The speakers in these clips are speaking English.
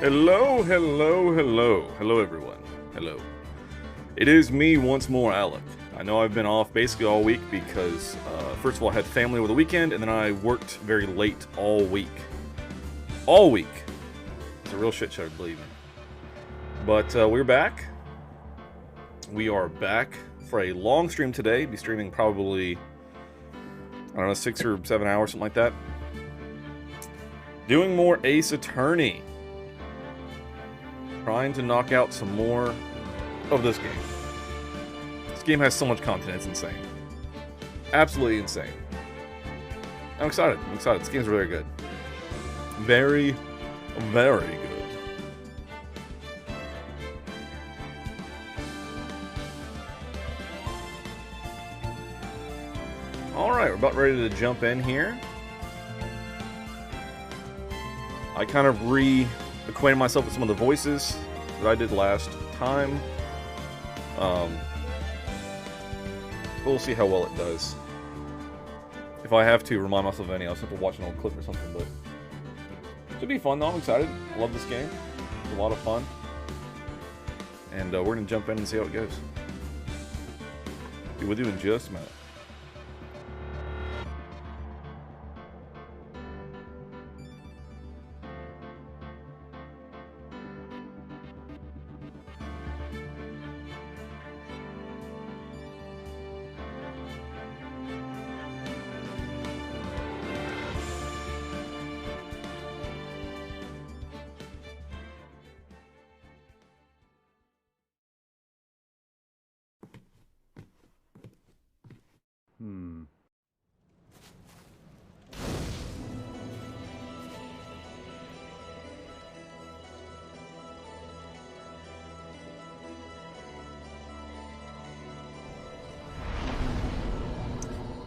Hello, hello, hello. Hello, everyone. Hello. It is me once more, Alec. I know I've been off basically all week because, first of all, I had family over the weekend, and then I worked very late all week. All week. It's a real shit show, believe me. But we're back. We are back for a long stream today. Be streaming probably, I don't know, 6 or 7 hours, something like that. Doing more Ace Attorney. Trying to knock out some more of this game. This game has so much content, it's insane. Absolutely insane. I'm excited. This game's very good. Very, very good. Alright, we're about ready to jump in here. I kind of acquainted myself with some of the voices that I did last time. We'll see how well it does. If I have to remind myself of any, I'll have to watch an old clip or something, but it should be fun though. I'm excited. I love this game. It's a lot of fun. And we're going to jump in and see how it goes. Be with you in just a minute.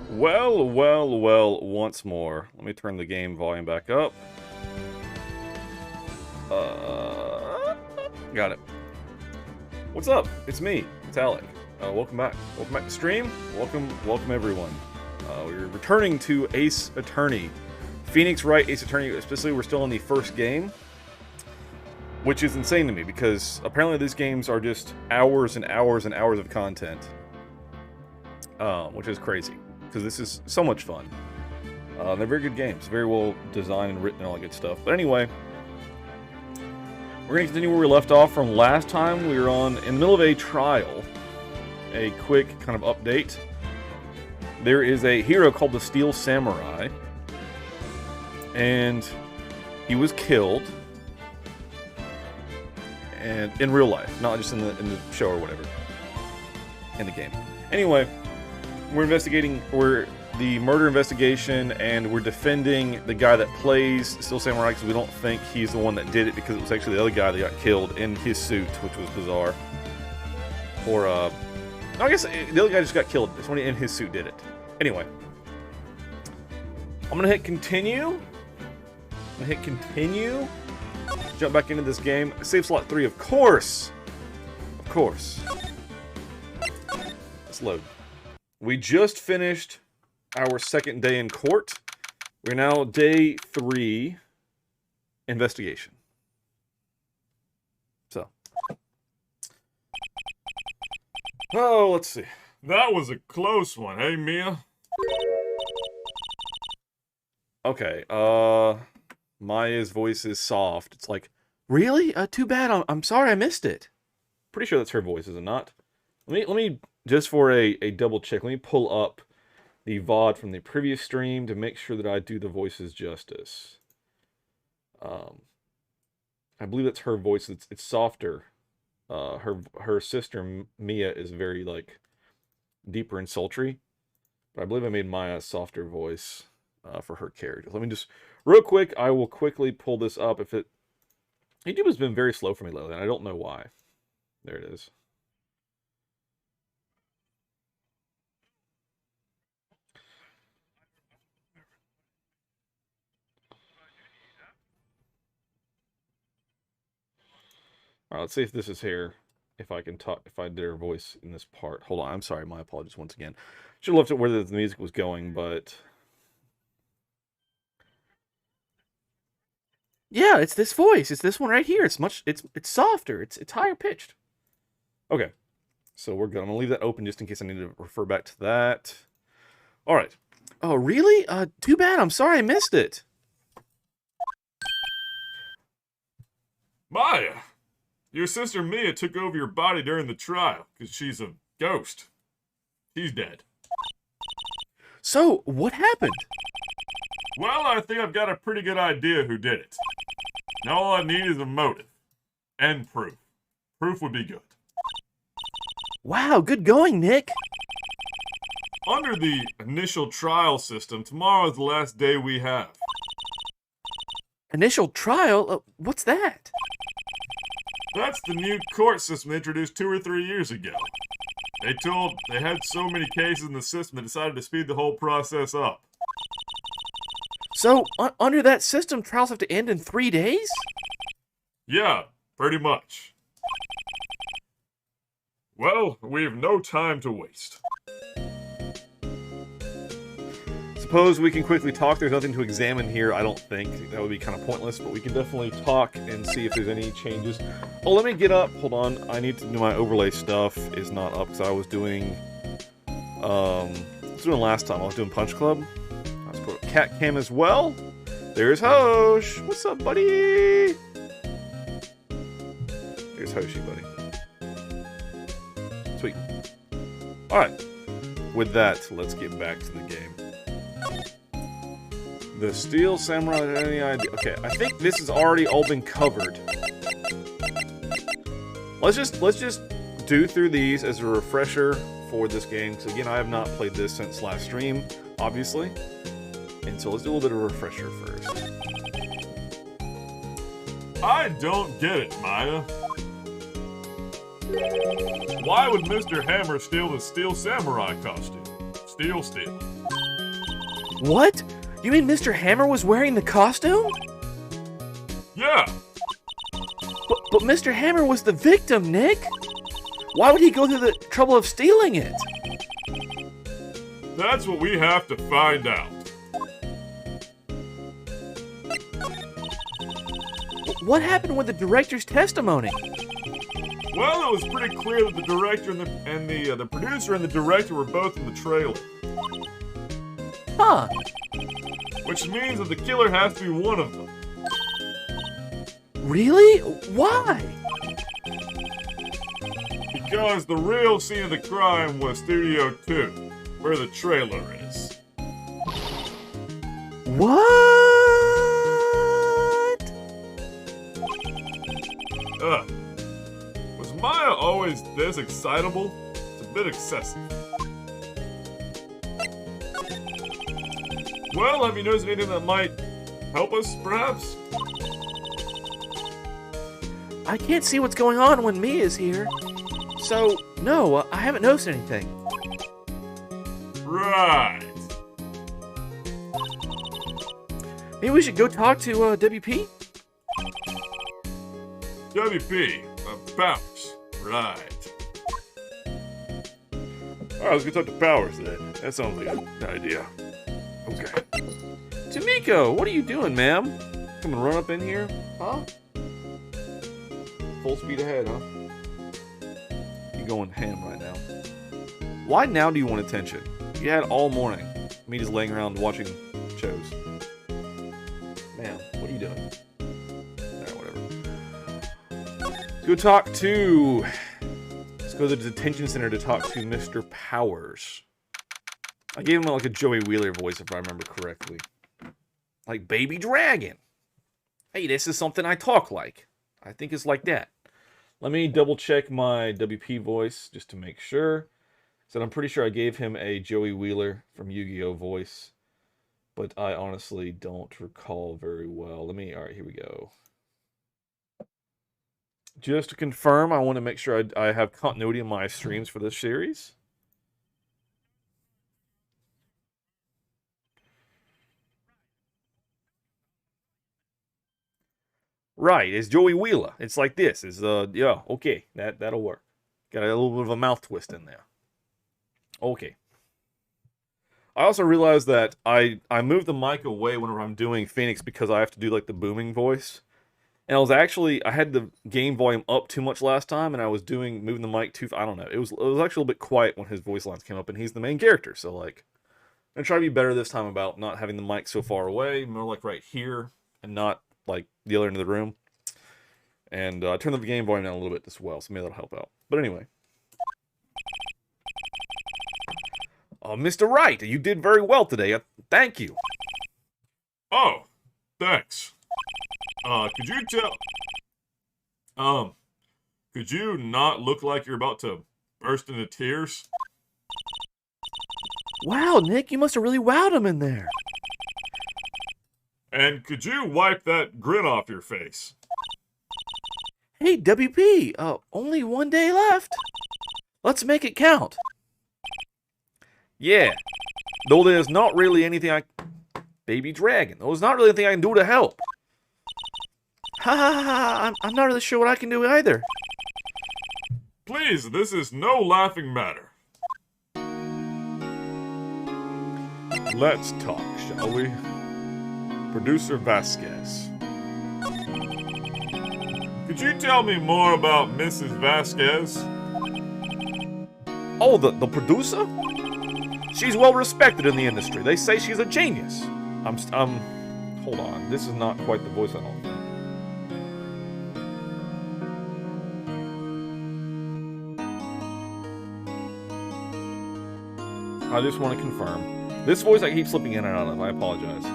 Well, once more. Let me turn the game volume back up. Got it. What's up? It's me. It's Alec. Welcome back. Welcome back to stream. Welcome everyone. We're returning to Ace Attorney. Phoenix Wright Ace Attorney. Especially, we're still in the first game. Which is insane to me, because apparently these games are just hours and hours and hours of content. Which is crazy. Because this is so much fun. They're very good games. Very well designed and written and all that good stuff. But anyway, we're going to continue where we left off from last time. We were in the middle of a trial. A quick kind of update. There is a hero called the Steel Samurai. And he was killed. And in real life. Not just in the show or whatever. In the game. Anyway, we're investigating the murder investigation, and we're defending the guy that plays Steel Samurai because we don't think he's the one that did it, because it was actually the other guy that got killed in his suit, which was bizarre. Or, no, I guess the other guy just got killed. Somebody in his suit did it. Anyway. I'm gonna hit continue. Jump back into this game. Save slot 3, of course. Of course. Let's load. We just finished our second day in court. We're now day 3 investigation. So. Oh, let's see. That was a close one, hey Mia? Okay, Maya's voice is soft. It's like, really? Too bad. I'm sorry I missed it. Pretty sure that's her voice, is it not? Let me just for a double check, let me pull up the VOD from the previous stream to make sure that I do the voices justice. I believe that's her voice. It's softer. Her sister Mia is very like deeper and sultry, but I believe I made Maya a softer voice for her character. Let me just real quick. I will quickly pull this up. YouTube has been very slow for me lately, and I don't know why. There it is. Alright, let's see if this is here. If I can talk, if I did her voice in this part. Hold on, I'm sorry, my apologies once again. Should have left it where the music was going, but Yeah, it's this voice. It's this one right here. It's softer. It's higher pitched. Okay. So we're good. I'm gonna leave that open just in case I need to refer back to that. All right. Oh, really? Too bad. I'm sorry I missed it. Maya, your sister Mia took over your body during the trial because she's a ghost. She's dead. So, what happened? Well, I think I've got a pretty good idea who did it. Now all I need is a motive. And proof. Proof would be good. Wow, good going, Nick. Under the initial trial system, tomorrow is the last day we have. Initial trial? What's that? That's the new court system they introduced 2 or 3 years ago. They had so many cases in the system they decided to speed the whole process up. So, under that system, trials have to end in 3 days? Yeah, pretty much. Well, we have no time to waste. Suppose we can quickly talk. There's nothing to examine here, I don't think. That would be kind of pointless, but we can definitely talk and see if there's any changes. Oh, let me get up. Hold on. I need to do my overlay stuff. Is not up because I was doing... I was doing last time. I was doing Punch Club. Let's put a cat cam as well. There's Hosh. What's up, buddy? There's Hoshi, buddy. Sweet. Alright. With that, let's get back to the game. The Steel Samurai, any idea? Okay, I think this has already all been covered. Let's just do through these as a refresher for this game. Because again, I have not played this since last stream, obviously. And so let's do a little bit of a refresher first. I don't get it, Maya. Why would Mr. Hammer steal the Steel Samurai costume? Steal. What? You mean Mr. Hammer was wearing the costume? Yeah, But Mr. Hammer was the victim, Nick! Why would he go through the trouble of stealing it? that's what we have to find out. What happened with the director's testimony? Well, it was pretty clear that the director and the producer and the director were both in the trailer. Huh. Which means that the killer has to be one of them. Really? Why? Because the real scene of the crime was Studio 2, where the trailer is. What? Was Maya always this excitable? It's a bit excessive. Well, have you noticed anything that might help us, perhaps? I can't see what's going on when Mia's here. So, no, I haven't noticed anything. Right. Maybe we should go talk to WP? WP, Powers. Right. Alright, let's go talk to Powers then. That sounds like an idea. Okay. Tamiko, what are you doing, ma'am? Come and run up in here? Huh? Full speed ahead, huh? You going ham right now. Why now do you want attention? You had all morning. Me just laying around watching shows. Ma'am, what are you doing? Alright, whatever. Let's go talk to... Let's go to the detention center to talk to Mr. Powers. I gave him like a Joey Wheeler voice, if I remember correctly. Like Baby Dragon. Hey, this is something I talk like. I think it's like that. Let me double check my WP voice just to make sure. So I'm pretty sure I gave him a Joey Wheeler from Yu-Gi-Oh voice. But I honestly don't recall very well. Alright, here we go. Just to confirm, I want to make sure I have continuity in my streams for this series. Right, it's Joey Wheeler. It's like this. It's yeah, okay, that'll work. Got a little bit of a mouth twist in there. Okay. I also realized that I move the mic away whenever I'm doing Phoenix because I have to do like the booming voice. And I had the game volume up too much last time, and I was moving the mic too. I don't know. It was actually a little bit quiet when his voice lines came up, and he's the main character. So like, I'm gonna try to be better this time about not having the mic so far away, more like right here, and not like the other end of the room. And I turned the game volume down a little bit as well, so maybe that'll help out. But anyway. Mr. Wright, you did very well today. Thank you. Oh, thanks. Could you could you not look like you're about to burst into tears? Wow, Nick, you must have really wowed him in there. And could you wipe that grin off your face? Hey, WP, only one day left. Let's make it count. Yeah, though there's not really anything Baby Dragon, there's not really anything I can do to help. Ha ha ha, I'm not really sure what I can do either. Please, this is no laughing matter. Let's talk, shall we? Producer Vasquez. Could you tell me more about Mrs. Vasquez? Oh, the producer? She's well respected in the industry. They say she's a genius. Hold on. This is not quite the voice I don't think. I just want to confirm. This voice I keep slipping in and out of. I apologize.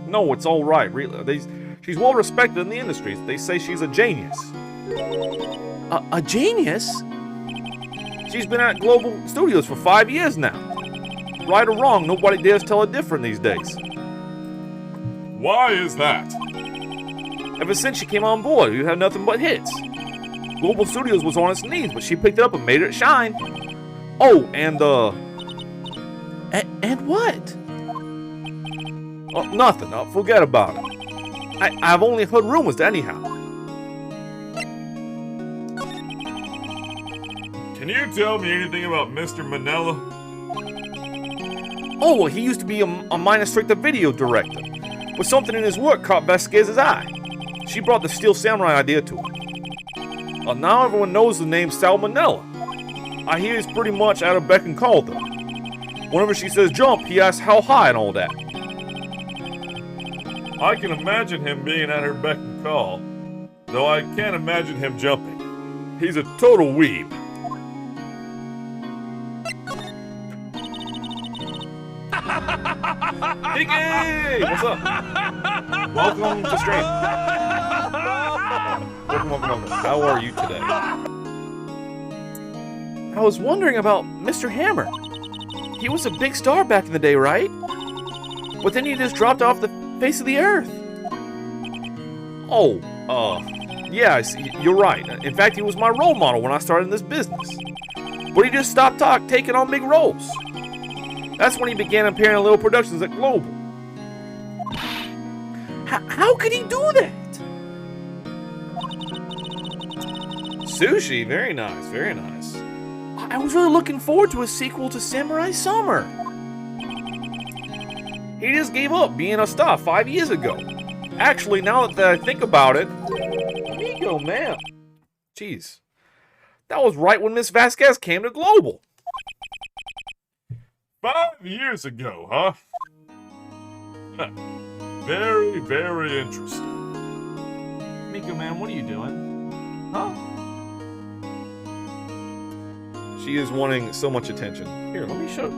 No, it's all right. She's well respected in the industry. They say she's a genius. A genius? She's been at Global Studios for 5 years now. Right or wrong, nobody dares tell her different these days. Why is that? Ever since she came on board, you have nothing but hits. Global Studios was on its knees, but she picked it up and made it shine. Oh, and And what? Oh, nothing. Forget about it. I've only heard rumors anyhow. Can you tell me anything about Mr. Manella? Oh, well, he used to be a minor stricter video director. But something in his work caught Vasquez's eye. She brought the Steel Samurai idea to him. Now everyone knows the name Salmonella. I hear he's pretty much at a beck and call, though. Whenever she says jump, he asks how high and all that. I can imagine him being at her beck and call, though I can't imagine him jumping. He's a total weeb. Hey, what's up? Welcome to stream. Welcome. How are you today? I was wondering about Mr. Hammer. He was a big star back in the day, right? But then he just dropped off the face of the earth. Oh, yeah, you're right. In fact, he was my role model when I started in this business. But he just stopped taking on big roles. That's when he began appearing in little productions at Global. How could he do that? Sushi, very nice, very nice. I was really looking forward to a sequel to Samurai Summer. He just gave up being a star 5 years ago. Actually, now that I think about it, Amigo, man. Jeez. That was right when Miss Vasquez came to Global. 5 years ago, huh? Very, very interesting. Miko, man, what are you doing? Huh? She is wanting so much attention. Here, let me show.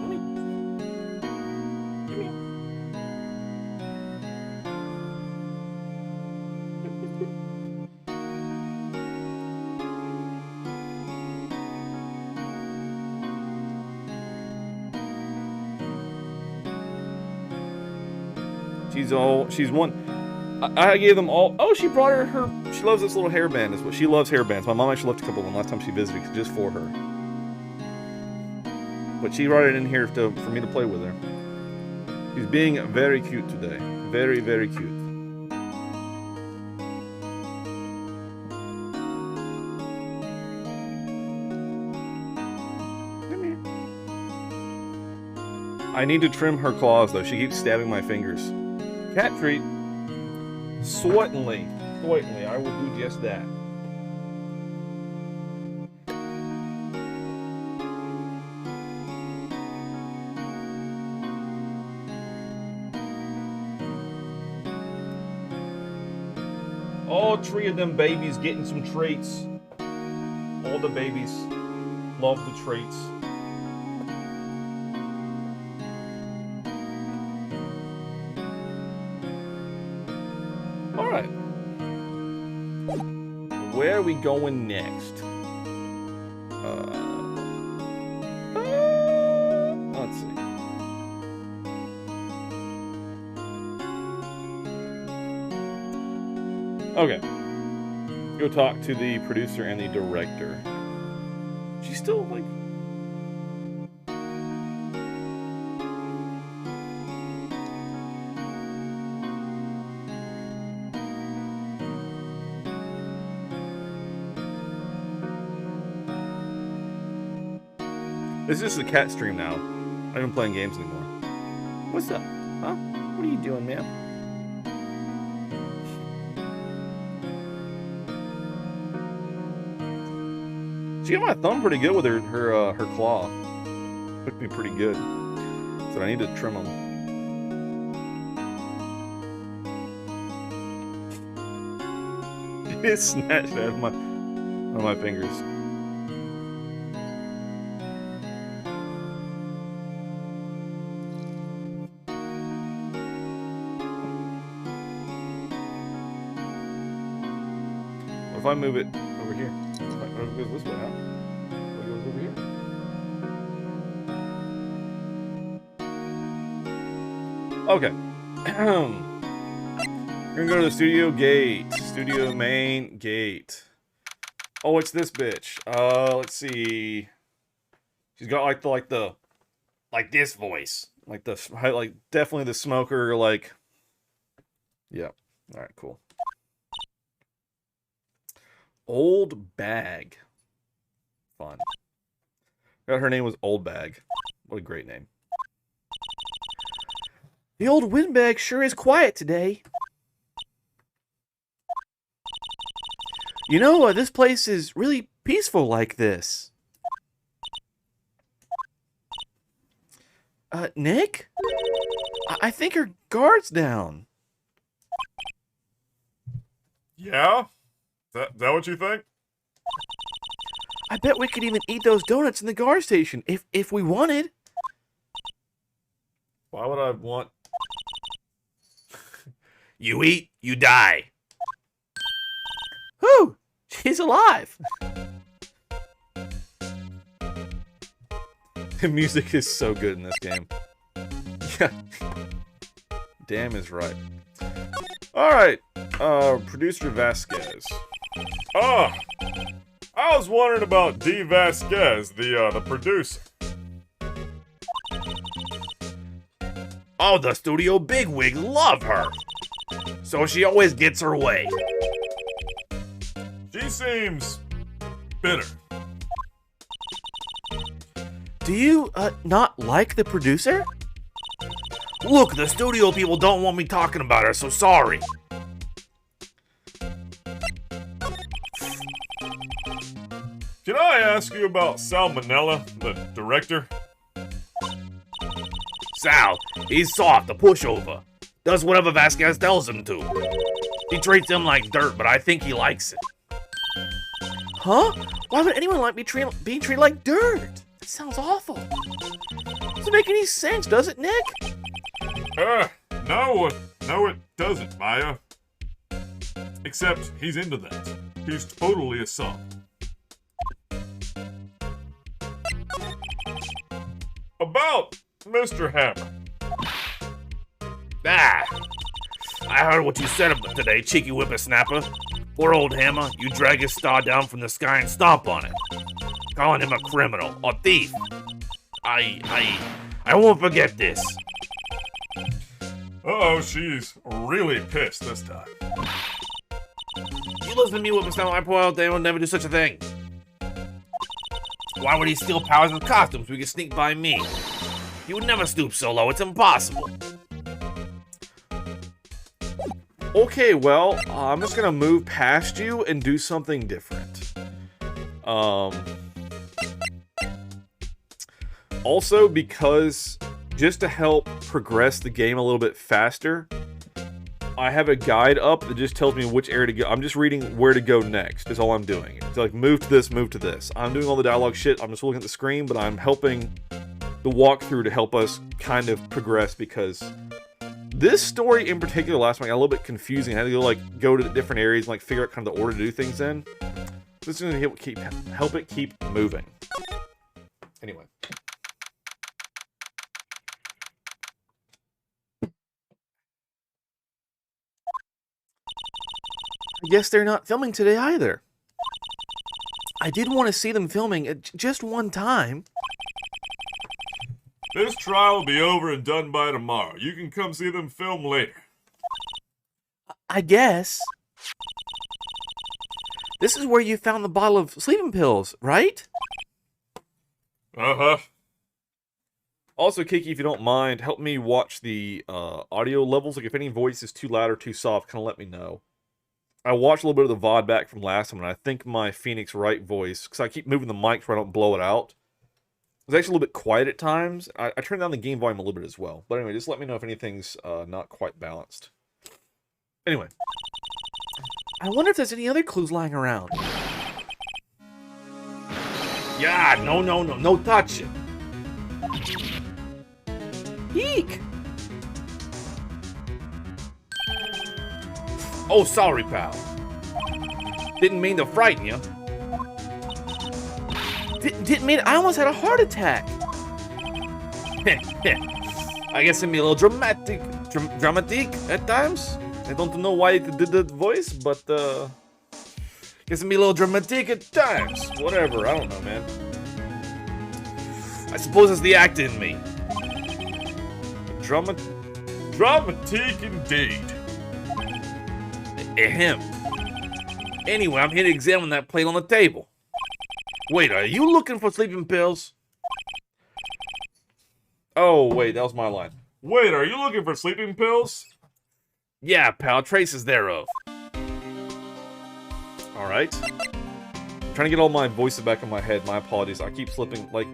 She's one. I gave them all. Oh, she brought her. She loves this little hairband. Is what she loves hairbands. My mom actually left a couple of them last time she visited just for her. But she brought it in here for me to play with her. She's being very cute today. Very, very cute. I need to trim her claws, though. She keeps stabbing my fingers. Cat treat. Certainly. Certainly, I will do just that. All three of them babies getting some treats. All the babies love the treats. Alright. Where are we going next? Let's see. Okay. Go talk to the producer and the director. She's still like... This is just a cat stream now. I'm not even playing games anymore. What's up? Huh? What are you doing, man? She got my thumb pretty good with her claw. Hooked me pretty good. So I need to trim them. It is snatched out of my fingers. If I move it over here, it goes this way, huh? It goes over here. Okay. We're gonna go to the studio gate. Studio main gate. Oh, it's this bitch. Let's see. She's got like this voice, like definitely the smoker, like. Yeah. All right. Cool. Old Bag. Fun. Her name was Old Bag. What a great name. The old windbag sure is quiet today. You know, this place is really peaceful like this. Nick? I think her guard's down. Yeah? Is that what you think? I bet we could even eat those donuts in the guard station if we wanted. Why would I want... You eat, you die. Whew! She's alive. The music is so good in this game. Yeah. Damn is right. Alright. Producer Vasquez. I was wondering about D. Vasquez, the producer. Oh, the studio bigwigs love her. So she always gets her way. She seems bitter. Do you, not like the producer? Look, the studio people don't want me talking about her, so sorry. Can I ask you about Salmonella, the director? Sal, he's soft, a pushover. Does whatever Vasquez tells him to. He treats him like dirt, but I think he likes it. Huh? Why would anyone like being treated like dirt? That sounds awful. Doesn't make any sense, does it, Nick? No, it doesn't, Maya. Except he's into that. He's totally a sub. About Mr. Hammer. Ah, I heard what you said about today, cheeky whippersnapper. Poor old Hammer, you drag his star down from the sky and stomp on it. Calling him a criminal, a thief. I won't forget this. Uh-oh, she's really pissed this time. You listen to me, whippersnapper, my poor old Dave will never do such a thing. Why would he steal powers and costumes so he could sneak by me? You would never stoop so low. It's impossible. Okay, well, I'm just gonna move past you and do something different. Also, because just to help progress the game a little bit faster, I have a guide up that just tells me which area to go. I'm just reading where to go next, is all I'm doing. It's like, move to this, move to this. I'm doing all the dialogue shit, I'm just looking at the screen, but I'm helping the walkthrough to help us kind of progress, because this story in particular last one got a little bit confusing. I had to go to the different areas and like figure out kind of the order to do things in. This is going to help it keep moving. Anyway. I guess they're not filming today either. I did want to see them filming at just one time. This trial will be over and done by tomorrow. You can come see them film later. I guess. This is where you found the bottle of sleeping pills, right? Uh-huh. Also, Kiki, if you don't mind, help me watch the audio levels. Like, if any voice is too loud or too soft, kind of let me know. I watched a little bit of the VOD back from last time, and I think my Phoenix Wright voice, because I keep moving the mic so I don't blow it out, it's actually a little bit quiet at times. I turned down the game volume a little bit as well. But anyway, just let me know if anything's not quite balanced. Anyway. I wonder if there's any other clues lying around. Yeah, no touch it. Eek! Oh, sorry, pal. Didn't mean to frighten you. Didn't mean... I almost had a heart attack. I guess it'd be a little dramatic at times. I don't know why it did that voice, but guess it'd be a little dramatic at times. whatever. I don't know, man. I suppose it's the actor in me. Dramatique indeed. Ahem. Anyway, I'm here to examine that plate on the table. Wait, are you looking for sleeping pills? Oh, wait, that was my line. Wait, are you looking for sleeping pills? Yeah, pal, traces thereof. Alright. I'm trying to get all my voices back in my head. My apologies. I keep slipping. Like,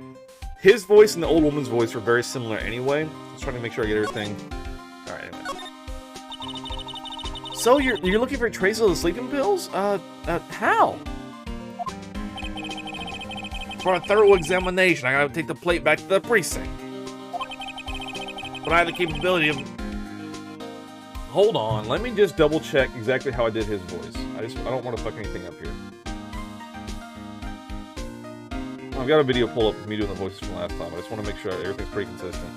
his voice and the old woman's voice were very similar anyway. Just trying to make sure I get everything. Alright, anyway. So, you're looking for traces of the sleeping pills? How? For a thorough examination, I gotta take the plate back to the precinct. But I have the capability of... Hold on, let me just double check exactly how I did his voice. I don't want to fuck anything up here. I've got a video pulled up of me doing the voices from last time. I just want to make sure everything's pretty consistent.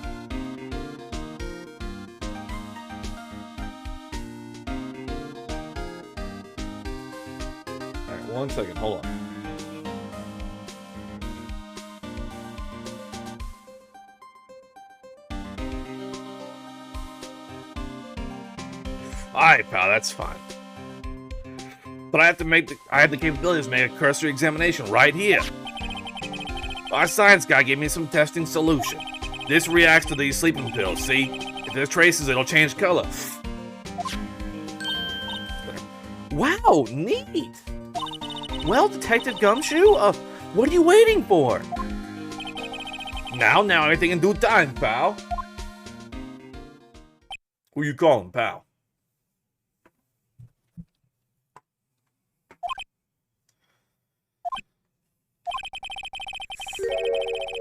Alright, 1 second, hold on. Alright, pal, that's fine. But I have the capabilities to make a cursory examination right here. Our science guy gave me some testing solution. This reacts to these sleeping pills, see? If there's traces, it'll change color. Wow, neat! Well, Detective Gumshoe, what are you waiting for? Now, everything in due time, pal. Who you calling, pal?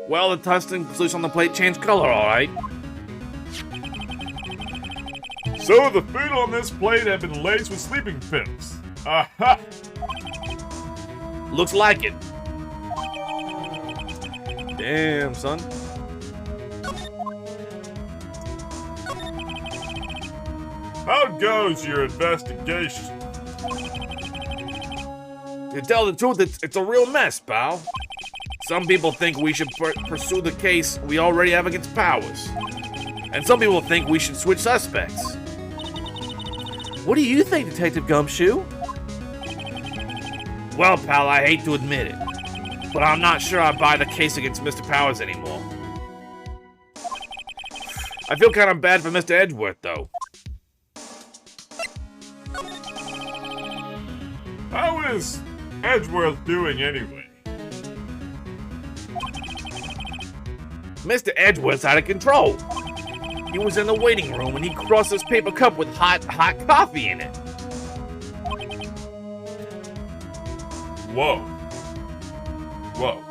Well, the testing solution on the plate changed color, alright. So the food on this plate have been laced with sleeping pills. Aha! Looks like it. Damn, son. How goes your investigation? To tell the truth, it's a real mess, pal. Some people think we should pursue the case we already have against Powers. And some people think we should switch suspects. What do you think, Detective Gumshoe? Well, pal, I hate to admit it, but I'm not sure I buy the case against Mr. Powers anymore. I feel kind of bad for Mr. Edgeworth, though. How is Edgeworth doing anyway? Mr. Edgeworth's out of control. He was in the waiting room and he crossed his paper cup with hot coffee in it. Whoa. Whoa.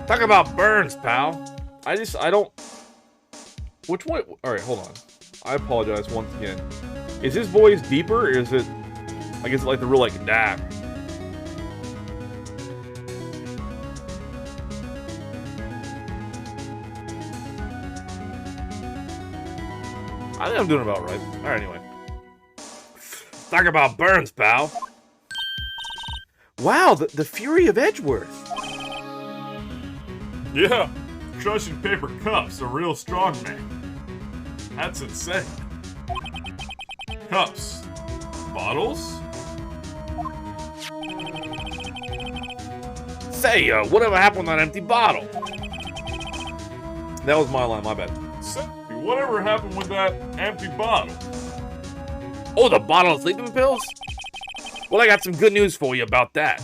Talk about burns, pal. I don't... Which one? Alright, hold on. I apologize once again. Is his voice deeper, or is it... I guess like the real, like, nah. I think I'm doing about right. Alright, anyway. Talk about burns, pal. Wow, the fury of Edgeworth. Yeah, crushing paper cups, a real strong man. That's insane. Cups. Bottles? Say, whatever happened to that empty bottle? That was my line, my bad. So, whatever happened with that empty bottle? Oh, the bottle of sleeping pills? Well, I got some good news for you about that.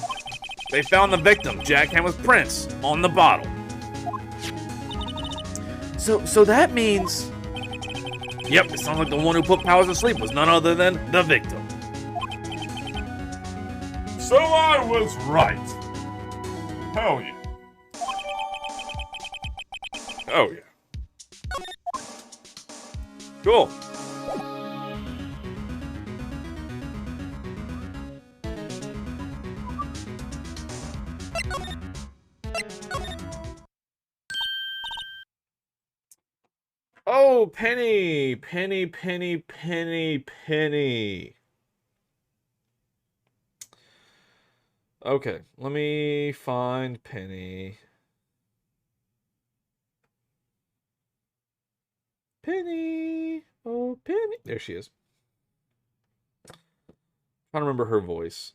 They found the victim, Jackhammer's prints, on the bottle. So that means... Yep, it sounds like the one who put Powers to sleep was none other than the victim. So I was right. Hell yeah. Oh, yeah. Cool. Oh, Penny. Penny, Penny, Penny, Penny. Okay, let me find Penny. Penny. Oh, Penny. There she is. Trying to remember her voice.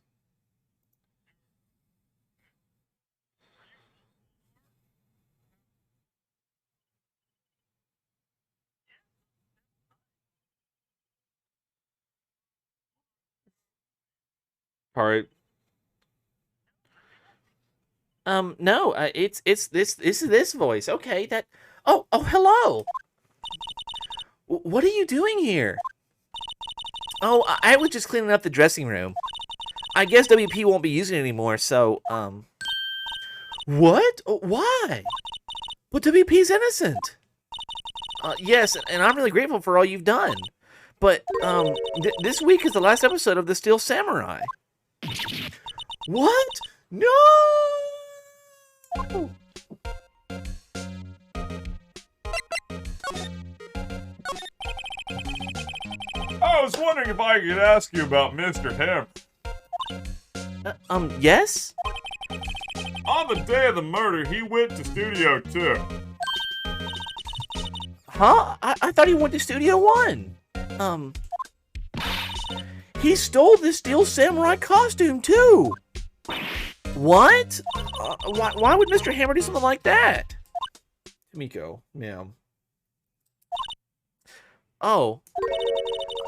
All right. No, it's this voice. Okay, that. Oh, hello. What are you doing here? Oh, I was just cleaning up the dressing room. I guess WP won't be using it anymore, so, What? Why? But WP's innocent. Yes, and I'm really grateful for all you've done. But, this week is the last episode of The Steel Samurai. What? No! I was wondering if I could ask you about Mr. Hammer. Yes? On the day of the murder, he went to Studio 2. Huh? I thought he went to Studio 1. He stole the Steel Samurai costume, too. What? Why would Mr. Hammer do something like that? Miko. Yeah. Oh.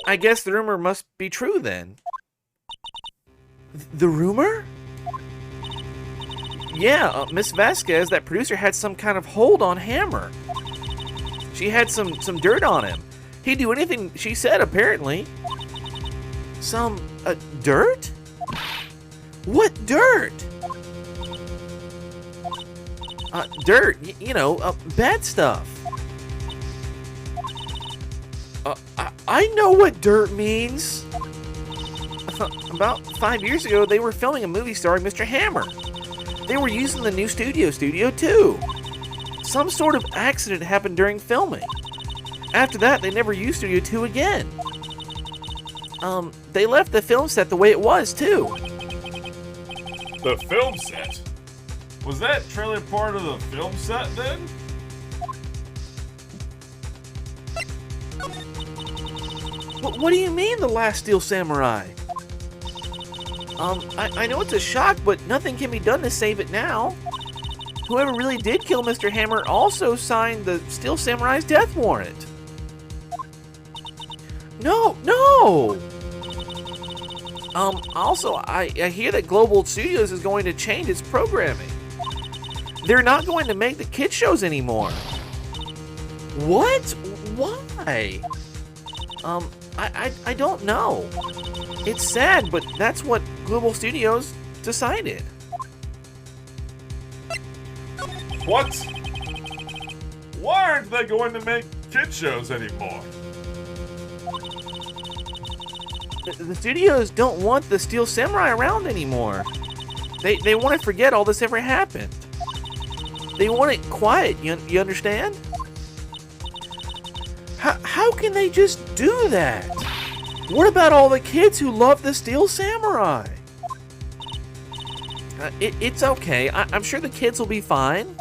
I guess the rumor must be true, then. The rumor? Yeah, Miss Vasquez, that producer, had some kind of hold on Hammer. She had some dirt on him. He'd do anything she said, apparently. Some, dirt? What dirt? Dirt, you know, bad stuff. I know what dirt means. About 5 years ago, they were filming a movie starring Mr. Hammer. They were using the new Studio 2. Some sort of accident happened during filming. After that, they never used Studio 2 again. They left the film set the way it was, too. The film set? Was that trailer part of the film set then? What do you mean, The Last Steel Samurai? I know it's a shock, but nothing can be done to save it now. whoever really did kill Mr. Hammer also signed the Steel Samurai's death warrant. No! Also, I hear that Global Studios is going to change its programming. They're not going to make the kids shows anymore. What? Why? I don't know. It's sad, but that's what Global Studios decided. What? Why aren't they going to make kid shows anymore? The studios don't want the Steel Samurai around anymore. They want to forget all this ever happened. They want it quiet, you understand? How can they just do that? What about all the kids who love the Steel Samurai? It's okay. I'm sure the kids will be fine.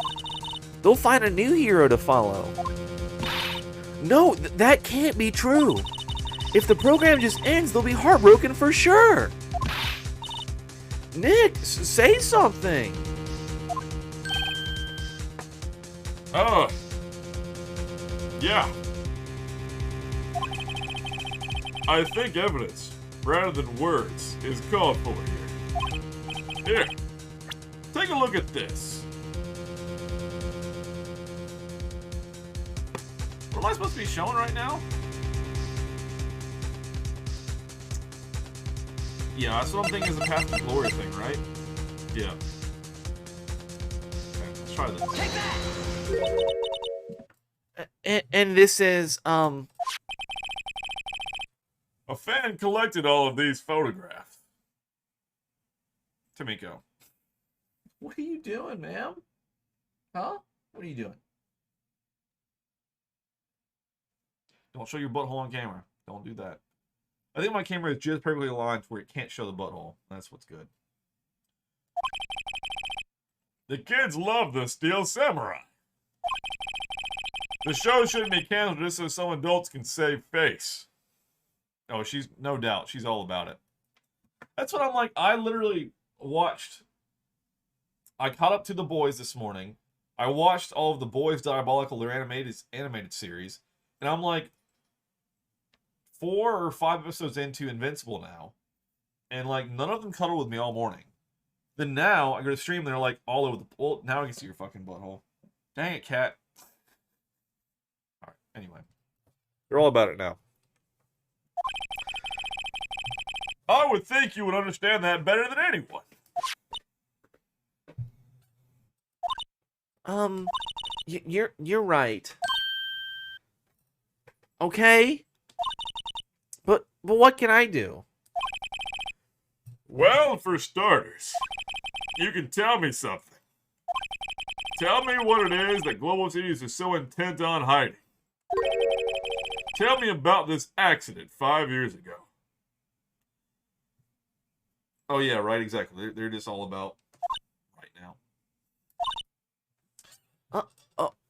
They'll find a new hero to follow. No, that can't be true. If the program just ends, they'll be heartbroken for sure. Nick, say something. Oh. Yeah. I think evidence, rather than words, is called for here. Here. Take a look at this. What am I supposed to be showing right now? Yeah, that's what I'm thinking is the Path to Glory thing, right? Yeah. Okay, let's try this. And this is, A fan collected all of these photographs. Tamiko. What are you doing, ma'am? Huh? What are you doing? Don't show your butthole on camera. Don't do that. I think my camera is just perfectly aligned to where it can't show the butthole. That's what's good. The kids love the Steel Samurai. The show shouldn't be canceled just so some adults can save face. Oh, she's no doubt. She's all about it. That's what I'm like. I literally watched. I caught up to The Boys this morning. I watched all of The Boys Diabolical, their animated series, and I'm like 4 or 5 episodes into Invincible now, and like none of them cuddled with me all morning. Then now I go to stream, and they're like all over the. Well, now I can see your fucking butthole. Dang it, cat. All right. Anyway, they're all about it now. I would think you would understand that better than anyone. You're right. Okay. But what can I do? Well, for starters, you can tell me something. Tell me what it is that Global Studios is so intent on hiding. Tell me about this accident 5 years ago. Oh yeah, right. Exactly. They're just all about right now.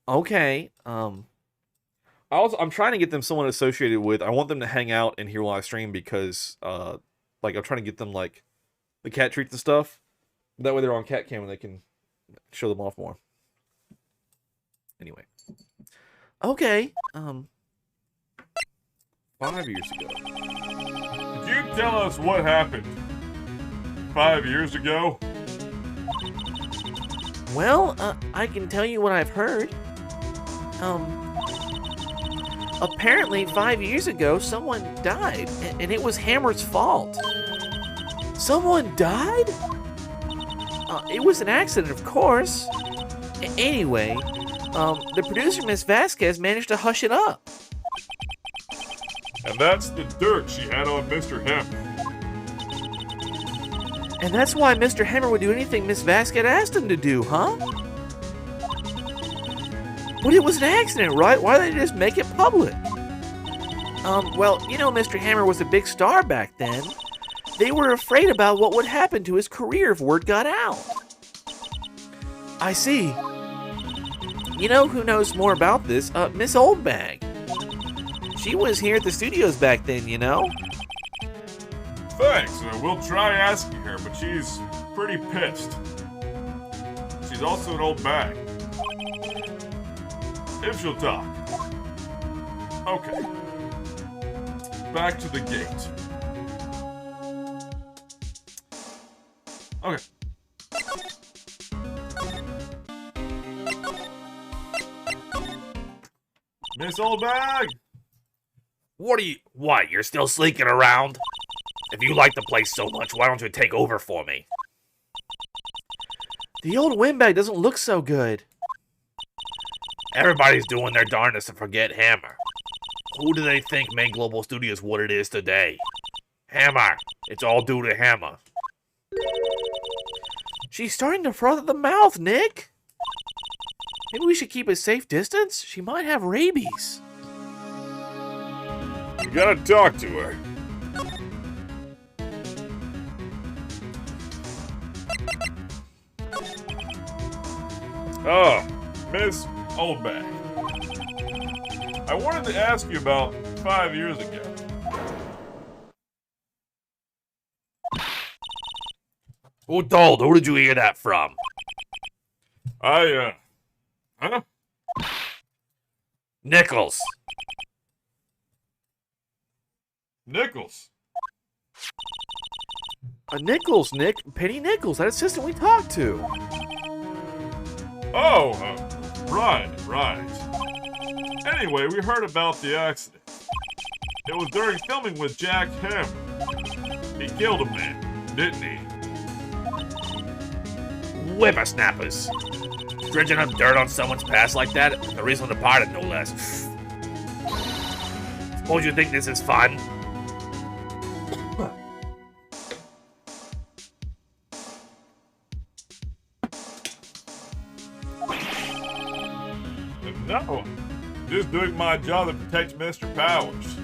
Okay. I'm trying to get them someone associated with. I want them to hang out and hear while I stream because, like, I'm trying to get them like the cat treats and stuff. That way, they're on cat cam and they can show them off more. Anyway. Okay. 5 years ago. Could you tell us what happened 5 years ago? Well, I can tell you what I've heard. Apparently 5 years ago, someone died, and it was Hammer's fault. Someone died? It was an accident, of course. Anyway, the producer, Miss Vasquez, managed to hush it up. And that's the dirt she had on Mr. Hammer. And that's why Mr. Hammer would do anything Miss Vasquez asked him to do, huh? But it was an accident, right? Why did they just make it public? Well, you know Mr. Hammer was a big star back then. They were afraid about what would happen to his career if word got out. I see. You know who knows more about this? Miss Oldbag. She was here at the studios back then, you know? Thanks. We'll try asking her, but she's pretty pissed. She's She's also an old bag. If she'll talk. Okay. Back to the gate. Okay. Miss Old Bag! What, you're still sneaking around? If you like the place so much, why don't you take over for me? The old windbag doesn't look so good. Everybody's doing their darndest to forget Hammer. Who do they think made Global Studios what it is today? Hammer. It's all due to Hammer. She's starting to froth at the mouth, Nick. Maybe we should keep a safe distance? She might have rabies. You gotta talk to her. Oh, Miss Oldback. I wanted to ask you about 5 years ago. Who told? Who did you hear that from? Huh? Nichols. Nichols. Nichols, Nick. Penny Nichols, that assistant we talked to. Oh, right. Anyway, we heard about the accident. It was during filming with Jack Hammer. He killed a man, didn't he? Whippersnappers. Dredging up dirt on someone's past like that? The reason departed, no less. Suppose you think this is fun? No. Just doing my job that protects Mr. Powers.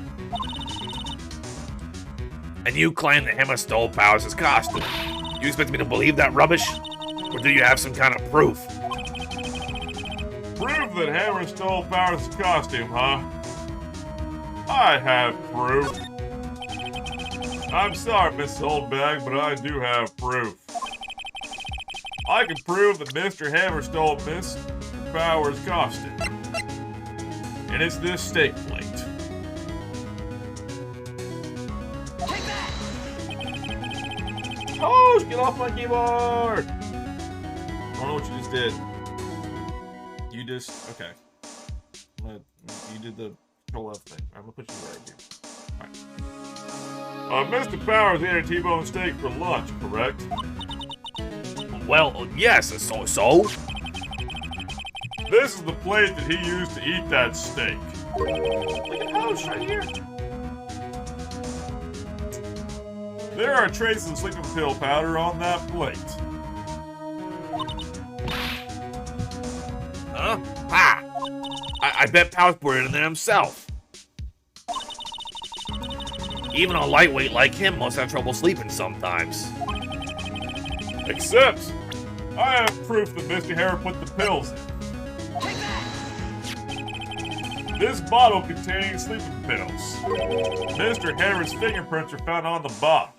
And you claim that Hammer stole Powers' costume. You expect me to believe that rubbish? Or do you have some kind of proof? Proof that Hammer stole Powers' costume, huh? I have proof. I'm sorry, Miss Oldbag, but I do have proof. I can prove that Mr. Hammer stole Miss Powers' costume. And it's this steak plate. Take that! Oh, get off my keyboard! I don't know what you just did. You just, okay. You did the control F thing. I'm gonna put you right here. Alright. Mr. Powers ate a T-bone steak for lunch, correct? Well, yes, so? This is the plate that he used to eat that steak. Look at House right here. There are traces of sleeping pill powder on that plate. Huh? Ha! I bet Powers put it in there himself. Even a lightweight like him must have trouble sleeping sometimes. Except, I have proof that Mr. Hammer put the pills in. Take that! This bottle contains sleeping pills. Mr. Hammer's fingerprints are found on the bottle.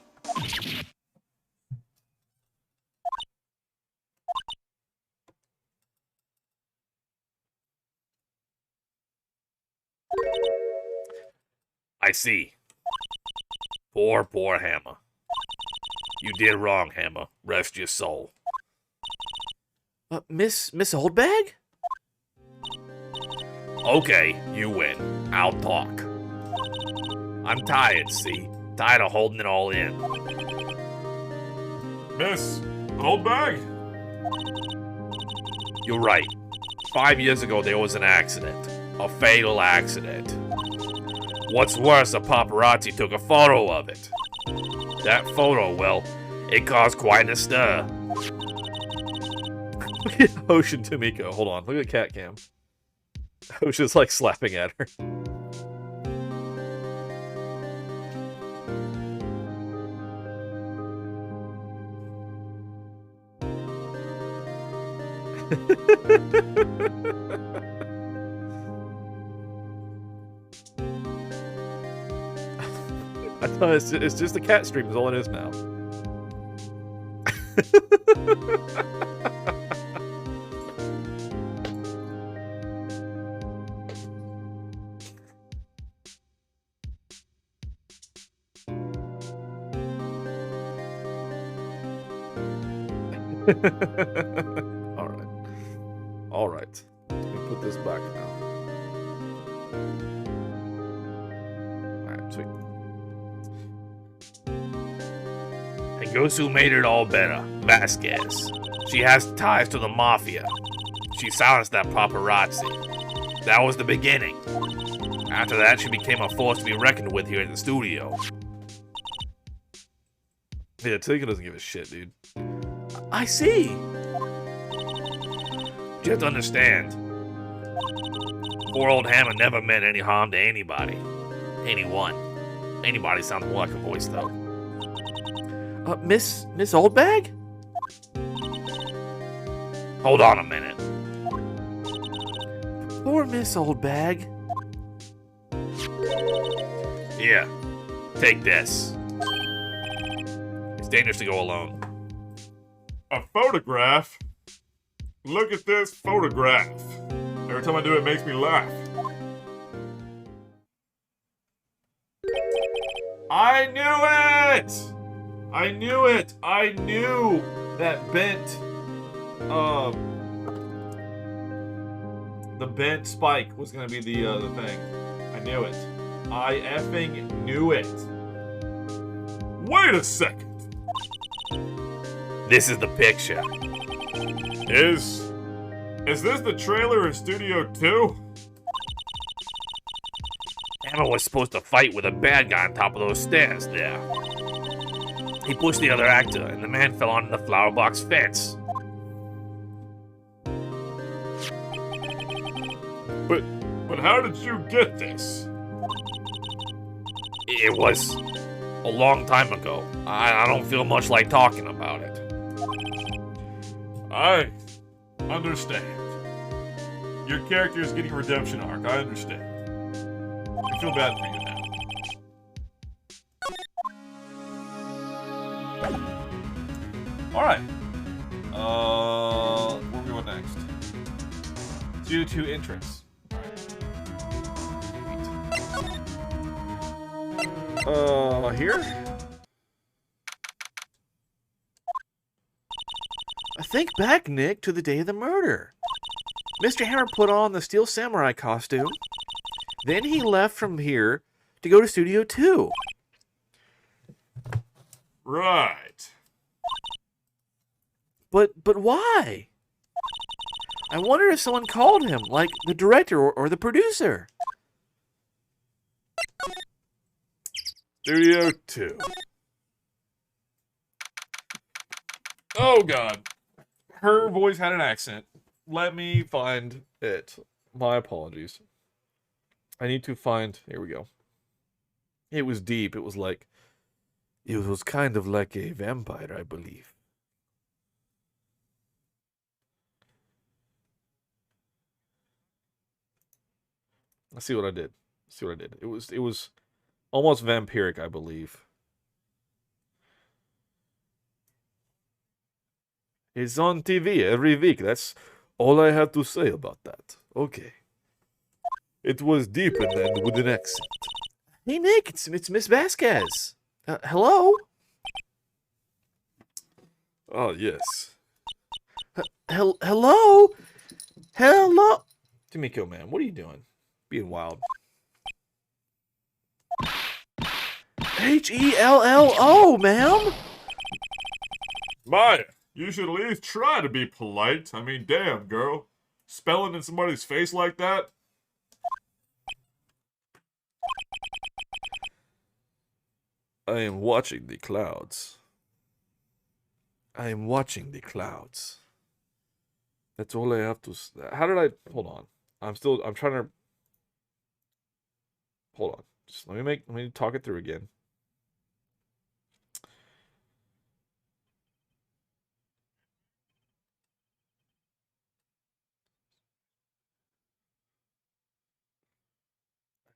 I see. Poor Hammer. You did wrong, Hammer. Rest your soul. Miss Oldbag? Okay, you win. I'll talk. I'm tired, see? Tired of holding it all in. Miss Oldbag? You're right. 5 years ago, there was an accident. A fatal accident. What's worse, a paparazzi took a photo of it. That photo, well, it caused quite a stir. Look at Ocean Tomiko. Hold on. Look at Cat Cam. Ocean's like slapping at her. I thought it's just a cat stream is all in his mouth. All right. Let me put this back now. All right, sweet. And guess who made it all better? Vasquez. She has ties to the mafia. She silenced that paparazzi. That was the beginning. After that, she became a force to be reckoned with here in the studio. Yeah, Tilka doesn't give a shit, dude. I see. You have to understand. Poor old Hammer never meant any harm to anybody. Anyone. Anybody sounds more like a voice, though. Miss Oldbag? Hold on a minute. Poor Miss Oldbag. Here, take this. It's dangerous to go alone. A photograph? Look at this photograph. Every time I do it, it makes me laugh. I knew it! I knew it! I knew that the bent spike was gonna be the thing. I knew it. I effing knew it. Wait a second. This is the picture. Is this the trailer of Studio 2? Hammer was supposed to fight with a bad guy on top of those stairs there. He pushed the other actor, and the man fell onto the flower box fence. But how did you get this? It was a long time ago. I don't feel much like talking about it. I understand. Your character is getting a redemption arc. I understand. I feel bad for you now. Alright. Where we go next? Due to entrance. Here? Think back, Nick, to the day of the murder. Mr. Hammer put on the Steel Samurai costume. Then he left from here to go to Studio 2. Right. But why? I wonder if someone called him, like the director or the producer. Studio 2. Oh, God. Her voice had an accent. Let me find it. My apologies. I need to find... Here we go. It was deep. It was like... It was kind of like a vampire, I believe. Let's see what I did. See what I did. It was almost vampiric, I believe. It's on TV every week. That's all I have to say about that. Okay. It was deep and then with an accent. Hey, Nick, it's Miss Vasquez. Hello? Oh, yes. Hello? Hello? Tomiko, man, what are you doing? Being wild. Hello, ma'am? Maya, you should at least try to be polite. I mean, damn, girl. Spelling in somebody's face like that? I am watching the clouds. I am watching the clouds. That's all I have to... How did I... Hold on. I'm trying to... Hold on. Just let me talk it through again.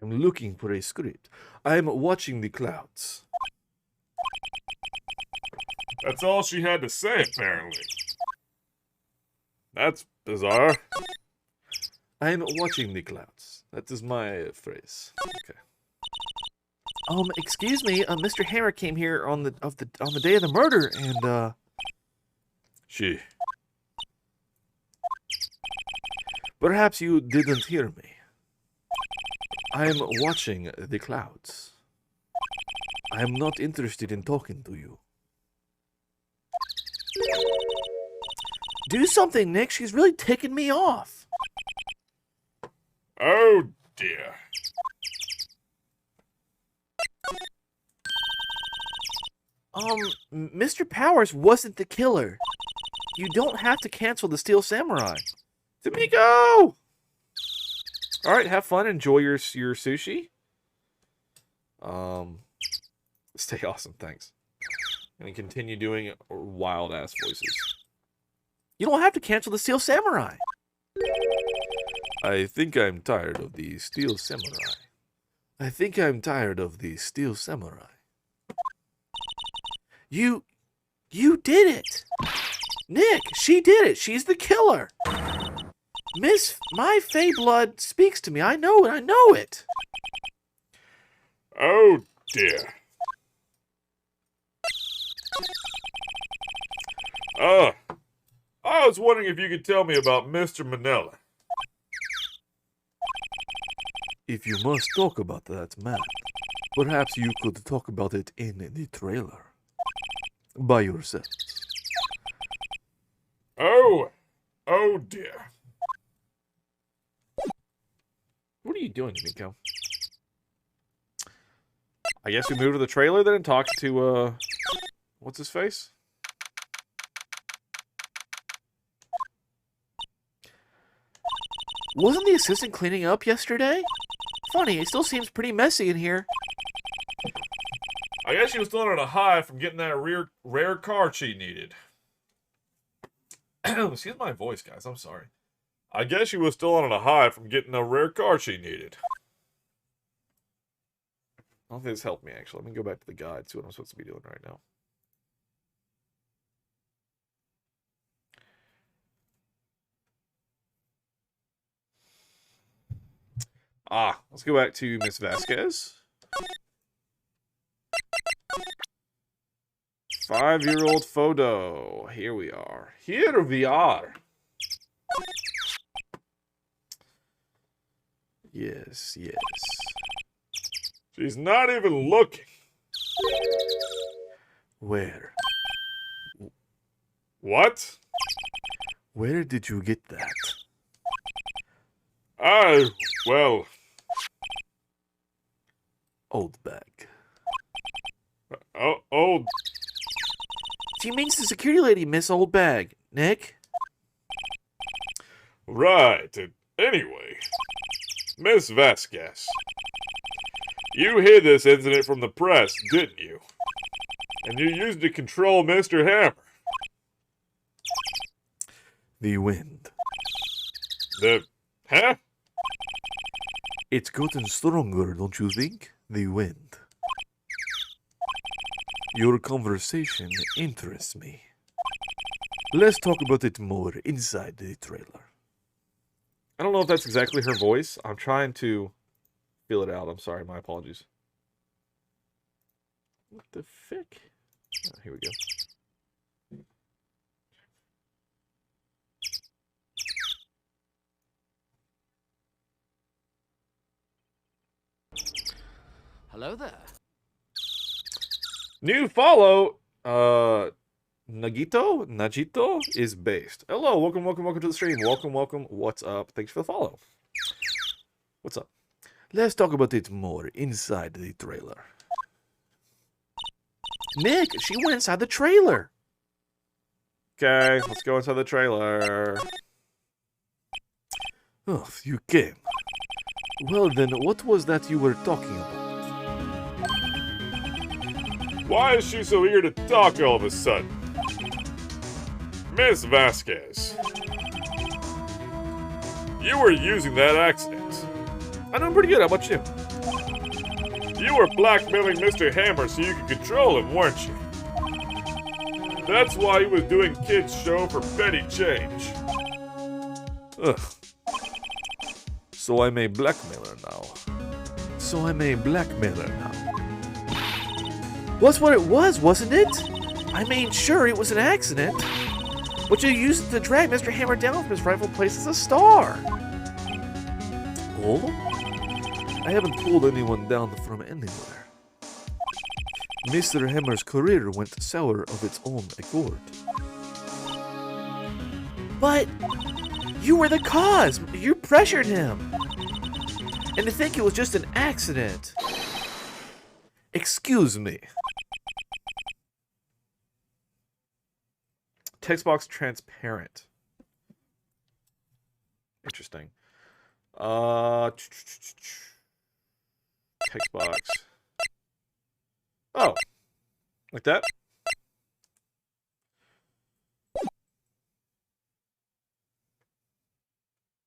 I'm looking for a script. I'm watching the clouds. That's all she had to say, apparently. That's bizarre. I'm watching the clouds. That is my phrase. Okay. Excuse me, Mr. Hammer came here on the day of the murder, and She. Perhaps you didn't hear me. I am watching the clouds. I am not interested in talking to you. Do something, Nick. She's really ticking me off. Oh dear. Mr. Powers wasn't the killer. You don't have to cancel the Steel Samurai. Tamiko! Alright, have fun. Enjoy your sushi. Stay awesome, thanks. And continue doing wild-ass voices. You don't have to cancel the Steel Samurai. I think I'm tired of the Steel Samurai. I think I'm tired of the Steel Samurai. You did it. Nick, she did it. She's the killer. My Fey blood speaks to me. I know it. I know it. Oh dear. I was wondering if you could tell me about Mr. Manila. If you must talk about that man, perhaps you could talk about it in the trailer. By yourself. Oh dear. What are you doing, Nico? I guess we move to the trailer then and talk to, what's his face? Wasn't the assistant cleaning up yesterday? Funny, it still seems pretty messy in here. I guess she was still on a high from getting that rare card she needed. Excuse my voice, guys. I'm sorry. I guess she was still on a high from getting a rare card she needed. I don't think this helped me, actually. Let me go back to the guide, see what I'm supposed to be doing right now. Let's go back to Miss Vasquez. 5-year-old photo. Here we are. Here we are. Yes, yes. She's not even looking. Where? What? Where did you get that? Well... Old bag. Old... She means the security lady, Miss Old Bag. Nick? Right. Anyway, Miss Vasquez, you hid this incident from the press, didn't you? And you used it to control Mr. Hammer. The wind. Huh? It's gotten stronger, don't you think? The wind. Your conversation interests me. Let's talk about it more inside the trailer. I don't know if that's exactly her voice. I'm trying to feel it out. I'm sorry. My apologies. What the frick? Oh, here we go. Hello there. New follow, Najito is based. Hello, welcome to the stream. Welcome. What's up? Thanks for the follow. What's up? Let's talk about it more inside the trailer. Nick, she went inside the trailer. Okay, let's go inside the trailer. Oh, you came. Well then, what was that you were talking about? Why is she so eager to talk all of a sudden? Miss Vasquez, you were using that accident. I'm doing pretty good. How about you? You were blackmailing Mr. Hammer so you could control him, weren't you? That's why he was doing kids' show for petty change. Ugh. So I'm a blackmailer now. That's what it was, wasn't it? I mean, sure, it was an accident. but you used it to drag Mr. Hammer down from his rightful place as a star. Oh? I haven't pulled anyone down from anywhere. Mr. Hammer's career went sour of its own accord. But you were the cause. You pressured him. And to think it was just an accident. Excuse me. Text box transparent. Interesting. Text box. Oh, like that?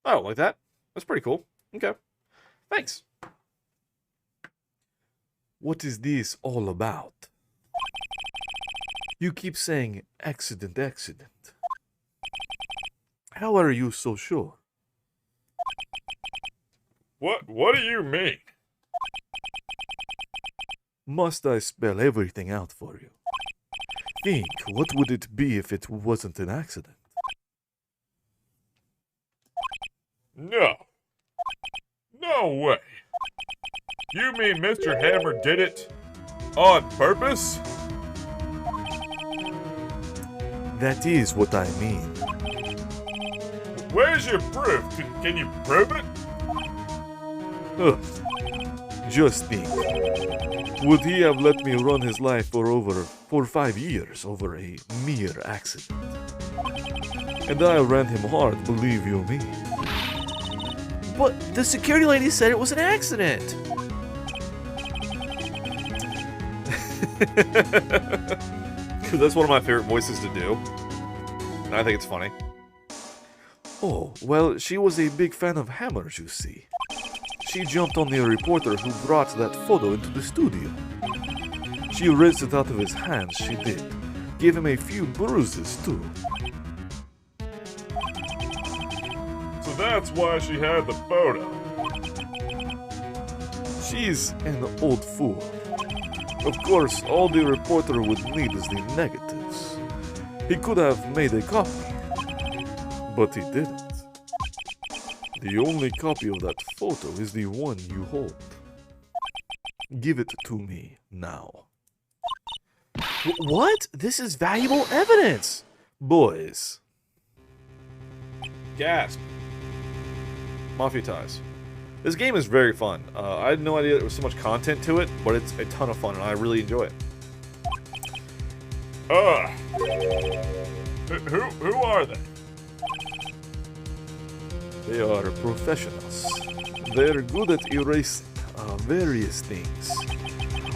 Oh, like that? That's pretty cool. Okay. Thanks. What is this all about? You keep saying accident, accident. How are you so sure? What do you mean? Must I spell everything out for you? Think, what would it be if it wasn't an accident? No. No way. You mean Mr. Hammer did it on purpose? That is what I mean. Where's your proof? Can you prove it? Ugh. Just think. Would he have let me run his life for 5 years over a mere accident? And I ran him hard, believe you me. But the security lady said it was an accident. That's one of my favorite voices to do. And I think it's funny. Oh, well, she was a big fan of Hammers, you see. She jumped on the reporter who brought that photo into the studio. She rinsed it out of his hands, she did. Gave him a few bruises, too. So that's why she had the photo. She's an old fool. Of course, all the reporter would need is the negatives. He could have made a copy, but he didn't. The only copy of that photo is the one you hold. Give it to me now. What? This is valuable evidence. Boys, Gasp. Mafia ties. This game is very fun. I had no idea there was so much content to it, but it's a ton of fun, and I really enjoy it. Who are they? they are professionals. They're good at erasing various things.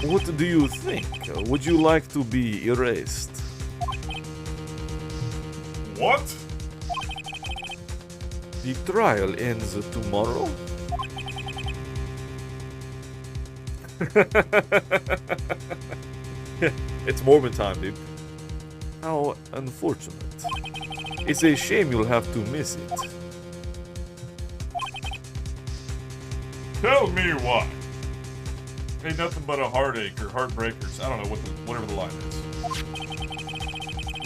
What do you think? Would you like to be erased? What? The trial ends tomorrow? It's Mormon time, dude. How unfortunate. It's a shame you'll have to miss it. Tell me why. Ain't nothing but a heartache or heartbreakers. I don't know whatever the line is.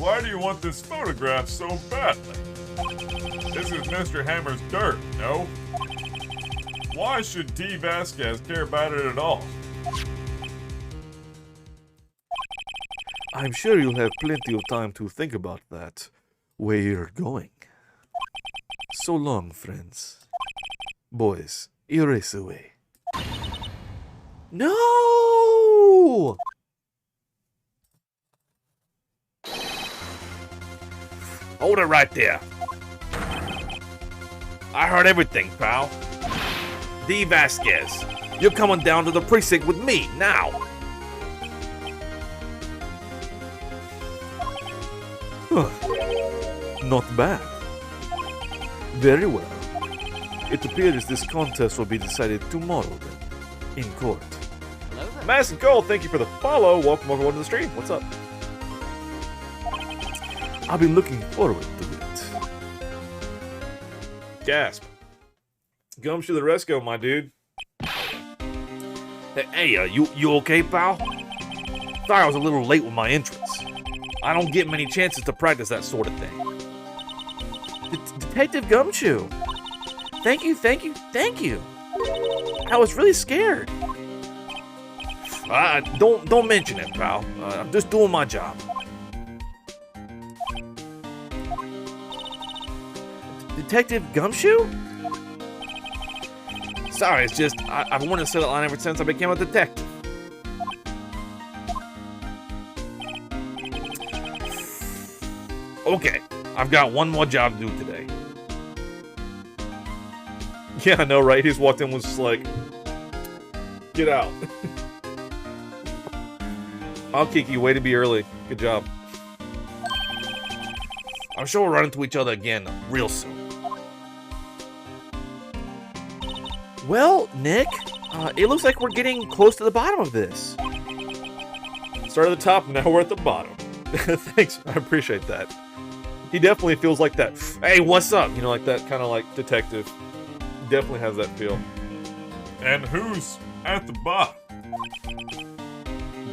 Why do you want this photograph so badly? This is Mr. Hammer's dirt, no? Why should D. Vasquez care about it at all? I'm sure you'll have plenty of time to think about that, where you're going. So long, friends. Boys, erase away. No! Hold it right there. I heard everything, pal. D. Vasquez, you're coming down to the precinct with me now. Huh. Not bad. Very well. It appears this contest will be decided tomorrow then, in court. Madison Cole, thank you for the follow. Welcome everyone to the stream. What's up? I'll be looking forward to it. Gasp. Gums to the rescue, my dude. Hey, you okay, pal? Sorry I was a little late with my entrance. I don't get many chances to practice that sort of thing. Detective Gumshoe. Thank you. I was really scared. Don't mention it, pal. I'm just doing my job. Detective Gumshoe? Sorry, it's just I've wanted to say that line ever since I became a detective. Okay, I've got one more job to do today. Yeah, I know, right? He just walked in and was just like, get out. I'll kick you. Way to be early. Good job. I'm sure we'll run into each other again real soon. Well, Nick, it looks like we're getting close to the bottom of this. Started at the top, now we're at the bottom. Thanks, I appreciate that. He definitely feels like that. Hey, what's up? You know, like that kind of like detective. Definitely has that feel. And who's at the bottom?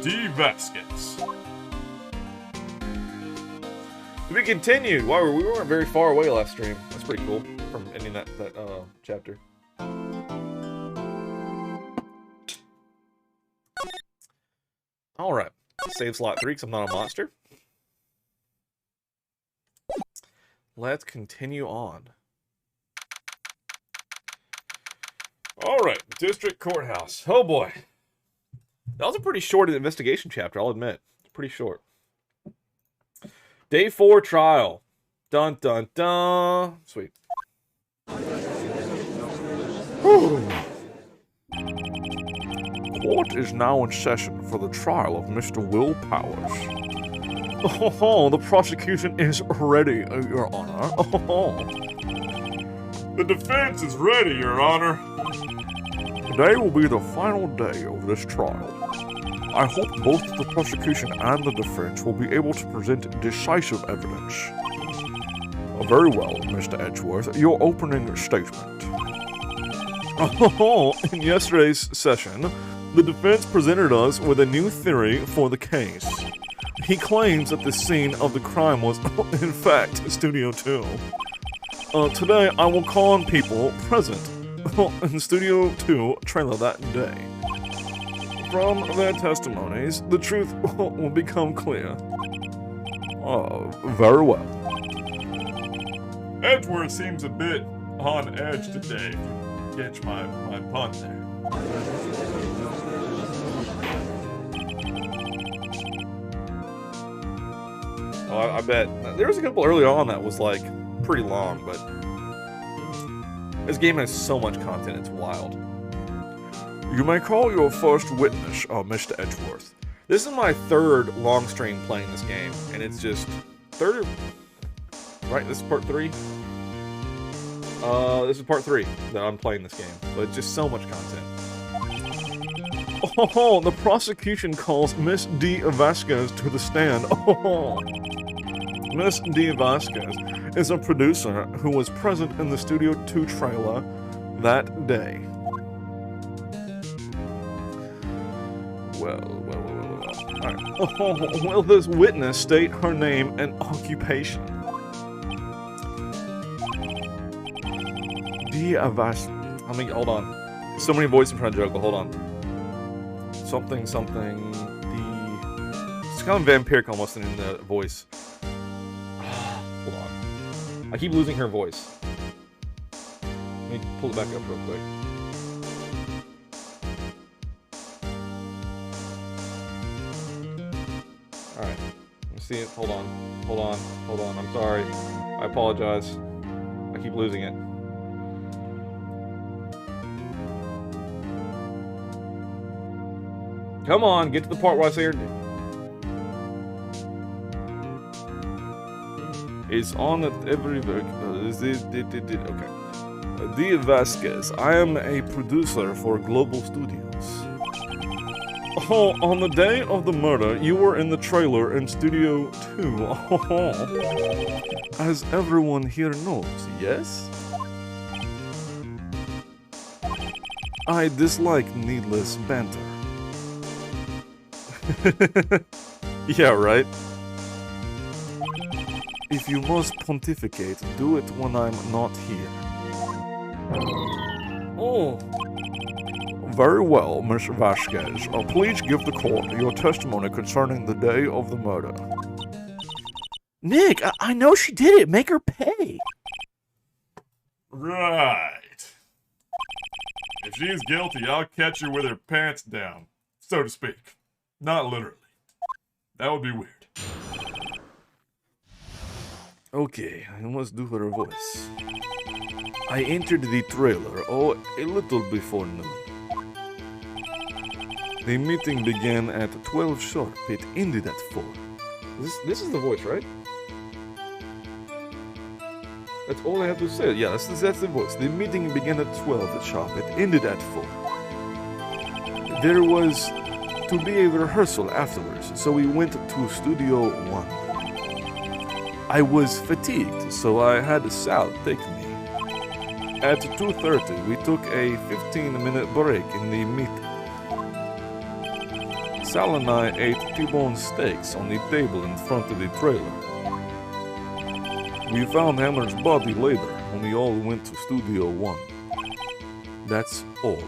D. Vasquez. We continued. Wow, we weren't very far away last stream. That's pretty cool from ending that chapter. All right, save slot 3 because I'm not a monster. Let's continue on. All right, District Courthouse. Oh boy. That was a pretty short investigation chapter, I'll admit. It's pretty short. Day 4 trial. Dun dun dun. Sweet. Court is now in session for the trial of Mr. Will Powers. Oh, the prosecution is ready, Your Honor. The defense is ready, Your Honor. Today will be the final day of this trial. I hope both the prosecution and the defense will be able to present decisive evidence. Very well, Mr. Edgeworth, your opening statement. In yesterday's session, the defense presented us with a new theory for the case. He claims that the scene of the crime was, in fact, Studio 2. Today, I will call on people present in Studio 2 trailer that day. From their testimonies, the truth will become clear. Very well. Edgeworth seems a bit on edge today. Catch my pun there. Oh, I bet. There was a couple earlier on that was, like, pretty long, but this game has so much content, it's wild. You may call your first witness, Mr. Edgeworth. This is my third long stream playing this game, and it's just... Third? Right, this is part 3? This is part 3 that I'm playing this game, so it's just so much content. Oh, the prosecution calls Miss D. Vasquez to the stand. Oh, Miss D. Vasquez is a producer who was present in the Studio 2 trailer that day. Well. All right. Oh, will this witness state her name and occupation? D. Vasquez. Hold on. So many voices I'm trying to juggle. Hold on. Something. It's kind of vampiric almost in the voice. Hold on. I keep losing her voice. Let me pull it back up real quick. Alright. Let me see it. Hold on. I'm sorry. I apologize. I keep losing it. Come on, get to the part where I say her name. It's on at every... Okay. D. Vasquez. I am a producer for Global Studios. Oh, on the day of the murder, you were in the trailer in Studio 2. Oh, as everyone here knows, yes? I dislike needless banter. Yeah, right? If you must pontificate, do it when I'm not here. Oh, Very well, Miss Vasquez. Please give the court your testimony concerning the day of the murder. Nick, I know she did it. Make her pay. Right. If she's guilty, I'll catch her with her pants down, so to speak. Not literally. That would be weird. Okay, I must do her voice. I entered the trailer, a little before noon. The meeting began at 12 sharp. It ended at 4. This is the voice, right? That's all I have to say. Yeah, that's the voice. The meeting began at 12 sharp. It ended at 4. There was to be a rehearsal afterwards, so we went to Studio 1. I was fatigued, so I had Sal take me. At 2:30, we took a 15-minute break in the meeting. Sal and I ate T-bone steaks on the table in front of the trailer. We found Hammer's body later when we all went to Studio 1. That's all.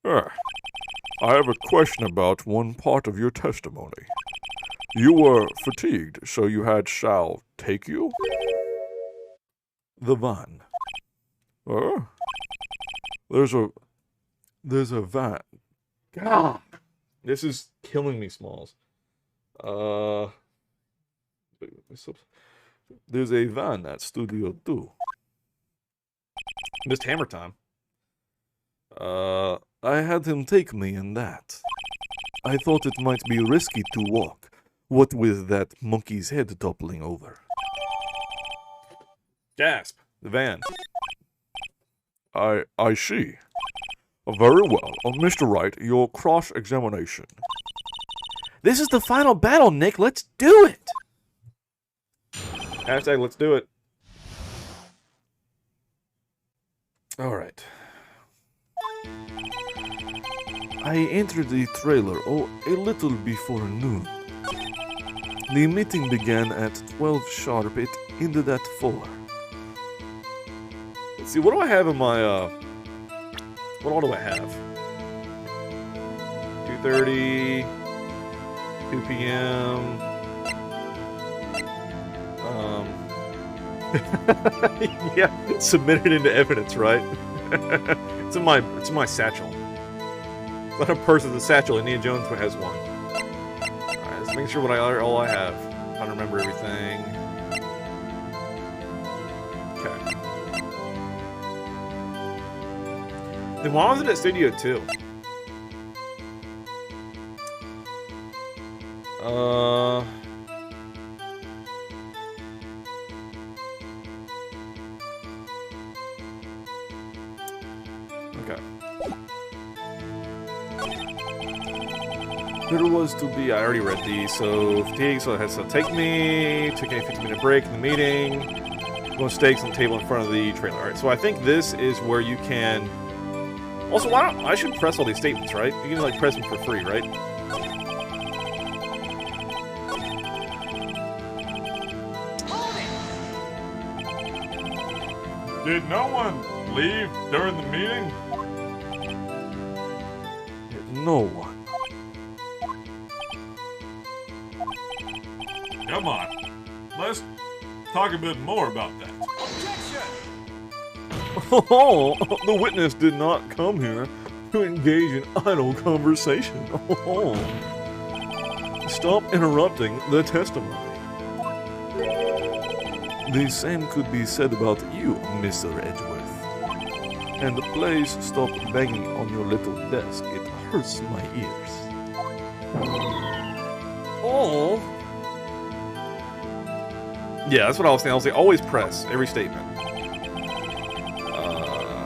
I have a question about one part of your testimony. You were fatigued, so you had Sal take you? The van. There's a van. God, this is killing me, Smalls. There's a van at Studio 2. Missed Hammer time. I had him take me in that. I thought it might be risky to walk, what with that monkey's head toppling over. Gasp. The van. I see. Very well. Mr. Wright, your cross-examination. This is the final battle, Nick. Let's do it. Hashtag let's do it. All right. I entered the trailer, a little before noon. The meeting began at 12 sharp. It ended at 4. Let's see, what do I have in my, what all do I have? 2:30, 2 p.m. Yeah, submitted into evidence, right? it's in my satchel. It's not a purse, it's a satchel. Indiana Jones has one. Alright, let's make sure all I have. I don't remember everything. Okay. Then why was it at Studio 2? Okay. There was to be, I already read these, so fatigue, so it has to take me, took a 15-minute break in the meeting, going steaks on the table in front of the trailer. Alright, so I think this is where you can, also why don't, I should press all these statements, right? You can like press them for free, right? Did no one leave during the meeting? No one. Come on. Let's talk a bit more about that. Oh, the witness did not come here to engage in idle conversation. Oh. Stop interrupting the testimony. The same could be said about you, Mr. Edgeworth. And please stop banging on your little desk. It hurts my ears. Oh. Yeah, that's what I was saying. I was like, always press every statement.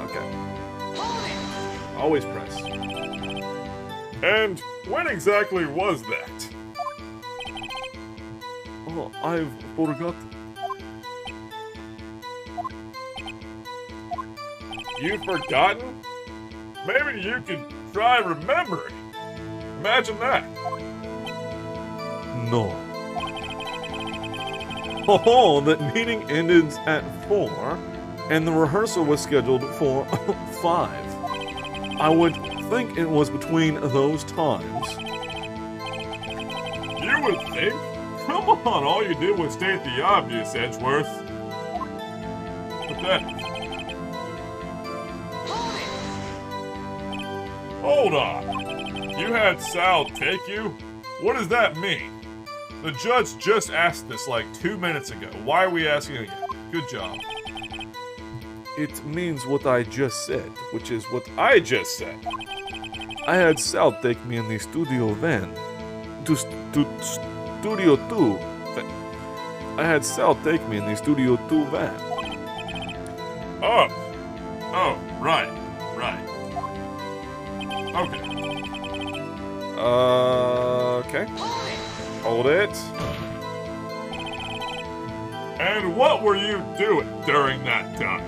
Okay. Always press. And when exactly was that? Oh, I've forgotten. You've forgotten? Maybe you could try remembering. Imagine that. No. Oh, that meeting ended at 4, and the rehearsal was scheduled for 5. I would think it was between those times. You would think? Come on, all you did was state the obvious, Edgeworth. Pathetic. Hold on. You had Sal take you? What does that mean? The judge just asked this like 2 minutes ago. Why are we asking again? Good job. It means what I just said, which is what I just said. I had Sal take me in the studio van. Studio 2. I had Sal take me in the Studio 2 van. Oh, right. Okay. Okay. Hold it. And what were you doing during that time?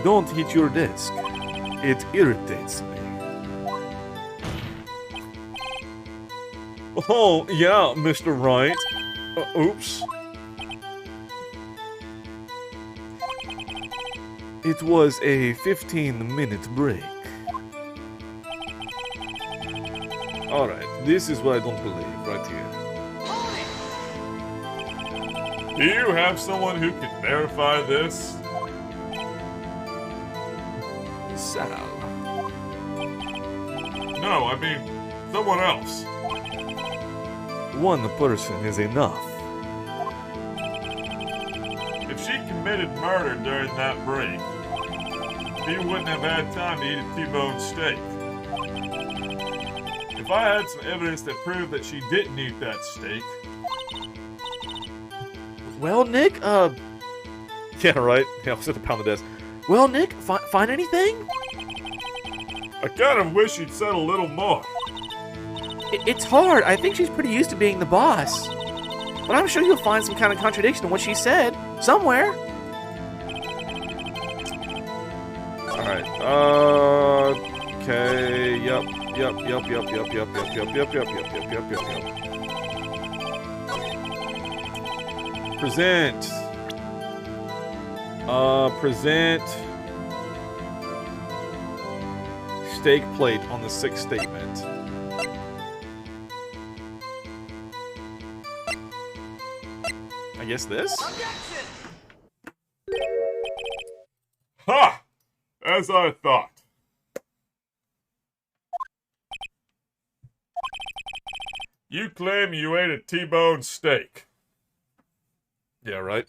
Don't hit your desk. It irritates me. Oh, yeah, Mr. Wright. Oops. It was a 15-minute break. Alright, this is what I don't believe right here. Do you have someone who can verify this? Sal. No, I mean, someone else. One person is enough. If she committed murder during that break, she wouldn't have had time to eat a T-bone steak. If I had some evidence that proved that she didn't eat that steak... Well, Nick, Yeah, right? Yeah, I'll sit to pound the desk. well, Nick, find anything? I kind of wish you'd said a little more. It's hard. I think she's pretty used to being the boss. But I'm sure you'll find some kind of contradiction in what she said. Somewhere. Alright, okay, yep. Present. Present steak plate on the 6th statement. I guess this? Ha! As I thought. You claim you ate a T-bone steak. Yeah, right.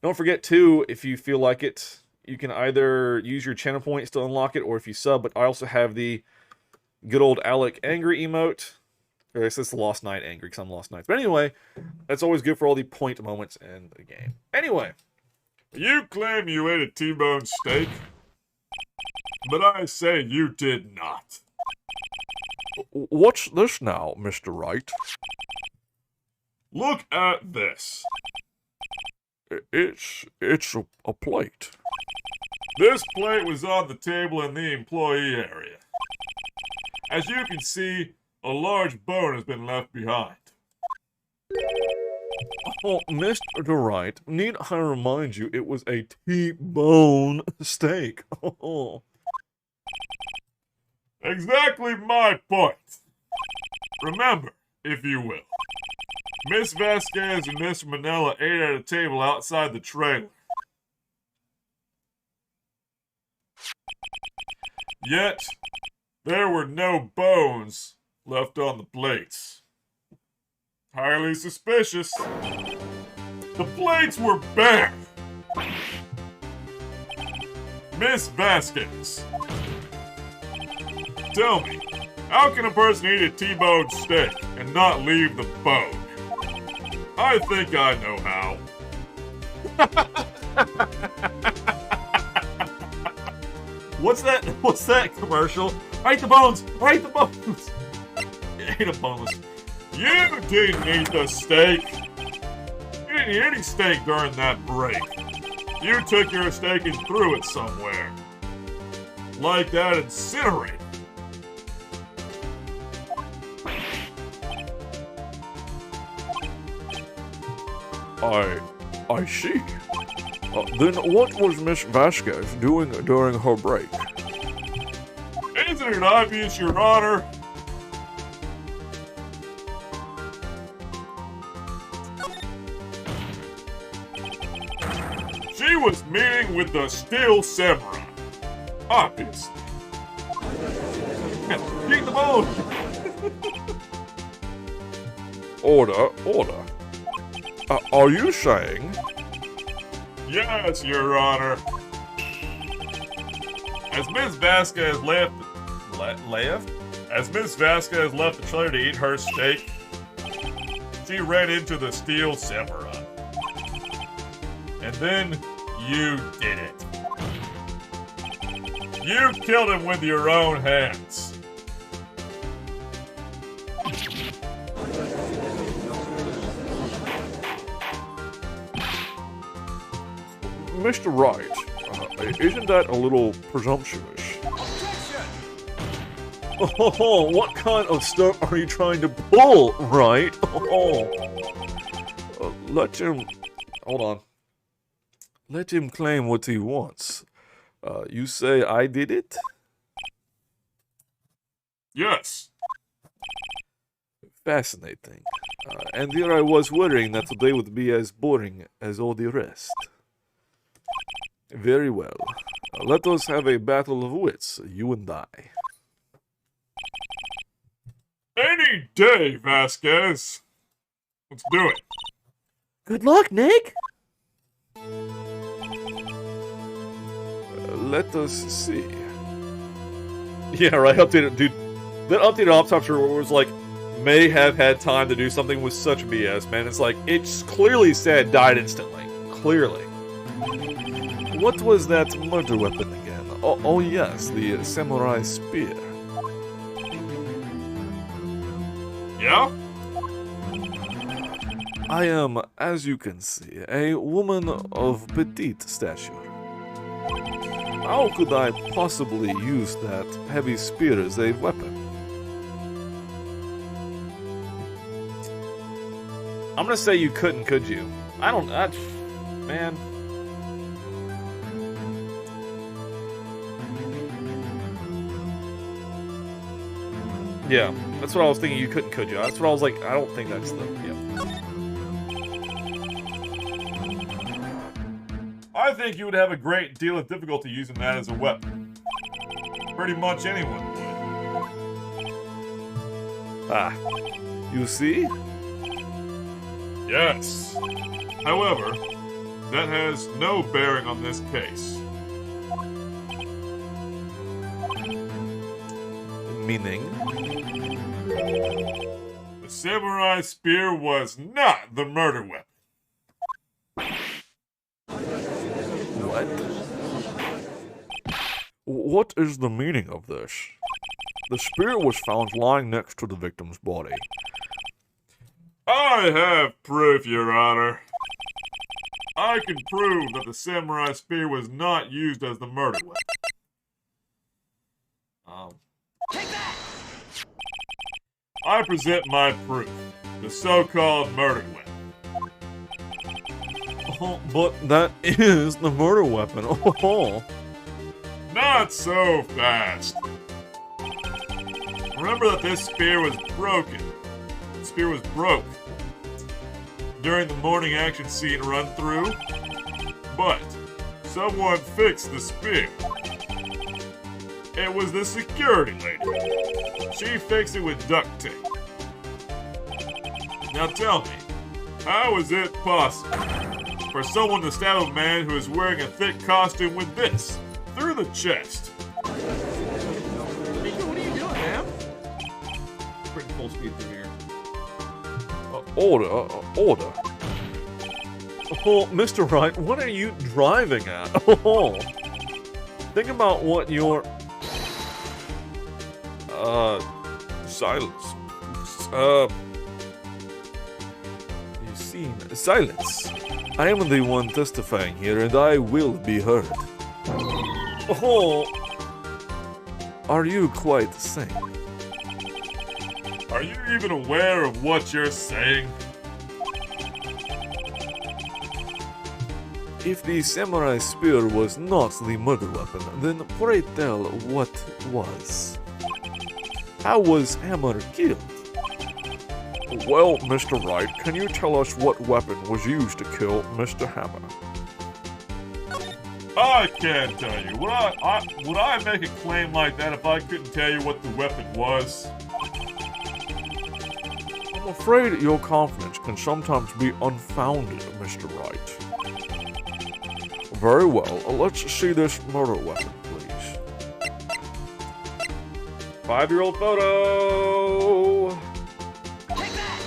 Don't forget, too, if you feel like it, you can either use your channel points to unlock it, or if you sub, but I also have the good old Alec angry emote. Or I guess it's the Lost Night angry, because I'm Lost Nights. But anyway, that's always good for all the point moments in the game. Anyway. You claim you ate a T-bone steak, but I say you did not. What's this now, Mr. Wright? Look at this. It's a plate. This plate was on the table in the employee area. As you can see, a large bone has been left behind. Oh, Mr. Wright, need I remind you, it was a T-bone steak. Oh. Exactly my point. Remember, if you will, Miss Vasquez and Mr. Manella ate at a table outside the trailer. Yet, there were no bones left on the plates. Highly suspicious. The plates were bare. Miss Vasquez, tell me, how can a person eat a T-bone steak and not leave the bone? I think I know how. What's that commercial? Right the bones! Right the bones! Ain't a boneless. You didn't eat the steak. You didn't eat any steak during that break. You took your steak and threw it somewhere. Like that incinerator. I see. Then what was Miss Vasquez doing during her break? Isn't it obvious, Your Honor? She was meeting with the Steel Samurai. Obviously. Keep the bone! Order. Are you saying? Yes, Your Honor. As Miss Vasquez left the trailer to eat her steak, she ran into the Steel Samurai. And then you did it. You killed him with your own hands. Mr. Wright, isn't that a little presumptuous? Oh, what kind of stuff are you trying to pull, right? Oh. Let him... Hold on. Let him claim what he wants. You say I did it? Yes. Fascinating. And here I was worrying that today would be as boring as all the rest. Very well. Let us have a battle of wits, you and I. Any day, Vasquez. Let's do it. Good luck, Nick. Let us see. Yeah, right, updated, dude. That updated Autopsy Report was like, may have had time to do something with such BS, man. It's like, it's clearly said died instantly. Clearly. What was that murder weapon again? Oh yes, the samurai spear. Yeah? I am, as you can see, a woman of petite stature. How could I possibly use that heavy spear as a weapon? I'm gonna say you couldn't, could you? Man. Yeah, that's what I was thinking. You couldn't, could you? That's what I was like. I don't think that's the. Yeah. I think you would have a great deal of difficulty using that as a weapon. Pretty much anyone would. Ah, you see? Yes. However, that has no bearing on this case. Meaning? The samurai spear was not the murder weapon. What? What is the meaning of this? The spear was found lying next to the victim's body. I have proof, Your Honor. I can prove that the samurai spear was not used as the murder weapon. Take that! I present my proof. The so-called murder weapon. Oh, but that is the murder weapon. Oh. Not so fast. Remember that this spear was broken. The spear was broke during the morning action scene run through, but someone fixed the spear. It was the security lady. She fixed it with duct tape. Now tell me, how is it possible for someone to stab a man who is wearing a thick costume with this through the chest? Nico, what are you doing, man? Pretty full speed through here. Order. Oh, Mr. Wright, what are you driving at? Oh. Think about what your... Silence. You see, silence. I am the one testifying here, and I will be heard. Oh. Are you quite sane? Are you even aware of what you're saying? If the samurai spear was not the murder weapon, then pray tell what was. How was Hammer killed? Well, Mr. Wright, can you tell us what weapon was used to kill Mr. Hammer? I can't tell you. Would I make a claim like that if I couldn't tell you what the weapon was? I'm afraid your confidence can sometimes be unfounded, Mr. Wright. Very well, let's see this murder weapon, please. 5-year-old photo! Take that!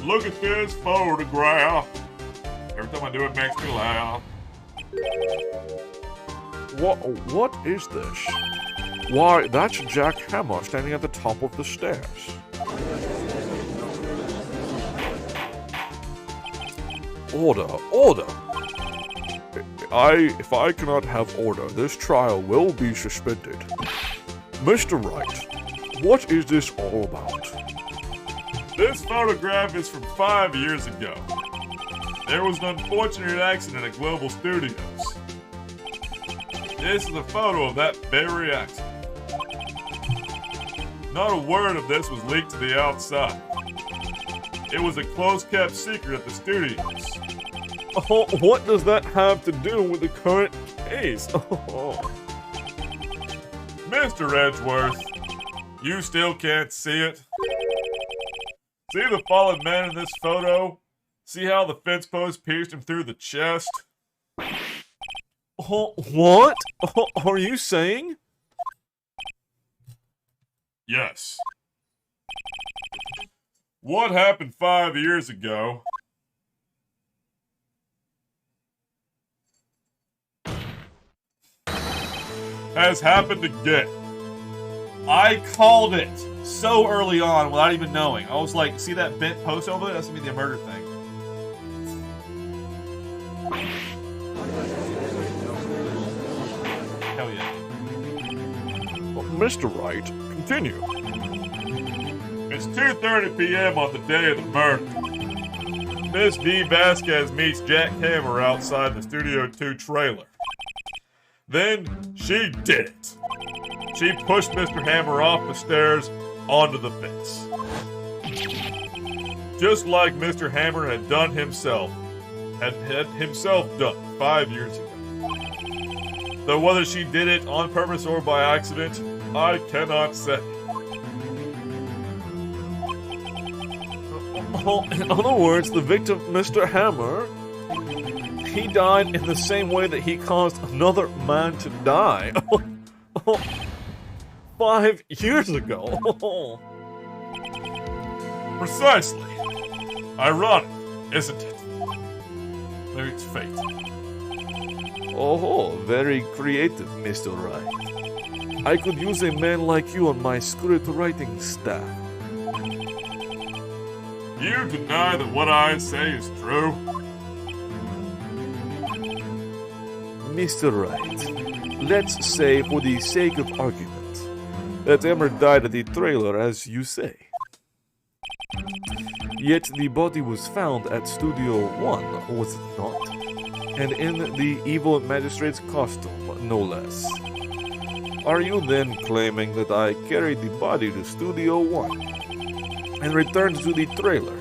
Look at this photograph. Every time I do it, makes me laugh. What is this? Why, that's Jack Hammer standing at the top of the stairs. Order, order! If I cannot have order, this trial will be suspended. Mr. Wright, what is this all about? This photograph is from 5 years ago. There was an unfortunate accident at Global Studios. This is a photo of that very accident. Not a word of this was leaked to the outside. It was a close-kept secret at the studios. Oh, what does that have to do with the current case? Oh. Mr. Edgeworth, you still can't see it? See the fallen man in this photo? See how the fence post pierced him through the chest? Oh, what? Oh, are you saying? Yes. What happened 5 years ago has happened again. I called it so early on without even knowing. I was like, see that bent post over there? That's gonna be the murder thing. Hell yeah. Mr. Wright, continue. It's 2:30 p.m. on the day of the murder. Miss V. Vasquez meets Jack Hammer outside the Studio 2 trailer. Then she did it. She pushed Mr. Hammer off the stairs onto the fence. Just like Mr. Hammer had done himself, had himself done 5 years ago. Though whether she did it on purpose or by accident, I cannot say. Oh, in other words, the victim, Mr. Hammer, he died in the same way that he caused another man to die. 5 years ago. Precisely. Ironic, isn't it? Maybe it's fate. Oh, very creative, Mr. Wright. I could use a man like you on my script writing staff. You deny that what I say is true? Mr. Wright, let's say for the sake of argument that Emmer died at the trailer as you say. Yet the body was found at Studio 1, was it not? And in the evil magistrate's costume, no less. Are you then claiming that I carried the body to Studio 1 and returned to the trailer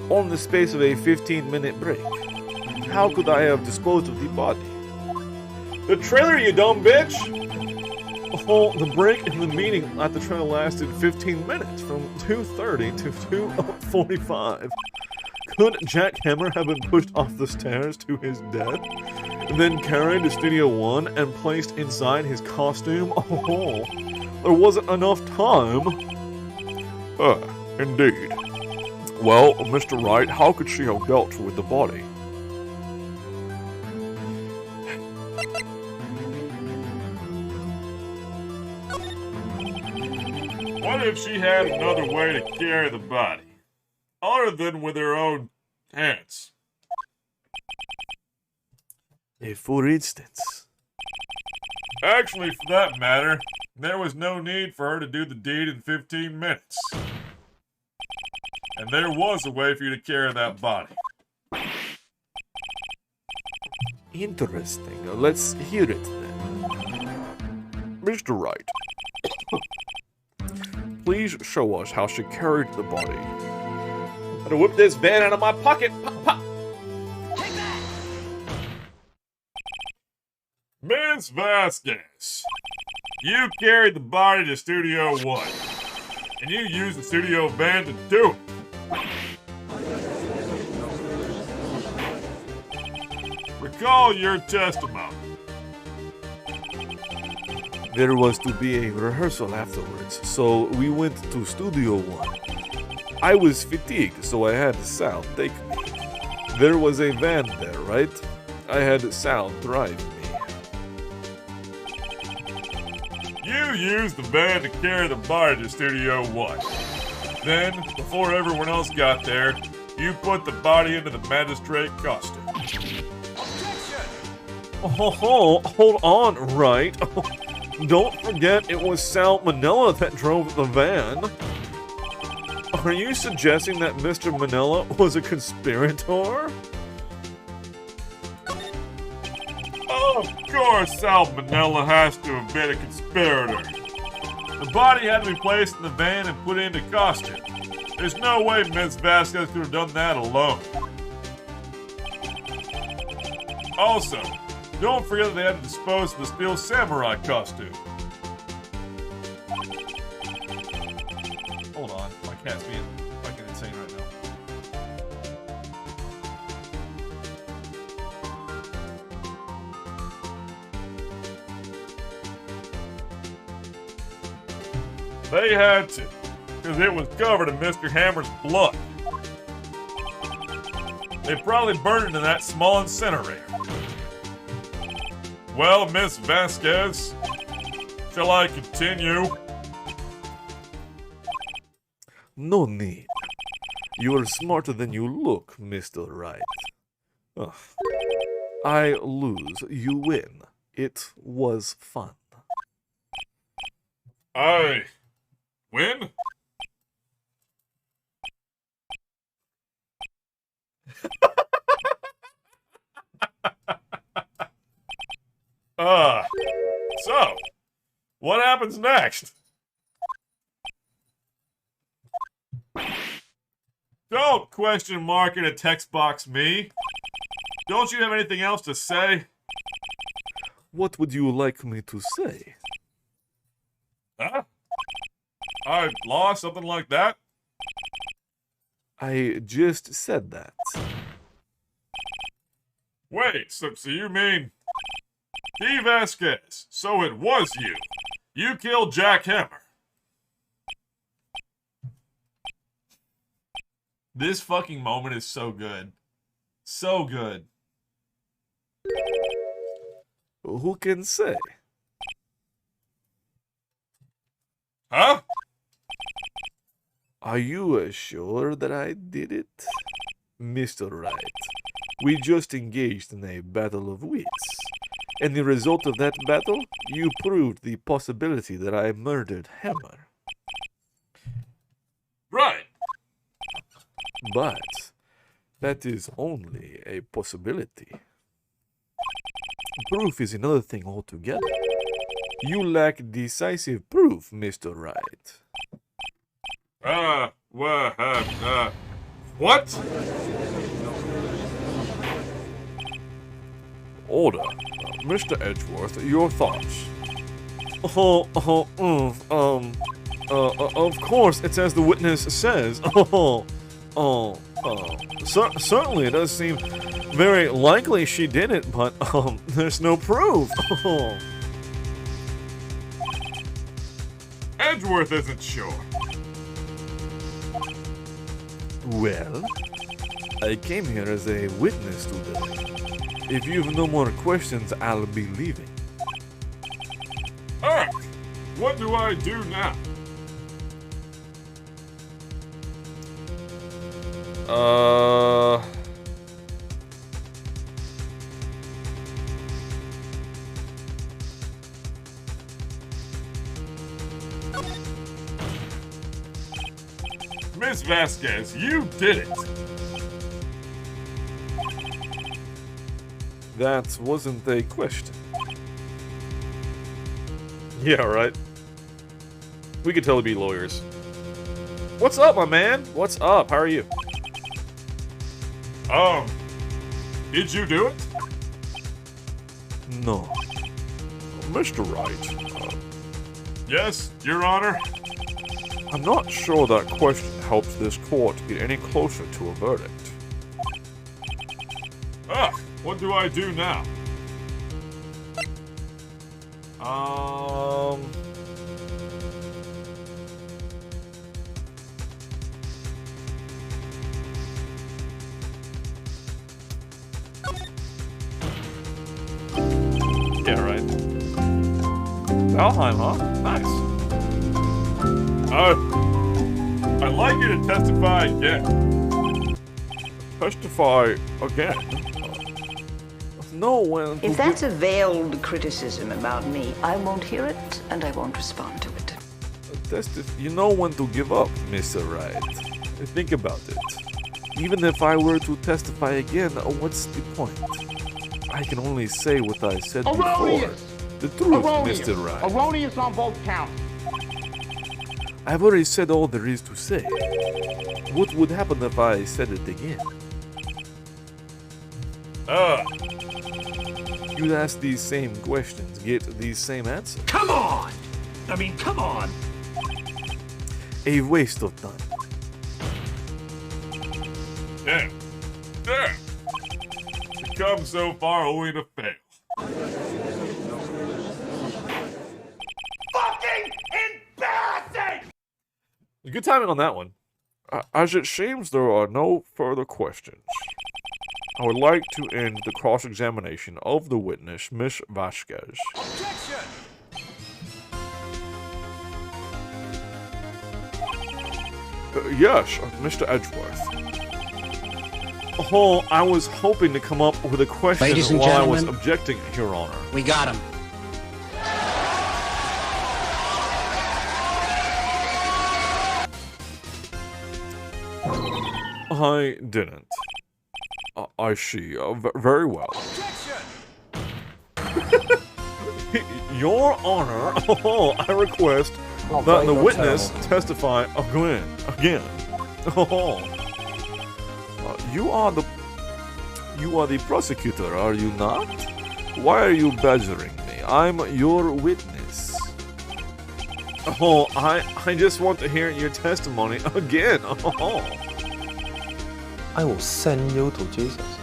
on the space of a 15-minute break? How could I have disposed of the body? The trailer, you dumb bitch! Oh, the break in the meeting at the trailer lasted 15 minutes, from 2:30 to 2:45. Could Jack Hammer have been pushed off the stairs to his death, then carried to Studio 1 and placed inside his costume? Oh, there wasn't enough time. Indeed. Well, Mr. Wright, how could she have dealt with the body? What if she had another way to carry the body? Other than with her own hands? For instance. Actually, for that matter, there was no need for her to do the deed in 15 minutes. And there was a way for you to carry that body. Interesting. Let's hear it then. Mr. Wright, please show us how she carried the body. Better whip this van out of my pocket. Pop, pop. Take that! Ms. Vasquez, you carried the body to Studio 1, and you used the studio van to do it. Recall your testimony. There was to be a rehearsal afterwards, so we went to Studio 1. I was fatigued, so I had Sal take me. There was a van there, right? I had Sal drive me. You used the van to carry the body to Studio 1. Then, before everyone else got there, you put the body into the magistrate costume. Oh, hold on, Wright. Don't forget it was Sal Manila that drove the van. Are you suggesting that Mr. Manila was a conspirator? Of course, Sal Manila has to have been a conspirator. The body had to be placed in the van and put into costume. There's no way Ms. Vasquez could have done that alone. Also, don't forget that they had to dispose of the steel samurai costume. Hold on. My cat's being fucking insane right now. They had to, because it was covered in Mr. Hammer's blood. They probably burned it in that small incinerator. Well, Miss Vasquez, shall I continue? No need. You are smarter than you look, Mr. Wright. Ugh. I lose, you win. It was fun. I win? So, what happens next? Don't question mark in a text box me. Don't you have anything else to say? What would you like me to say? Huh? I lost, something like that? I just said that. Wait, so you mean... D. Vasquez, so it was you. You killed Jack Hammer. This fucking moment is so good. So good. Who can say? Huh? Are you sure that I did it? Mr. Wright, we just engaged in a battle of wits. And the result of that battle, you proved the possibility that I murdered Hammer. Right. But that is only a possibility. Proof is another thing altogether. You lack decisive proof, Mr. Wright. What? Order. Mr. Edgeworth, your thoughts. Of course, it's as the witness says. Certainly it does seem very likely she did it, but, there's no proof. Edgeworth isn't sure. Well, I came here as a witness today. If you've no more questions, I'll be leaving. Alright, what do I do now? Miss Vasquez, you did it. That wasn't a question. Yeah, right. We could totally be lawyers. What's up, my man? What's up? How are you? Did you do it? No. Mr. Wright, Yes, Your Honor. I'm not sure that question helps this court get any closer to a verdict. What do I do now? Yeah, right. Valheim, huh? Nice. I'd like you to testify again. Testify again? Know when to If that's a veiled criticism about me, I won't hear it and I won't respond to it. you know when to give up, Mr. Wright. Think about it. Even if I were to testify again, what's the point? I can only say what I said before. The truth, Mr. Wright. Erroneous on both counts. I've already said all there is to say. What would happen if I said it again? You'd ask these same questions, get these same answers. Come on! I mean, come on! A waste of time. Damn. You come so far only to fail. Fucking embarrassing! Good timing on that one. As it seems there are no further questions, I would like to end the cross-examination of the witness, Miss Vasquez. Yes, Mr. Edgeworth. Oh, I was hoping to come up with a question Ladies and while I was gentlemen. objecting, Your Honor. We got him. I didn't. I see. Very well. Your Honor, I request that the witness testify again. You are the prosecutor, are you not? Why are you badgering me? I'm your witness. Oh, I just want to hear your testimony again. I will send you to Jesus.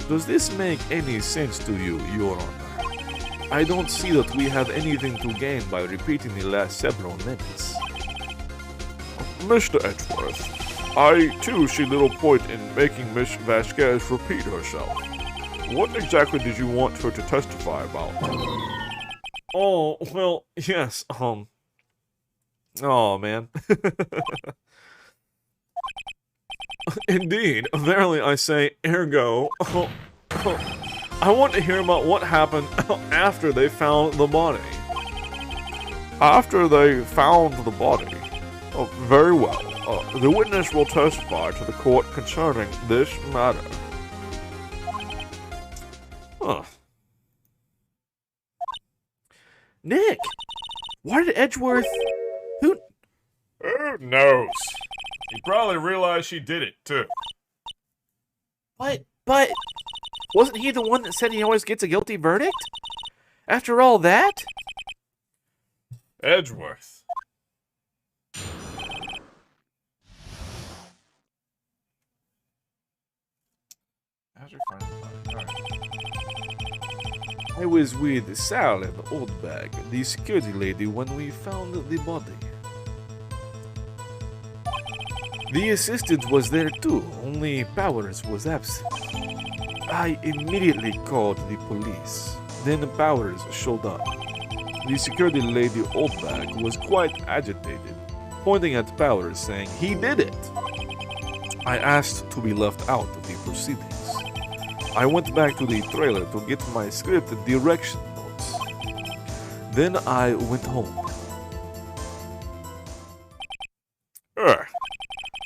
Does this make any sense to you, Your Honor? I don't see that we have anything to gain by repeating the last several minutes. Mr. Edgeworth, I too see little point in making Miss Vasquez repeat herself. What exactly did you want her to testify about? Oh, well, yes, oh, man. Indeed, verily I say, ergo, I want to hear about what happened after they found the body. After they found the body? Very well. The witness will testify to the court concerning this matter. Huh. Nick, why did Edgeworth... Who knows? You probably realize she did it, too. But, wasn't he the one that said he always gets a guilty verdict? After all that? Edgeworth. How's your friend? I was with Sal and Oldbag, the security lady, when we found the body. The assistant was there too, only Powers was absent. I immediately called the police. Then Powers showed up. The security lady Oldbag was quite agitated, pointing at Powers saying he did it. I asked to be left out of the proceedings. I went back to the trailer to get my script and direction notes. Then I went home.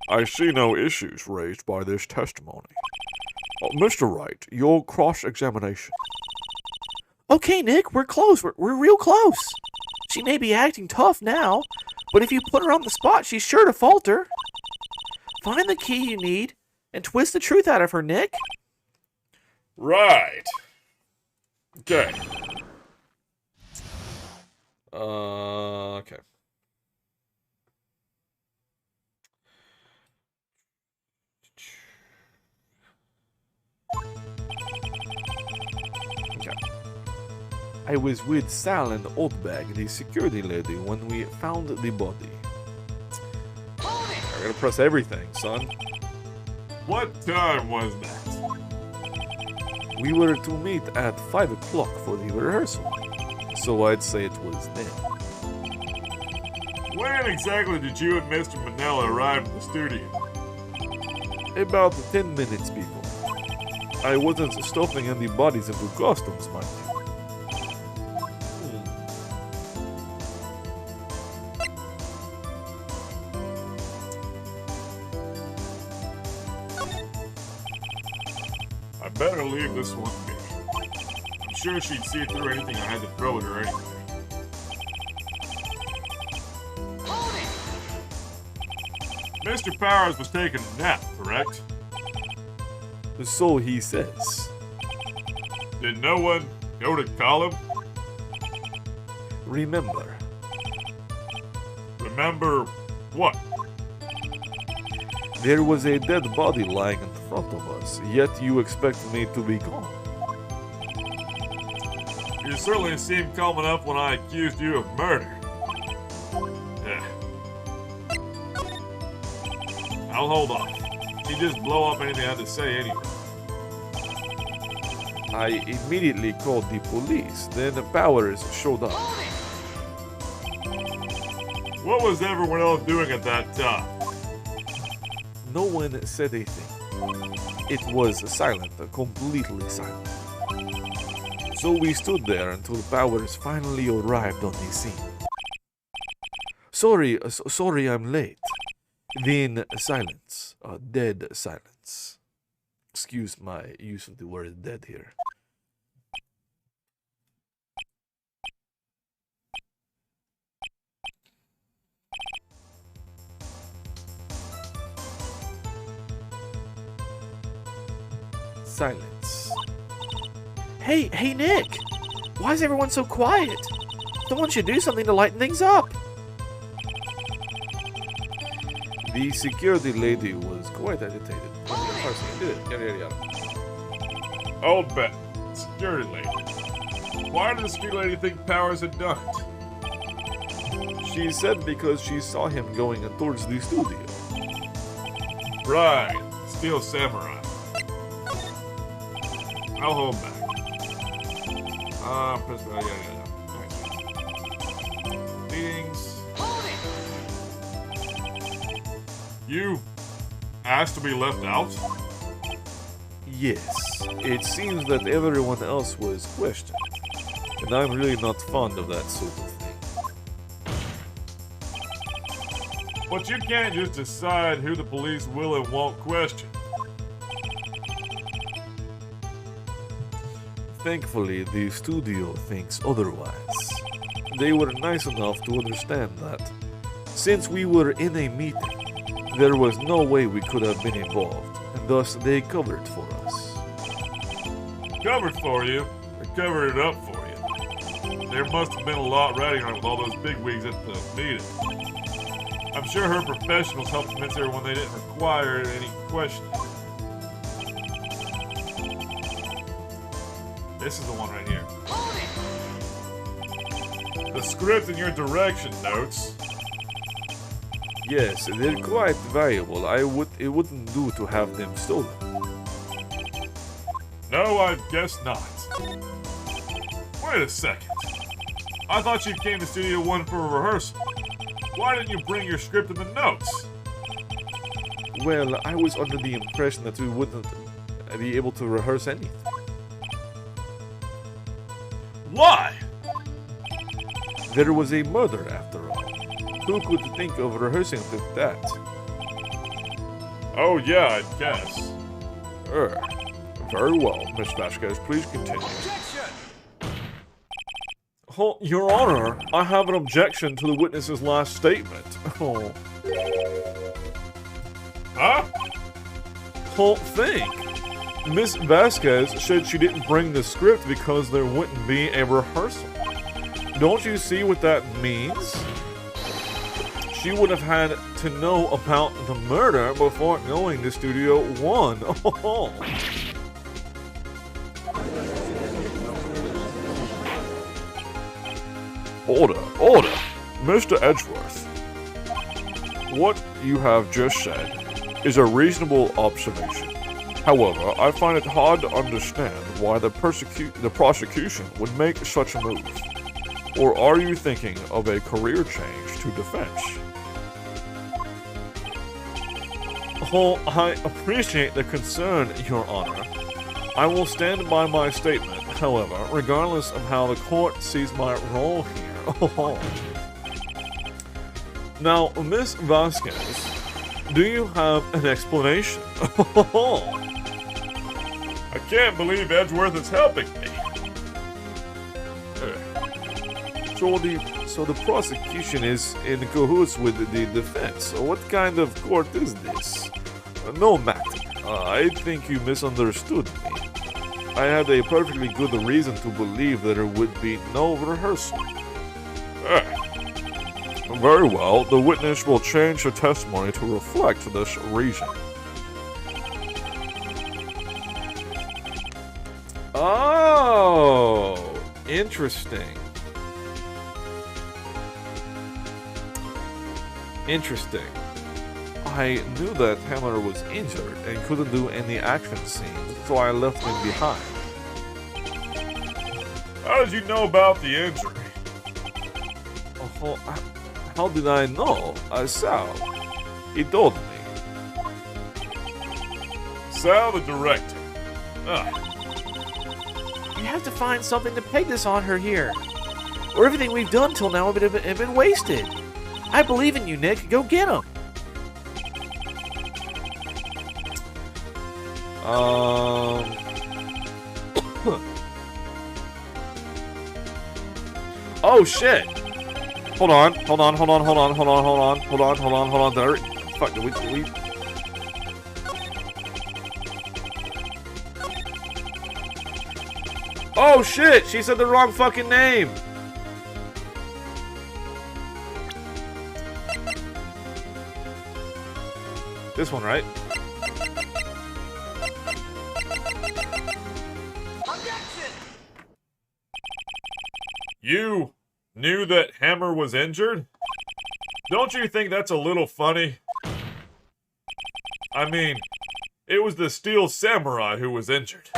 I see no issues raised by this testimony. Mr. Wright, your cross-examination. Okay, Nick, we're close. We're real close. She may be acting tough now, but if you put her on the spot, she's sure to falter. Find the key you need and twist the truth out of her, Nick. Right. Okay. Okay. I was with Sal and Oldbag, the security lady, when we found the body. I gotta press everything, son. What time was that? We were to meet at 5 o'clock for the rehearsal, so I'd say it was then. When exactly did you and Mr. Manella arrive at the studio? About 10 minutes before. I wasn't stuffing any bodies into costumes, mind you. I better leave this one be. I'm sure she'd see through anything I had to throw at her anyway. Mr. Powers was taking a nap, correct? So he says. Did no one go to call him? Remember, Remember what? there was a dead body lying in front of us, yet you expect me to be calm. You certainly seemed calm enough when I accused you of murder. I'll hold off. She just blow up anything I had to say anyway. I immediately called the police, then Powers showed up. What was everyone else doing at that time? No one said a thing. It was silent, completely silent. So we stood there until Powers finally arrived on the scene. Sorry, I'm late. Then silence, dead silence. Excuse my use of the word dead here. Silence. Hey, Nick. Why is everyone so quiet? Someone should do something to lighten things up. The security lady was quite agitated. Old bet. Security lady. Why did the security lady think Powers had done it? She said because she saw him going towards the studio. Right. Steel samurai. I'll hold back. Nice. Meetings. You asked to be left out? Yes, it seems that everyone else was questioned, and I'm really not fond of that sort of thing. But you can't just decide who the police will and won't question. Thankfully, the studio thinks otherwise. They were nice enough to understand that, since we were in a meeting, there was no way we could have been involved, and thus they covered for us. Covered for you? Or covered it up for you? There must have been a lot riding on it with all those bigwigs at the meeting. I'm sure her professionals helped convince everyone they didn't require any questioning. This is the one right here. The script and your direction notes. Yes, they're quite valuable. It wouldn't do to have them stolen. No, I guess not. Wait a second. I thought you came to Studio One for a rehearsal. Why didn't you bring your script and the notes? Well, I was under the impression that we wouldn't be able to rehearse anything. Why? There was a murder after all. Who could think of rehearsing with that? Oh yeah, I guess. Very well, Miss Vasquez, please continue. Oh, Your Honor, I have an objection to the witness's last statement. Oh. Huh? Whole thing. Miss Vasquez said she didn't bring the script because there wouldn't be a rehearsal. Don't you see what that means? She would have had to know about the murder before going to Studio One. Oh. Order. Mr. Edgeworth. What you have just said is a reasonable observation. However, I find it hard to understand why the prosecution would make such a move. Or are you thinking of a career change to defense? Oh, I appreciate the concern, Your Honor. I will stand by my statement, however, regardless of how the court sees my role here. Oh. Now, Miss Vasquez, do you have an explanation? I can't believe Edgeworth is helping me. So the prosecution is in cahoots with the defense. What kind of court is this? No matter. I think you misunderstood me. I had a perfectly good reason to believe that there would be no rehearsal. Very well, the witness will change her testimony to reflect this reason. Oh, interesting. Interesting. I knew that Hammer was injured and couldn't do any action scenes, so I left him behind. How did you know about the injury? Oh, how did I know? Sal. He told me. Sal, the director. You have to find something to peg this on her here. Or everything we've done till now would have been wasted. I believe in you, Nick. Go get him. Oh shit! Hold on. There. Fuck, we... Oh shit! She said the wrong fucking name! This one, right? You knew that Hammer was injured? Don't you think that's a little funny? I mean, it was the Steel Samurai who was injured.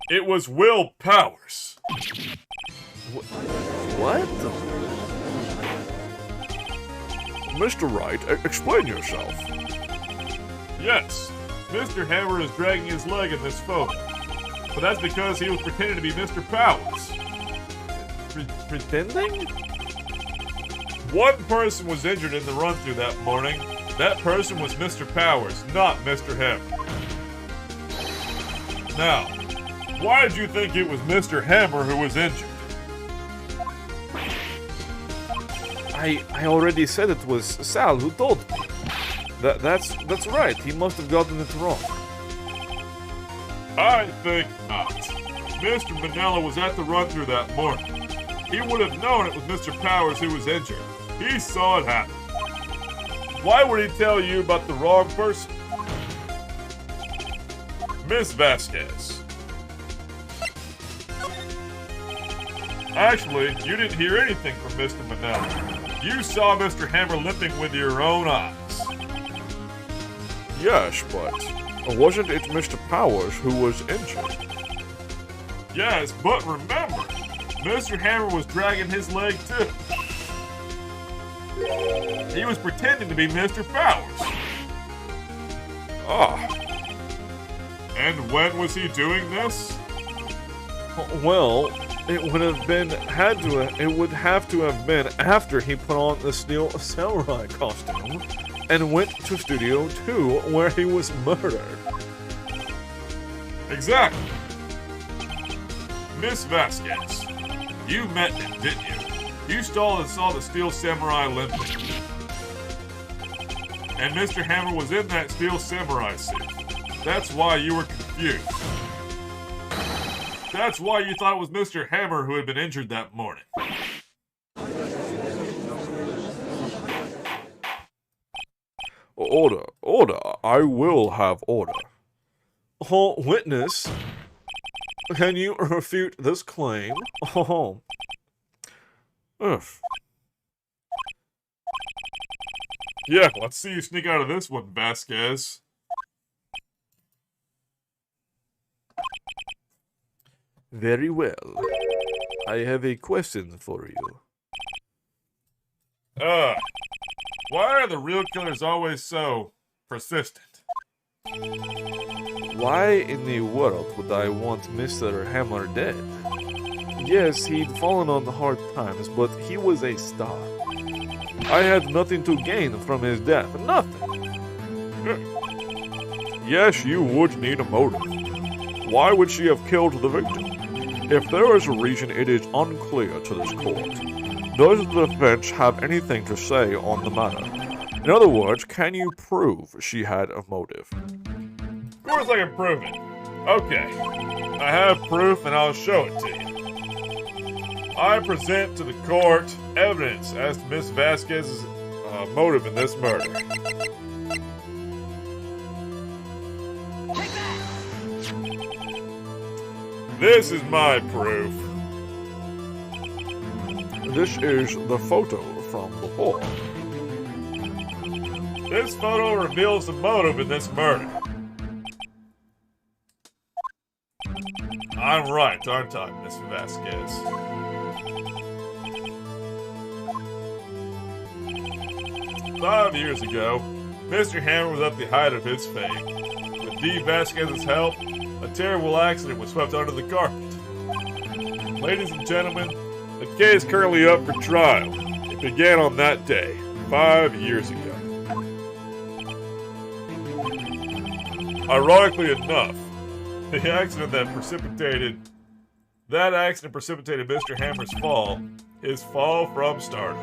It was Will Powers. What? Mr. Wright, explain yourself. Yes, Mr. Hammer is dragging his leg in this photo. But that's because he was pretending to be Mr. Powers. Pretending? One person was injured in the run-through that morning. That person was Mr. Powers, not Mr. Hammer. Now, why did you think it was Mr. Hammer who was injured? I already said it was Sal who told me. That's right. He must have gotten it wrong. I think not. Mr. Manella was at the run-through that morning. He would have known it was Mr. Powers who was injured. He saw it happen. Why would he tell you about the wrong person? Miss Vasquez. Actually, you didn't hear anything from Mr. Manella. You saw Mr. Hammer limping with your own eyes. Yes, but wasn't it Mr. Powers who was injured? Yes, but remember, Mr. Hammer was dragging his leg too. He was pretending to be Mr. Powers. Ah. And when was he doing this? Well, it would have to have been after he put on the Steel Samurai costume and went to Studio 2 where he was murdered. Exactly. Miss Vasquez, you met him, didn't you? You stole and saw the Steel Samurai limping. And Mr. Hammer was in that Steel Samurai suit. That's why you were confused. That's why you thought it was Mr. Hammer who had been injured that morning. Order, order. I will have order. Oh, witness, can you refute this claim? Oh. Ugh. Yeah, let's see you sneak out of this one, Vasquez. Very well. I have a question for you. Why are the real killers always so persistent? Why in the world would I want Mr. Hammer dead? Yes, he'd fallen on hard times, but he was a star. I had nothing to gain from his death. Nothing. Yes, you would need a motive. Why would she have killed the victim? If there is a reason, it is unclear to this court. Does the defense have anything to say on the matter? In other words, can you prove she had a motive? Of course I can prove it. Okay. I have proof and I'll show it to you. I present to the court evidence as to Miss Vasquez's motive in this murder. This is my proof. This is the photo from the ball. This photo reveals the motive in this murder. I'm right, aren't I, Miss Vasquez? "5 years ago, Mr. Hammer was at the height of his fame. With D. Vasquez's help, a terrible accident was swept under the carpet. Ladies and gentlemen, the case is currently up for trial. It began on that day, 5 years ago. Ironically enough, the accident precipitated Mr. Hammer's fall, his fall from stardom.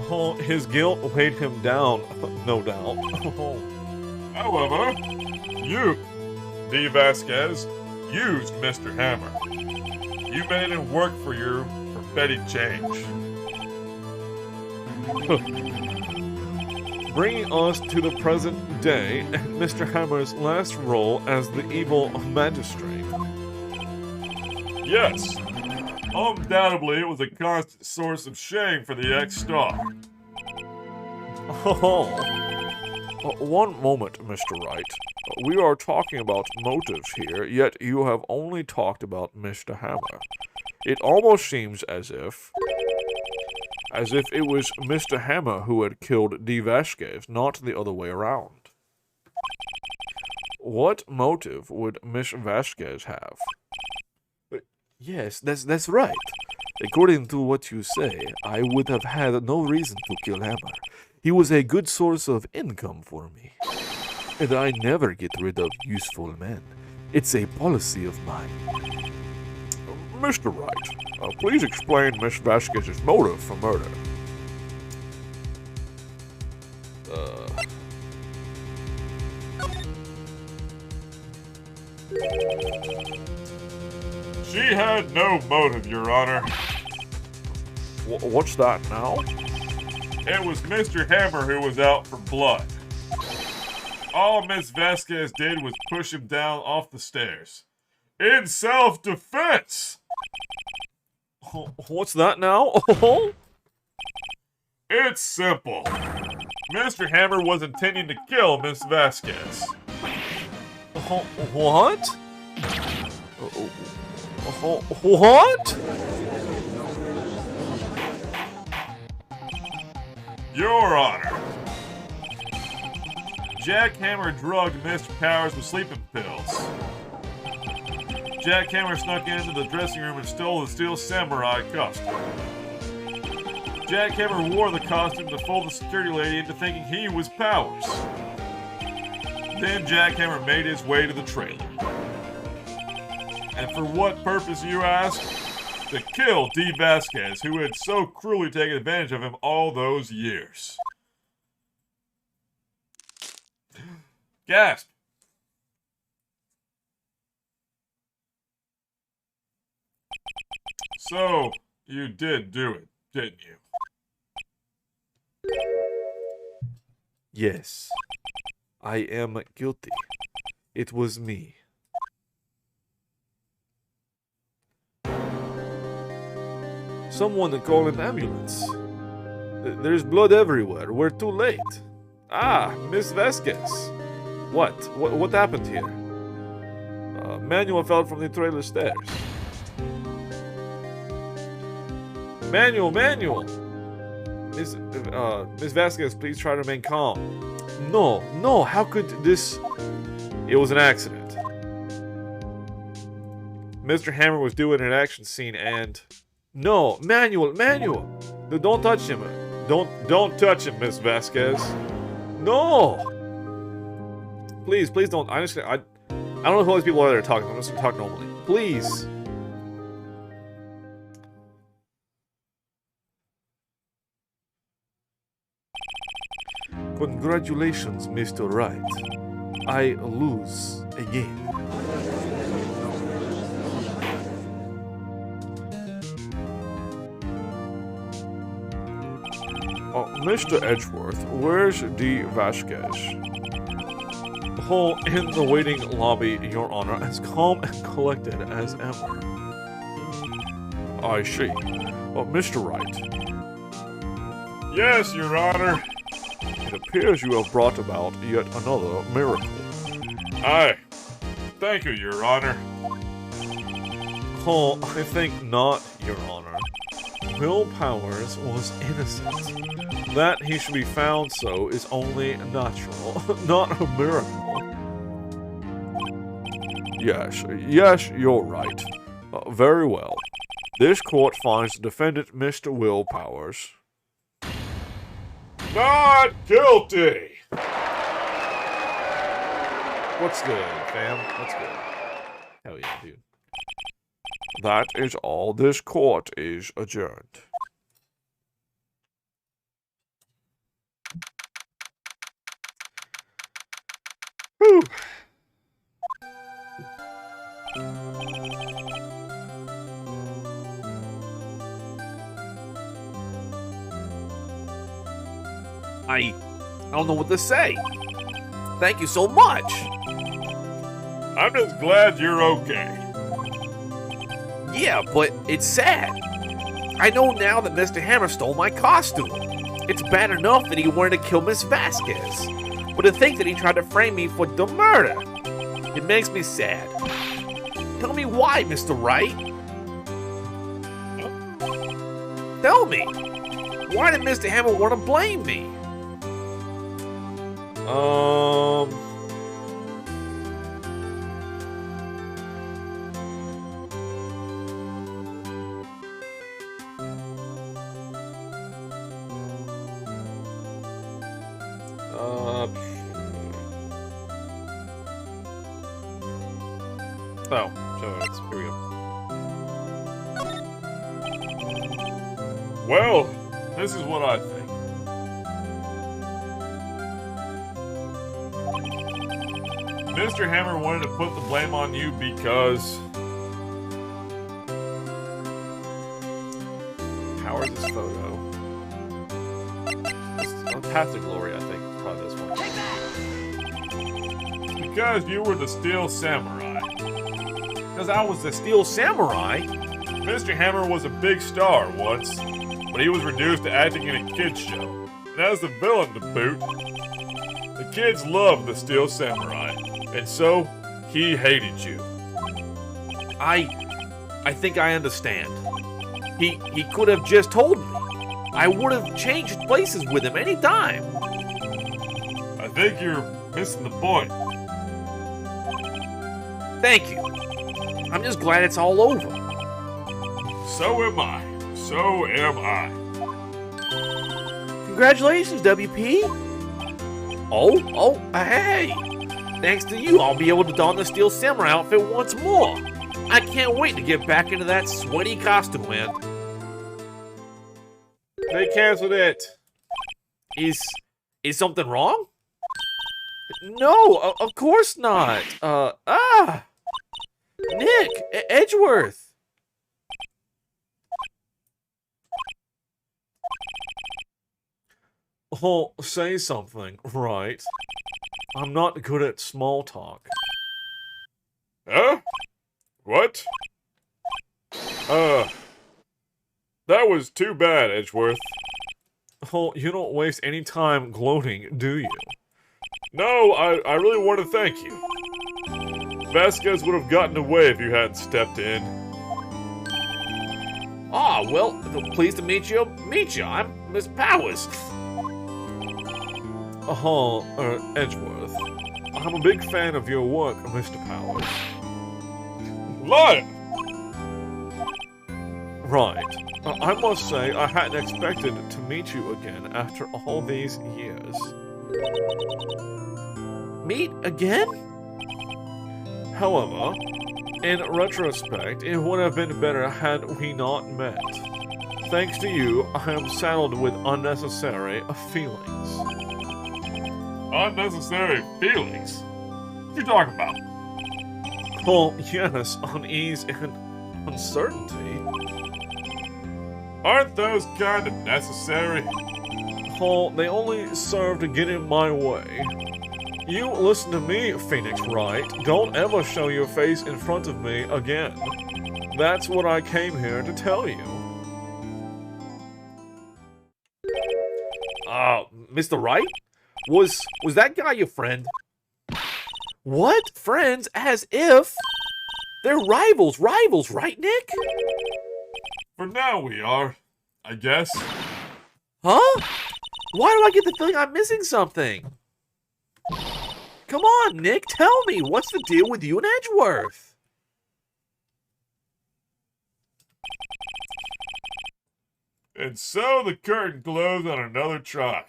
Oh, his guilt weighed him down, no doubt. Oh. However, you, D. Vasquez, used Mr. Hammer. You made him work for you for petty change. Bringing us to the present day and Mr. Hammer's last role as the evil magistrate. Yes, undoubtedly it was a constant source of shame for the ex-star. Oh. One moment, Mr. Wright. We are talking about motives here, yet you have only talked about Mr. Hammer. It almost seems as if it was Mr. Hammer who had killed D. Vasquez, not the other way around. What motive would Miss Vasquez have? Yes, that's right. According to what you say, I would have had no reason to kill Hammer. He was a good source of income for me. And I never get rid of useful men. It's a policy of mine. Mr. Wright, please explain Miss Vasquez's motive for murder. She had no motive, Your Honor. What's that now? It was Mr. Hammer who was out for blood. All Miss Vasquez did was push him down off the stairs. In self-defense! What's that now? It's simple. Mr. Hammer was intending to kill Miss Vasquez. What? What? Your Honor. Jack Hammer drugged Mr. Powers with sleeping pills. Jack Hammer snuck into the dressing room and stole the Steel Samurai costume. Jack Hammer wore the costume to fool the security lady into thinking he was Powers. Then Jackhammer made his way to the trailer. And for what purpose, you ask? To kill D. Vasquez, who had so cruelly taken advantage of him all those years. Gasp! So, you did do it, didn't you? Yes, I am guilty. It was me. Someone call an ambulance. There's blood everywhere. We're too late. Ah, Miss Vasquez. What happened here? Manuel fell from the trailer stairs. Manuel! Miss Vasquez, please try to remain calm. No, how could this... It was an accident. Mr. Hammer was doing an action scene and... No, Manuel! Don't touch him. Don't touch him, Miss Vasquez. No! Please don't. I don't know who all these people are that are talking. I'm just gonna talk normally. Please. Congratulations, Mr. Wright. I lose again. Mr. Edgeworth, where's D. Vasquez? In the waiting lobby, Your Honor, as calm and collected as ever. I see. Mr. Wright. Yes, Your Honor. It appears you have brought about yet another miracle. Aye. Thank you, Your Honor. I think not, Your Honor. Will Powers was innocent. That he should be found so is only natural, not a miracle. Yes, you're right. Very well. This court finds the defendant, Mr. Will Powers, not guilty! What's good, fam? What's good? Hell yeah, dude. That is all. This court is adjourned. Whew. I don't know what to say. Thank you so much. I'm just glad you're okay. Yeah, but it's sad. I know now that Mr. Hammer stole my costume. It's bad enough that he wanted to kill Miss Vasquez, but to think that he tried to frame me for the murder, it makes me sad. Tell me why, Mr. Wright. Tell me. Why did Mr. Hammer want to blame me? Oh, so here we go. Well, this is what I think. Mr. Hammer wanted to put the blame on you because... Powers' photo. Path to Glory, I think, is probably this one. Because you were the Steel Samurai. Because I was the Steel Samurai? Mr. Hammer was a big star once, but he was reduced to acting in a kid's show. And as the villain to boot, the kids loved the Steel Samurai, and so he hated you. I think I understand. He could have just told me. I would have changed places with him anytime. I think you're missing the point. Thank you. I'm just glad it's all over. So am I. So am I. Congratulations, WP. Oh, hey. Thanks to you, I'll be able to don the Steel Samurai outfit once more. I can't wait to get back into that sweaty costume, man. They canceled it. Is something wrong? No, of course not. Nick, Edgeworth. Oh, say something, right? I'm not good at small talk. Huh? What? That was too bad, Edgeworth. Oh, you don't waste any time gloating, do you? No, I really want to thank you. Vasquez would have gotten away if you hadn't stepped in. Ah, well, pleased to meet you. I'm Miss Powers. Edgeworth. I'm a big fan of your work, Mr. Powers. Liar! Right. I must say, I hadn't expected to meet you again after all these years. Meet again? However, in retrospect, it would have been better had we not met. Thanks to you, I am saddled with unnecessary feelings. Unnecessary feelings? What you talking about? Oh, yes, unease and uncertainty. Aren't those kind of necessary? Oh, they only serve to get in my way. You listen to me, Phoenix Wright. Don't ever show your face in front of me again. That's what I came here to tell you. Mr. Wright? Was that guy your friend? What? Friends? As if? They're rivals, right, Nick? For now we are, I guess. Huh? Why do I get the feeling I'm missing something? Come on, Nick, tell me, what's the deal with you and Edgeworth? And so the curtain closed on another trial.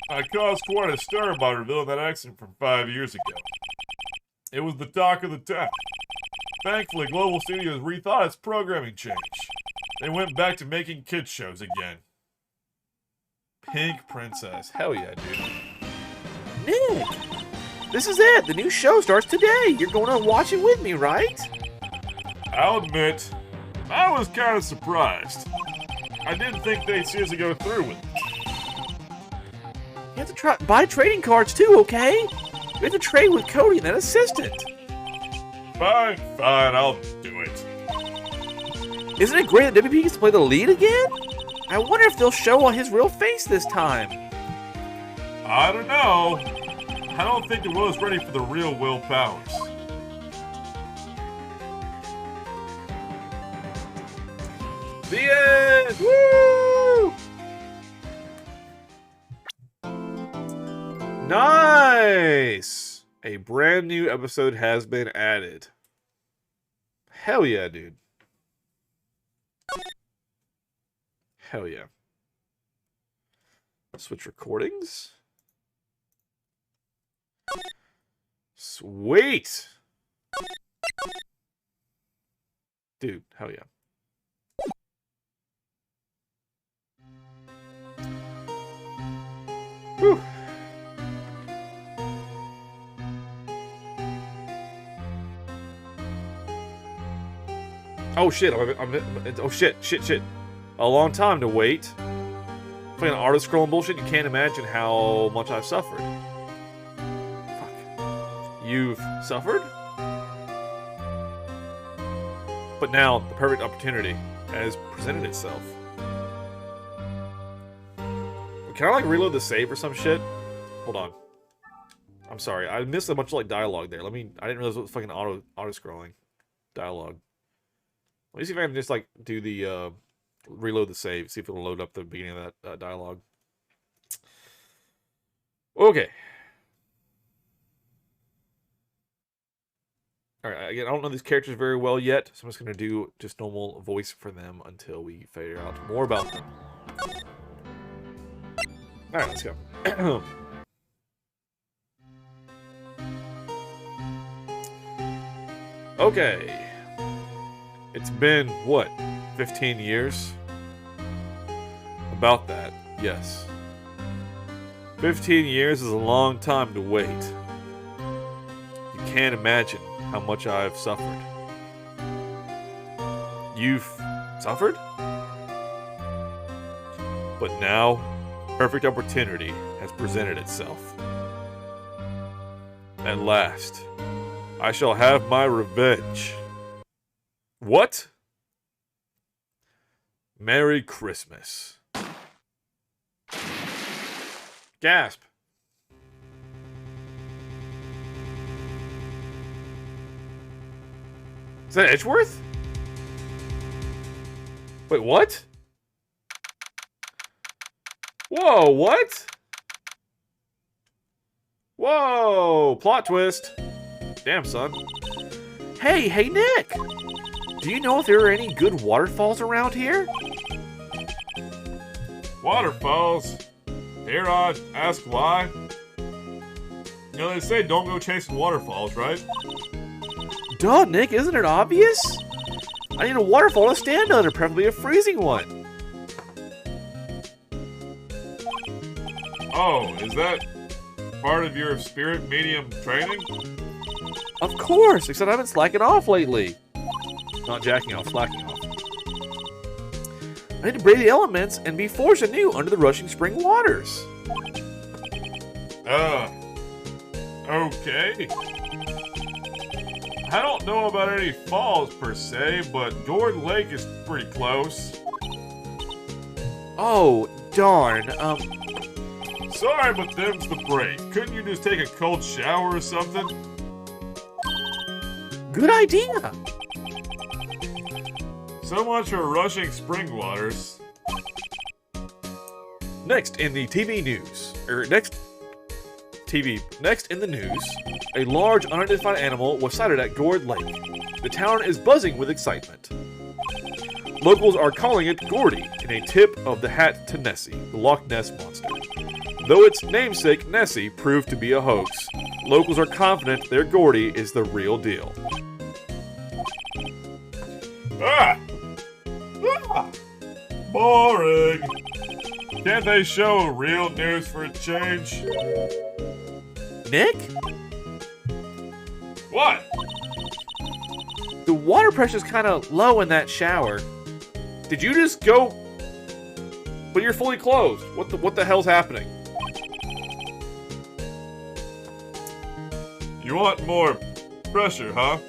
I caused quite a stir by revealing that accident from 5 years ago. It was the talk of the town. Thankfully, Global Studios rethought its programming change. They went back to making kids shows again. Pink Princess. Hell yeah, dude. Nick, this is it. The new show starts today. You're going to watch it with me, right? I'll admit, I was kind of surprised. I didn't think they'd seriously go through with it. You have to buy trading cards too, okay? You have to trade with Cody and that assistant. Fine, I'll do it. Isn't it great that WP gets to play the lead again? I wonder if they'll show his real face this time. I don't know. I don't think the Will's ready for the real Will Powers. The end! Woo! Nice! A brand new episode has been added. Hell yeah, dude. Hell yeah. Switch recordings. Sweet! Dude, hell yeah. Whew. Oh shit, oh shit. A long time to wait. Playing auto scrolling bullshit, you can't imagine how much I've suffered. Fuck. You've suffered? But now, the perfect opportunity has presented itself. Can I, like, reload the save or some shit? Hold on. I'm sorry, I missed a bunch of, like, dialogue there. I didn't realize it was fucking auto-scrolling dialogue. Let me see if I can just, like, do the, reload the save, see if it'll load up the beginning of that dialogue. Okay. Alright, again, I don't know these characters very well yet, so I'm just going to do just normal voice for them until we figure out more about them. Alright, let's go. Okay. It's been, what, 15 years? About that, yes. 15 years is a long time to wait. You can't imagine how much I've suffered. You've suffered? But now, perfect opportunity has presented itself. At last, I shall have my revenge. What? Merry Christmas. Gasp. Is that Edgeworth? Wait, what? Whoa, what? Whoa, plot twist. Damn, son. Hey, Nick! Do you know if there are any good waterfalls around here? Waterfalls? Here I ask why. You know, they say don't go chasing waterfalls, right? Duh, Nick, isn't it obvious? I need a waterfall to stand under, preferably a freezing one. Oh, is that part of your spirit medium training? Of course, except I've been slacking off lately. Not jacking off, slacking off. I need to brave the elements and be forged anew under the rushing spring waters. Okay. I don't know about any falls per se, but Gord Lake is pretty close. Oh, darn. Sorry, but them's the break. Couldn't you just take a cold shower or something? Good idea. So much for rushing spring waters. Next in the TV news, next in the news, a large unidentified animal was sighted at Gord Lake. The town is buzzing with excitement. Locals are calling it Gordy in a tip of the hat to Nessie, the Loch Ness monster. Though its namesake Nessie proved to be a hoax, locals are confident their Gordy is the real deal. Ah! Boring! Can't they show real news for a change? Nick? What? The water pressure's kind of low in that shower. Did you just go? But you're fully clothed. What the hell's happening? You want more pressure, huh?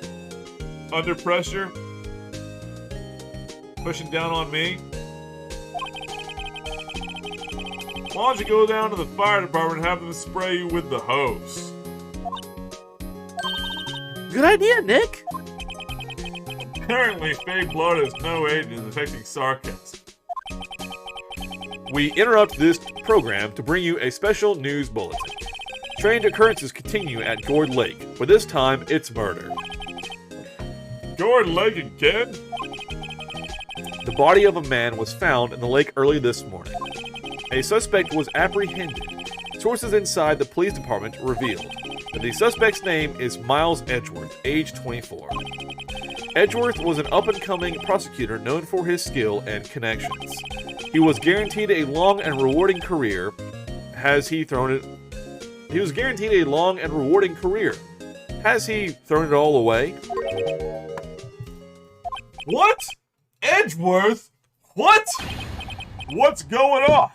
Under pressure? Pushing down on me? Why don't you go down to the fire department and have them spray you with the hose? Good idea, Nick. Apparently, fake blood is no aid in detecting sarcasm. We interrupt this program to bring you a special news bulletin. Strange occurrences continue at Gord Lake, but this time it's murder. Gord Lake again? The body of a man was found in the lake early this morning. A suspect was apprehended. Sources inside the police department revealed that the suspect's name is Miles Edgeworth, age 24. Edgeworth was an up-and-coming prosecutor known for his skill and connections. He was guaranteed a long and rewarding career. He was guaranteed a long and rewarding career. Has he thrown it all away? What? Edgeworth? What? What's going on?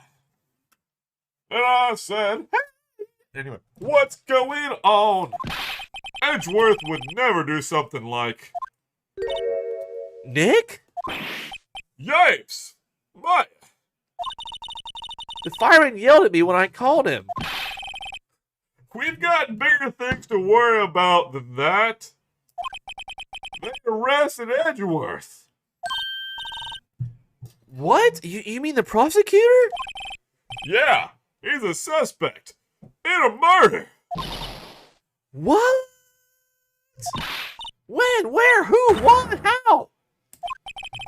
And I said, hey. Anyway, what's going on? Edgeworth would never do something like... Nick? Yipes! What? The fireman yelled at me when I called him. We've got bigger things to worry about than that. They arrested Edgeworth. What? You mean the prosecutor? Yeah, he's a suspect in a murder. What? When? Where? Who? What? How?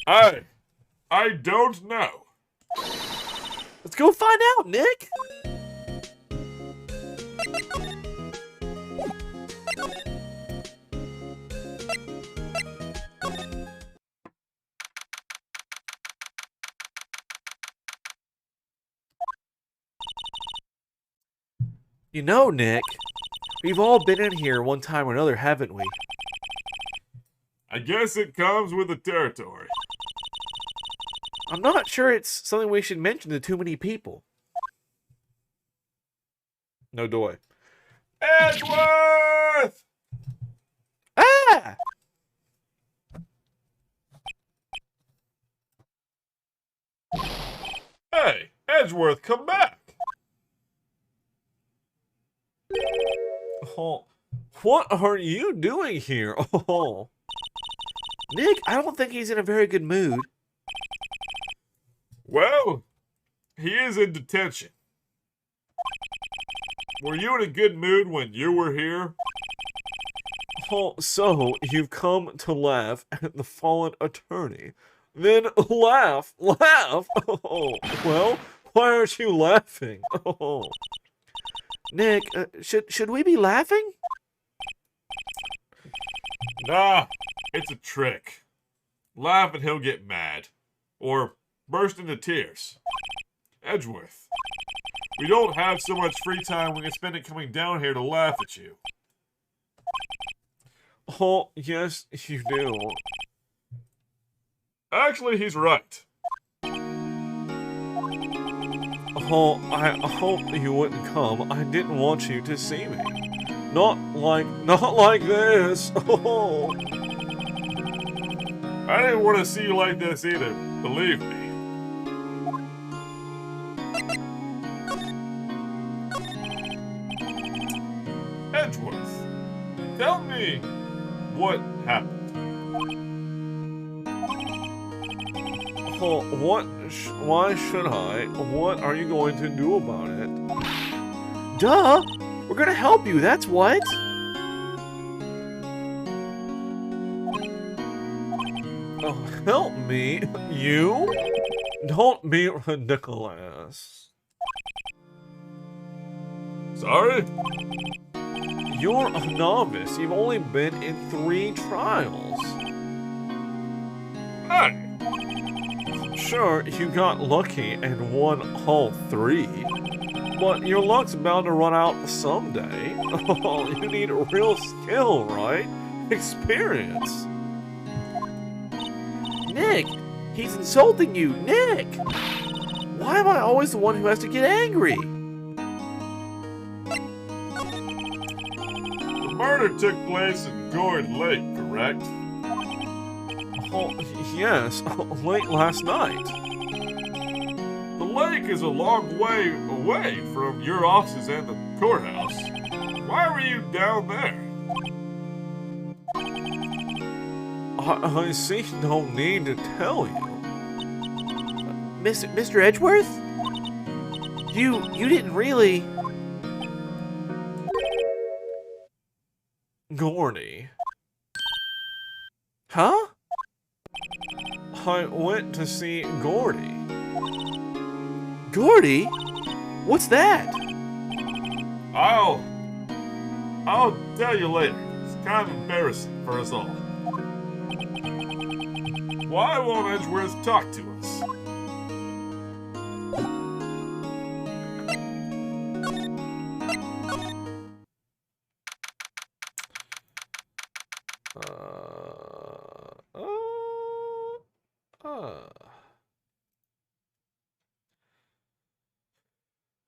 I don't know. Let's go find out, Nick. You know, Nick, we've all been in here one time or another, haven't we? I guess it comes with the territory. I'm not sure it's something we should mention to too many people. No doy. Edgeworth! Ah! Hey, Edgeworth, come back! Oh, what are you doing here? Oh, Nick, I don't think he's in a very good mood. Well, he is in detention. Were you in a good mood when you were here? Oh, so you've come to laugh at the fallen attorney. Then laugh, laugh. Oh, well, why aren't you laughing? Oh. Nick, should we be laughing? Nah, it's a trick. Laugh and he'll get mad. Or burst into tears. Edgeworth, we don't have so much free time we can spend it coming down here to laugh at you. Oh, yes, you do. Actually, he's right. Oh, I hope you wouldn't come. I didn't want you to see me. Not like this. Oh. I didn't want to see you like this either, believe me. Edgeworth, tell me what happened. Oh, why should I? What are you going to do about it? Duh! We're gonna help you, that's what! Oh, help me? You? Don't be ridiculous. Sorry? You're a novice. You've only been in 3 trials. Hey! Sure, you got lucky and won all 3. But your luck's bound to run out someday. Oh, you need real skill, right? Experience. Nick! He's insulting you! Nick! Why am I always the one who has to get angry? The murder took place in Gord Lake, correct? Oh, yes, late last night. The lake is a long way away from your offices and the courthouse. Why were you down there? I see no need to tell you. Mr. Edgeworth? You didn't really... Gordy. Huh? I went to see Gordy. Gordy? What's that? I'll tell you later. It's kind of embarrassing for us all. Why won't Edgeworth talk to us?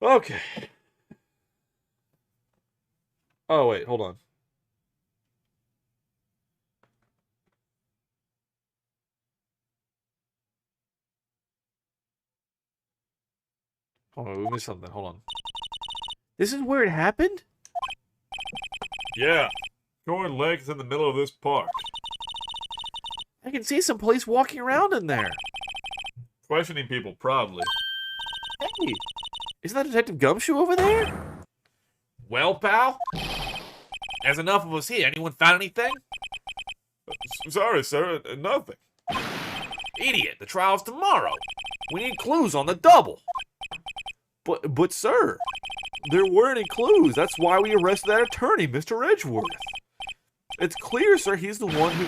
Okay. Oh, wait, hold on. Hold on, we missed something. Hold on. This is where it happened? Yeah. Gord Lake is in the middle of this park. I can see some police walking around in there. Questioning people, probably. Hey, isn't that Detective Gumshoe over there? Well, pal? There's enough of us here. Anyone found anything? Sorry, sir. Nothing. Idiot, the trial's tomorrow. We need clues on the double. But sir, there weren't any clues. That's why we arrested that attorney, Mr. Edgeworth. It's clear, sir, he's the one who...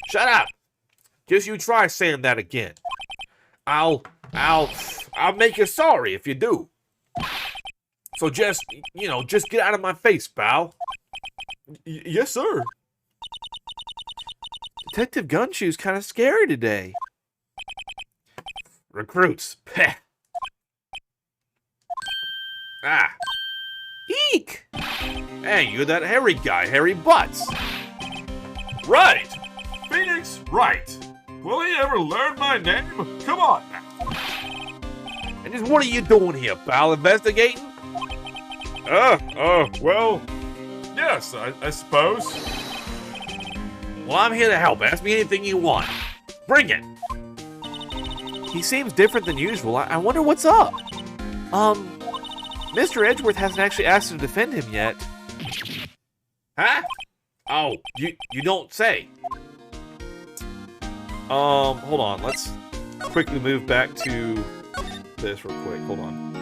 Shut up. Guess you try saying that again. I'll make you sorry if you do. So just get out of my face, pal. Yes, sir. Detective Gunshoe's kind of scary today. Recruits. Peh. Ah. Eek! Hey, you're that hairy guy, Hairy Butts. Right! Phoenix Wright. Will he ever learn my name? Come on now. And just what are you doing here, pal? Investigating? Well, yes, I suppose. Well, I'm here to help. Ask me anything you want. Bring it. He seems different than usual. I wonder what's up. Mr. Edgeworth hasn't actually asked to defend him yet. Huh? Oh, you don't say. Hold on. Let's quickly move back to this real quick. Hold on.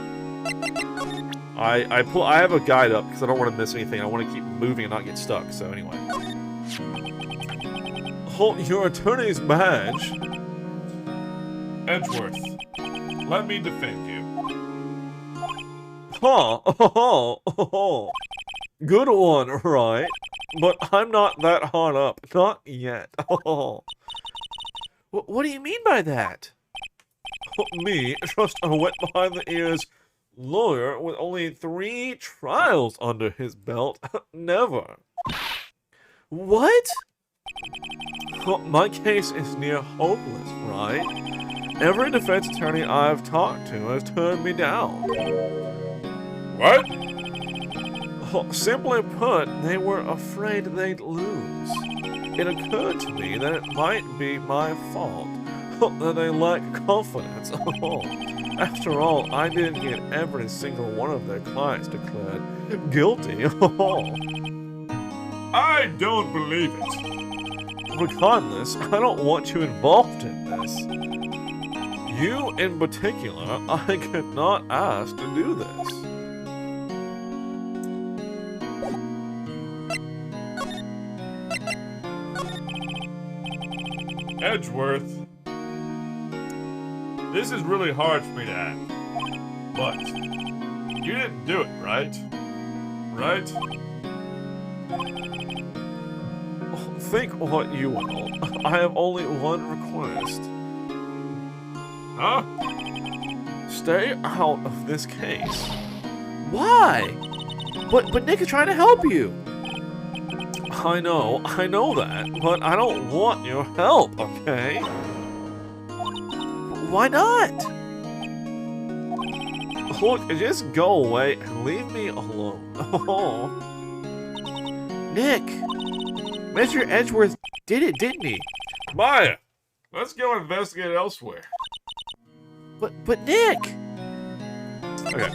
I have a guide up because I don't want to miss anything. I want to keep moving and not get stuck. So anyway. Hold your attorney's badge. Edgeworth, let me defend you. Huh. Good one, right? But I'm not that hard up. Not yet. What do you mean by that? Me, just a wet behind the ears lawyer with only 3 trials under his belt. Never. What? My case is near hopeless, right? Every defense attorney I've talked to has turned me down. What? Simply put, they were afraid they'd lose. It occurred to me that it might be my fault, that they lack confidence. After all, I didn't get every single one of their clients declared guilty. I don't believe it. Regardless, I don't want you involved in this. You, in particular, I could not ask to do this. Edgeworth, this is really hard for me to act, but you didn't do it, right? Right? Think what you will. I have only one request. Huh? Stay out of this case. Why? But Nick is trying to help you. I know that, but I don't want your help, okay? Why not? Look, just go away and leave me alone. Oh. Nick, Mr. Edgeworth did it, didn't he? Maya, let's go investigate elsewhere. But Nick! Okay.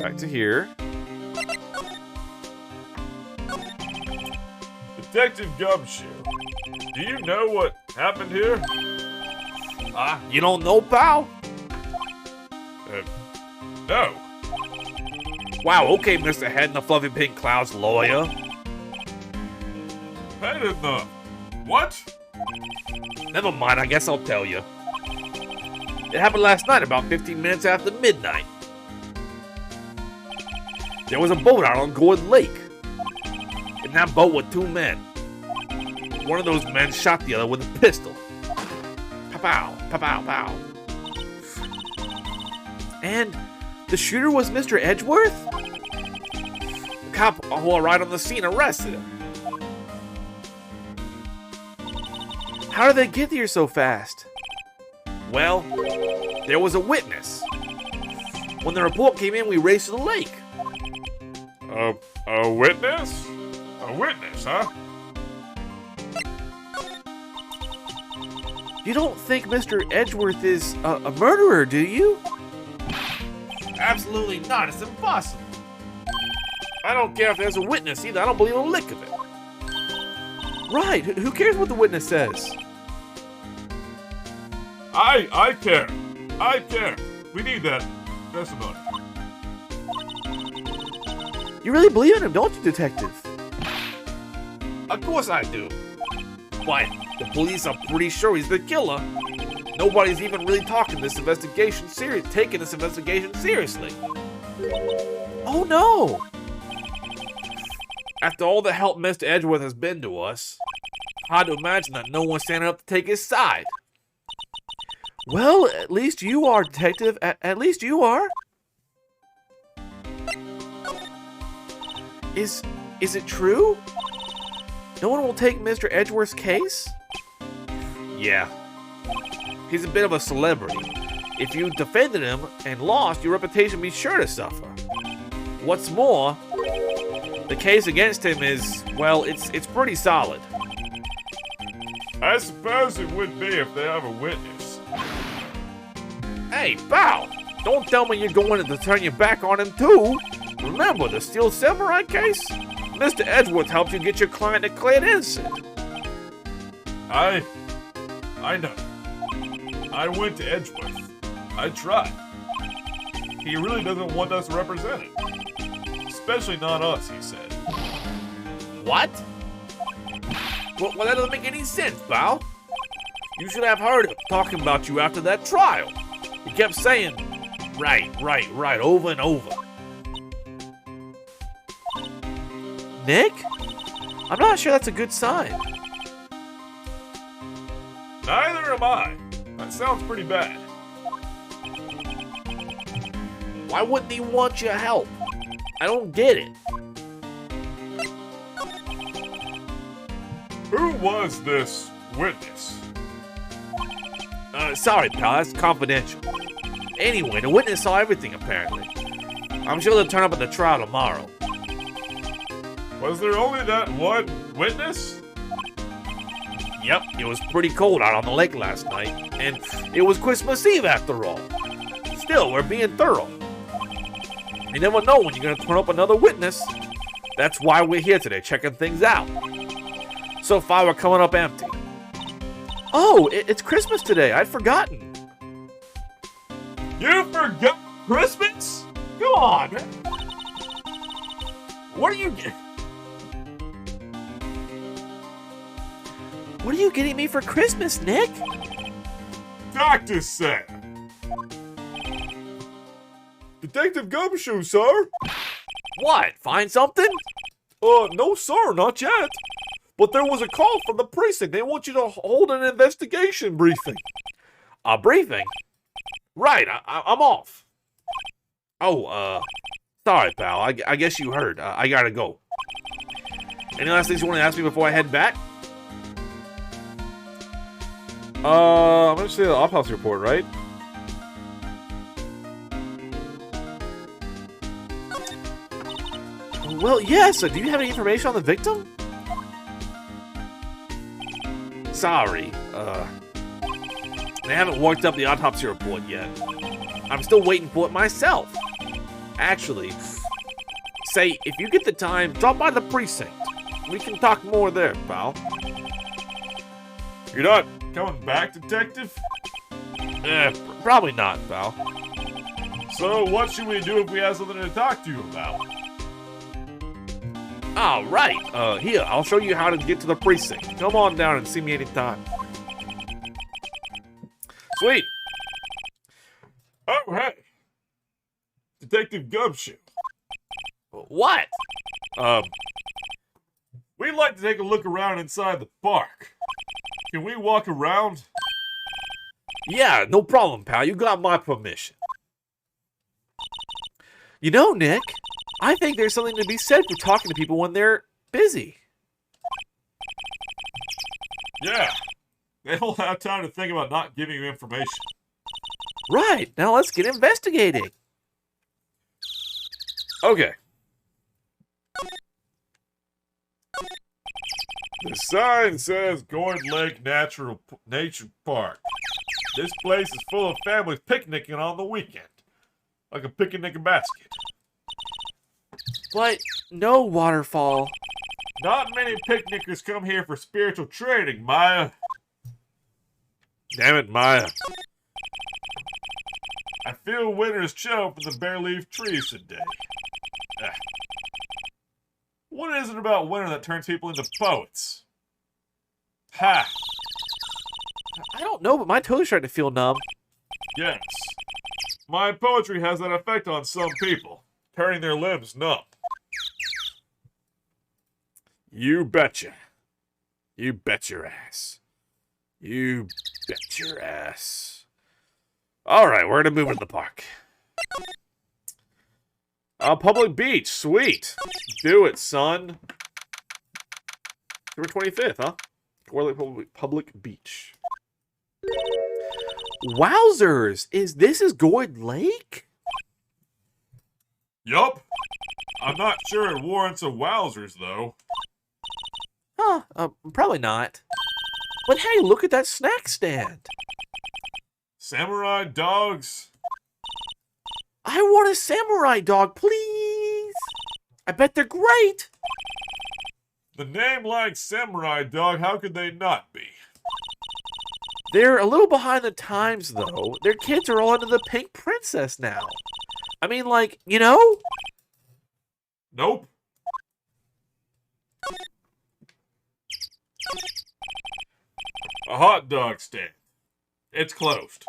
Back to here. Detective Gumshoe, do you know what happened here? You don't know, pal? No. Wow, okay, Mr. Head in the Fluffy Pink Clouds lawyer. Head in the... What? Never mind, I guess I'll tell you. It happened last night about 15 minutes after midnight. There was a boat out on Gord Lake. In that boat were 2 men. One of those men shot the other with a pistol. Pow-pow, pow-pow, pow. And the shooter was Mr. Edgeworth? The cop who arrived on the scene arrested him. How did they get here so fast? Well, there was a witness. When the report came in, we raced to the lake. A witness? A witness, huh? You don't think Mr. Edgeworth is a murderer, do you? Absolutely not. It's impossible. I don't care if there's a witness either. I don't believe a lick of it. Right. Who cares what the witness says? I care. I care. We need that testimony. You really believe in him, don't you, Detective? Of course I do. But the police are pretty sure he's the killer. Nobody's even really taking this investigation seriously. Oh no! After all the help Mr. Edgeworth has been to us, hard to imagine that no one's standing up to take his side. Well, at least you are, Detective. At least you are. Is it true? No one will take Mr. Edgeworth's case? Yeah. He's a bit of a celebrity. If you defended him and lost, your reputation would be sure to suffer. What's more, the case against him is, well, it's pretty solid. I suppose it would be if they have a witness. Hey, pal! Don't tell me you're going to turn your back on him too. Remember the Steel Samurai case? Mr. Edgeworth helped you get your client declared innocent. I know. I went to Edgeworth. I tried. He really doesn't want us to represent him. Especially not us, he said. What? Well, that doesn't make any sense, pal. You should have heard him talking about you after that trial. He kept saying, right, over and over. Nick? I'm not sure that's a good sign. Neither am I. That sounds pretty bad. Why wouldn't he want your help? I don't get it. Who was this witness? Sorry, pal, that's confidential. Anyway, the witness saw everything, apparently. I'm sure they'll turn up at the trial tomorrow. Was there only that one witness? Yep, it was pretty cold out on the lake last night, and it was Christmas Eve after all. Still, we're being thorough. You never know when you're gonna turn up another witness. That's why we're here today, checking things out. So far, we're coming up empty. Oh, it's Christmas today. I'd forgotten. You forgot Christmas? Come on, man. What are you getting? What are you getting me for Christmas, Nick? Doctor said. Detective Gumshoe, sir? What? Find something? No, sir, not yet. But there was a call from the precinct. They want you to hold an investigation briefing. A briefing? Right, I'm off. Oh, sorry, pal. I guess you heard. I gotta go. Any last things you want to ask me before I head back? I'm gonna say the autopsy report, right? Well, yes. So do you have any information on the victim? Sorry, they haven't worked up the autopsy report yet. I'm still waiting for it myself. Actually, say, if you get the time, drop by the precinct. We can talk more there, pal. You're not coming back, Detective? Probably not, pal. So what should we do if we have something to talk to you about? All right. Here, I'll show you how to get to the precinct. Come on down and see me anytime. Sweet. Oh, hey. Detective Gumshoe. What? We'd like to take a look around inside the park. Can we walk around? Yeah, no problem, pal. You got my permission. You know, Nick, I think there's something to be said for talking to people when they're busy. Yeah. They don't have time to think about not giving you information. Right, now let's get investigating. Okay. The sign says Gord Lake Nature Park. This place is full of families picnicking on the weekend. Like a picnic basket. But no waterfall. Not many picnickers come here for spiritual training, Maya. Damn it, Maya. I feel winter's chill from the bare leaf trees today. What is it about winter that turns people into poets? Ha! I don't know, but my toes are starting to feel numb. Yes. My poetry has that effect on some people, turning their limbs numb. You betcha. You bet your ass. You bet your ass. All right, we're gonna move into the park. Public beach, sweet. Do it, son. October 25th, huh? Public beach. Wowzers! This is Gord Lake? Yup. I'm not sure it warrants a wowzers, though. Huh, probably not. But hey, look at that snack stand. Samurai dogs? I want a samurai dog, please. I bet they're great. The name like Samurai Dog, how could they not be? They're a little behind the times, though. Their kids are all into the Pink Princess now. I mean, like, you know? Nope. A hot dog stand. It's closed.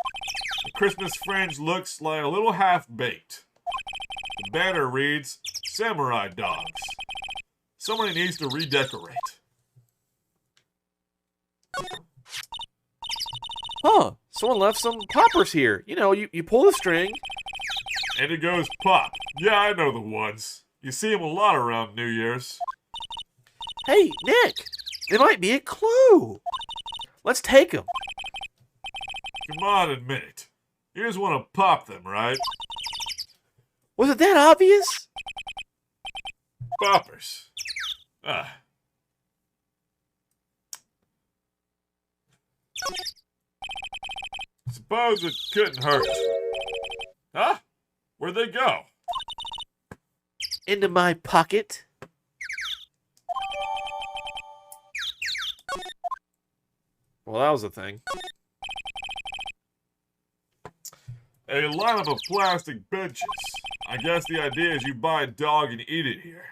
The Christmas fringe looks like a little half-baked. The banner reads, Samurai Dogs. Somebody needs to redecorate. Huh, someone left some poppers here. You know, you pull the string. And it goes pop. Yeah, I know the ones. You see them a lot around New Year's. Hey, Nick, they might be a clue. Let's take them. Come on, admit it. You just want to pop them, right? Was it that obvious? Poppers. Ah. Suppose it couldn't hurt. Huh? Where'd they go? Into my pocket. Well, that was a thing. A lineup of plastic benches. I guess the idea is you buy a dog and eat it here.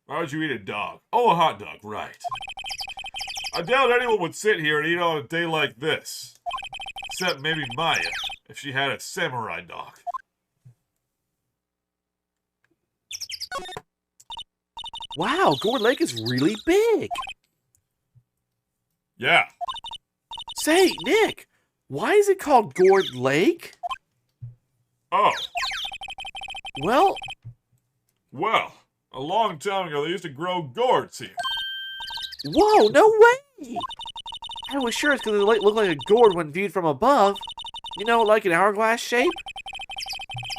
Why would you eat a dog? Oh, a hot dog, right. I doubt anyone would sit here and eat on a day like this. Except maybe Maya, if she had a samurai dog. Wow, Gord Lake is really big. Yeah. Say, Nick, why is it called Gord Lake? Oh, Well, well, a long time ago they used to grow gourds here. whoa, no way! I was sure it's because the lake looked like a gourd when viewed from above. You know, like an hourglass shape?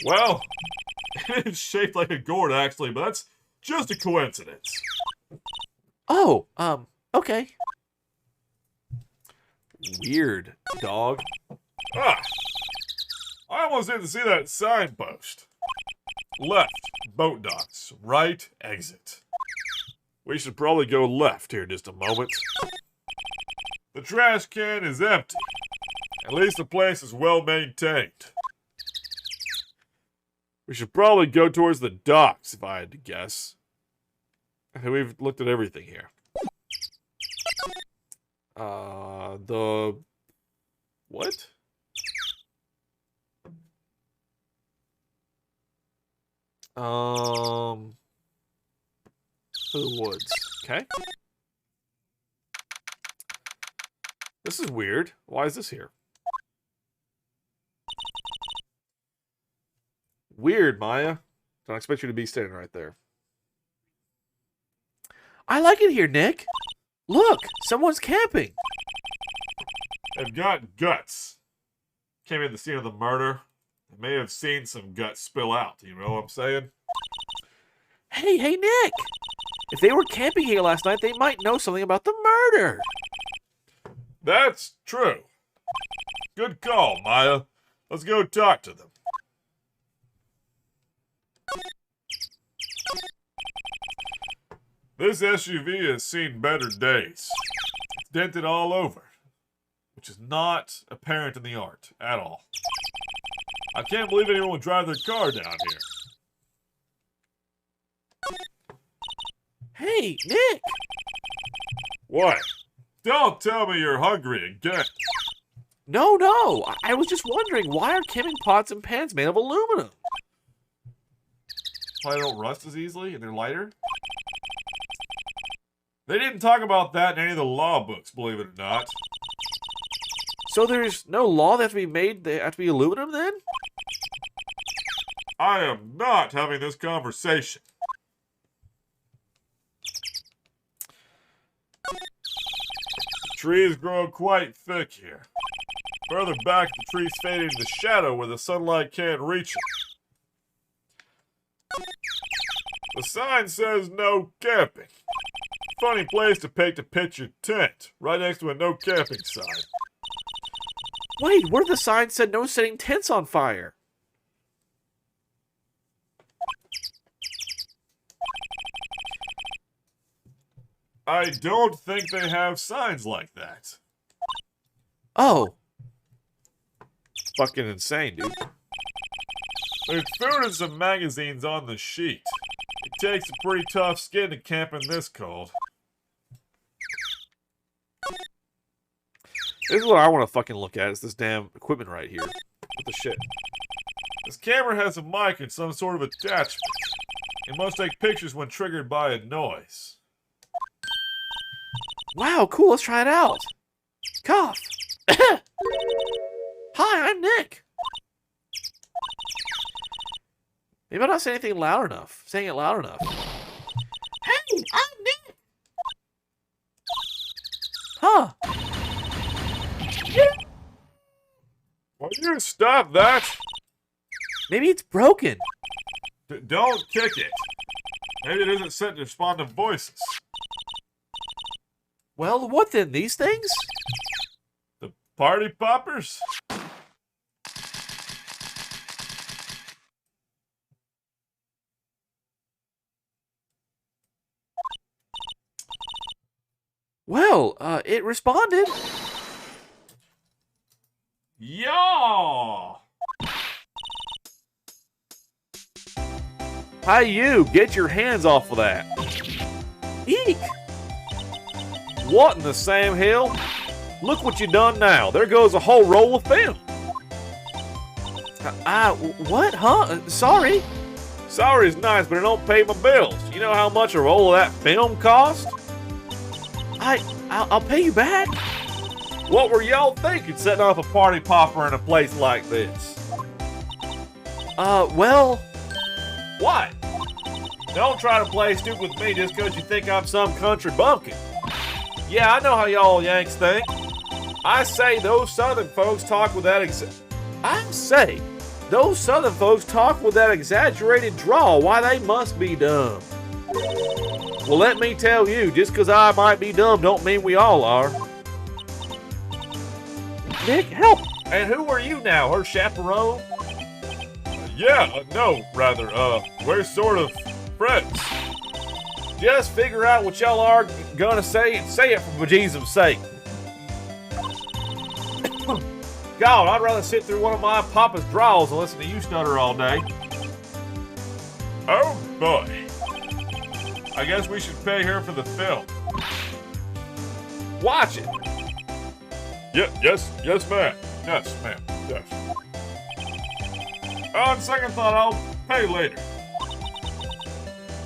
Well, it's shaped like a gourd actually, but that's just a coincidence. Oh, okay. Weird, dog. Ah, I almost didn't see that signpost. Left, boat docks. Right, exit. We should probably go left here in just a moment. The trash can is empty. At least the place is well maintained. We should probably go towards the docks, if I had to guess. We've looked at everything here. What? To the woods. Okay. This is weird. Why is this here? Weird, Maya. Don't expect you to be standing right there. I like it here, Nick. Look, someone's camping. They've got guts. Came in the scene of the murder. They may have seen some guts spill out. You know what I'm saying? Hey, Nick. If they were camping here last night, they might know something about the murder. That's true. Good call, Maya. Let's go talk to them. This SUV has seen better days. It's dented all over, which is not apparent in the art at all. I can't believe anyone would drive their car down here. Hey, Nick. What? Don't tell me you're hungry again. No. I was just wondering, why are camping pots and pans made of aluminum? Probably don't rust as easily and they're lighter. They didn't talk about that in any of the law books, believe it or not. So there's no law that has to be made, they have to be aluminum then? I am not having this conversation. The trees grow quite thick here. Further back, the trees fade into the shadow where the sunlight can't reach them. The sign says no camping. Funny place to pick to pitch your tent, right next to a no camping sign. Wait, where the sign said no setting tents on fire? I don't think they have signs like that. Oh, Fucking insane, dude. There's food and some magazines on the sheet. It takes a pretty tough skin to camp in this cold. This is what I want to fucking look at, is this damn equipment right here. What the shit? This camera has a mic and some sort of attachment. It must take pictures when triggered by a noise. wow, cool, let's try it out. Cough. Hi, I'm Nick. Maybe I'm not saying anything loud enough. Saying it loud enough. Hey, I'm Nick. Huh. Will you stop that? Maybe it's broken. Don't kick it. Maybe it isn't set to respond to voices. Well, what then? These things? The party poppers? Well, it responded. Yeah. Hey, you! Get your hands off of that! Eek. What in the Sam Hill? Look what you done now. There goes a whole roll of film. What? Huh? Sorry. Sorry's nice, but it don't pay my bills. You know how much a roll of that film cost? I'll pay you back. What were y'all thinking setting off a party popper in a place like this? Well, What? Don't try to play stupid with me just because you think I'm some country bumpkin. Yeah, I know how y'all Yanks think. I say those Southern folks talk with that exaggerated drawl. Why, they must be dumb. Well, let me tell you, just because I might be dumb don't mean we all are. Nick, help. And who are you now, her chaperone? We're sort of friends. Just figure out what y'all are gonna say and say it for bejesus' sake. God, I'd rather sit through one of my papa's draws and listen to you stutter all day. Oh boy. I guess we should pay her for the film. Watch it. Yes, ma'am. Yes, ma'am. Yes. On second thought, I'll pay later.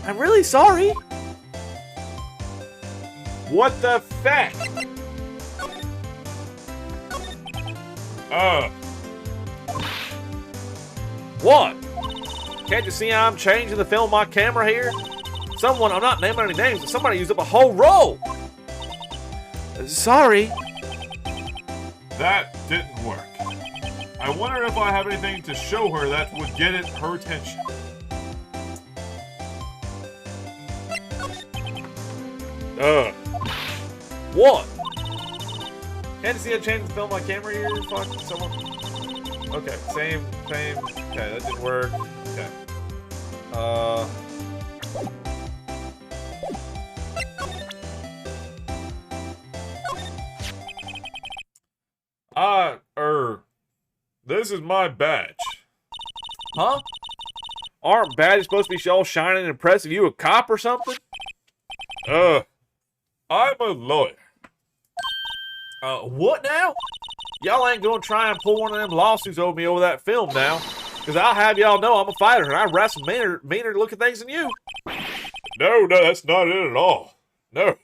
I'm really sorry. What the feck? What? Can't you see I'm changing the film on my camera here? Someone, I'm not naming any names, but somebody used up a whole roll. Sorry. That didn't work. I wonder if I have anything to show her that would get her attention. What? Can't you see I changed the film on my camera here? Fuck, someone. Okay, same. Okay, that didn't work. Okay. This is my badge. Huh? Aren't badges supposed to be all shining and impressive? You a cop or something? I'm a lawyer. What now? Y'all ain't gonna try and pull one of them lawsuits over me over that film now. Because I'll have y'all know I'm a fighter and I wrestle meaner looking things than you. No, that's not it at all. No.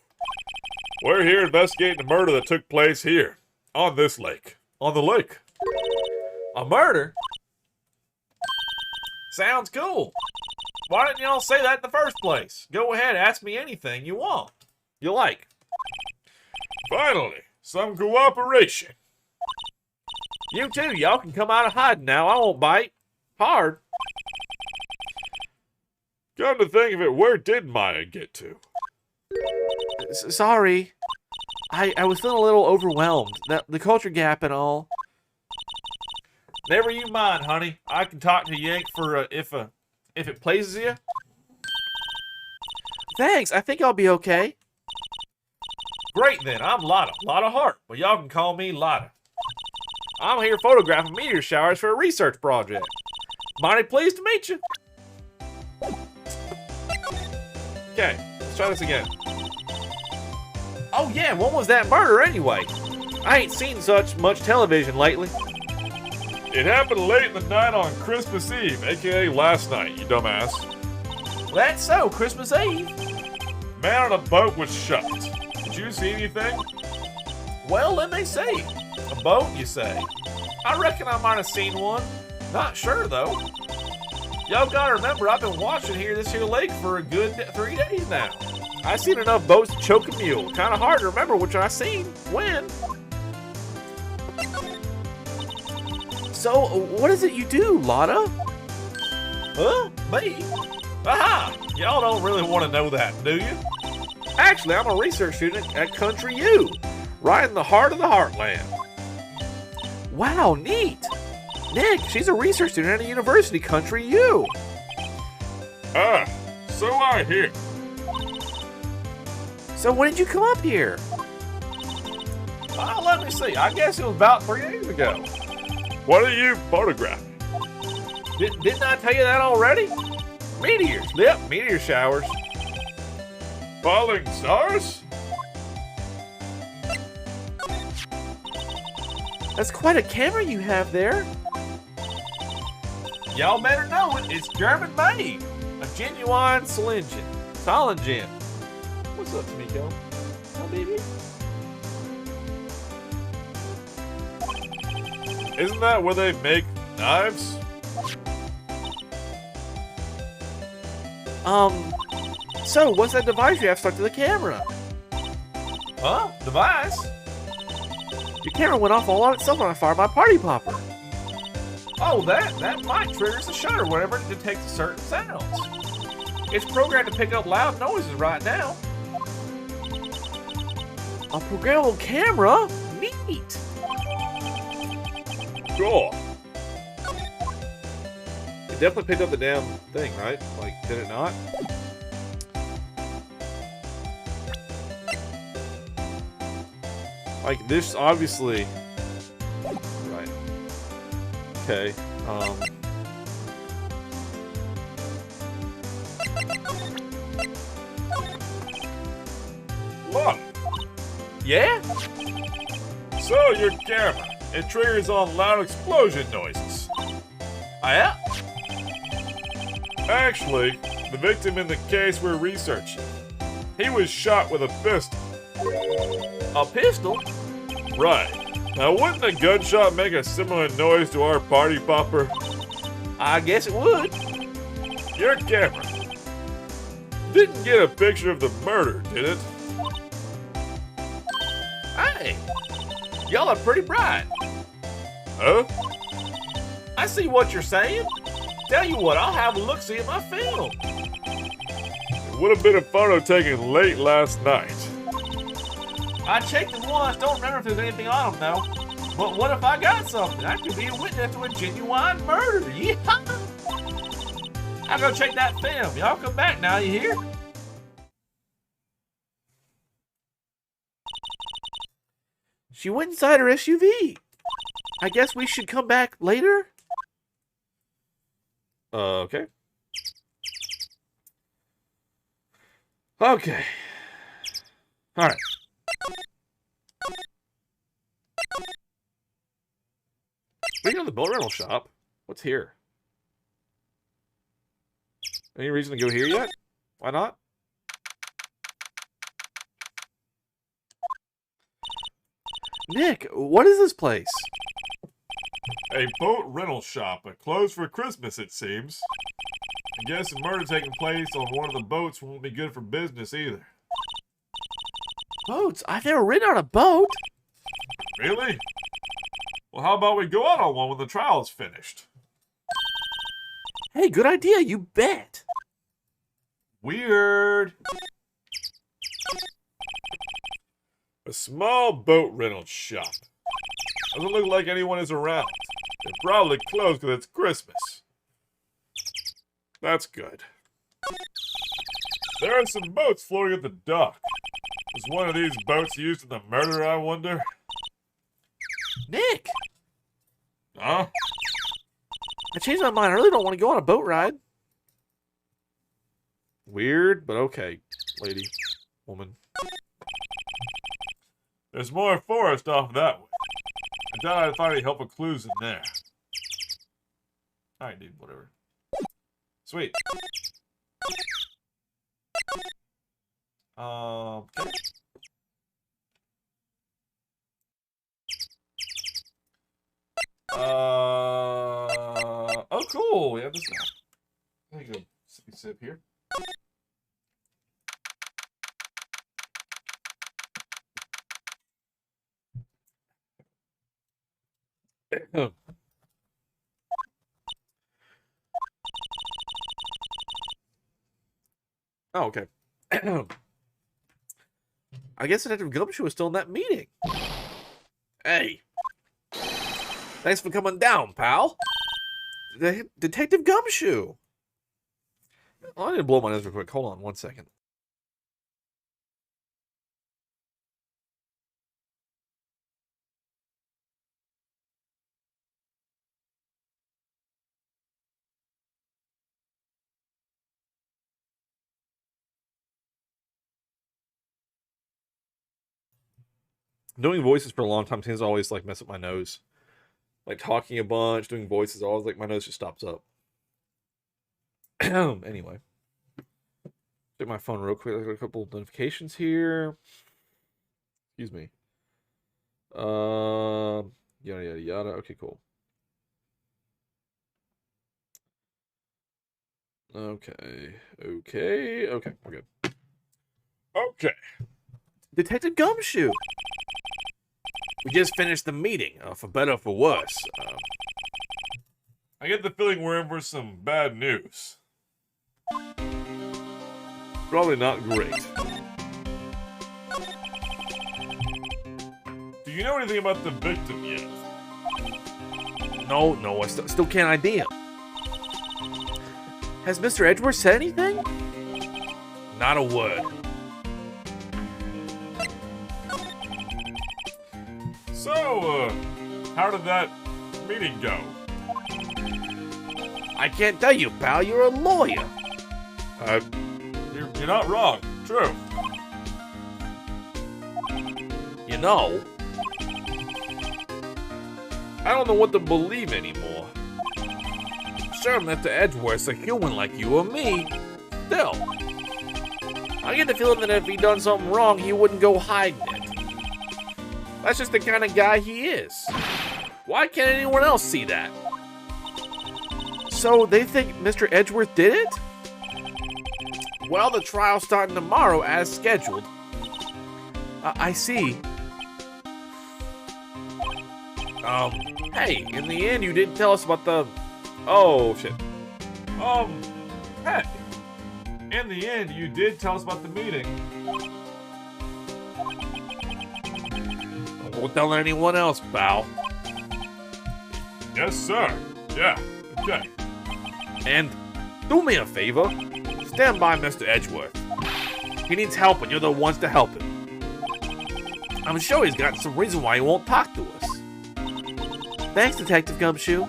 We're here investigating the murder that took place here. On this lake. On the lake. A murder? Sounds cool. Why didn't y'all say that in the first place? Go ahead, ask me anything you want. You like. Finally, some cooperation. You too, y'all can come out of hiding now. I won't bite. Hard. Come to think of it, where did Maya get to? Sorry. I was feeling a little overwhelmed. The culture gap and all. Never you mind, honey. I can talk to Yank for if it pleases you. Thanks. I think I'll be okay. Great then. I'm Lotta. Lotta Hart. But y'all can call me Lotta. I'm here photographing meteor showers for a research project. Mighty pleased to meet you. Okay, let's try this again. Oh yeah, when was that murder anyway? I ain't seen much television lately. It happened late in the night on Christmas Eve, aka last night, you dumbass. That's so, Christmas Eve. Man on a boat was shot. Did you see anything? Well, let me see. A boat, you say? I reckon I might have seen one. Not sure, though. Y'all gotta remember, I've been watching this here lake for a good 3 days now. I seen enough boats to choke a mule. Kinda hard to remember which I seen when. So, what is it you do, Lotta? Huh? Me? Aha! Y'all don't really want to know that, do you? Actually, I'm a research student at Country U, right in the heart of the heartland. Wow, neat! Nick, she's a research student at a university, Country U. Ah, so I hear. So when did you come up here? Let me see. I guess it was about 3 days ago. What are you photographing? Didn't I tell you that already? Meteors. Yep, meteor showers. Falling stars? That's quite a camera you have there. Y'all better know it. It's German made. A genuine Solingen. What's up, Tamiko? Oh, baby. Isn't that where they make knives? So what's that device you have stuck to the camera? Huh? Device? Your camera went off all on itself when I fired my party popper. Oh, that might trigger the shutter whenever it detects certain sounds. It's programmed to pick up loud noises right now. A programmable camera? Neat! Cool. It definitely picked up the damn thing, right? Like, did it not? Like, this obviously... Right. Okay, Look, Yeah? so your camera, it triggers on loud explosion noises. Oh, yeah? Actually, the victim in the case we're researching, he was shot with a pistol. A pistol? Right. Now, wouldn't a gunshot make a similar noise to our party popper? I guess it would. Your camera didn't get a picture of the murder, did it? Hey, y'all are pretty bright. Huh? I see what you're saying. Tell you what, I'll have a look-see at my film. It would have been a photo taken late last night. I checked them once, don't remember if there's anything on them though. But what if I got something? I could be a witness to a genuine murder. Yeah. I'll go check that film. Y'all come back now, you hear? She went inside her SUV. I guess we should come back later? okay. Okay. Alright. Speaking of the boat rental shop, what's here? Any reason to go here yet? Why not? Nick, what is this place? A boat rental shop, but closed for Christmas, it seems. I guess a murder taking place on one of the boats won't be good for business either. Boats? I've never ridden on a boat. Really? Well, how about we go out on one when the trial's finished? Hey, good idea, you bet. Weird. A small boat rental shop. Doesn't look like anyone is around. They're probably closed because it's Christmas. That's good. There are some boats floating at the dock. Was one of these boats used in the murder, I wonder? Nick, Huh? I changed my mind. I really don't want to go on a boat ride. Weird, but okay, lady, woman. There's more forest off that way. I doubt I'd find any helpful clues in there. Alright, dude, whatever. Sweet. Okay. Oh, cool. We have this now. There you go. Sippy sip here. Oh, okay. I guess Detective Gumshoe was still in that meeting. Hey, thanks for coming down, pal. Detective Gumshoe. I need to blow my nose real quick. Hold on 1 second. Doing voices for a long time seems to always like mess up my nose. Like talking a bunch, doing voices, always like my nose just stops up. Anyway. Check my phone real quick. I got a couple of notifications here. Excuse me. Yada yada yada. Okay, cool. Okay. We're good. Okay. Detective Gumshoe. We just finished the meeting, for better or for worse. I get the feeling we're in for some bad news. Probably not great. Do you know anything about the victim yet? No, I still can't ID him. Has Mr. Edgeworth said anything? Not a word. So, how did that meeting go? I can't tell you, pal. You're a lawyer. You're not wrong. True. You know, I don't know what to believe anymore. Sure, Mr. Edgeworth's a human like you or me. Still, I get the feeling that if he'd done something wrong, he wouldn't go hiding it. That's just the kind of guy he is. Why can't anyone else see that? So they think Mr. Edgeworth did it? Well, the trial's starting tomorrow as scheduled. I see. Hey, in the end, you didn't tell us about the... Oh, shit. Hey. In the end, you did tell us about the meeting. Don't tell anyone else, pal. Yes, sir. Yeah. Okay. And do me a favor. Stand by Mr. Edgeworth. He needs help and you're the ones to help him. I'm sure he's got some reason why he won't talk to us. Thanks, Detective Gumshoe.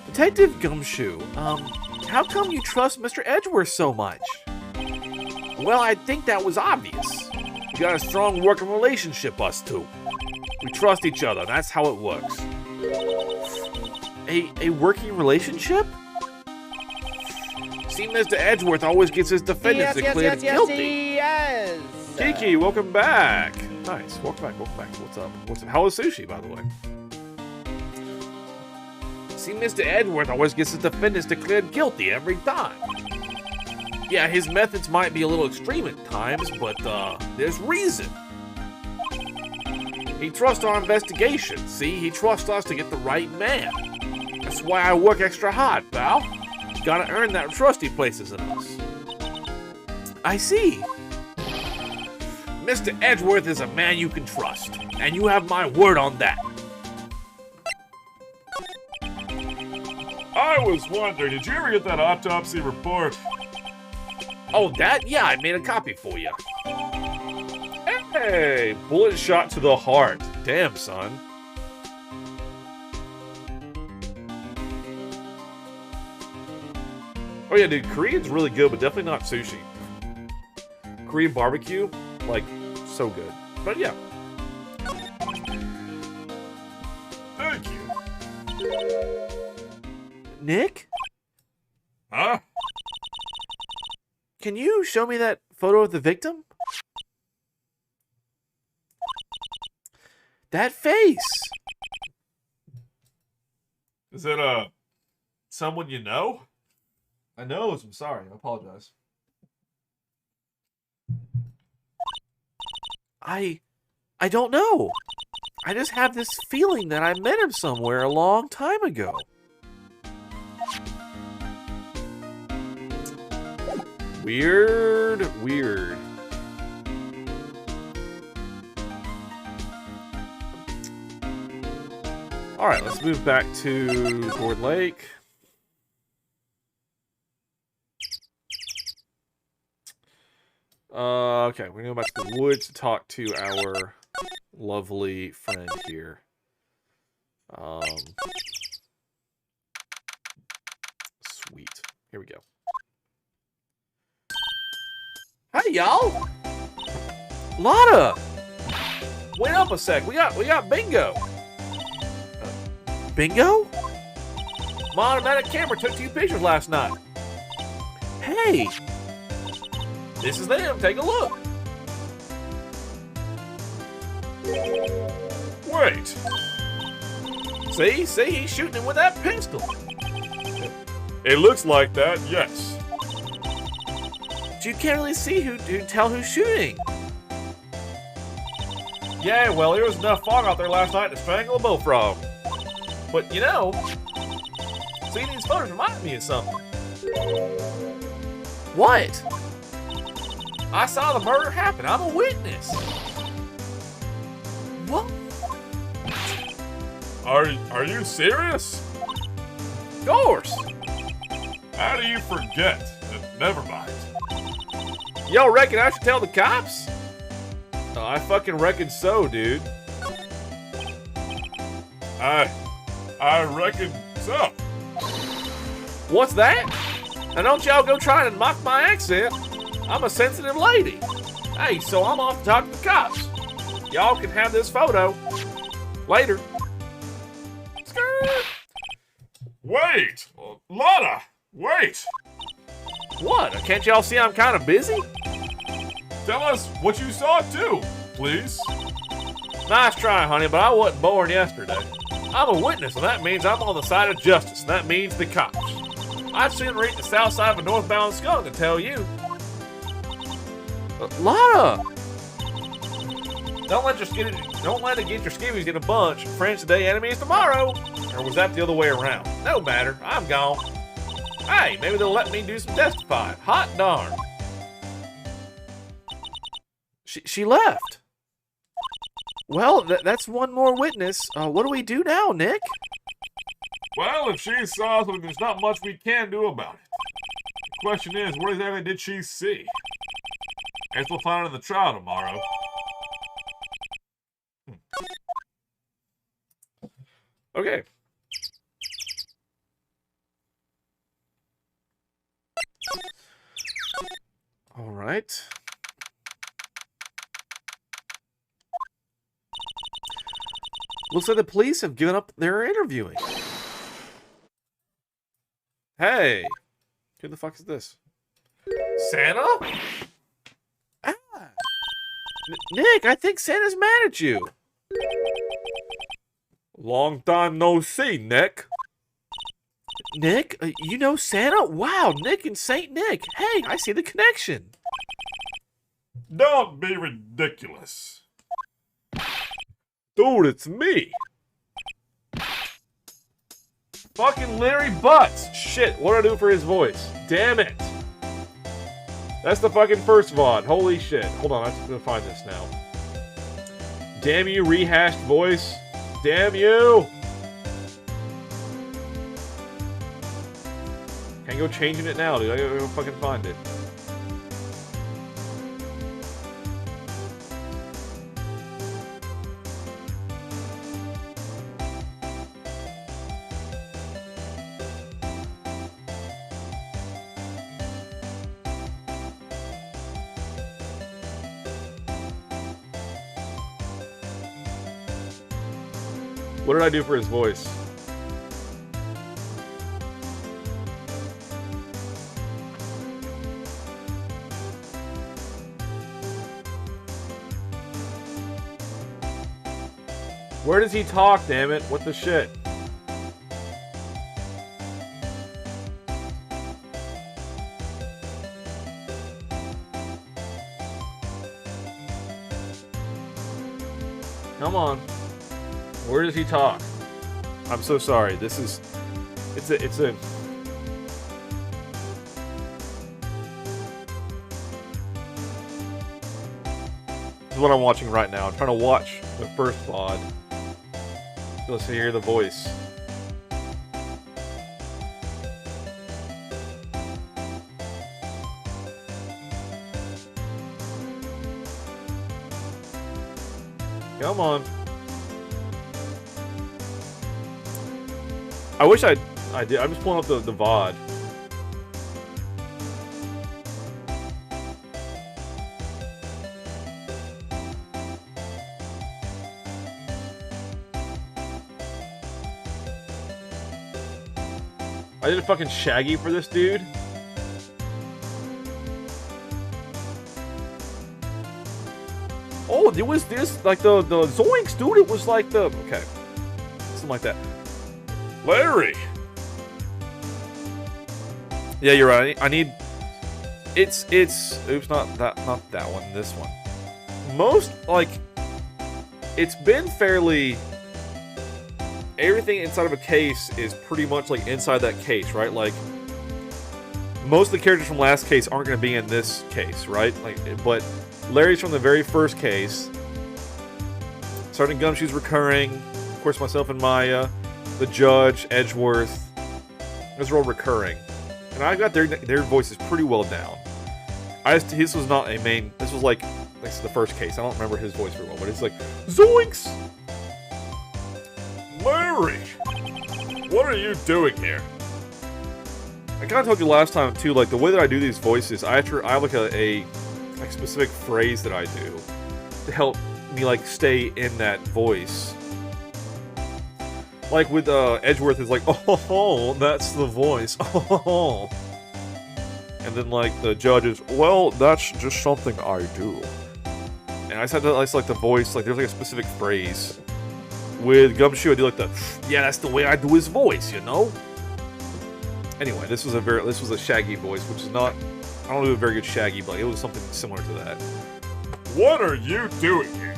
Detective Gumshoe, how come you trust Mr. Edgeworth so much? Well, I think that was obvious. We got a strong working relationship, us two. We trust each other. That's how it works. A working relationship? See, Mr. Edgeworth always gets his defendants declared guilty. Kiki, welcome back. Nice. Welcome back. What's up? How is sushi, by the way? See, Mr. Edgeworth always gets his defendants declared guilty every time. Yeah, his methods might be a little extreme at times, but there's reason. He trusts our investigation. See, he trusts us to get the right man. That's why I work extra hard, pal. Gotta earn that trust he places in us. I see. Mr. Edgeworth is a man you can trust, and you have my word on that. I was wondering, did you ever get that autopsy report? Oh, that? Yeah, I made a copy for you. Hey, bullet shot to the heart. Damn, son. Oh yeah, dude, Korean's really good, but definitely not sushi. Korean barbecue, like, so good. But yeah. Thank you. Nick? Huh? Can you show me that photo of the victim? That face! Is it, someone you know? I know, I'm sorry. I apologize. I don't know. I just have this feeling that I met him somewhere a long time ago. Weird. Alright, let's move back to Gord Lake. Okay, we're gonna go back to the woods to talk to our lovely friend here. Sweet. Here we go. Hey, y'all! Lotta! Wait up a sec. We got bingo. Bingo? My automatic camera took 2 pictures last night. Hey! This is them. Take a look. Wait. See, he's shooting him with that pistol. It looks like that, yes. But you can't really see who tell who's shooting. Yeah, well, there was enough fog out there last night to strangle a bullfrog. But, you know, seeing these photos reminded me of something. What? I saw the murder happen. I'm a witness. What? Are you serious? Of course. How do you forget? Never mind. Y'all reckon I should tell the cops? I fucking reckon so, dude. I reckon so. What's that? Now don't y'all go trying to mock my accent. I'm a sensitive lady. Hey, so I'm off to talk to the cops. Y'all can have this photo. Later. Skirt. Wait! Lotta! Wait! What? Can't y'all see I'm kind of busy? Tell us what you saw too, please. Nice try, honey, but I wasn't born yesterday. I'm a witness, and that means I'm on the side of justice, and that means the cops. I'd sooner eat the south side of a northbound skunk than tell you. Lotta! Don't let it get your skivvies in a bunch. Friends today, enemies tomorrow. Or was that the other way around? No matter. I'm gone. Hey, maybe they'll let me do some testifying. Hot darn. She left. Well, that's one more witness. What do we do now, Nick? Well, if she saw something, there's not much we can do about it. The question is, what exactly did she see? Guess we'll find out in the trial tomorrow. Okay. All right. Looks like the police have given up their interviewing. Hey! Who the fuck is this? Santa? Ah! Nick, I think Santa's mad at you. Long time no see, Nick. Nick, you know Santa? Wow, Nick and Saint Nick. Hey, I see the connection. Don't be ridiculous. Dude, it's me. Fucking Larry Butts. Shit, what do I do for his voice? Damn it. That's the fucking first VOD. Holy shit. Hold on, I have to find this now. Damn you, rehashed voice. Damn you. Can't go changing it now, dude. I gotta go fucking find it. What did I do for his voice? Where does he talk, damn it? What the shit? Come on. Where does he talk? I'm so sorry. It's a This is what I'm watching right now. I'm trying to watch the first VOD. Let's hear the voice. Come on. I wish I did. I'm just pulling up the VOD. I did a fucking Shaggy for this dude. Oh, there was this, like the Zoinks, dude. It was like the, okay. Something like that. Larry! Yeah, you're right. I need, it's, oops, not that one, this one. Most, like, it's been fairly, everything inside of a case is pretty much like inside that case, right? Like, most of the characters from last case aren't going to be in this case, right? Like, but Larry's from the very first case. Sergeant Gumshoe's recurring. Of course, myself and Maya. The Judge, Edgeworth. Those are all recurring. And I got their voices pretty well down. His was not a main, this was like, this is the first case. I don't remember his voice very well, but it's like, Zoinks! Larry! What are you doing here? I kind of told you last time too, like the way that I do these voices, I have like a specific phrase that I do to help me like stay in that voice. Like with Edgeworth is like, oh, that's the voice. Oh. And then like the Judge is, well, that's just something I do. And I said that I like the voice, like there's like a specific phrase. With Gumshoe, I do like the, yeah, that's the way I do his voice, you know? Anyway, this was a Shaggy voice, which is not, I don't do a very good Shaggy, but it was something similar to that. What are you doing here?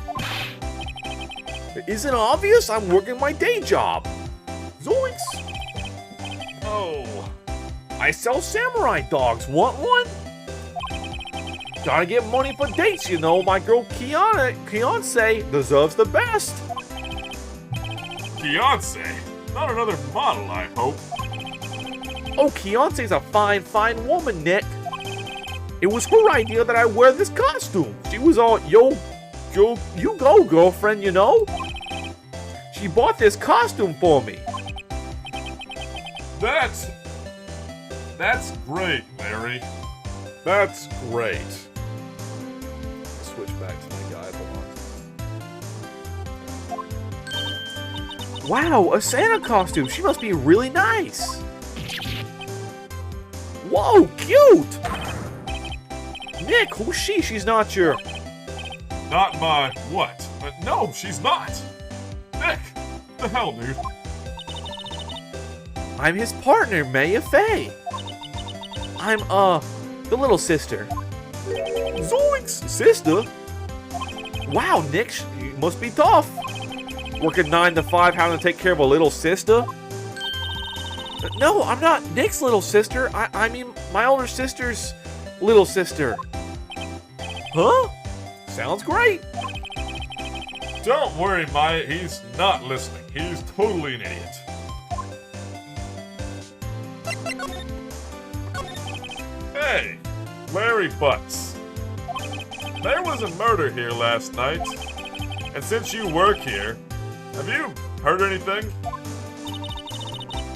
Isn't it obvious? I'm working my day job. Zoinks! Oh, I sell samurai dogs. Want one? Gotta get money for dates, you know. My girl Fiance deserves the best. Fiance? Not another model, I hope. Oh, Fiance's a fine, fine woman, Nick. It was her idea that I wear this costume. She was all, yo, you go, girlfriend, you know? She bought this costume for me. That's great, Larry. That's great. Switch back to my guide, hold on. Wow, a Santa costume. She must be really nice. Whoa, cute! Nick, who's she? She's not your... Not my what? No, she's not. Nick, the hell, dude? I'm his partner, Maya Fey. I'm, the little sister. Zoinks! Sister? Wow, Nick, you must be tough. Working 9 to 5, having to take care of a little sister? No, I'm not Nick's little sister. I mean, my older sister's little sister. Huh? Sounds great. Don't worry, Maya. He's not listening. He's totally an idiot. Hey, Larry Butts. There was a murder here last night. And since you work here, have you heard anything?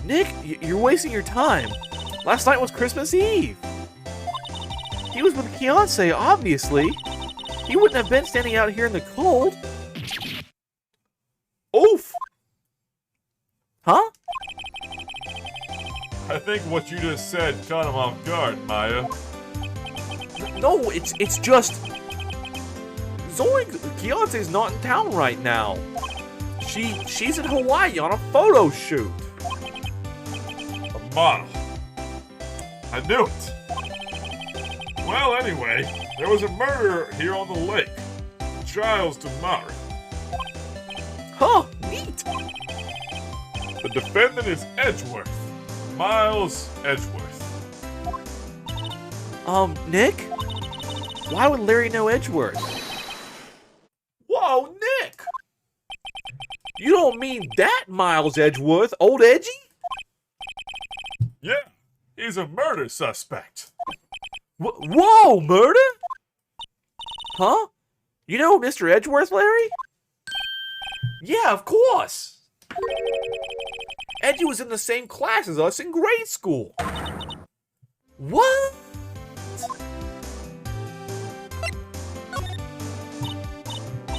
Nick, you're wasting your time. Last night was Christmas Eve. He was with Fiancé, obviously. He wouldn't have been standing out here in the cold. Oof! Huh? I think what you just said caught him off guard, Maya. No, it's just... Zoe, Fiancé's not in town right now. She's in Hawaii on a photo shoot. A model. I knew it. Well, anyway, there was a murder here on the lake. Trials tomorrow. Huh, neat. The defendant is Edgeworth. Miles Edgeworth. Nick? Why would Larry know Edgeworth? Whoa, Nick! You don't mean that Miles Edgeworth, old Edgy? Yeah, he's a murder suspect. Whoa, murder? Huh? You know Mr. Edgeworth, Larry? Yeah, of course. Edgy was in the same class as us in grade school. What?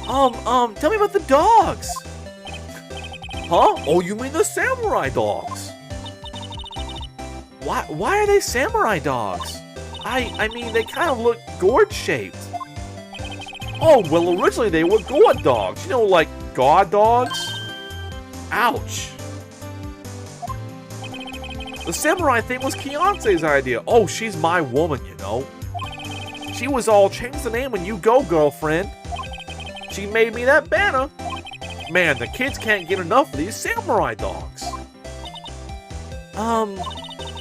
Tell me about the dogs. Huh? Oh, you mean the samurai dogs? Why are they samurai dogs? I mean, they kind of look gourd-shaped. Oh, well, originally they were gourd dogs. You know, like god dogs? Ouch. The samurai thing was Fiancé's idea. Oh, she's my woman, you know. She was all, change the name when you go, girlfriend. She made me that banner. Man, the kids can't get enough of these samurai dogs.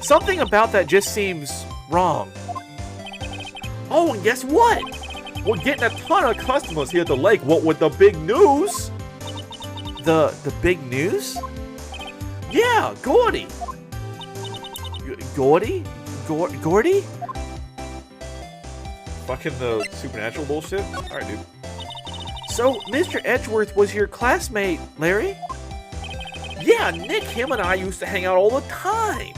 Something about that just seems wrong. Oh, and guess what? We're getting a ton of customers here at the lake. What with the big news? The big news? Yeah, Gordy. Gordy? Gordy? Fucking the supernatural bullshit? Alright, dude. So, Mr. Edgeworth was your classmate, Larry? Yeah, Nick, him and I used to hang out all the time.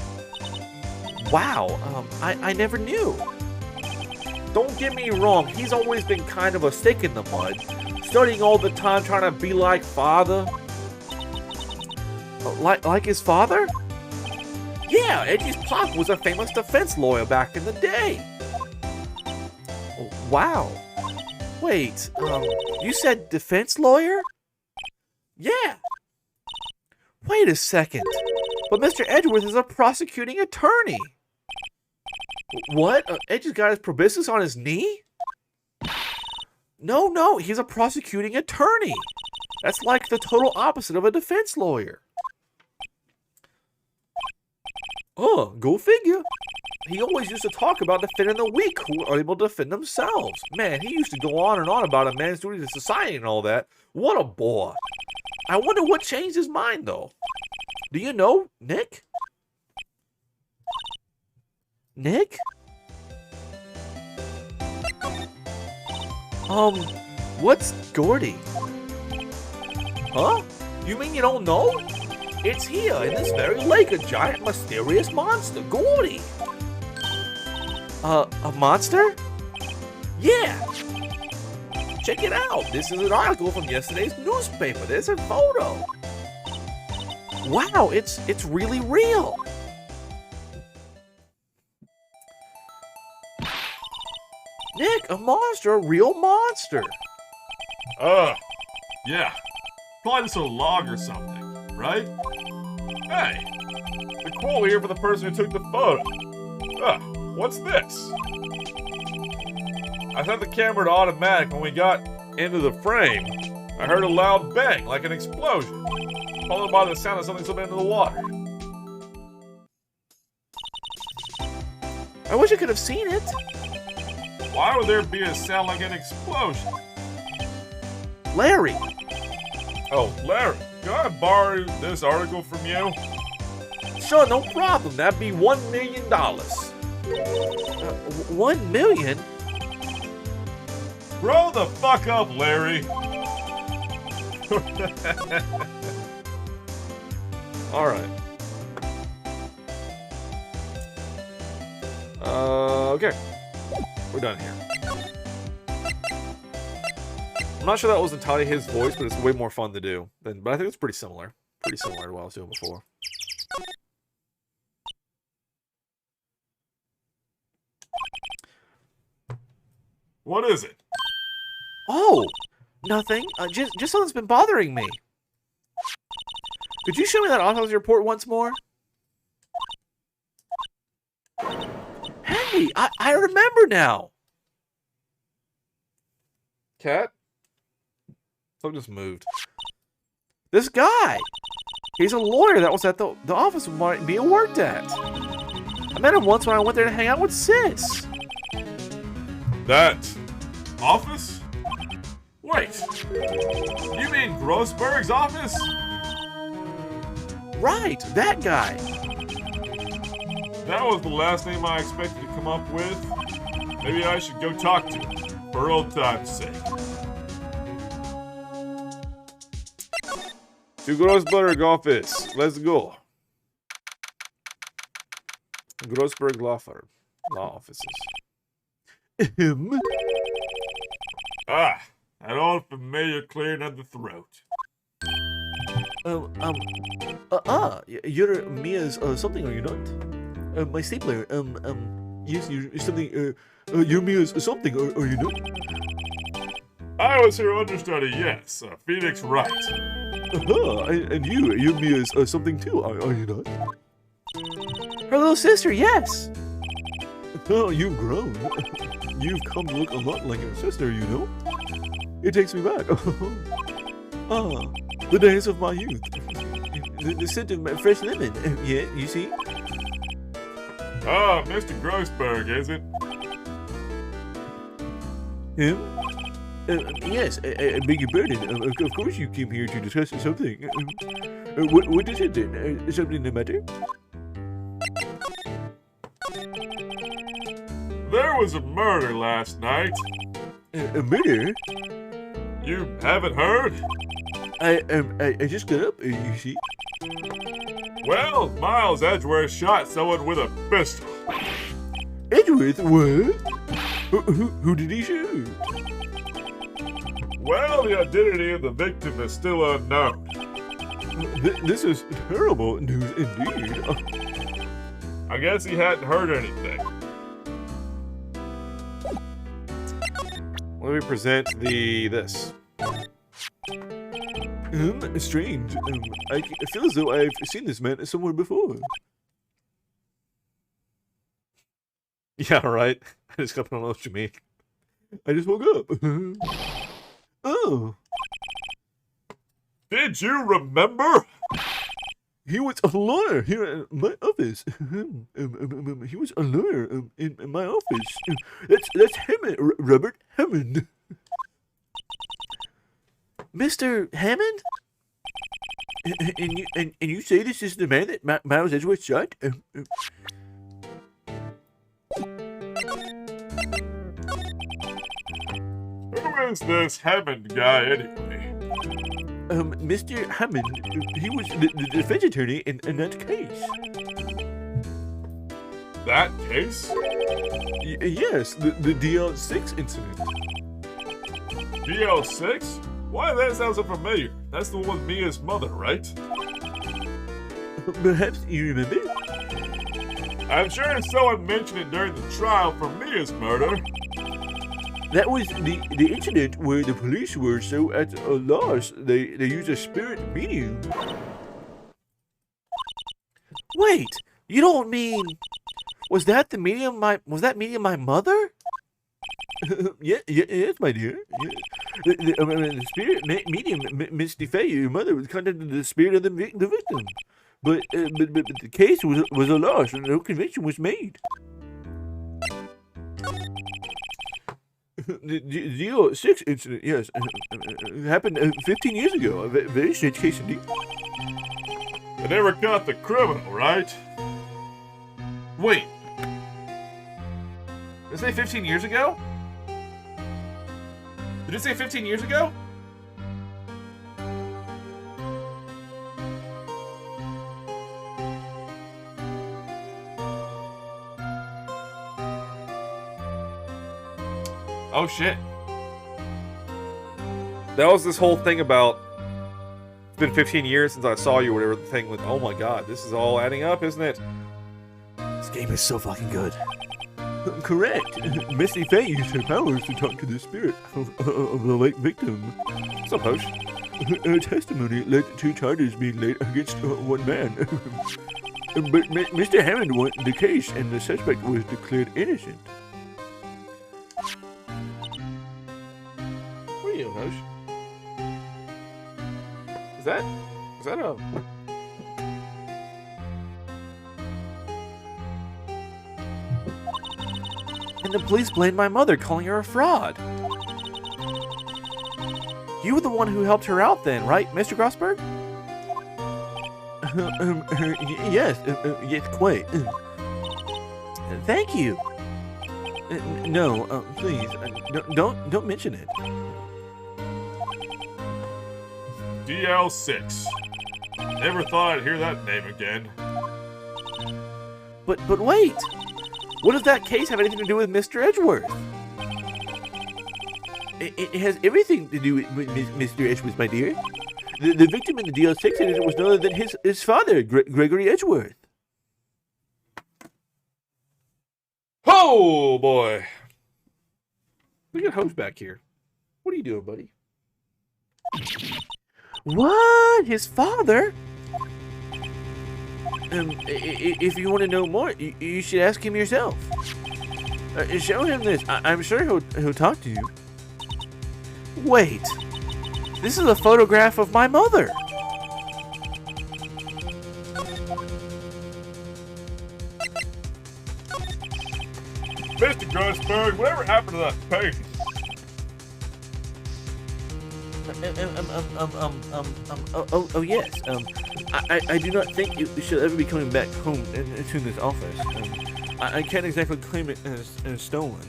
Wow, I never knew. Don't get me wrong, he's always been kind of a stick in the mud. Studying all the time, trying to be like father. Like his father? Yeah, Edgy's pop was a famous defense lawyer back in the day. Wow. Wait, you said defense lawyer? Yeah. Wait a second. But Mr. Edgeworth is a prosecuting attorney. What? Edgy's got his proboscis on his knee? No, he's a prosecuting attorney. That's like the total opposite of a defense lawyer. Oh, go figure. He always used to talk about defending the weak who are able to defend themselves. Man, he used to go on and on about a man's duty to society and all that. What a bore. I wonder what changed his mind, though. Do you know, Nick? Nick? What's Gordy? Huh? You mean you don't know? It's here in this very lake, a giant mysterious monster, Gordy. A monster? Yeah. Check it out. This is an article from yesterday's newspaper. There's a photo. Wow, it's really real. Nick, a monster, a real monster. Yeah. Probably just a log or something, right? Hey, the quote here for the person who took the photo. What's this? I set the camera to automatic. When we got into the frame, I heard a loud bang, like an explosion, followed by the sound of something slipping into the water. I wish I could have seen it. Why would there be a sound like an explosion? Larry. Oh, Larry, can I borrow this article from you? Sure, no problem. That'd be $1 million. 1 million? Grow the fuck up, Larry. All right. Okay. We're done here. I'm not sure that was entirely his voice, but it's way more fun to do. But I think it's pretty similar. Pretty similar to what I was doing before. What is it? Oh, nothing. Just something's been bothering me. Could you show me that autopsy report once more? Hey, I remember now. Cat? Something just moved. This guy. He's a lawyer that was at the office being worked at. I met him once when I went there to hang out with Sis. That office? Wait, you mean Grossberg's office? Right, that guy. That was the last name I expected to come up with. Maybe I should go talk to him, for old time's sake. To Grossberg office. Let's go. Grossberg law firm. Law offices. Ah, that old familiar clearing of the throat. You're Mia's something, are you not? My stapler, yes, you're something, you're Mia's something, are you not? I was her understudy, yes, Phoenix Wright. And you're Mia's something too, are you not? Her little sister, yes. Oh, you've grown. You've come to look a lot like your sister, you know? It takes me back. The days of my youth. The scent of my fresh lemon. Yeah, you see? Ah, Mr. Grossberg, is it? Him? Yes, I beg your pardon. Of course you came here to discuss something. What is it then? Something the matter? There was a murder last night. A murder? You haven't heard? I just got up, you see. Well, Miles Edgeworth shot someone with a pistol. Edgeworth? What? Who did he shoot? Well, the identity of the victim is still unknown. This is terrible news indeed. I guess he hadn't heard anything. Let me present this. Strange. I feel as though I've seen this man somewhere before. Yeah, right. I just don't know what you mean. I just woke up. Oh. Did you remember? He was a lawyer here at my office. He was a lawyer in my office. That's Hammond, Robert Hammond. Mr. Hammond? And you say this is the man that Miles Edgeworth shot? Who is this Hammond guy anyway? Mr. Hammond, he was the defense attorney in that case. That case? Yes, the DL6 incident. DL6? Why, that sounds so familiar. That's the one with Mia's mother, right? Perhaps you remember? I'm sure someone mentioned it during the trial for Mia's murder. That was the incident where the police were so at a loss they used a spirit medium. Wait, you don't mean... Was that medium my mother? Yes, my dear. Yeah. The spirit medium, Miss DeFay, your mother, was contacting the spirit of the victim. But the case was a loss and no conviction was made. The 06 incident, yes, happened 15 years ago. A very strange case indeed. They never caught the criminal, right? Wait. Did it say 15 years ago? Did it say 15 years ago? Oh shit. That was this whole thing about it's been 15 years since I saw you, whatever the thing with. Oh my god, this is all adding up, isn't it? This game is so fucking good. Correct. Miss DeFay used her powers to talk to the spirit of the late victim. What's up, Hosh? Her testimony led to 2 charges being laid against one man. But Mr. Hammond won the case and the suspect was declared innocent. What are you doing, Hosh? Is that a... And the police blamed my mother, calling her a fraud. You were the one who helped her out then, right, Mr. Grossberg? Yes, quite. Thank you. No, please, don't mention it. DL6. Never thought I'd hear that name again. But wait! What does that case have anything to do with Mr. Edgeworth? It has everything to do with Mr. Edgeworth, my dear. The victim in the DL6 incident was none other than his father, Gregory Edgeworth. Oh boy! Look at Hosh back here. What are you doing, buddy? What? His father? If you want to know more, you should ask him yourself. Show him this. I'm sure he'll talk to you. Wait. This is a photograph of my mother. Mr. Grossberg, whatever happened to that painting? Oh yes. I do not think you should ever be coming back home to this office. I can't exactly claim it as stolen.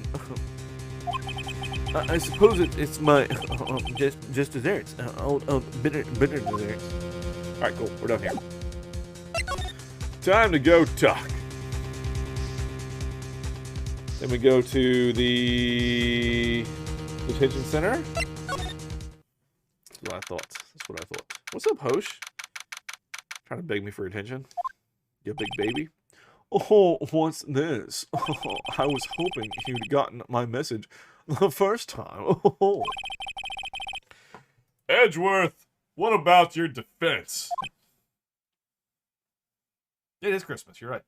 I suppose it's my just desserts. Bitter desserts. All right, cool. We're done here. Time to go talk. Then we go to the detention center. That's what I thought. What's up, Hosh? Trying to beg me for attention? You big baby? Oh, what's this? Oh, I was hoping you'd gotten my message the first time. Oh. Edgeworth, what about your defense? It is Christmas, you're right.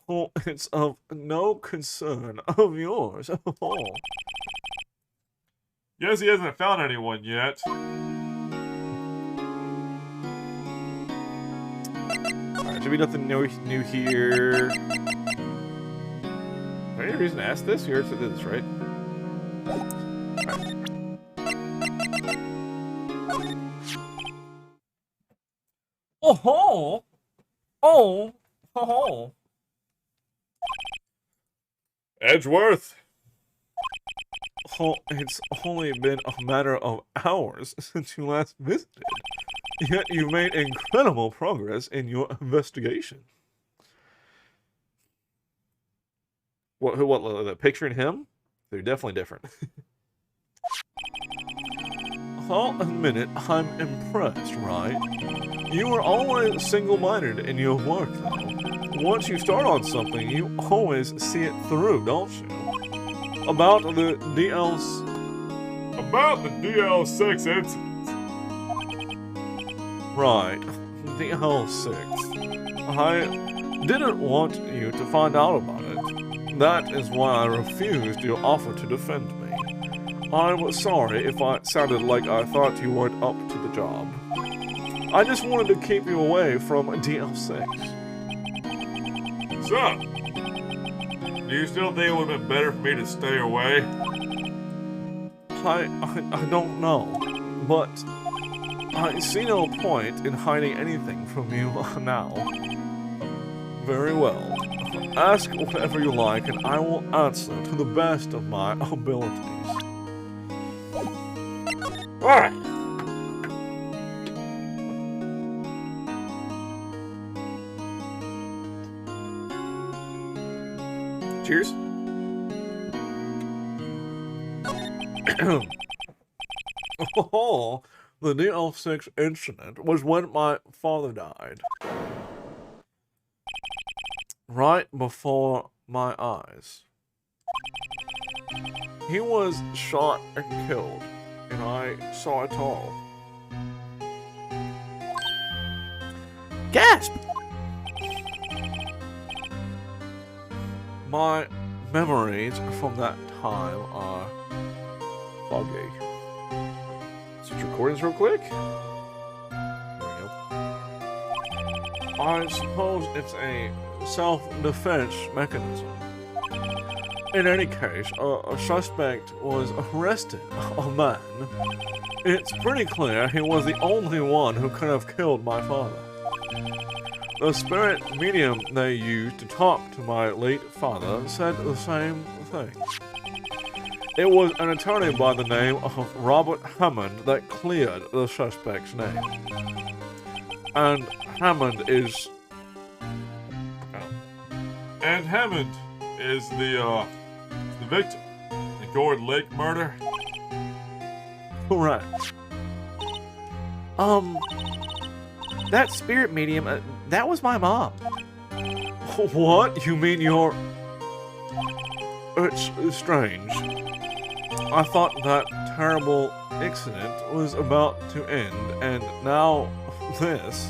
Oh, it's of no concern of yours. Oh. Guess he hasn't found anyone yet. Alright, should be nothing new here. Is there any reason to ask this? You already said this, right? Alright. Oh, oh, oh. Edgeworth, Oh, it's only been a matter of hours since you last visited. Yet you've made incredible progress in your investigation. What, the picture and him? They're definitely different. I'll admit it, I'm impressed, right? You were always single-minded in your work, though. Once you start on something, you always see it through, don't you? About the DL6 incident. Right, DL6. I didn't want you to find out about it. That is why I refused your offer to defend me. I'm sorry if I sounded like I thought you weren't up to the job. I just wanted to keep you away from DL6. So, do you still think it would have been better for me to stay away? I don't know, but I see no point in hiding anything from you now. Very well. Ask whatever you like, and I will answer to the best of my abilities. Alright. Cheers. Oh, the DL6 incident was when my father died. Right before my eyes. He was shot and killed, and I saw it all. Gasp! My memories from that time are foggy. Switch recordings real quick. There we go. I suppose it's a self-defense mechanism. In any case, a suspect was arrested, a man. It's pretty clear he was the only one who could have killed my father. The spirit medium they used to talk to my late father said the same thing. It was an attorney by the name of Robert Hammond that cleared the suspect's name. And Hammond is... And Hammond is the victim. The Gord Lake murder. correct. That spirit medium, that was my mom. What? You mean you're... It's strange. I thought that terrible accident was about to end, and now this.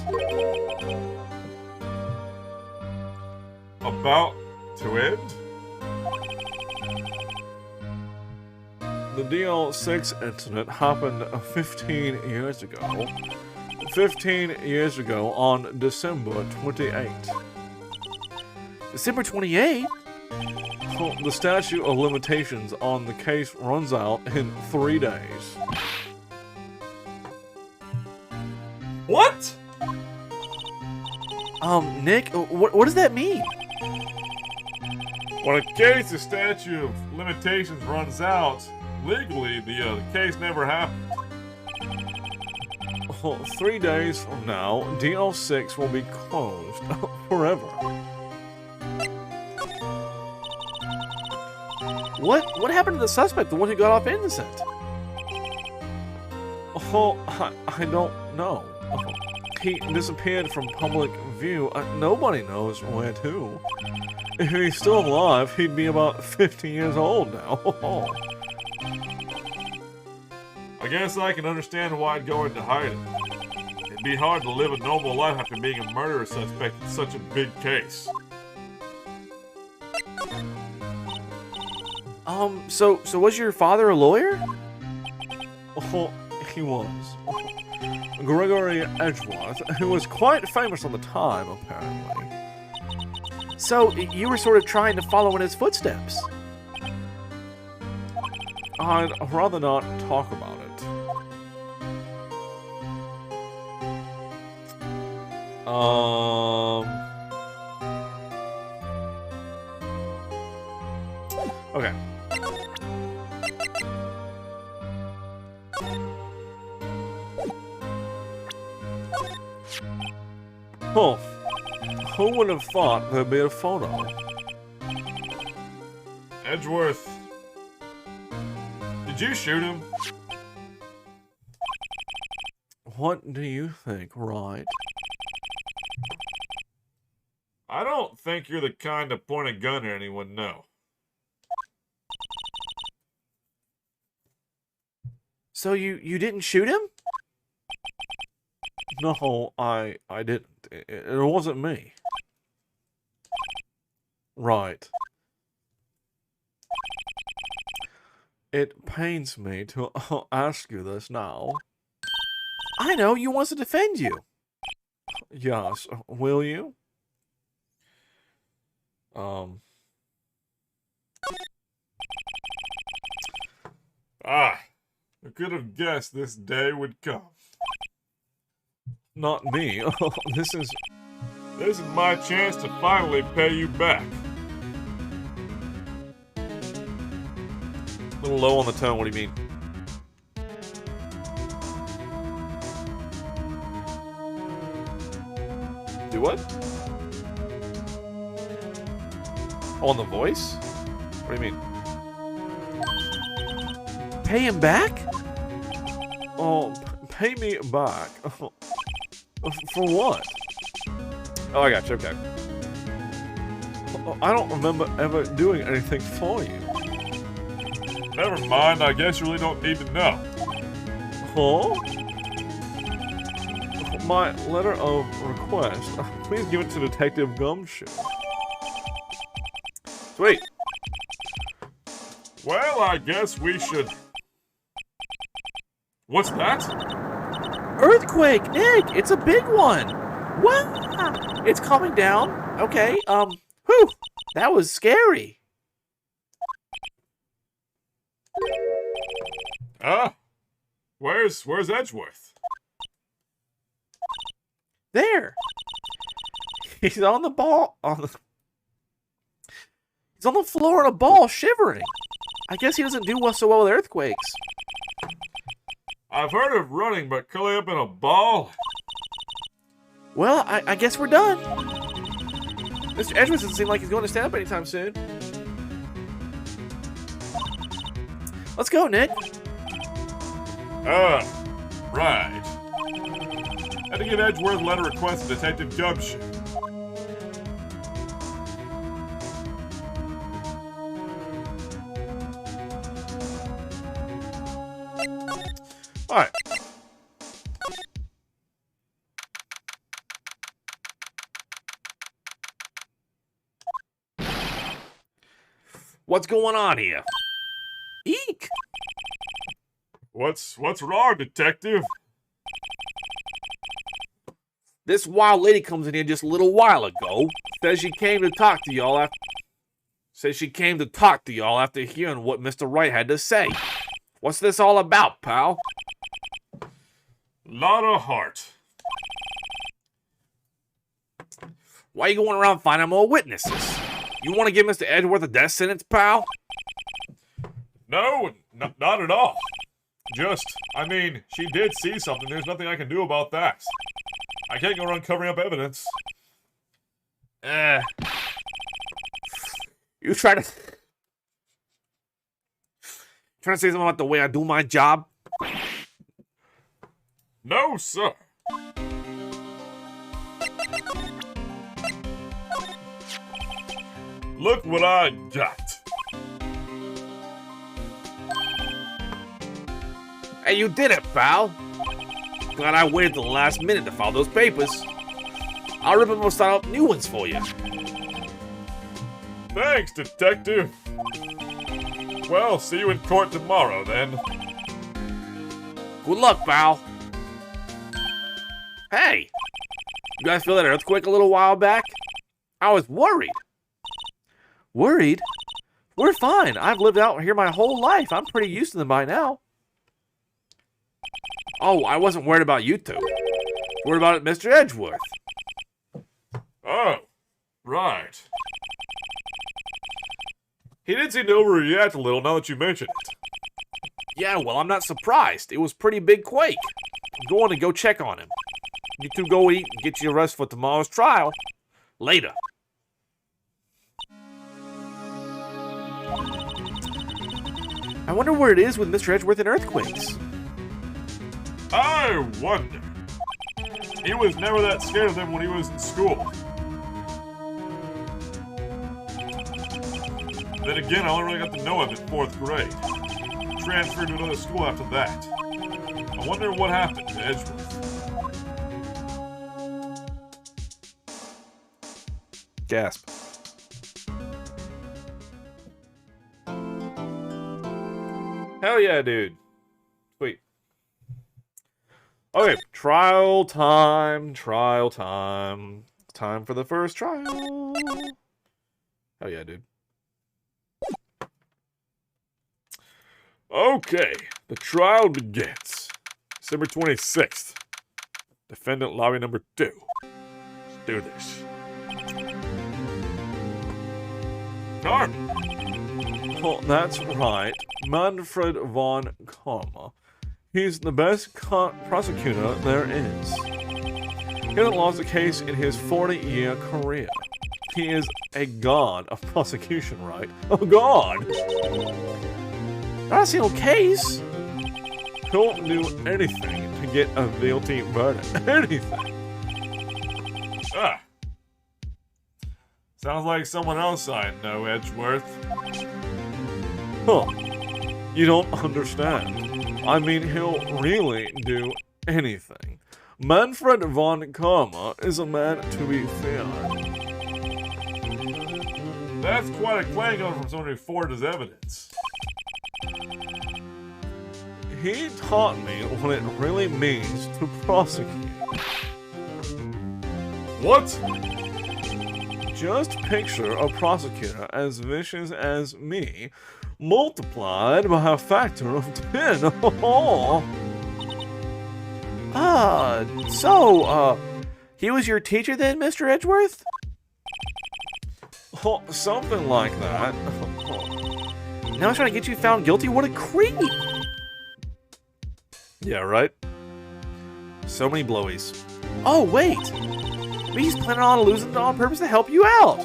About to end? The DL6 incident happened 15 years ago. 15 years ago on December 28th. December 28th? The statute of limitations on the case runs out in 3 days. What? Nick, what does that mean? When a case of statute of limitations runs out, legally the case never happened. 3 days from now, DL6 will be closed forever. What happened to the suspect, the one who got off innocent? Oh, I don't know. He disappeared from public view. Nobody knows where to. If he's still alive, he'd be about 50 years old now. I guess I can understand why I'd go into hiding. It'd be hard to live a normal life after being a murder suspect in such a big case. So was your father a lawyer? Oh, he was. Gregory Edgeworth, who was quite famous at the time, apparently. So you were sort of trying to follow in his footsteps. I'd rather not talk about it. Okay. Oh, who would have thought there'd be a photo? Edgeworth, did you shoot him? What do you think, Wright? I don't think you're the kind to point a gun at anyone, no. So you didn't shoot him? No, I didn't. It wasn't me. Right. It pains me to ask you this now. I know, you want us to defend you. Yes, will you? I could have guessed this day would come. Not me. This is my chance to finally pay you back. a little low on the tone. What do you mean? Do what? On the voice? What do you mean? Pay him back? Oh, pay me back. For what? Oh, I got you. Okay. I don't remember ever doing anything for you. Never mind, I guess you really don't need to know. Huh? My letter of request. Please give it to Detective Gumshoe. Sweet. Well, I guess we should... What's that? Earthquake, Nick! It's a big one! Wow! It's coming down. Okay, whew! That was scary. Where's Edgeworth? There! He's on the ball, he's on the floor in a ball, shivering. I guess he doesn't do so well with earthquakes. I've heard of running, but curling up in a ball? Well, I guess we're done. Mr. Edgeworth doesn't seem like he's going to stand up anytime soon. Let's go, Nick. Right. Had to give Edgeworth a letter request to Detective Gumshoe. Alright. What's going on here? Eek! What's wrong, Detective? This wild lady comes in here just a little while ago. Says she came to talk to y'all after hearing what Mr. Wright had to say. What's this all about, pal? Lot of heart. Why you going around finding more witnesses? You want to give Mr. Edgeworth a death sentence, pal? No, not at all. Just, I mean, she did see something. There's nothing I can do about that. I can't go around covering up evidence. You try to say something about the way I do my job? No, sir. Look what I got. Hey, you did it, pal. Glad I waited till the last minute to file those papers. I'll rip them and start up new ones for you. Thanks, Detective. Well, see you in court tomorrow, then. Good luck, pal. Hey, you guys feel that earthquake a little while back? I was worried. Worried? We're fine. I've lived out here my whole life. I'm pretty used to them by now. Oh, I wasn't worried about you two. Worried about Mr. Edgeworth. Oh, right. He did seem to overreact a little now that you mention it. Yeah, well, I'm not surprised. It was a pretty big quake. I'm going to go check on him. You two go eat and get your rest for tomorrow's trial. Later. I wonder where it is with Mr. Edgeworth and earthquakes. I wonder. He was never that scared of them when he was in school. Then again, I only really got to know him in 4th grade. Transferred to another school after that. I wonder what happened to Edgeworth. Gasp. Hell yeah, dude. Sweet. Okay, trial time, trial time. Time for the first trial. Hell yeah, dude. Okay, the trial begins. December 26th. Defendant lobby number 2. Let's do this. Carmen! Oh, that's right. Manfred von Karma. He's the best prosecutor there is. He hasn't lost a case in his 40-year career. He is a god of prosecution, right? Oh, God! Not a single case! He'll do anything to get a guilty verdict. Anything! Ah. Sounds like someone else I know, Edgeworth. Huh. You don't understand. I mean, he'll really do anything. Manfred von Karma is a man to be feared. That's quite a claim coming from someone who forged his evidence. He taught me what it really means to prosecute. What? Just picture a prosecutor as vicious as me, multiplied by a factor of 10. He was your teacher then, Mr. Edgeworth? Oh, something like that. Now he's trying to get you found guilty? What a creep! Yeah, right? So many blowies. Oh, wait! Maybe he's planning on losing it on purpose to help you out!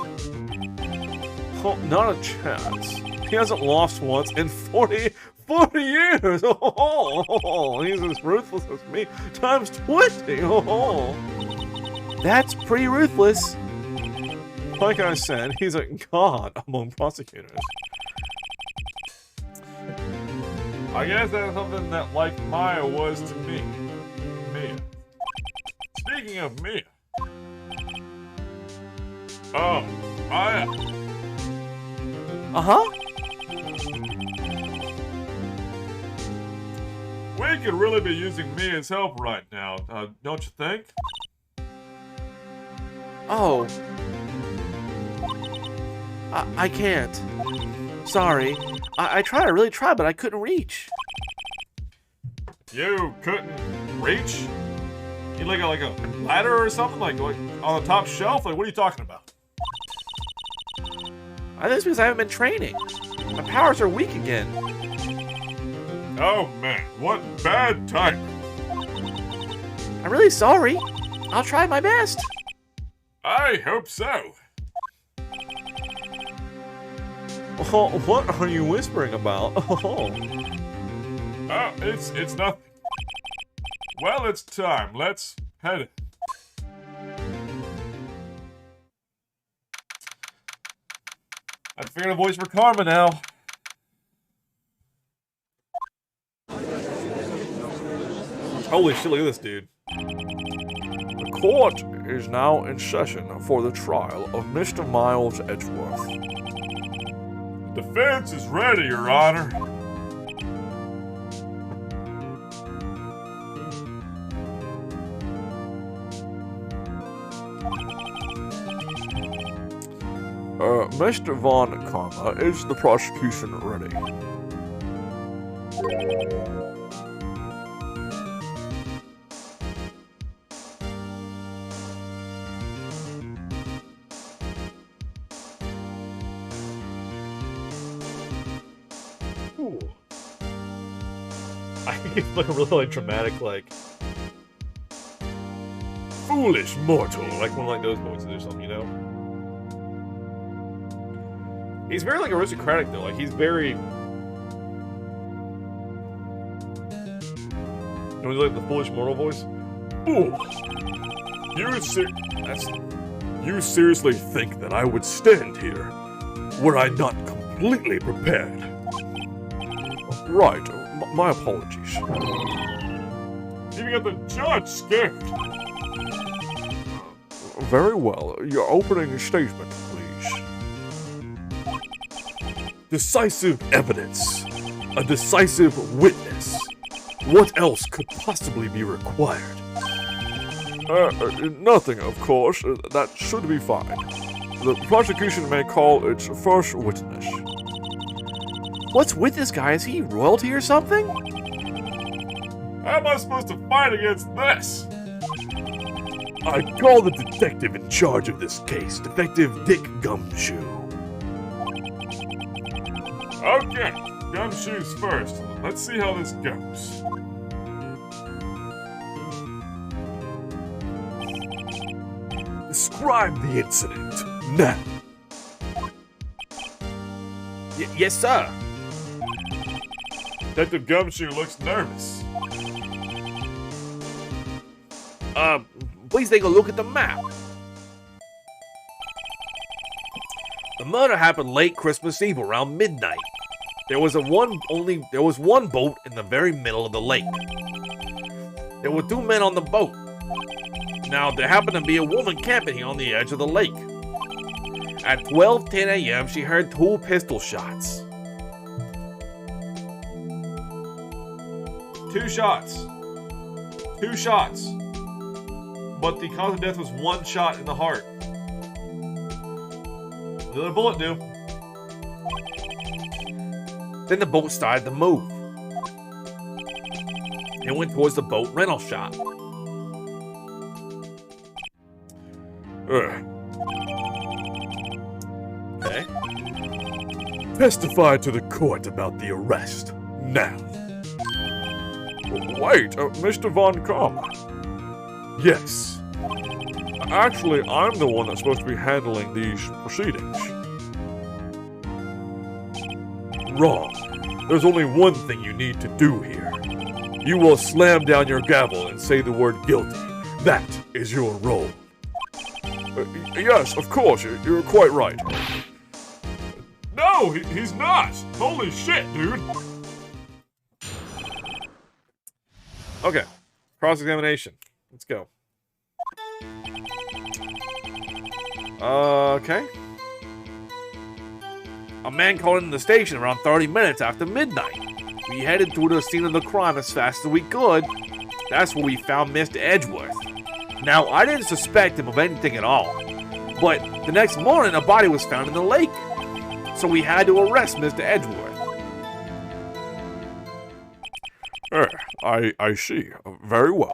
Oh, not a chance. He hasn't lost once in 40 years! Oh, he's as ruthless as me, times 20! Oh. That's pretty ruthless. Like I said, he's a god among prosecutors. I guess that's something that, like Maya was to me. Mia. Speaking of Mia. Oh, Maya. Uh-huh. We could really be using Mia's help right now, don't you think? Oh. I can't. Sorry. I tried, I really tried, but I couldn't reach. You couldn't reach? You like a ladder or something? Like on the top shelf? Like, what are you talking about? I think it's because I haven't been training. My powers are weak again. Oh man, what bad timing. I'm really sorry. I'll try my best. I hope so. Oh, what are you whispering about? Oh. Oh, it's nothing. Well, it's time. Let's head it. I figured a voice for Karma now. Holy shit, look at this dude. The court is now in session for the trial of Mr. Miles Edgeworth. Defense is ready, Your Honor. Mr. Von Karma, is the prosecution ready? Ooh. I think it's like a really dramatic, like, foolish mortal, like one of like those voices or something, you know? He's very like aristocratic though, like he's very. You know, like the foolish mortal voice. Ooh. You seriously think that I would stand here were I not completely completely prepared. Right, my apologies. Even got the judge scared. Very well, your opening statement, please. Decisive evidence. A decisive witness. What else could possibly be required? Nothing, of course. That should be fine. The prosecution may call its first witness. What's with this guy? Is he royalty or something? How am I supposed to fight against this? I call the detective in charge of this case, Detective Dick Gumshoe. Okay, gumshoes first. Let's see how this goes. Describe the incident, now. Yes, sir. Detective Gumshoe looks nervous. Please take a look at the map. The murder happened late Christmas Eve around midnight. There was one boat in the very middle of the lake. There were 2 men on the boat. Now, there happened to be a woman camping here on the edge of the lake. At 12:10 a.m., she heard 2 pistol shots. 2 shots. 2 shots. But the cause of death was 1 shot in the heart. What did the other bullet do? Then the boat started to move. It went towards the boat rental shop. Okay. Testify to the court about the arrest, now. Wait, Mr. Von Kammer. Yes. Actually, I'm the one that's supposed to be handling these proceedings. Wrong. There's only one thing you need to do here. You will slam down your gavel and say the word guilty. That is your role. Yes, of course, you're quite right. No, he's not. Holy shit, dude. Okay, cross-examination. Let's go. Okay. A man called in the station around 30 minutes after midnight. We headed to the scene of the crime as fast as we could. That's where we found Mr. Edgeworth. Now, I didn't suspect him of anything at all, but the next morning a body was found in the lake. So we had to arrest Mr. Edgeworth. I see. Very well.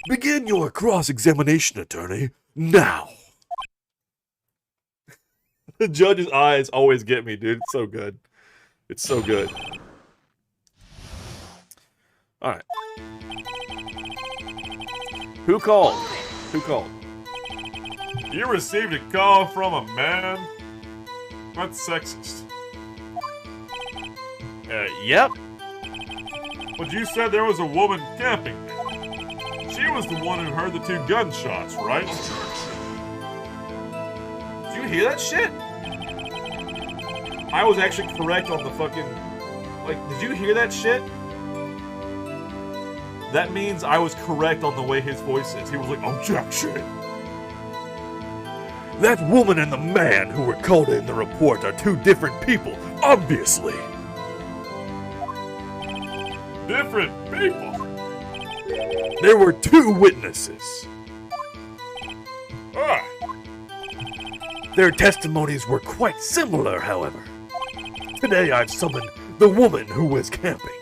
Begin your cross-examination, attorney, now. The judge's eyes always get me, dude. It's so good. It's so good. Alright. Who called? Who called? You received a call from a man? That's sexist. Yep. But you said there was a woman camping there. She was the one who heard the 2 gunshots, right? Did you hear that shit? I was actually correct on the fucking... Like, did you hear that shit? That means I was correct on the way his voice is. He was like, objection. That woman and the man who were called in the report are 2 different people, obviously. Different people? There were 2 witnesses. Ah, Their testimonies were quite similar, however. Today I've summoned the woman who was camping.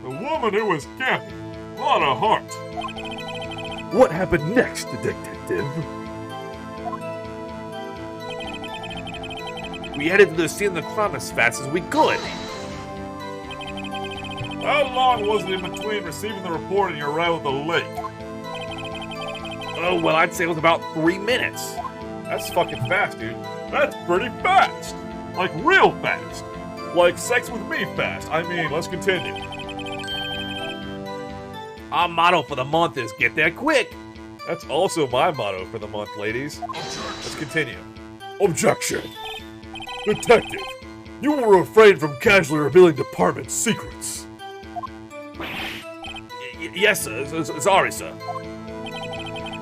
the woman who was camping. A lot of heart. What happened next, detective? We headed to the scene of the crime as fast as we could. How long was it in between receiving the report and your arrival at the lake? Oh, well, I'd say it was about 3 minutes. That's fucking fast, dude. That's pretty fast. Like real fast. Like sex with me fast. I mean, let's continue. Our motto for the month is get there quick. That's also my motto for the month, ladies. Let's continue. Objection. Detective, you will refrain from casually revealing department secrets. Yes, sir. Sorry, sir.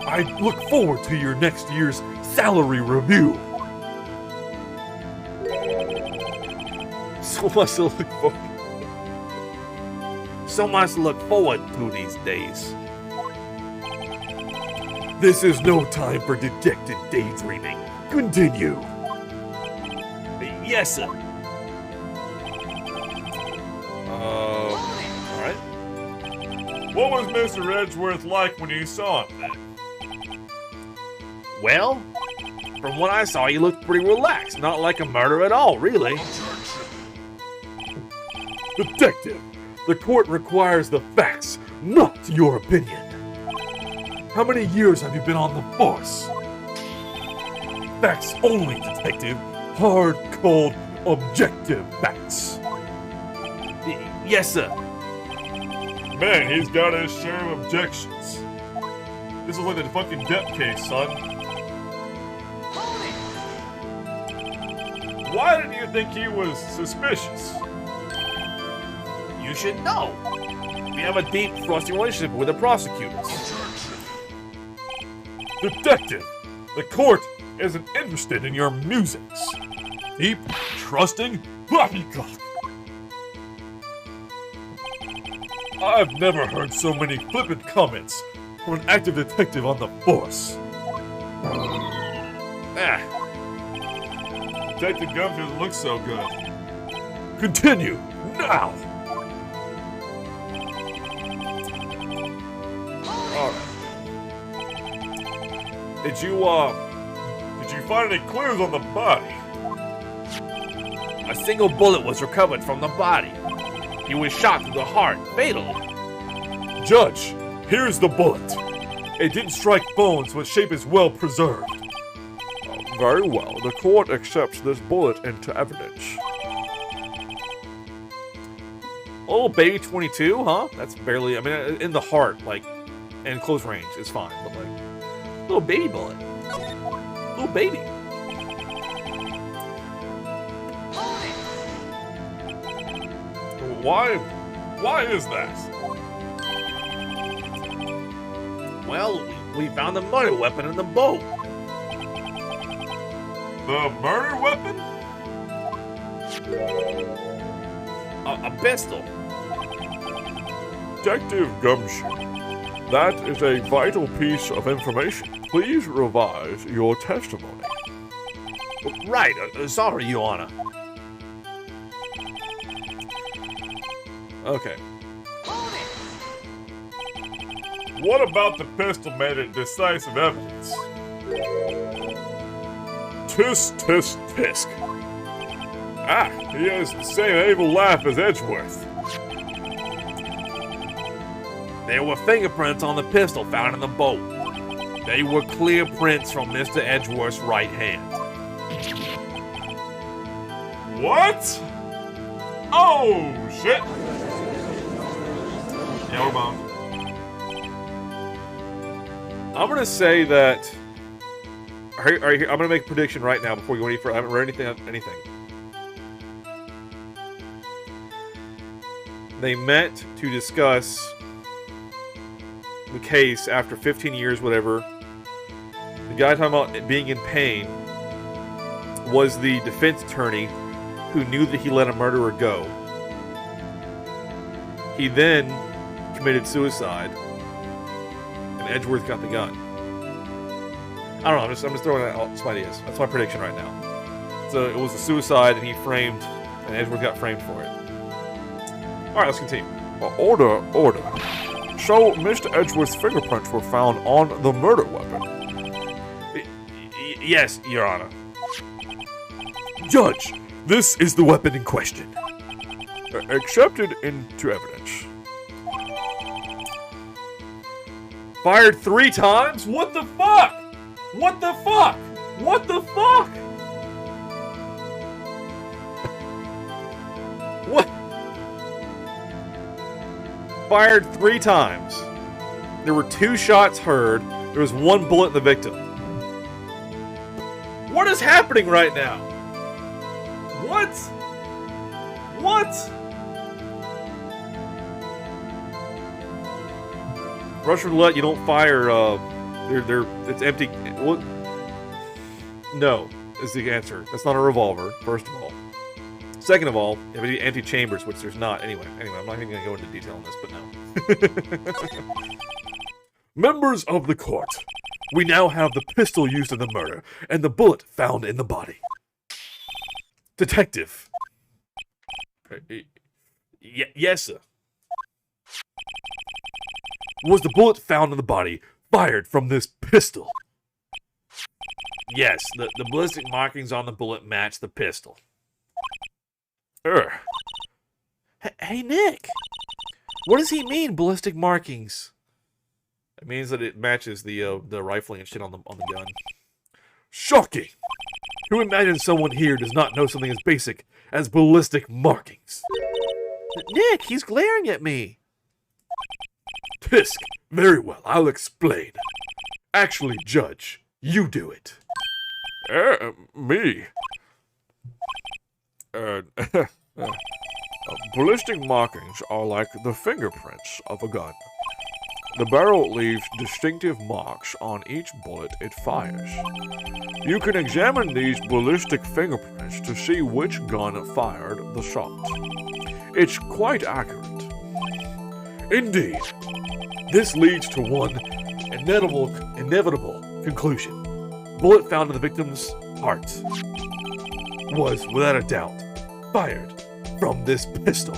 I look forward to your next year's salary review. So much to look forward. So much to look forward to these days. This is no time for dejected daydreaming. Continue. Yes, sir. Alright. What was Mr. Edgeworth like when you saw him then? Well, from what I saw, he looked pretty relaxed. Not like a murder at all, really. Detective, the court requires the facts, not your opinion. How many years have you been on the force? Facts only, detective. Hard, cold, objective facts. Yes, sir. Man, he's got his share of objections. This is like the fucking Depp case, son. Why didn't you think he was suspicious? You should know. We have a deep, trusting relationship with the prosecutors. Detective, the court isn't interested in your musings. Deep, trusting, poppycock. I've never heard so many flippant comments from an active detective on the force. Detective Gump doesn't look so good. Continue, now! Did you find any clues on the body? A single bullet was recovered from the body. He was shot through the heart, fatally. Judge, here's the bullet. It didn't strike bones, but shape is well preserved. Very well. The court accepts this bullet into evidence. Oh, baby 22, huh? That's barely, I mean, in the heart, like, and close range is fine, but like, little baby bullet. Little baby. Why is that? Well, we found the murder weapon in the boat. The murder weapon? A pistol. Detective Gumshoe, that is a vital piece of information. Please revise your testimony. Right. Sorry, Your Honor. Okay. What about the pistol made it decisive evidence? Tisk, tisk, tisk. Ah, he has the same evil laugh as Edgeworth. There were fingerprints on the pistol found in the boat. They were clear prints from Mr. Edgeworth's right hand. What? Oh, shit. Yeah, we're bound. I'm gonna say that. I'm gonna make a prediction right now before we go any further. I haven't read anything. They met to discuss the case after 15 years, whatever. The guy talking about being in pain was the defense attorney who knew that he let a murderer go. He then committed suicide, and Edgeworth got the gun. I don't know. I'm just throwing out some ideas. That's my prediction right now. So it was a suicide, and and Edgeworth got framed for it. All right, let's continue. Order. So, Mr. Edgeworth's fingerprints were found on the murder weapon. Yes, Your Honor. Judge, this is the weapon in question. Accepted into evidence. Fired 3 times? What the fuck? What the fuck? What the fuck? What? Fired 3 times. There were 2 shots heard. There was 1 bullet in the victim. What is happening right now? What? What? Russian roulette, you don't fire, it's empty. What? No, is the answer. That's not a revolver, first of all. Second of all, you have any empty chambers, which there's not. Anyway, I'm not even going to go into detail on this, but no. Members of the court, we now have the pistol used in the murder, and the bullet found in the body. Detective. Yes, sir. Was the bullet found in the body fired from this pistol? Yes, the ballistic markings on the bullet match the pistol. Hey, Nick. What does he mean, ballistic markings? It means that it matches the rifling and shit on the gun. Shocking! Who imagines someone here does not know something as basic as ballistic markings? Nick, he's glaring at me. Tisk, very well, I'll explain. Actually, Judge, you do it. Me? Ballistic markings are like the fingerprints of a gun. The barrel leaves distinctive marks on each bullet it fires. You can examine these ballistic fingerprints to see which gun fired the shot. It's quite accurate. Indeed, this leads to one inevitable conclusion. Bullet found in the victim's heart was, without a doubt, fired from this pistol.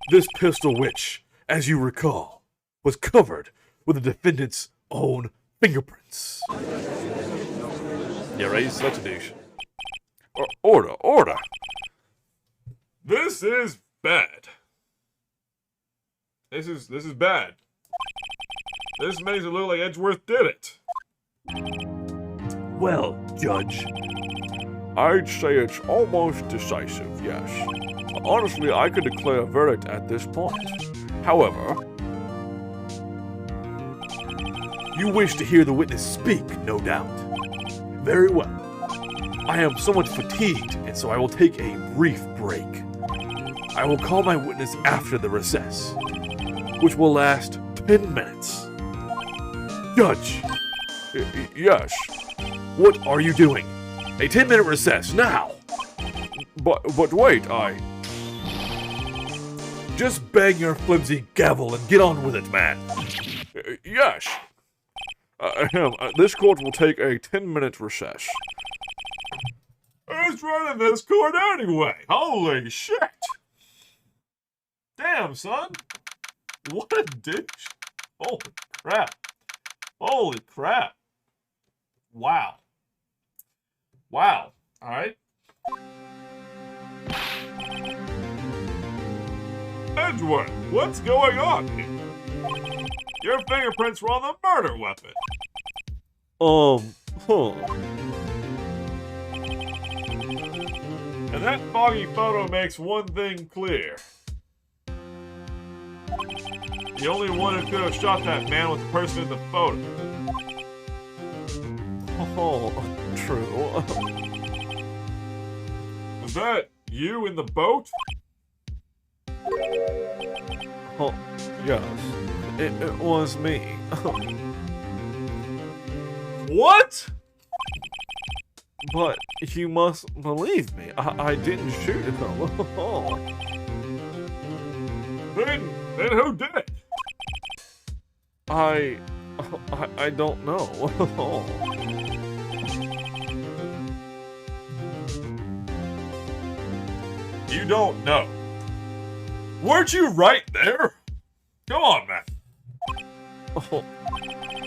This pistol which, as you recall, was covered with the defendant's own fingerprints. Yeah, right, he's such a douche. Order. This is bad. This is bad. This makes it look like Edgeworth did it. Well, Judge, I'd say it's almost decisive, yes. Honestly, I could declare a verdict at this point. However, you wish to hear the witness speak, no doubt. Very well. I am somewhat fatigued, and so I will take a brief break. I will call my witness after the recess, which will last 10 minutes. Judge! Yes? What are you doing? A 10-minute recess, now! But wait, Just bang your flimsy gavel and get on with it, man. Yes. This court will take a 10-minute recess. Who's running this court anyway? Holy shit! Damn, son. What a douche. Holy crap. Holy crap. Wow. Wow. Alright. Edgeworth, what's going on here? Your fingerprints were on the murder weapon. And that foggy photo makes one thing clear. The only one who could have shot that man was the person in the photo. True. Was that you in the boat? Yes. It was me. What? But you must believe me. I didn't shoot him. Then who did it? I don't know. You don't know. Weren't you right there? Come on, man.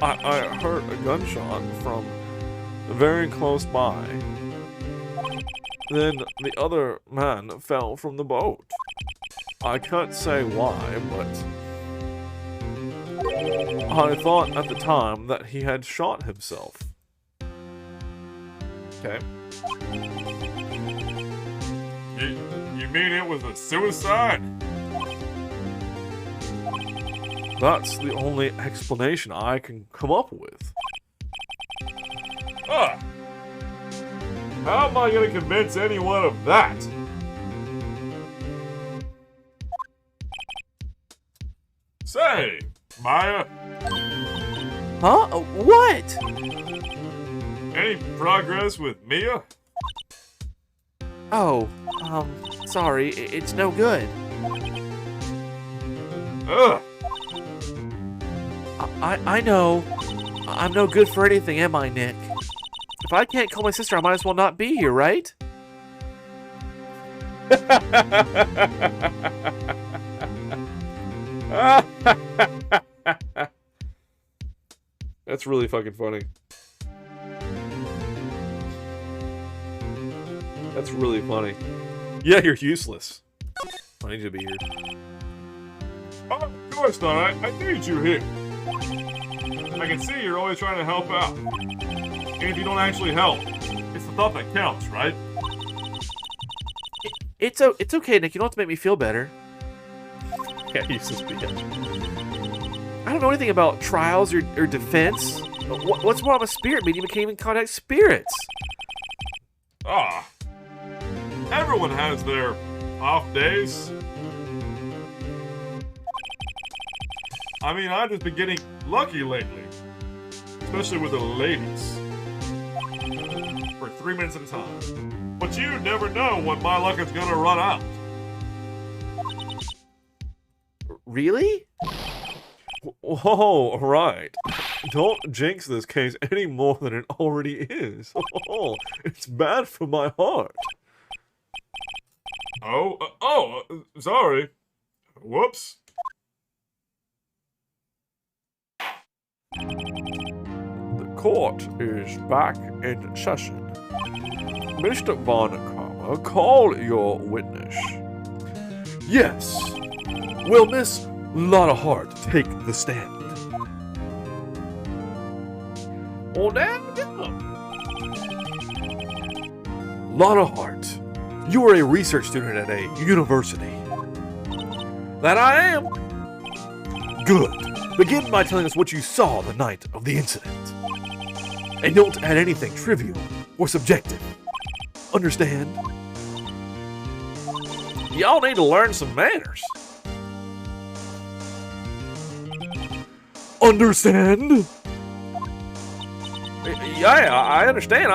I heard a gunshot from very close by. Then the other man fell from the boat. I can't say why, but I thought at the time that he had shot himself. Okay. You mean it was a suicide? That's the only explanation I can come up with. Ah. How am I gonna convince anyone of that? Say, Maya, Huh? What? any progress with Mia? Oh, sorry, it's no good. Ugh. I know. I'm no good for anything, am I, Nick? If I can't call my sister, I might as well not be here, right? That's really fucking funny. That's really funny. Yeah, you're useless. I need you to be here. Oh, of course not. I need you here. I can see you're always trying to help out. And if you don't actually help, it's the thought that counts, right? It's okay, Nick. You don't have to make me feel better. Yeah, useless bitch. I don't know anything about trials or defense. What's wrong with a spirit medium? You can't even contact spirits. Ah. Everyone has their off days. I mean, I've just been getting lucky lately. Especially with the ladies. For 3 minutes at a time. But you never know when my luck is gonna run out. Really? Oh, right. Don't jinx this case any more than it already is. Oh, it's bad for my heart. Sorry. Whoops. The court is back in session. Mr. Von Karma, call your witness. Yes. Will Miss Lotta Hart take the stand? Well, damn. Lotta Hart, you are a research student at a university. That I am. Good. Begin by telling us what you saw the night of the incident. And don't add anything trivial or subjective. Understand? Y'all need to learn some manners. Understand? Yeah, I understand.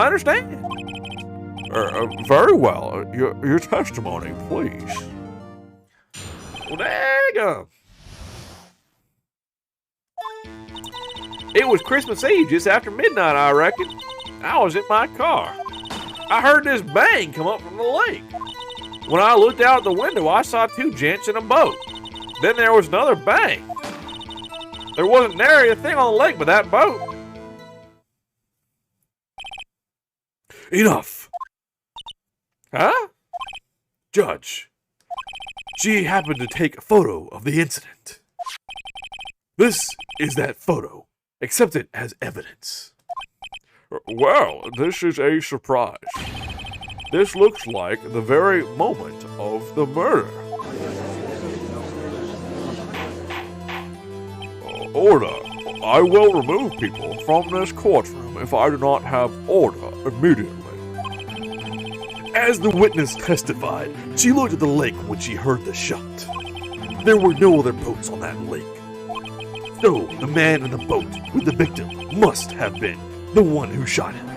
Very well. Your testimony, please. Well, daggum. It was Christmas Eve, just after midnight, I reckon. I was in my car. I heard this bang come up from the lake. When I looked out the window, I saw two gents in a boat. Then there was another bang. There wasn't nary a thing on the lake but that boat. Enough. Huh? Judge, she happened to take a photo of the incident. This is that photo. Accept it as evidence. Well, this is a surprise. This looks like the very moment of the murder. Order. I will remove people from this courtroom if I do not have order immediately. As the witness testified, she looked at the lake when she heard the shot. There were no other boats on that lake. So, the man in the boat with the victim must have been the one who shot him.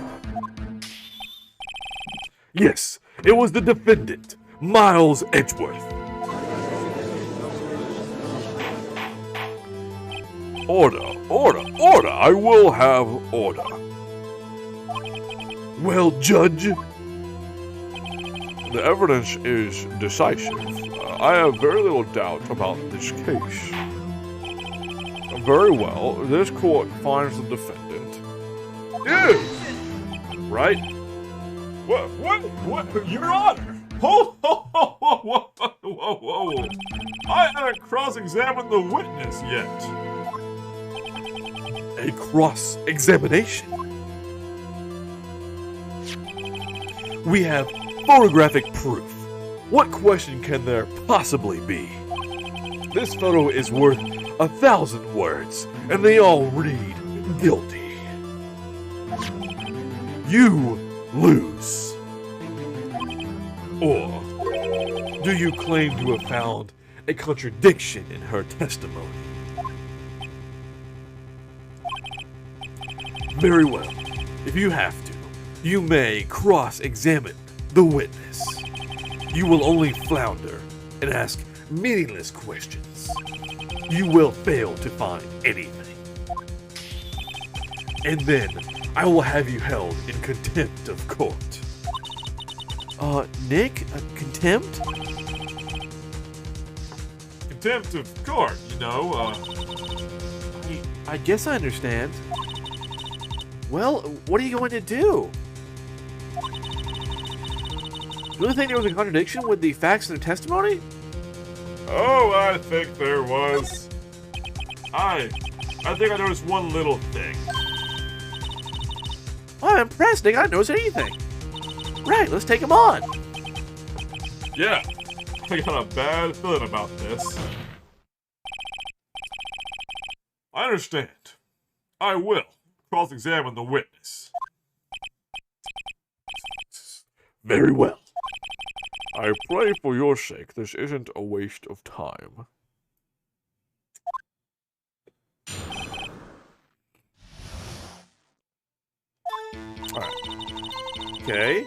Yes, it was the defendant, Miles Edgeworth. Order. I will have order. Well, Judge, The evidence is decisive. I have very little doubt about this case. Very well, this court finds the defendant. Dude! Right? What? Your Honor! Whoa. I haven't cross-examined the witness yet. A cross-examination. We have photographic proof. What question can there possibly be? This photo is worth 1,000 words, and they all read guilty. You lose. Or do you claim to have found a contradiction in her testimony? Very well. If you have to, you may cross-examine the witness. You will only flounder and ask meaningless questions. You will fail to find anything. And then I will have you held in contempt of court. Nick? Contempt? Contempt of court, you know, I guess I understand. Well, what are you going to do? Do you think there was a contradiction with the facts in the testimony? Oh, I think there was. I think I noticed one little thing. Oh, I'm impressed, Nick. I didn't notice anything. Right, let's take him on. Yeah, I got a bad feeling about this. I understand. I will cross-examine the witness. Very well. I pray for your sake this isn't a waste of time. Alright. Okay.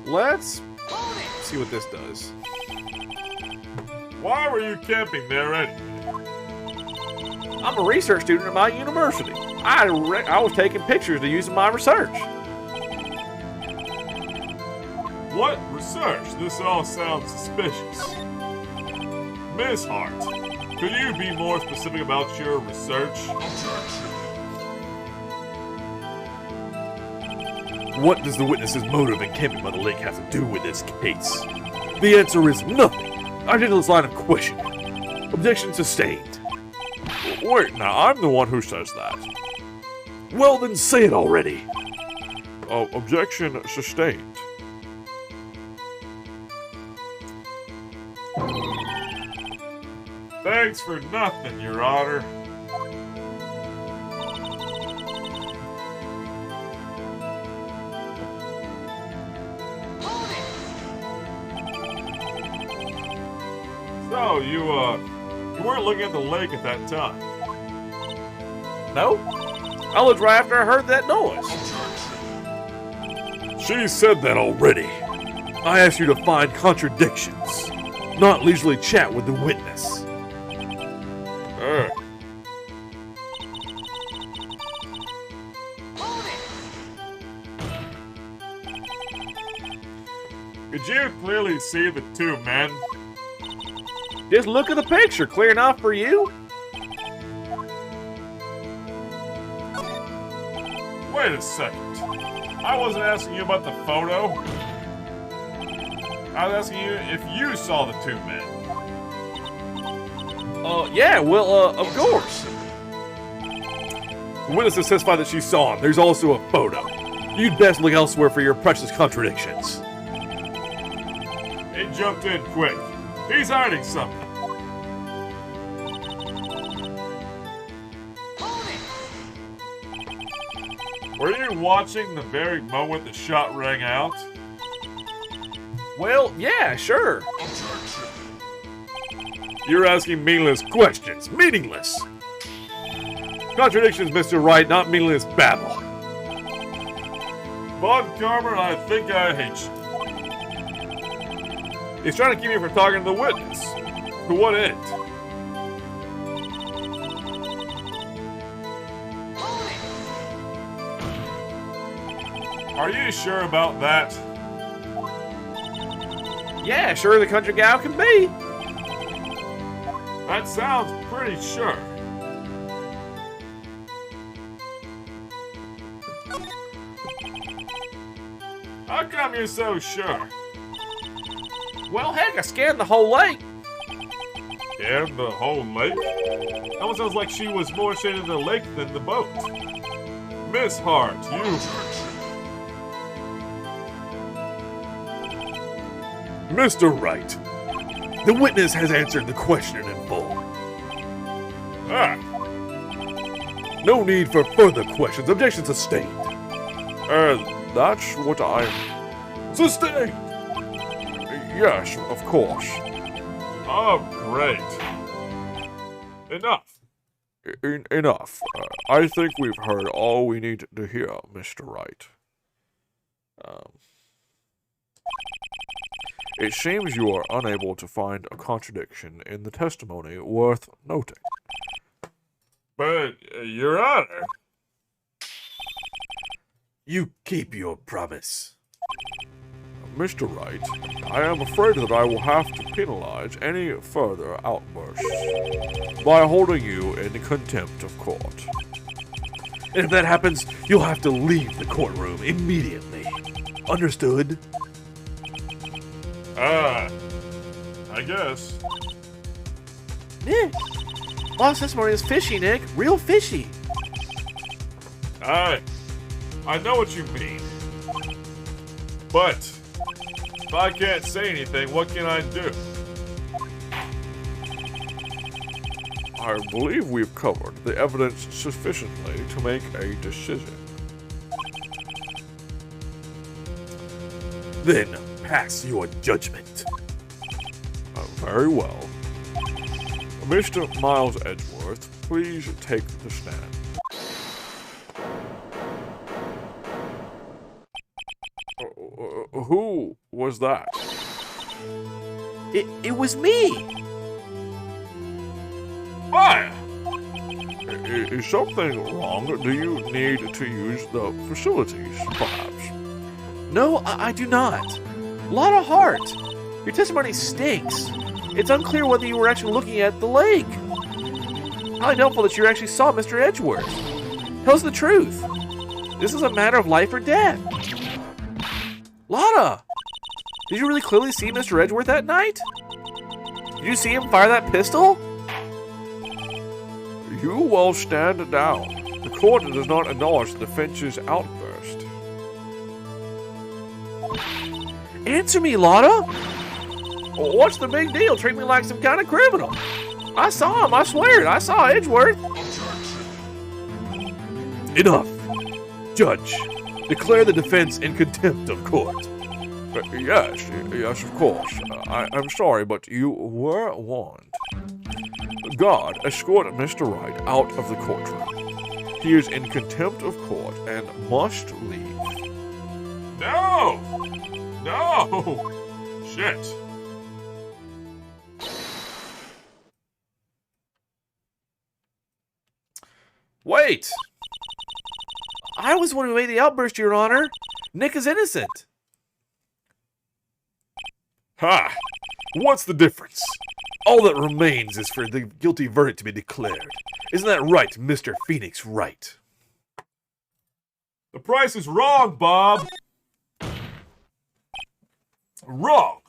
Let's see what this does. Why were you camping there anyway? I'm a research student at my university. I was taking pictures to use in my research. What research? This all sounds suspicious. Miss Hart, could you be more specific about your research? What does the witness's motive in camping by the lake have to do with this case? The answer is nothing. I did this line of questioning. Objection sustained. Wait, now I'm the one who says that. Well, then say it already. Objection sustained. Thanks for nothing, Your Honor. So, you weren't looking at the lake at that time? No? I looked right after I heard that noise. She said that already. I asked you to find contradictions, not leisurely chat with the witness. Could you clearly see the two men? Just look at the picture. Clear enough for you? Wait a second. I wasn't asking you about the photo. I was asking you if you saw the two men. Yeah, well, of course. The witness has testified that she saw him. There's also a photo. You'd best look elsewhere for your precious contradictions. He jumped in quick. He's hiding something. Were you watching the very moment the shot rang out? Well, yeah, sure. You're asking meaningless questions. Meaningless! Contradictions, Mr. Wright, not meaningless babble. Von Karmer, I think I hate you. He's trying to keep me from talking to the witness. To what end? Are you sure about that? Yeah, sure the country gal can be. That sounds pretty sure. How come you're so sure? Well, heck, I scanned the whole lake. And the whole lake? That one sounds like she was more shaded in the lake than the boat. Miss Hart, you... Mr. Wright, the witness has answered the question in full. Ah. No need for further questions. Objection sustained. That's what I'm... Sustained! Yes, of course. Oh, great. Enough. Enough. I think we've heard all we need to hear, Mr. Wright. It seems you are unable to find a contradiction in the testimony worth noting. But, Your Honor... You keep your promise. Mr. Wright, I am afraid that I will have to penalize any further outbursts by holding you in contempt of court. And if that happens, you'll have to leave the courtroom immediately. Understood? I guess. Nick, last testimony is fishy, Nick. Real fishy. I know what you mean. But, if I can't say anything, what can I do? I believe we've covered the evidence sufficiently to make a decision. Then pass your judgment. Very well. Mr. Miles Edgeworth, please take the stand. Who was that? It was me. Why? Is something wrong? Do you need to use the facilities, perhaps? No, I do not. Lot of heart. Your testimony stinks. It's unclear whether you were actually looking at the lake. Highly doubtful that you actually saw Mr. Edgeworth. Tell us the truth. This is a matter of life or death. Lotta! Did you really clearly see Mr. Edgeworth that night? Did you see him fire that pistol? You will stand down. The court does not acknowledge the defense's outburst. Answer me, Lotta! What's the big deal? Treat me like some kind of criminal. I saw him, I swear it. I saw Edgeworth. Enough. Judge, declare the defense in contempt of court. Yes, of course. I'm sorry, but you were warned. Guard, escort Mr. Wright out of the courtroom. He is in contempt of court and must leave. No! No! Shit. Wait! I was the one who made the outburst, Your Honor. Nick is innocent. Ha! What's the difference? All that remains is for the guilty verdict to be declared. Isn't that right, Mr. Phoenix Wright? The price is wrong, Bob. Wrong.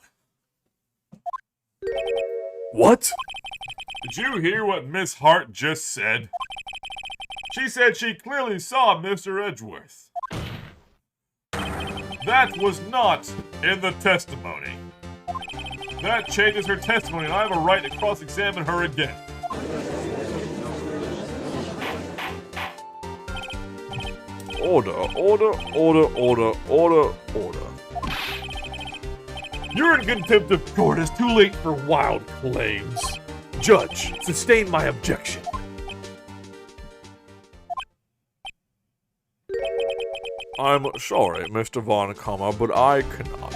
What? Did you hear what Miss Hart just said? She said she clearly saw Mr. Edgeworth. That was not in the testimony. That changes her testimony, and I have a right to cross-examine her again. Order. You're in contempt of court. It's too late for wild claims. Judge, sustain my objection. I'm sorry, Mr. Von Kammer, but I cannot.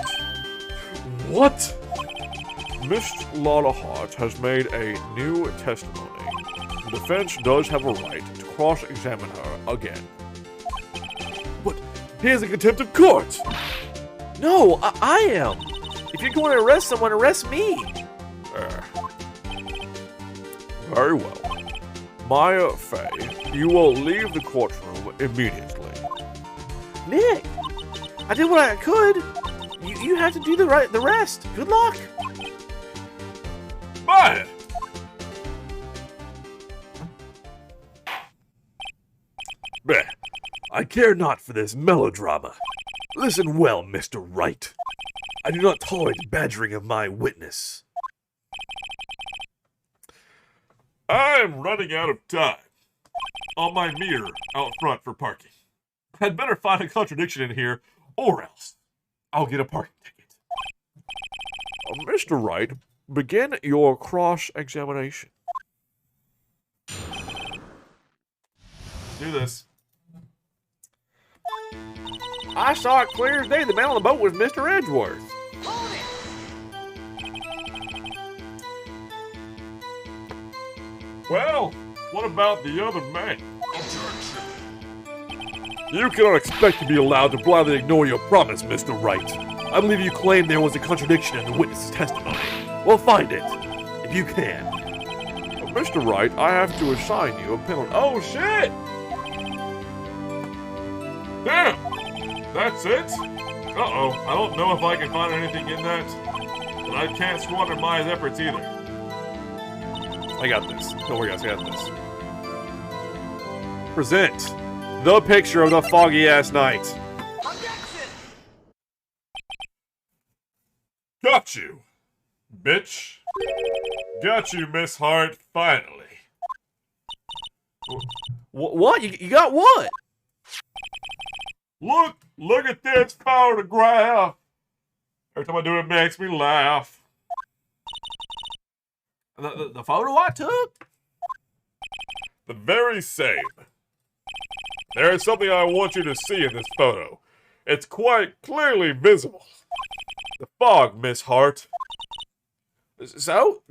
What? Miss Lotta Hart has made a new testimony. The defense does have a right to cross-examine her again. But he is in contempt of court. No, I am. If you're going to arrest someone, arrest me. Very well. Maya Fay, you will leave the courtroom immediately. Nick, I did what I could. You have to do the rest. Good luck. Bye. Bleh. I care not for this melodrama. Listen well, Mr. Wright. I do not tolerate badgering of my witness. I'm running out of time. on my meter out front for parking. I'd better find a contradiction in here, or else I'll get a parking ticket. Mr. Wright, begin your cross-examination. Do this. I saw it clear as day. The man on the boat was Mr. Edgeworth. Well, what about the other man? You cannot expect to be allowed to blindly ignore your promise, Mr. Wright. I believe you claimed there was a contradiction in the witness's testimony. Well, find it, if you can. Mr. Wright, I have to assign you a penalty. Oh, shit! Damn! That's it? Uh-oh, I don't know if I can find anything in that, but I can't squander my efforts either. I got this. Don't worry, guys. I got this. Present the picture of the foggy-ass night. Got you, bitch. Got you, Miss Hart, finally. What? You got what? Look at this photograph. Every time I do it makes me laugh. The photo I took? The very same. There is something I want you to see in this photo. It's quite clearly visible. The fog, Miss Hart. So?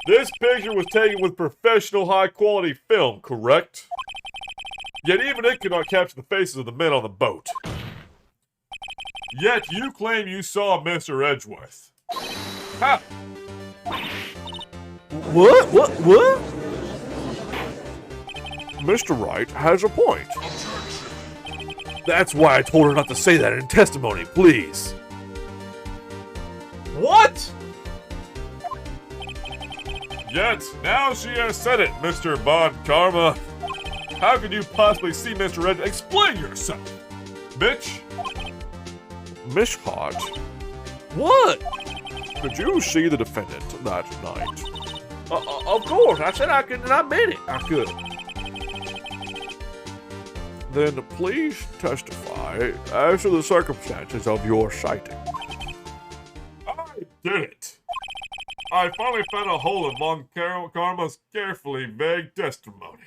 This picture was taken with professional high-quality film, correct? Yet even it could not capture the faces of the men on the boat. Yet you claim you saw Mr. Edgeworth. How? What? Mr. Wright has a point. That's why I told her not to say that in testimony, please. What? Yet, now she has said it, Mr. Bon Karma. How could you possibly see Mr. Red? Explain yourself, bitch. Miss Hart, What? did you see the defendant that night? Of course. I said I could, and I admit it. I could. Then please testify as to the circumstances of your sighting. I did it. I finally found a hole in Von Karma's carefully vague testimony.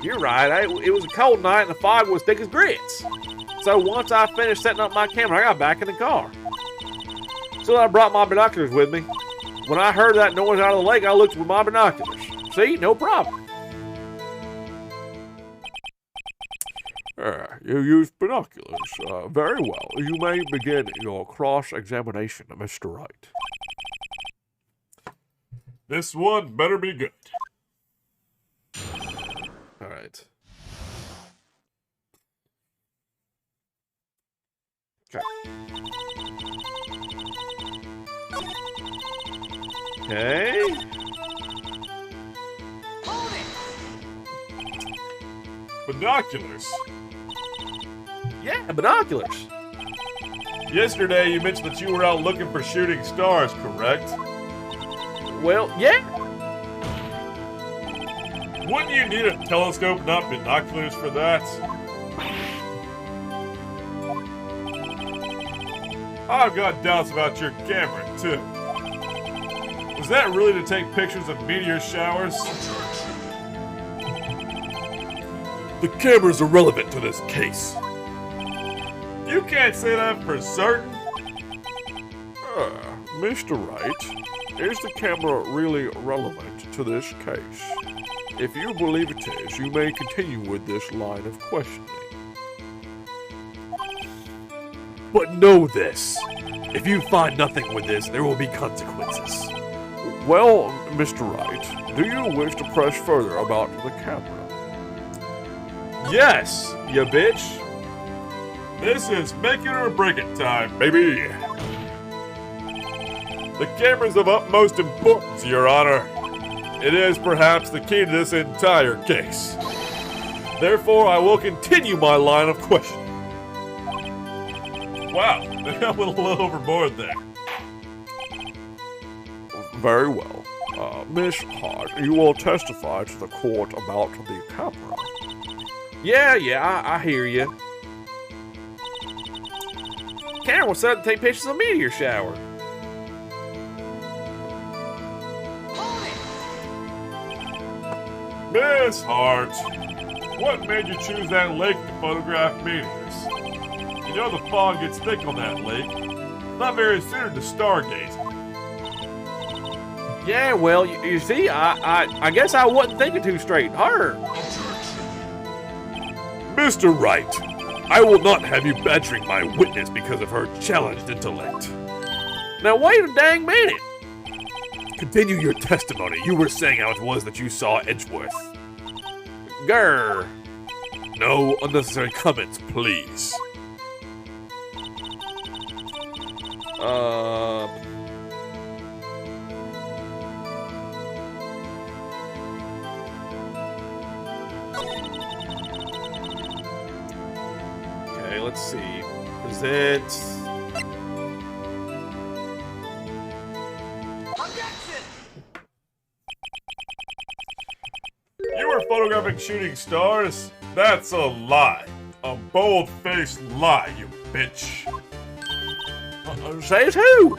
You're right. It was a cold night, and the fog was thick as grits. So once I finished setting up my camera, I got back in the car. So I brought my binoculars with me. When I heard that noise out of the lake, I looked with my binoculars. See? No problem. You used binoculars. Very well. You may begin your cross-examination, Mr. Wright. This one better be good. All right. Okay. Binoculars. Yeah, binoculars. Yesterday you mentioned that you were out looking for shooting stars, correct? Well, yeah. Wouldn't you need a telescope, not binoculars, for that? I've got doubts about your camera, too. Was that really to take pictures of meteor showers? The camera's irrelevant to this case. You can't say that for certain. Mr. Wright, is the camera really relevant to this case? If you believe it is, you may continue with this line of questioning. But know this. If you find nothing with this, there will be consequences. Well, Mr. Wright, do you wish to press further about the camera? Yes, you bitch. This is make it or break it time, baby. The camera's of utmost importance, Your Honor. It is perhaps the key to this entire case. Therefore, I will continue my line of questioning. Wow, they got a little overboard there. Very well. Miss Hart, you will testify to the court about the camera. Yeah, I hear you. Camera was set up to take pictures of a meteor shower. Miss Hart, what made you choose that lake to photograph meteors? You know the fog gets thick on that lake. It's not very suited to stargazing. Yeah, well, you see, I guess I wasn't thinking too straight. Her. Mr. Wright, I will not have you badgering my witness because of her challenged intellect. Now wait a dang minute. Continue your testimony. You were saying how it was that you saw Edgeworth. Grr. No unnecessary comments, please. Okay, let's see. Present. You were photographing shooting stars? That's a lie. A bold-faced lie, you bitch. Says who?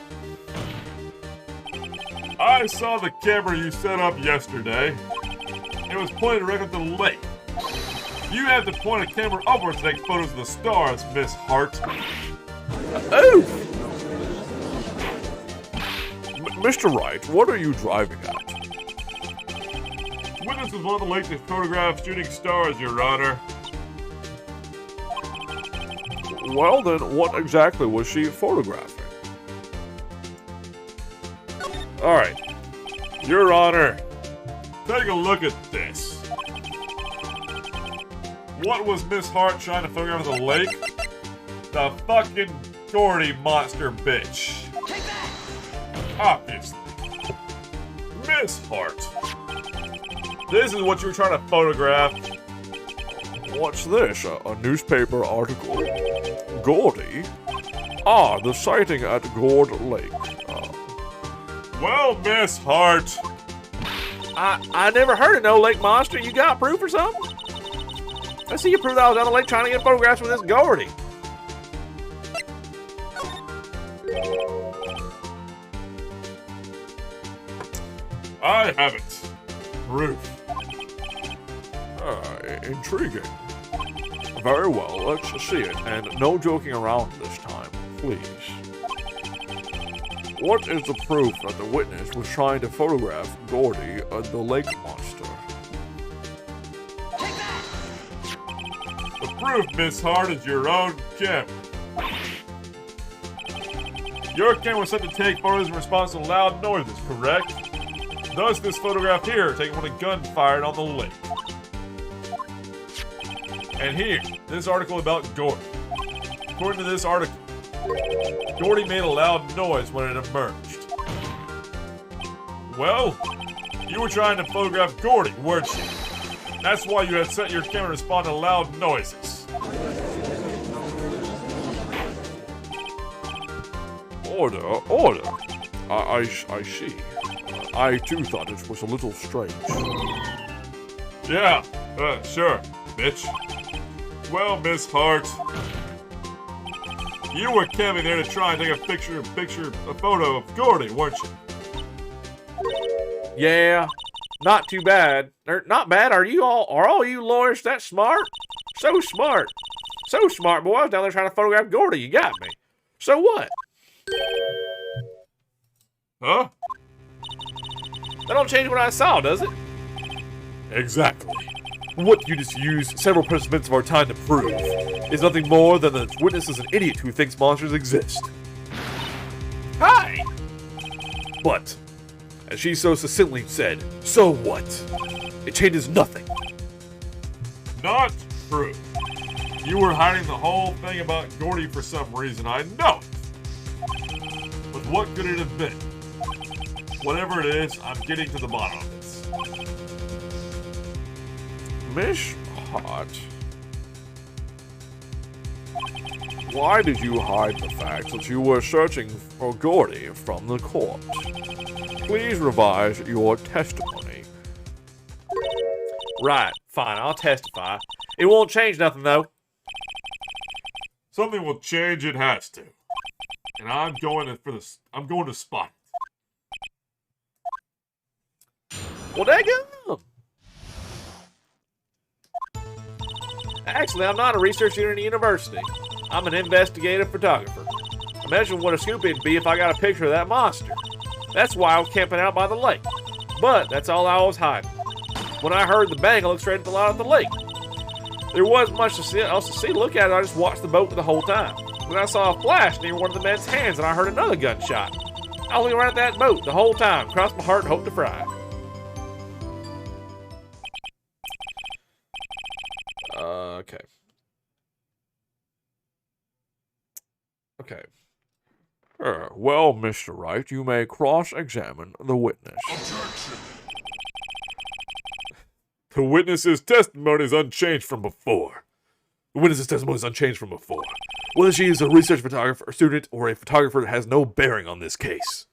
I saw the camera you set up yesterday. It was pointed directly at the lake. You had to point a camera upwards to take photos of the stars, Miss Hart. Oh! Mr. Wright, what are you driving at? Witness was one of the lake that photographed shooting stars, Your Honor. Well then, what exactly was she photographing? Alright. Your Honor, take a look at this. What was Miss Hart trying to photograph of the lake? The fucking Gordy monster bitch. Take that! Obviously. Miss Hart. This is what you were trying to photograph. What's this? A newspaper article? Gordy? Ah, the sighting at Gord Lake. Well, Miss Hart. I never heard of no lake monster. You got proof or something? I see you prove that I was down the lake trying to get photographs with this Gordy. I haven't. Proof. Intriguing. Very well, let's see it, and no joking around this time, please. What is the proof that the witness was trying to photograph Gordy, the lake monster? The proof, Miss Hart, is your own camera. Your camera was set to take photos in response to loud noises, correct? Thus, this photograph here, taken when a gun fired on the lake. And here, this article about Gordy. According to this article, Gordy made a loud noise when it emerged. Well, you were trying to photograph Gordy, weren't you? That's why you had set your camera to respond to loud noises. Order. I see. I too thought it was a little strange. Yeah, sure, bitch. Well, Miss Hart, you were camping there to try and take a photo of Gordy, weren't you? Yeah, not too bad. Not bad. Are all you lawyers that smart? So smart, boy. I was down there trying to photograph Gordy. You got me. So what? Huh? That don't change what I saw, does it? Exactly. What you just used several minutes of our time to prove is nothing more than that witness is an idiot who thinks monsters exist. Hi. But, as she so succinctly said, so what? It changes nothing. Not true. You were hiding the whole thing about Gordy for some reason, I know it. But what could it have been? Whatever it is, I'm getting to the bottom of this. Miss Hart. Why did you hide the fact that you were searching for Gordy from the corpse? Please revise your testimony. Right, fine, I'll testify. It won't change nothing, though. Something will change, it has to. And I'm going to spot it. Well, daggum. Actually, I'm not a researcher in a university. I'm an investigative photographer. Imagine what a scoop it'd be if I got a picture of that monster. That's why I was camping out by the lake. But that's all I was hiding. When I heard the bang, I looked straight at the light of the lake. There wasn't much else to see. Look at it, I just watched the boat the whole time. Then I saw a flash near one of the men's hands, and I heard another gunshot. I was looking right at that boat the whole time. Crossed my heart and hoped to fry. Okay. Okay. Well, Mr. Wright, you may cross-examine the witness. The witness's testimony is unchanged from before. Whether she is a research photographer, student, or a photographer has no bearing on this case.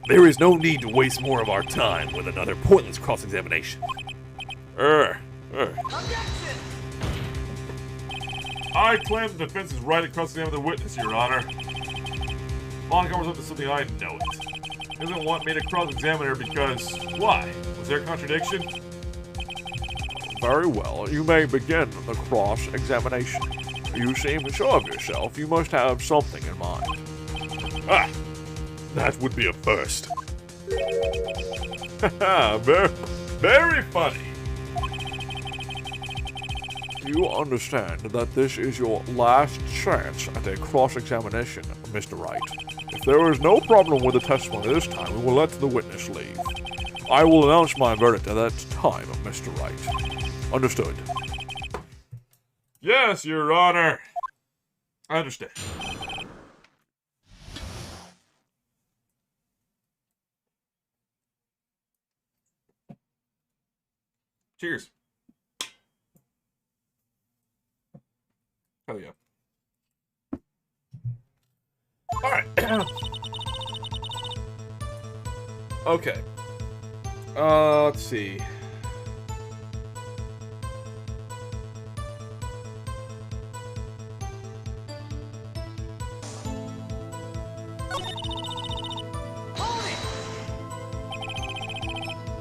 There is no need to waste more of our time with another pointless cross-examination. I claim the defense is right to cross-examine the witness, Your Honor. Bond covers up to something I know it. He doesn't want me to cross-examine her because... Why? Was there a contradiction? Very well, you may begin the cross-examination. You seem sure of yourself. You must have something in mind. Ah! That would be a first. Very funny. You understand that this is your last chance at a cross-examination, Mr. Wright. If there is no problem with the testimony this time, we will let the witness leave. I will announce my verdict at that time, Mr. Wright. Understood. Yes, Your Honor. I understand. Cheers. Hell yeah. Alright. Okay. Let's see.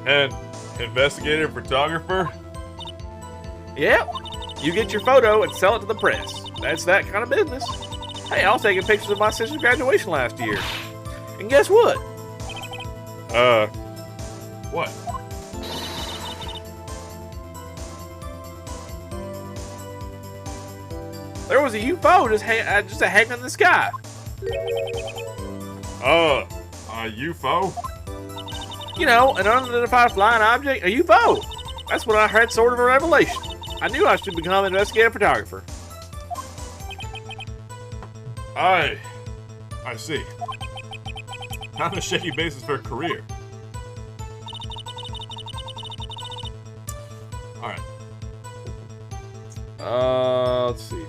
And investigative photographer? Yep. You get your photo and sell it to the press. That's that kind of business. Hey, I was taking pictures of my sister's graduation last year. And guess what? What? There was a UFO just hanging in the sky. A UFO? You know, an unidentified flying object, a UFO. That's when I had sort of a revelation. I knew I should become an investigative photographer. I see. Kind of a shaky basis for a career. Alright. Let's see.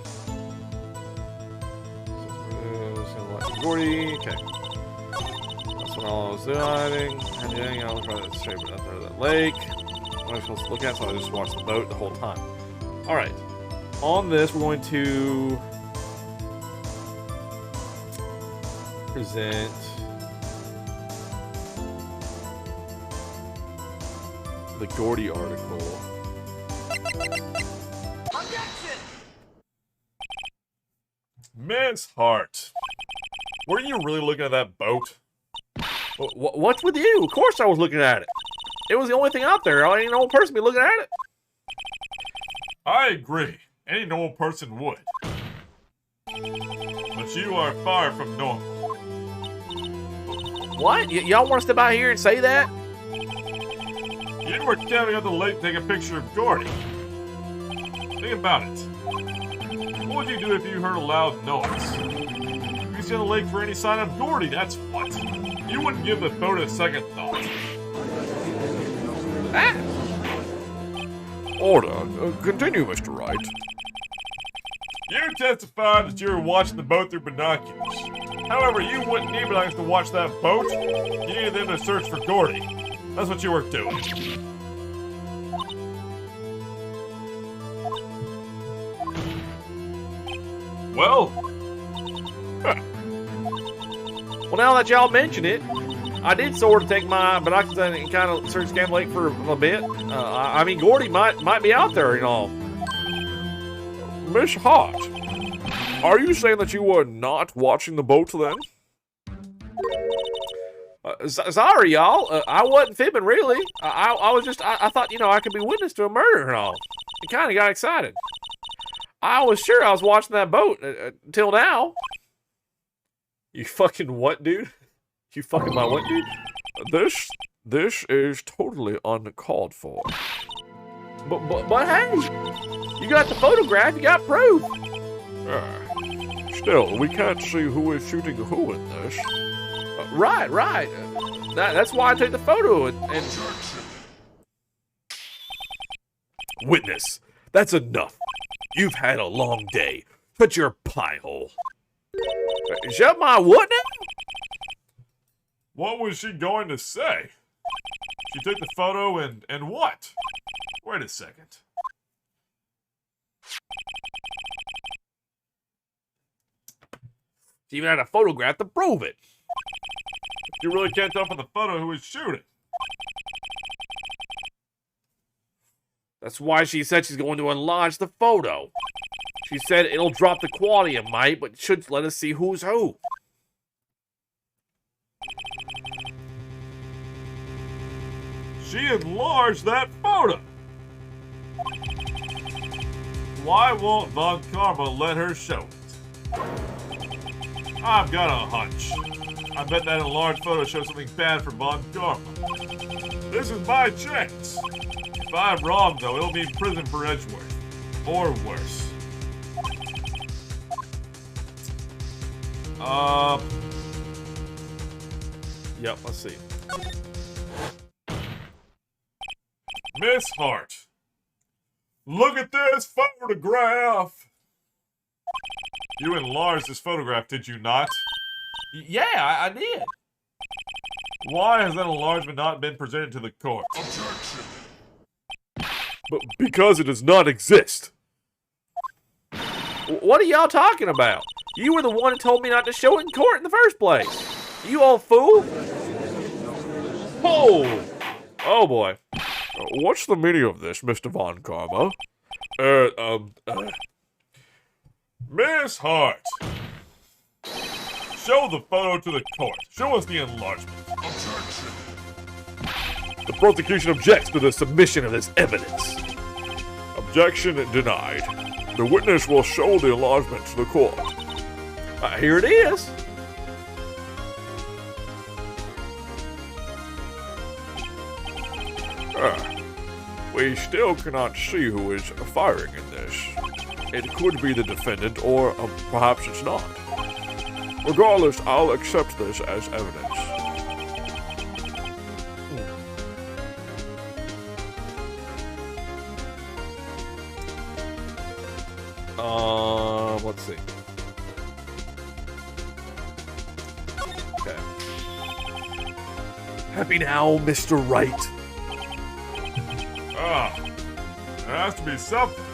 Gordy, okay. That's what I was doing. And I was trying to straight up there to that lake. What am I supposed to look at? So I just watched the boat the whole time. Alright. On this, we're going to present the Gordy article. Man's heart. Were you really looking at that boat? What's with you? Of course I was looking at it. It was the only thing out there. Any normal person be looking at it. I agree. Any normal person would. But you are far from normal. What? Y'all want to step out here and say that? You were camping at the lake to take a picture of Gordy. Think about it. What would you do if you heard a loud noise? If you see on the lake for any sign of Gordy, that's what. You wouldn't give the photo a second thought. Ah! Order. Continue, Mr. Wright. You testified that you were watching the boat through binoculars. However, you wouldn't need binoculars to watch that boat. You needed them to search for Gordy. That's what you were doing. Well, Well, now that y'all mention it, I did sort of take my binoculars and kind of search Scam Lake for a bit. I mean, Gordy might be out there and all. Miss Hart, are you saying that you were not watching the boat then? Sorry, y'all. I wasn't fibbing, really. I was just, I thought, I could be witness to a murder and all. I kind of got excited. I was sure I was watching that boat until now. You fucking what, dude? You fucking my what, dude? This is totally uncalled for. But hey, you got the photograph, you got proof. Still, we can't see who is shooting who in this. Right. That's why I took the photo and... Witness, that's enough. You've had a long day. Shut your pie hole. Shut my what now? what was she going to say? She took the photo and what? Wait a second. She even had a photograph to prove it. You really can't tell from the photo who was shooting. That's why she said she's going to enlarge the photo. She said it'll drop the quality, it might, but it should let us see who's who. She enlarged that photo. Why won't Von Karma let her show it? I've got a hunch. I bet that enlarged photo shows something bad for Von Karma. This is my chance. If I'm wrong, though, it'll be prison for Edgeworth. Or worse. Yep, let's see. Miss Hart, look at this photograph. You enlarged this photograph, did you not? Yeah, I did. Why has that enlargement not been presented to the court? But because it does not exist. What are y'all talking about? You were the one who told me not to show it in court in the first place. You old fool. Oh boy. What's the meaning of this, Mr. Von Karma? Miss Hart, show the photo to the court. Show us the enlargement. The prosecution objects to the submission of this evidence. Objection denied. The witness will show the enlargement to the court. Here it is. We still cannot see who is firing in this. It could be the defendant, or perhaps it's not. Regardless, I'll accept this as evidence. Let's see. Okay. Happy now, Mr. Wright? There has to be something.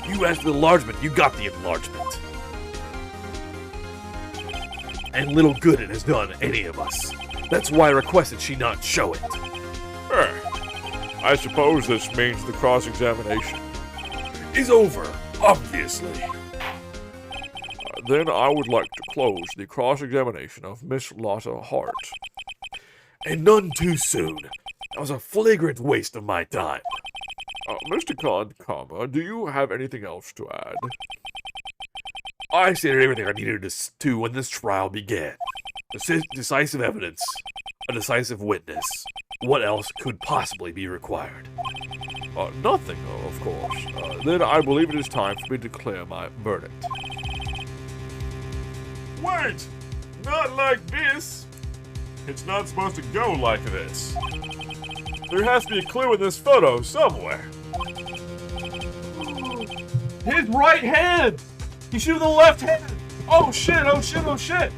You asked the enlargement, you got the enlargement. And little good it has done any of us. That's why I requested she not show it. I suppose this means the cross-examination Is over, obviously. Then I would like to close the cross-examination of Miss Lotta Hart. And none too soon. That was a flagrant waste of my time. Mr. Karma, do you have anything else to add? I stated everything I needed to when this trial began. Decisive evidence. A decisive witness. What else could possibly be required? Nothing, of course. Then I believe it is time for me to declare my verdict. Wait! Not like this! It's not supposed to go like this. There has to be a clue in this photo somewhere. His right hand! He's shooting the left hand! Oh shit, oh shit, oh shit!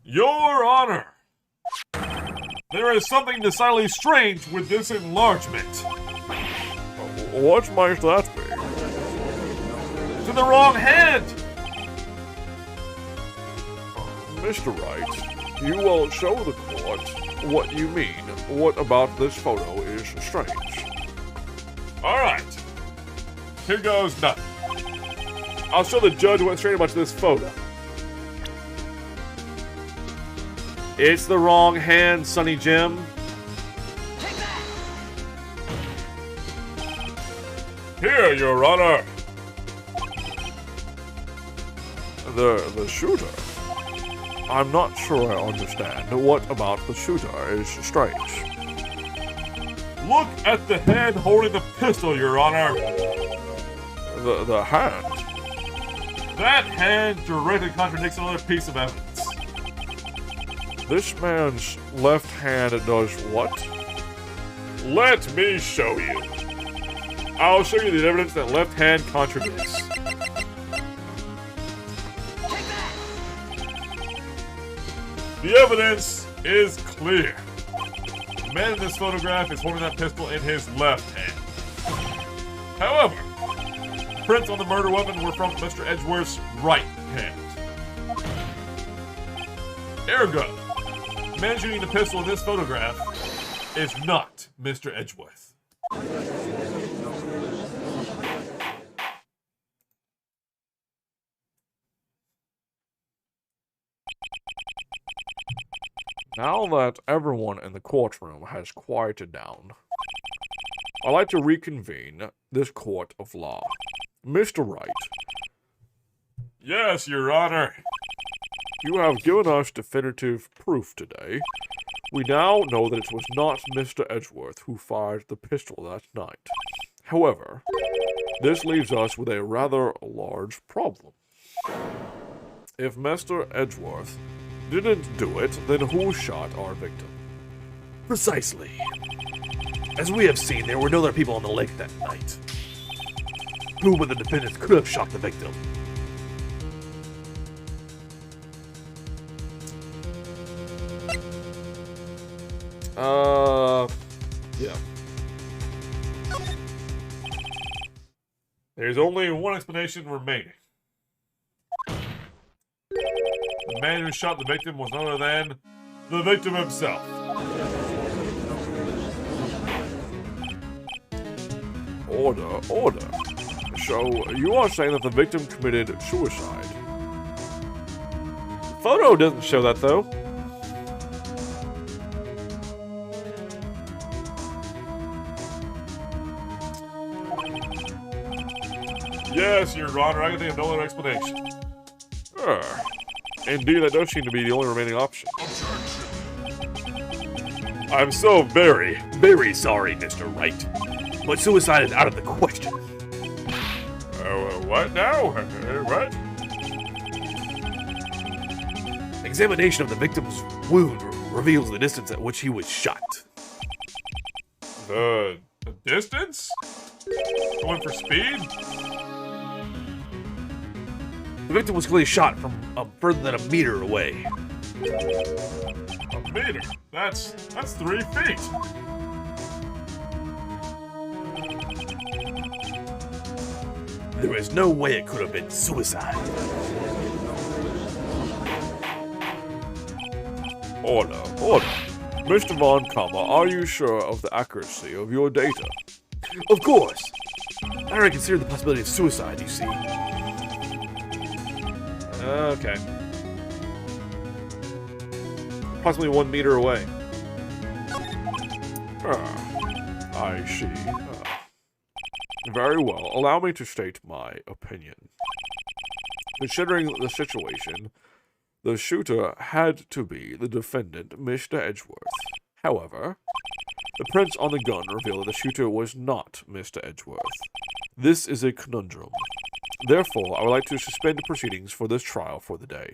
Your Honor! There is something decidedly strange with this enlargement. What might that be? To the wrong hand! Mr. Wright, you will show the court what you mean. What about this photo is strange? Alright. Here goes nothing. I'll show the judge what's strange about this photo. It's the wrong hand, Sonny Jim. Here, Your Honor. The shooter? I'm not sure I understand. What about the shooter is strange? Look at the hand holding the pistol, Your Honor. The hand? That hand directly contradicts another piece of evidence. This man's left hand does what? Let me show you. I'll show you the evidence that left hand contradicts. The evidence is clear. The man in this photograph is holding that pistol in his left hand. However, prints on the murder weapon were from Mr. Edgeworth's right hand. Ergo, the man shooting the pistol in this photograph is not Mr. Edgeworth. Now that everyone in the courtroom has quieted down, I'd like to reconvene this court of law. Mr. Wright. Yes, Your Honor. You have given us definitive proof today. We now know that it was not Mr. Edgeworth who fired the pistol that night. However, this leaves us with a rather large problem. If Mr. Edgeworth didn't do it, then who shot our victim? Precisely. As we have seen, there were no other people on the lake that night. Who but the defendants could have shot the victim? Yeah. There's only one explanation remaining. The man who shot the victim was none other than the victim himself. Order. So, you are saying that the victim committed suicide? The photo doesn't show that, though. Yes, Your Honor, I can think of no other explanation. Indeed, that does seem to be the only remaining option. I'm so very, very sorry, Mr. Wright. But suicide is out of the question. What now? What? Examination of the victim's wound reveals the distance at which he was shot. The distance? Going for speed? The victim was clearly shot from further than a meter away. A meter? That's 3 feet. There is no way it could have been suicide. Order. Mr. Von Kammer, are you sure of the accuracy of your data? Of course. I already considered the possibility of suicide, you see. Okay. Possibly 1 meter away. I see. Very well. Allow me to state my opinion. Considering the situation, the shooter had to be the defendant, Mr. Edgeworth. However, the prints on the gun reveal that the shooter was not Mr. Edgeworth. This is a conundrum. Therefore, I would like to suspend proceedings for this trial for the day.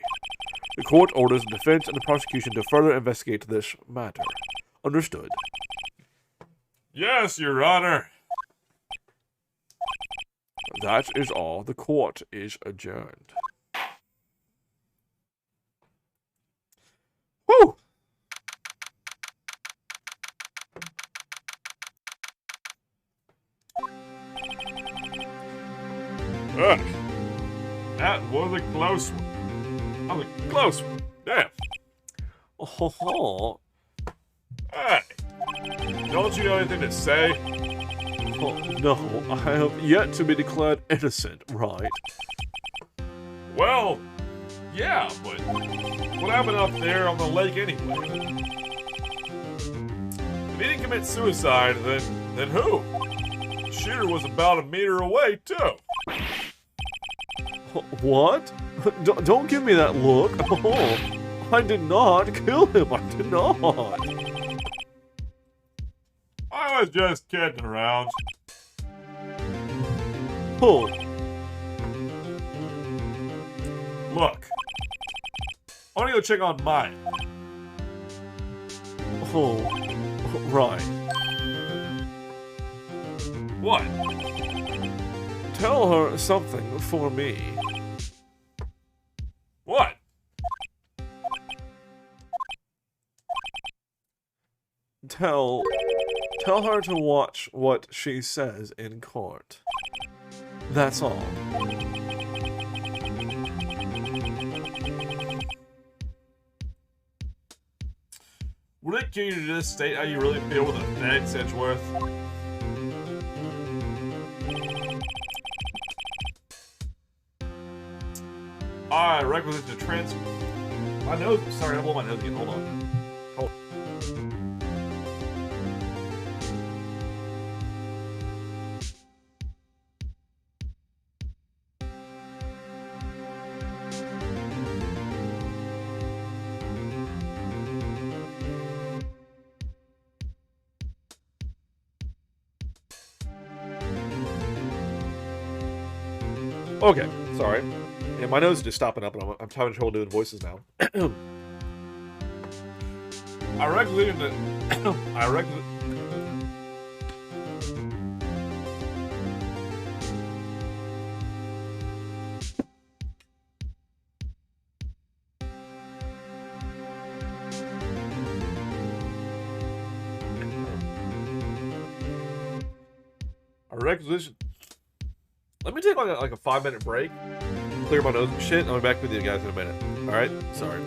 The court orders the defense and the prosecution to further investigate this matter. Understood. Yes, Your Honor. That is all. The court is adjourned. Whew! Ugh. That was a close one. That was a close one. Damn. Oh, Hey. Don't you have anything to say? oh, no, I have yet to be declared innocent, right? Well, yeah, but what happened up there on the lake anyway? If he didn't commit suicide, then who? The shooter was about a meter away, too. What? Don't give me that look. Oh, I did not kill him. I did not. I was just kidding around. Oh, Look. I want to go check on mine. oh, right. What? Tell her something for me. What? Tell her to watch what she says in court. That's all. Would it kill you to just state how you really feel with a fed Sedgeworth? I requisite the transfer. My nose. Sorry, I'm blowing my nose again. Hold on. Okay, sorry. Yeah, my nose is just stopping up, and I'm having trouble doing voices now. I requisite the. I requisite. A requisition. Let me take like a 5-minute break, clear my nose and shit, and I'll be back with you guys in a minute. Alright? Sorry.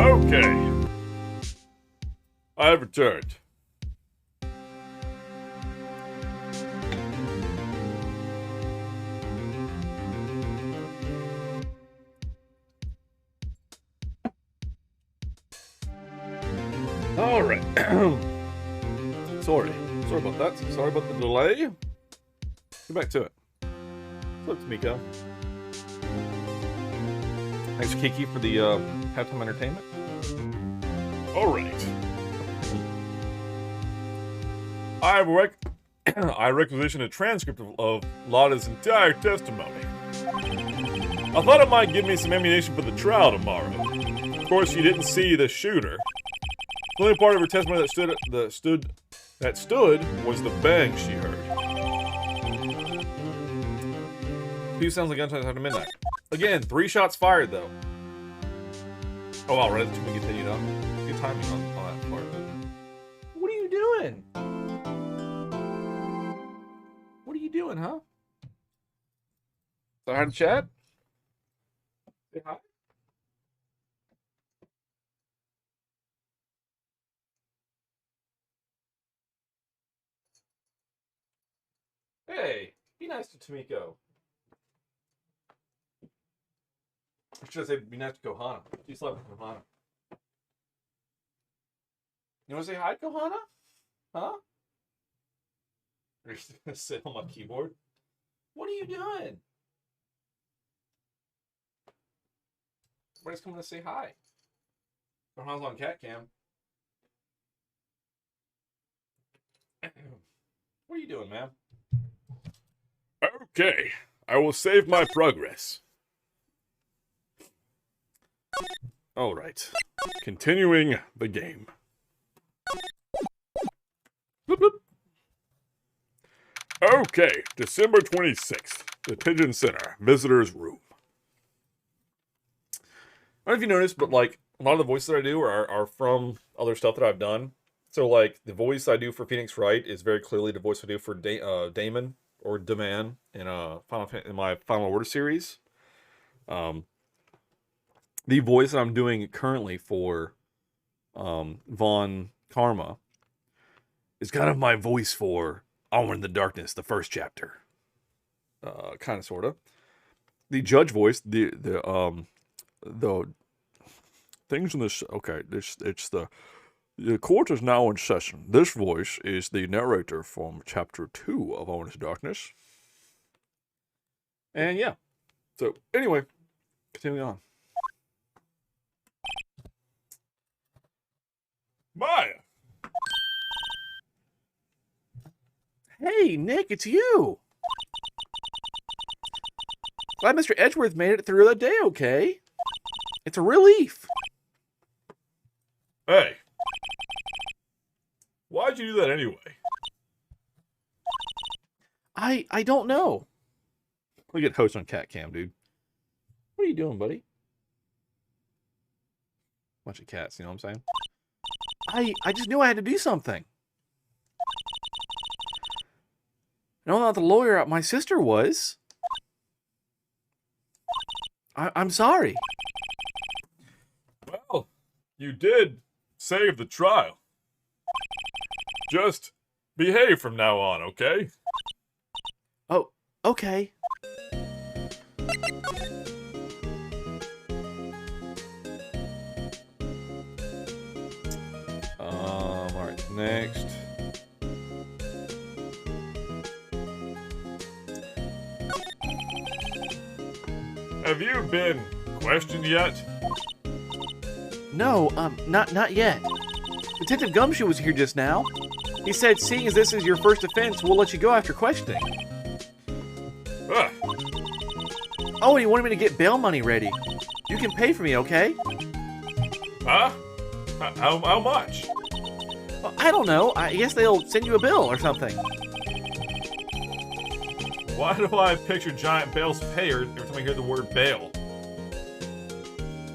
Okay. I have returned. All right. Sorry about that. Sorry about the delay. Get back to it. What's up, Miko? Thanks, Kiki, for the halftime entertainment. All right. I requisition a transcript of Lotta's entire testimony. I thought it might give me some ammunition for the trial tomorrow. Of course, she didn't see the shooter. The only part of her testimony that stood was the bang she heard. Who sounds like gunshot after midnight? Again, 3 shots fired though. Oh wow, right to be continued on. Good timing on that part. What are you doing? What are you doing, huh? So hi to chat. Say hi. Hey, be nice to Tomiko. Or should I say be nice to Kohana? She slept with Kohana. You want to say hi, Kohana? Huh? Are you going to sit on my keyboard? What are you doing? Somebody's coming to say hi. Kohana's on cat cam. What are you doing, man? Okay, I will save my progress. All right, continuing the game. Bloop, bloop. Okay, December 26th, the Pigeon Center, visitor's room. I don't know if you noticed, but like a lot of the voices that I do are from other stuff that I've done. So like the voice I do for Phoenix Wright is very clearly the voice I do for Damon or Daman in my Final Order series. The voice that I'm doing currently for Von Karma is kind of my voice for Onward in the Darkness, the first chapter. Kind of, sort of. The judge voice, the things in this. Okay, it's the court is now in session. This voice is the narrator from chapter 2 of Onward in the Darkness. And yeah, so anyway, continuing on. Maya! Hey, Nick, it's you. Glad Mr. Edgeworth made it through the day okay. It's a relief. Hey. Why'd you do that anyway? I don't know. Look at host on cat cam, dude. What are you doing, buddy? Bunch of cats, you know what I'm saying? I just knew I had to do something. No, I'm not the lawyer my sister was. I'm sorry. Well, you did save the trial. Just behave from now on, okay? Oh, okay. Alright, next. Have you been questioned yet? No, not yet. Detective Gumshoe was here just now. He said, seeing as this is your first offense, we'll let you go after questioning. Ah, Oh, and he wanted me to get bail money ready. You can pay for me, okay? huh? How much? Well, I don't know. I guess they'll send you a bill or something. Why do I picture giant bales of hay every time I hear the word bail?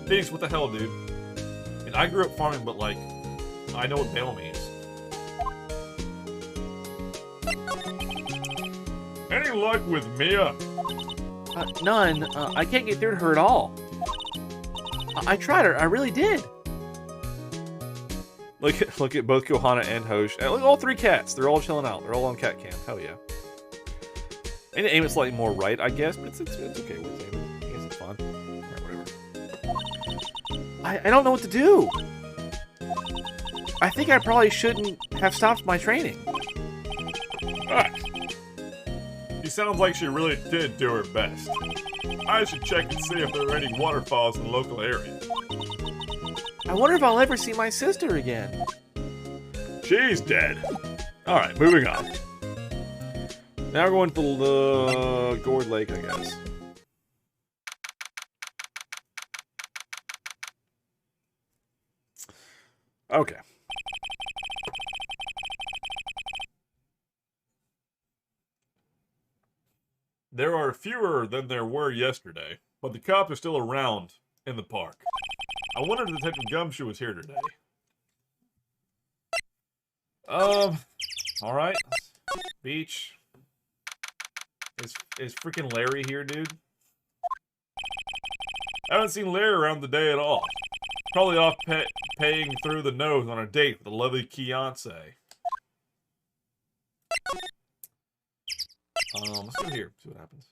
Phoenix, what the hell, dude? I mean, I grew up farming, but like, I know what bail means. Any luck with Mia? None. I can't get through to her at all. I tried her. I really did. Look at both Kohana and Hosh. And look at all three cats. They're all chilling out. They're all on cat cam. Hell yeah. I need to aim it slightly more right, I guess, but it's okay with it. I guess it's fine. Alright, whatever. I don't know what to do. I think I probably shouldn't have stopped my training. Ah. She sounds like she really did do her best. I should check and see if there are any waterfalls in the local area. I wonder if I'll ever see my sister again. She's dead. Alright, moving on. Now we're going to the Gord Lake, I guess. Okay. There are fewer than there were yesterday, but the cops are still around in the park. I wonder if Detective Gumshoe was here today. Alright. Beach. Is freaking Larry here, dude? I haven't seen Larry around today at all. Probably off paying through the nose on a date with a lovely fiancé. Let's go here, see what happens.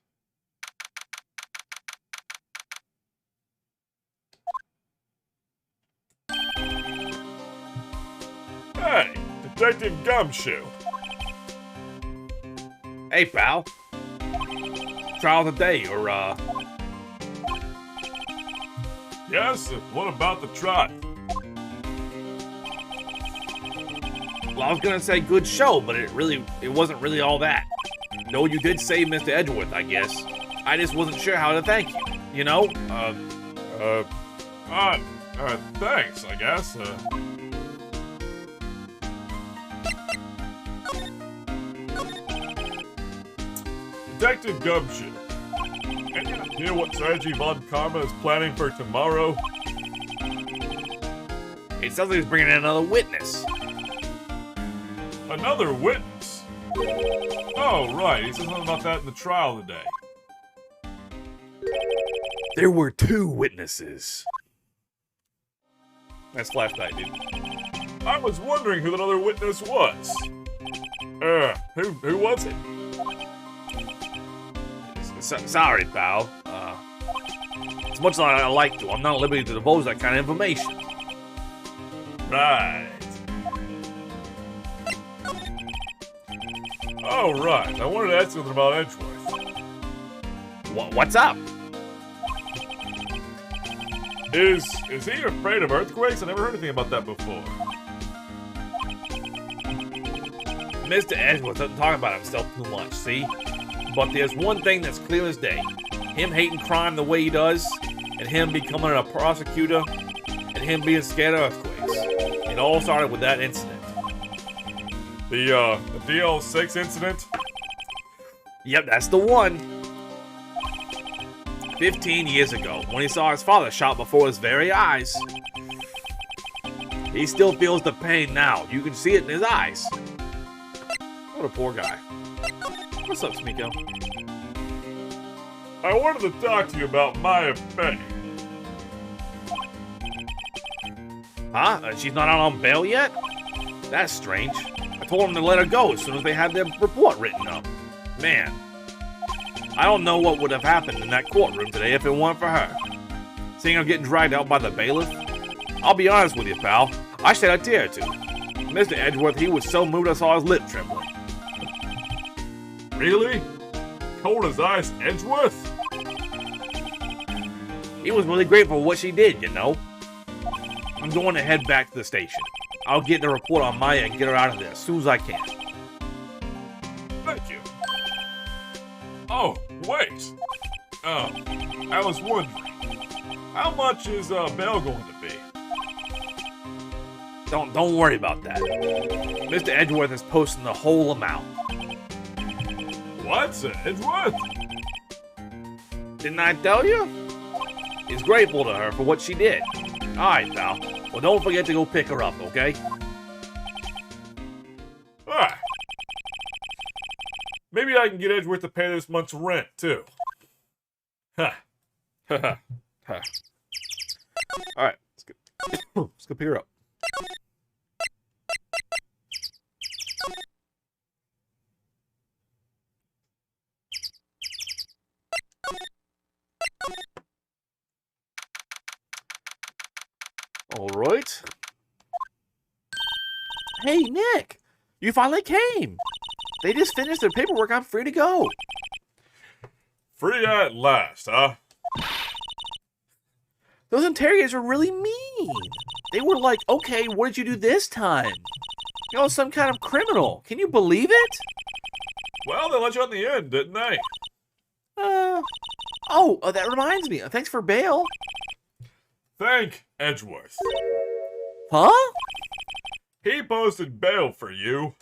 Hey, Detective Gumshoe. Hey, pal. Trial of the day, or, Yes, what about the trial? Well, I was gonna say good show, but it wasn't really all that. No, you did save Mr. Edgeworth, I guess. I just wasn't sure how to thank you. You know? Thanks, I guess. Detective Gumshoe. Any idea what Sergei Von Karma is planning for tomorrow? It sounds like he's bringing in another witness. Another witness? Oh, right. He said something about that in the trial today. There were 2 witnesses. Nice flashback, dude. I was wondering who that other witness was. Who was it? Sorry, pal. As much as I like to, I'm not at liberty to divulge that kind of information. Right. Oh, right. I wanted to ask something about Edgeworth. What's up? Is he afraid of earthquakes? I never heard anything about that before. Mr. Edgeworth doesn't talk about himself too much, see? But there's one thing that's clear as day. Him hating crime the way he does, and him becoming a prosecutor, and him being scared of earthquakes. It all started with that incident. The DL6 incident? Yep, that's the one. 15 years ago, when he saw his father shot before his very eyes. He still feels the pain now. You can see it in his eyes. What a poor guy. What's up, Smiko? I wanted to talk to you about Maya Fey. Huh? She's not out on bail yet? That's strange. I told them to let her go as soon as they had their report written up. Man, I don't know what would have happened in that courtroom today if it weren't for her. Seeing her getting dragged out by the bailiff? I'll be honest with you, pal. I shed a tear or two. Mr. Edgeworth, he was so moved I saw his lip trembling. Really? Cold as ice, Edgeworth? He was really grateful for what she did, you know. I'm going to head back to the station. I'll get the report on Maya and get her out of there as soon as I can. Thank you. Oh, wait. I was wondering, how much is bail going to be? Don't worry about that. Mr. Edgeworth is posting the whole amount. What? Edgeworth? Didn't I tell you? He's grateful to her for what she did. Alright, pal. Well, don't forget to go pick her up, okay? Ah. Maybe I can get Edgeworth to pay this month's rent, too. Ha. Ha ha. Ha. Alright, let's go pick her up. right. Hey, Nick, you finally came. They just finished their paperwork. I'm free to go. Free at last, huh? Those interrogators were really mean. They were like, okay, what did you do this time? You know, some kind of criminal. Can you believe it? Well, they let you on the end, didn't they? That reminds me. Thanks for bail. Thank Edgeworth. Huh? He posted bail for you.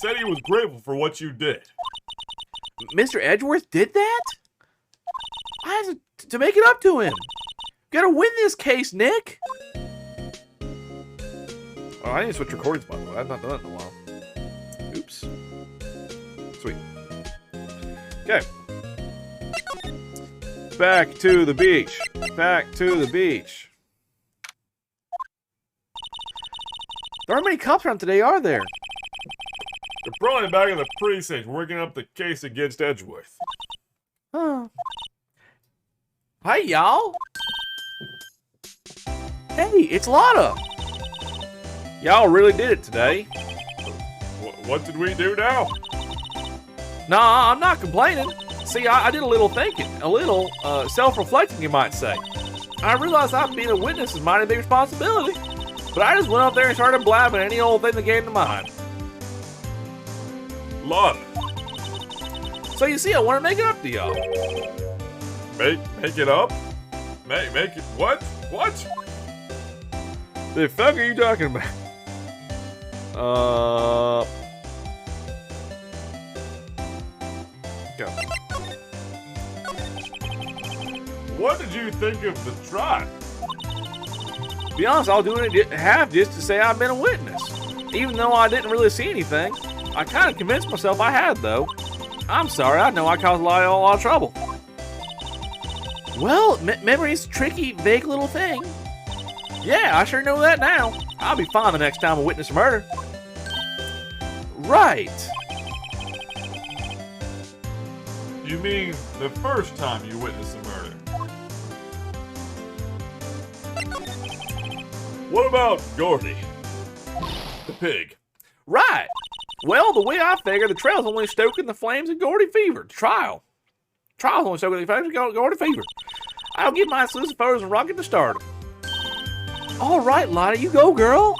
Said he was grateful for what you did. Mr. Edgeworth did that? I have to make it up to him. Gotta win this case, Nick. Oh, I need to switch recordings, by the way. I've not done that in a while. Oops. Sweet. Okay. Back to the beach. Back to the beach. There aren't many cops around today, are there? They're probably back in the precinct working up the case against Edgeworth. Huh. Hi, y'all. Hey, it's Lotta. Y'all really did it today. What did we do now? Nah, I'm not complaining. See, I did a little thinking, a little self-reflecting, you might say. I realized that being a witness is a mighty big responsibility, but I just went up there and started blabbing any old thing that came to mind. Lotta. So you see, I want to make it up to y'all. Make it up? Make it what? What? The fuck are you talking about? Go. What did you think of the trial? To be honest, I was doing it half just to say I've been a witness. Even though I didn't really see anything. I kind of convinced myself I had, though. I'm sorry, I know I caused a lot of trouble. Well, memory's a tricky, vague little thing. Yeah, I sure know that now. I'll be fine the next time I witness a murder. Right. You mean the first time you witnessed a murder? What about Gordy? The pig. Right. Well, the way I figure, the trail's only stoking the flames of Gordy fever. Trial's only stoking the flames of Gordy fever. I'll get my exclusive photos and rocket to stardom. All right, Lotta, you go, girl.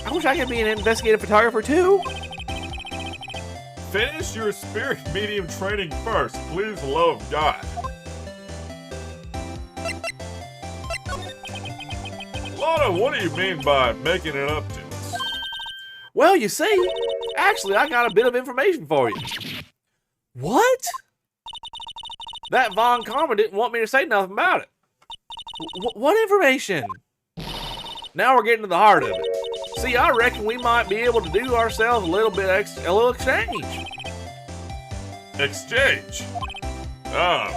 I wish I could be an investigative photographer, too. Finish your spirit medium training first, please, the love of God. Lotta, what do you mean by making it up to us? Well, you see, actually, I got a bit of information for you. What? That Von Karma didn't want me to say nothing about it. What information? Now we're getting to the heart of it. See, I reckon we might be able to do ourselves a little exchange. Exchange? Oh,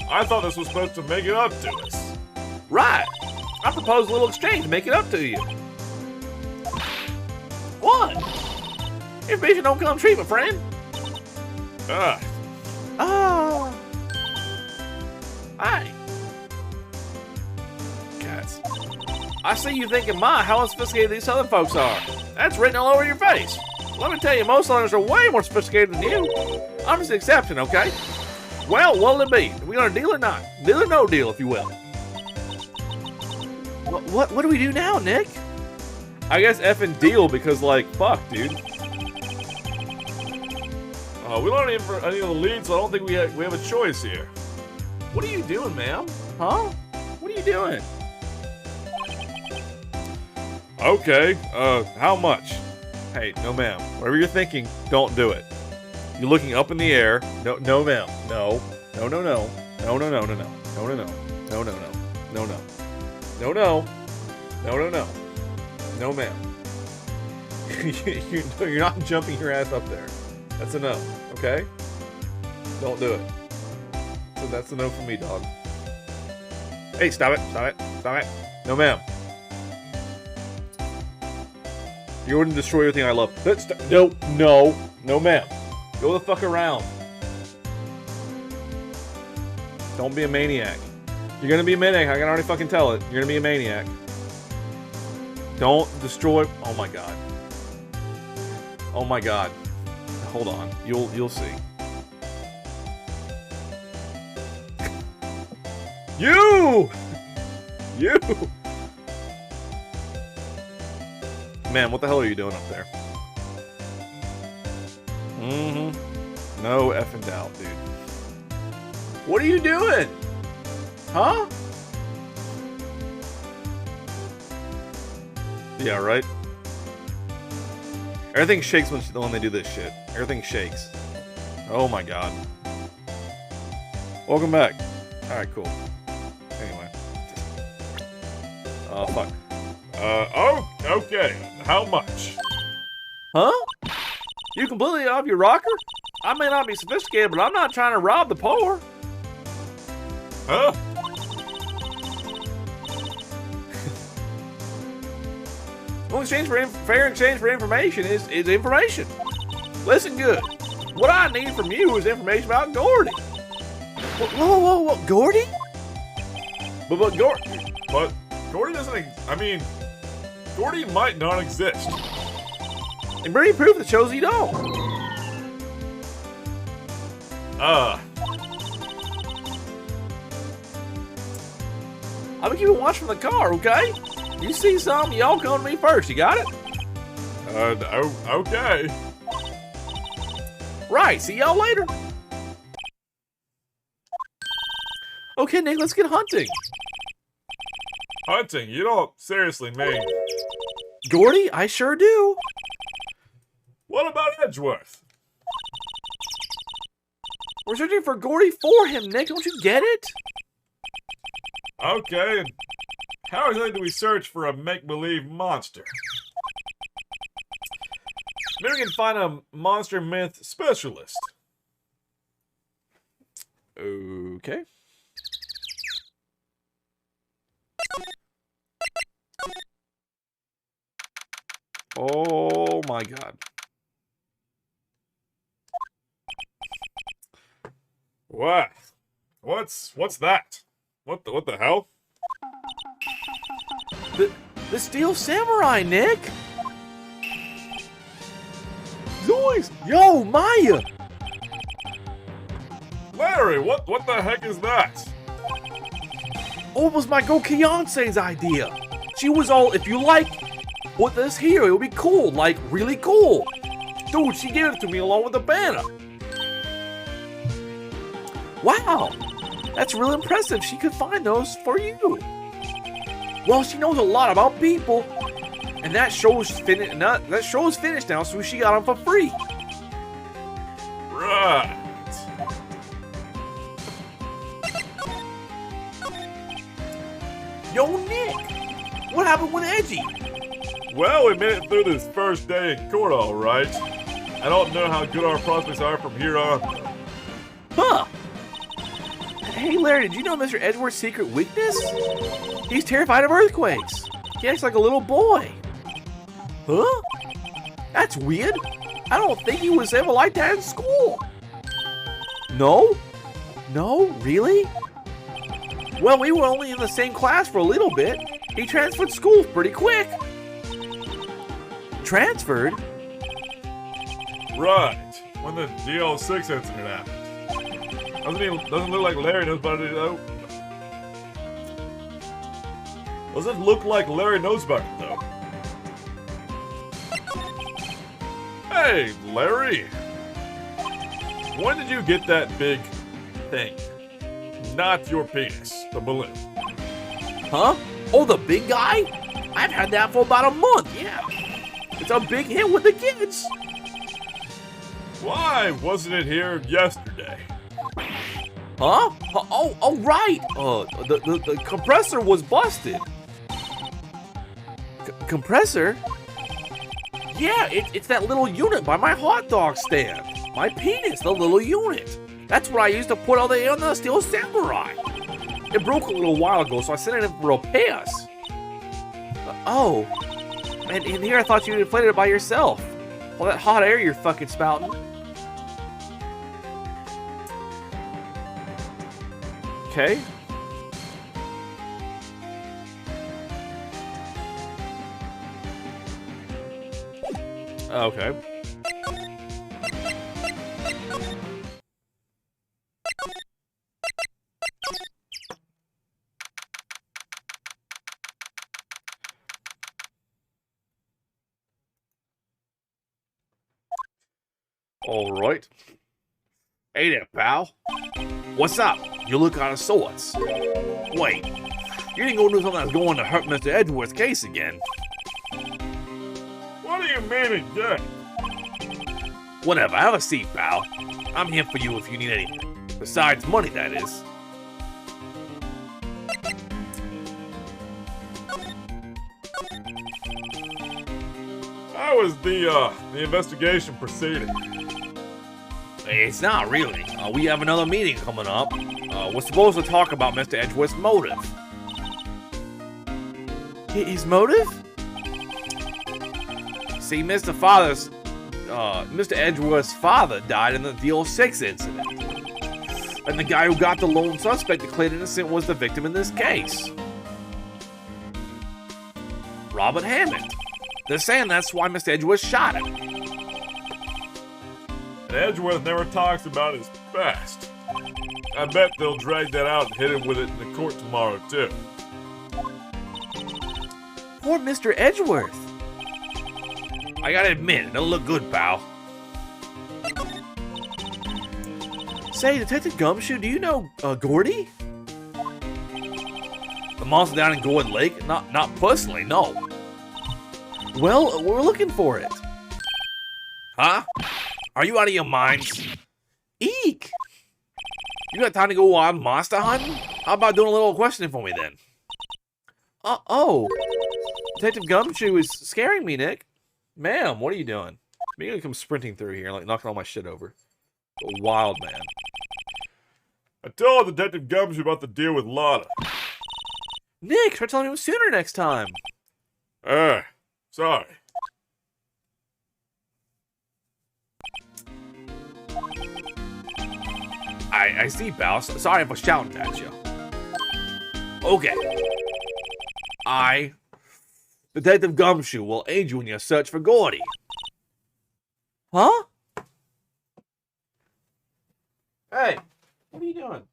I thought this was supposed to make it up to us. Right. I propose a little exchange to make it up to you. What? Information don't come cheap, my friend. Hi. Cats. I see you thinking, how unsophisticated these southern folks are. That's written all over your face. Let me tell you, most southerners are way more sophisticated than you. I'm just an exception, okay? Well, what'll it be? Are we gonna deal or not? Deal or no deal, if you will. What do we do now, Nick? I guess effing deal because, like, fuck, dude. We don't need for any of the leads, so I don't think we have a choice here. What are you doing, ma'am? Huh? What are you doing? Okay, how much? Hey, no ma'am. Whatever you're thinking, don't do it. You're looking up in the air. No ma'am. No. No, no, no. No, no, no, no, no. No, no, no. No, no, no. No, no. No, no. No, no, no. No, ma'am. You're not jumping your ass up there. That's a no, okay? Don't do it. So that's a no for me, dog. Hey, stop it. Stop it. Stop it. No, ma'am. You wouldn't destroy everything I love. No, no. No, ma'am. Go the fuck around. Don't be a maniac. You're gonna be a maniac. I can already fucking tell it. You're gonna be a maniac. Don't destroy. Oh my god. Oh my god. Hold on. You'll see. You! Man, what the hell are you doing up there? No effing doubt, dude. What are you doing? Huh? Yeah, right? Everything shakes when they do this shit. Everything shakes. Oh my god. Welcome back. Alright, cool. Anyway. Oh, fuck. Oh, okay. How much? Huh? You completely off your rocker? I may not be sophisticated, but I'm not trying to rob the poor. Huh? Well, fair exchange for information is information. Listen good. What I need from you is information about Gordy. Whoa, Gordy? But Gordy doesn't. I mean, Gordy might not exist. And bring proof that shows you don't. I'll be keeping watch from the car, okay? You see something, y'all come to me first. You got it? Okay. Right, see y'all later. Okay, Nick, let's get hunting. Hunting? You don't seriously mean? Gordy, I sure do. What about Edgeworth? We're searching for Gordy for him, Nick. Don't you get it? Okay, and how exactly do we search for a make-believe monster? Maybe we can find a monster myth specialist. Okay. Oh my god. What? What's that? What the hell? The Steel Samurai, Nick. Zoinks! Yo, Maya! Larry, what the heck is that? Oh, it was my go-fiancé's idea. She was all, if you like, put this here, it would be cool, like, really cool. Dude, she gave it to me along with the banner. Wow, that's really impressive. She could find those for you. Well, she knows a lot about people, and that show's finished now, so she got them for free. Right. Yo, Nick, what happened with Edgy? Well, we made it through this first day in court, all right. I don't know how good our prospects are from here on. Huh? Hey, Larry, did you know Mr. Edgeworth's secret weakness? He's terrified of earthquakes. He acts like a little boy. Huh? That's weird. I don't think he was ever like that in school. No? No? Really? Well, we were only in the same class for a little bit. He transferred schools pretty quick. Transferred? Right. When the DL6 incident happened. Doesn't look like Larry knows about it though. Doesn't look like Larry knows about it though. Hey, Larry. When did you get that big thing? Not your penis, the balloon. Huh? Oh, the big guy? I've had that for about a month, yeah. It's a big hit with the kids. Why wasn't it here yesterday? Huh? Oh, right. The compressor was busted. Compressor? Yeah, it's that little unit by my hot dog stand. My penis, the little unit. That's what I used to put all the air on the Steel Samurai. It broke a little while ago, so I sent it in for repairs. Oh. And in here I thought you inflated it by yourself. All that hot air you're fucking spouting. Okay. Okay. All right. Hey there, pal. What's up? You look out of sorts. Wait, you didn't go do something that's going to hurt Mr. Edgeworth's case again. What do you mean again? Whatever, have a seat, pal. I'm here for you if you need anything. Besides money, that is. How is the investigation proceeding? It's not really. We have another meeting coming up. We're supposed to talk about Mr. Edgeworth's motive. His motive? See, Mr. Edgeworth's father died in the DL6 incident. And the guy who got the lone suspect declared innocent was the victim in this case. Robert Hammond. They're saying that's why Mr. Edgeworth shot him. And Edgeworth never talks about his past. I bet they'll drag that out and hit him with it in the court tomorrow, too. Poor Mr. Edgeworth. I gotta admit, it don't look good, pal. Say, Detective Gumshoe, do you know Gordy? The monster down in Gord Lake? Not personally, no. Well, we're looking for it. Huh? Are you out of your minds? Eek! You got time to go on monster hunting? How about doing a little questioning for me then? Oh. Detective Gumshoe is scaring me, Nick. Ma'am, what are you doing? You're gonna come sprinting through here, like knocking all my shit over. A wild man. I told Detective Gumshoe about the deal with Lotta. Nick, try telling him sooner next time. Sorry. I see, pal. Sorry for shouting at you. Okay. Detective Gumshoe, will aid you in your search for Gordy. Huh? Hey, what are you doing?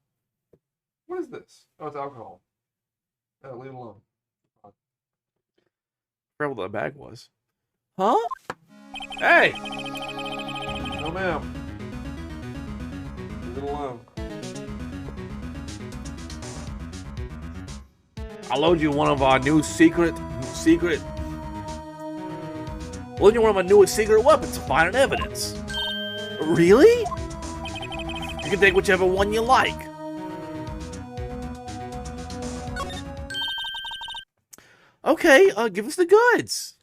What is this? Oh, it's alcohol. Oh, leave it alone. I forgot what that bag was. Huh? Hey! No, ma'am. Leave it alone. I'll load you one of our new load you one of our newest secret weapons to find an evidence. Really? You can take whichever one you like. Okay, give us the goods.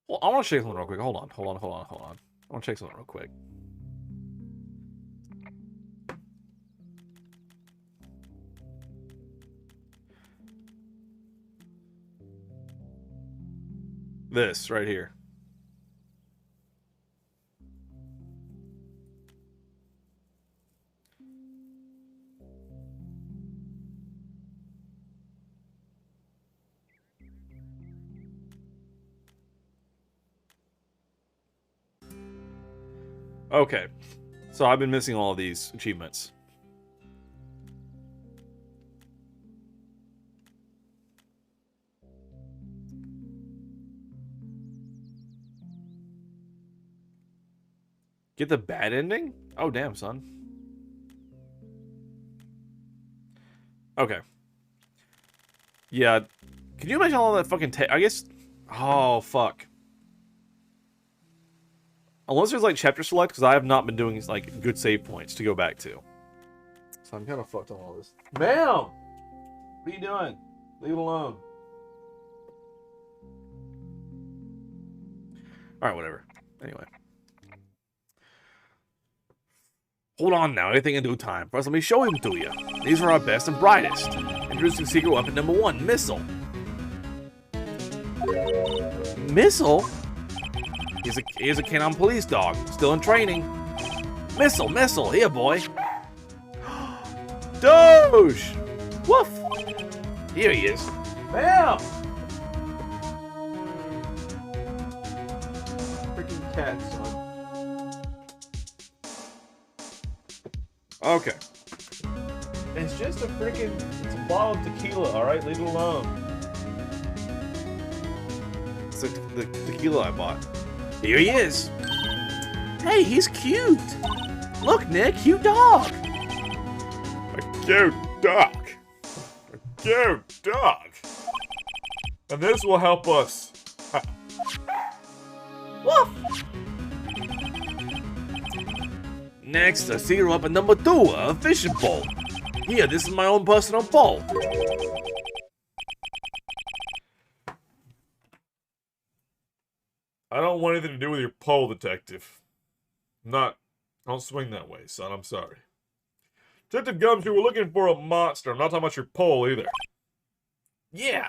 Well, I want to check something real quick. Hold on. I want to check something real quick. This right here. Okay, so I've been missing all of these achievements. Get the bad ending? Oh, damn, son. Okay. Yeah. Can you imagine all that fucking I guess... Oh, fuck. Unless there's, like, chapter select, because I have not been doing, like, good save points to go back to. So I'm kind of fucked on all this. Ma'am! What are you doing? Leave it alone. Alright, whatever. Anyway. Hold on now, anything in due time. First, let me show him to you. These are our best and brightest. Introducing secret weapon number 1, missile. Missile? He's a canine police dog, still in training. Missile, here, boy. Doge! Woof. Here he is. Bam! Freaking cat, son. Okay. It's just a bottle of tequila, alright? Leave it alone. It's the tequila I bought. Here he is. Hey, he's cute. Look, Nick, cute dog. A cute dog. A cute dog. And this will help us. Woof. Next, I see you up at number 2, a fishing pole. Here, this is my own personal pole. I don't want anything to do with your pole, detective. Don't swing that way, son. I'm sorry. Detective Gumshoe, we're looking for a monster. I'm not talking about your pole either. Yeah.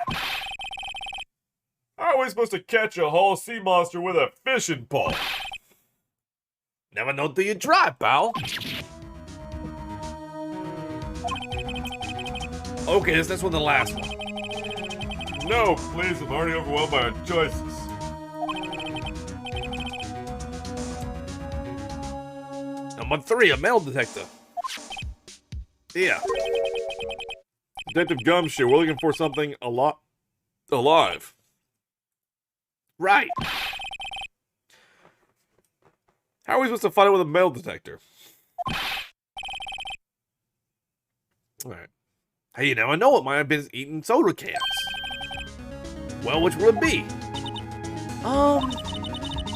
How are we supposed to catch a whole sea monster with a fishing pole? Never know till you try, pal. Okay, this one the last one. No, please. I'm already overwhelmed by our choices. Number 3, a metal detector. Yeah. Detective Gumshoe, we're looking for something alive. Right. How are we supposed to find it with a metal detector? Alright. Hey, you never know, it might have been eating soda cans. Well, which will it be?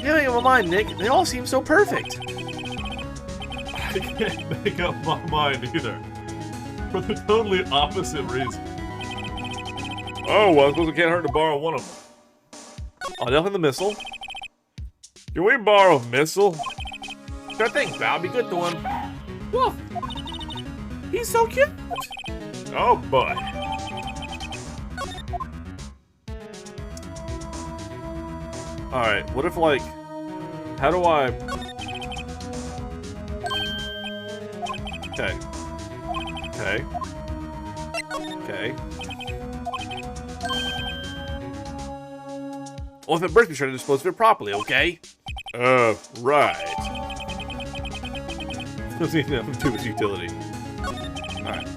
Yeah, never mind, Nick. They all seem so perfect. I can't make up my mind either. For the totally opposite reason. Oh, well, I suppose it can't hurt to borrow one of them. Oh, definitely the missile. Can we borrow a missile? Sure thing, pal. Be good to him. Woof. He's so cute. Oh, boy. Alright, what if, like... How do I... Okay. Okay. Okay. Well, if it bursts, be sure to dispose of it properly, okay? Right. Doesn't even have to do with utility. Alright.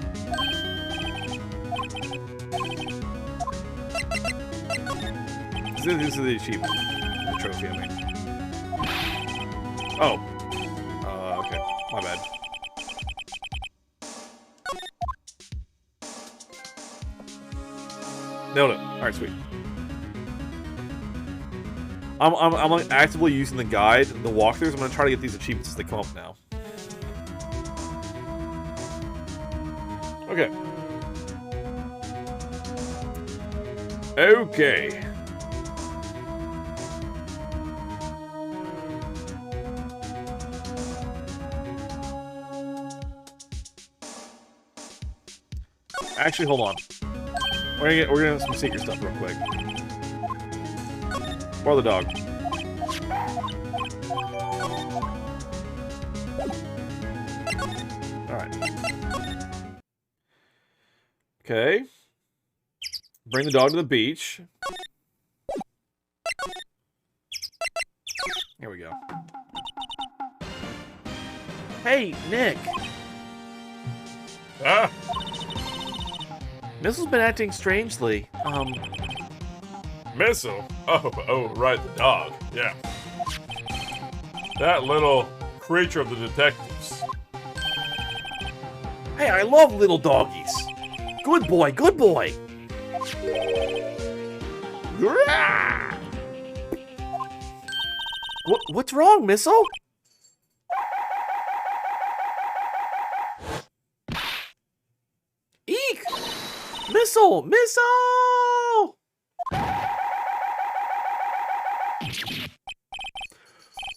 This is the achievement. The trophy, I mean. Oh. Okay. My bad. Nailed it. Alright, sweet. I'm like actively using the guide and the walkthroughs. I'm gonna try to get these achievements as they come up now. Okay. Okay. Actually, hold on. We're gonna get some secret stuff real quick. Borrow the dog. Alright. Okay. Bring the dog to the beach. Here we go. Hey, Nick. Ah, Missile's been acting strangely. missile? Oh, right, the dog. Yeah. That little creature of the detectives. Hey, I love little doggies. Good boy, good boy. What's wrong, Missile? Eek! Missile! Missile!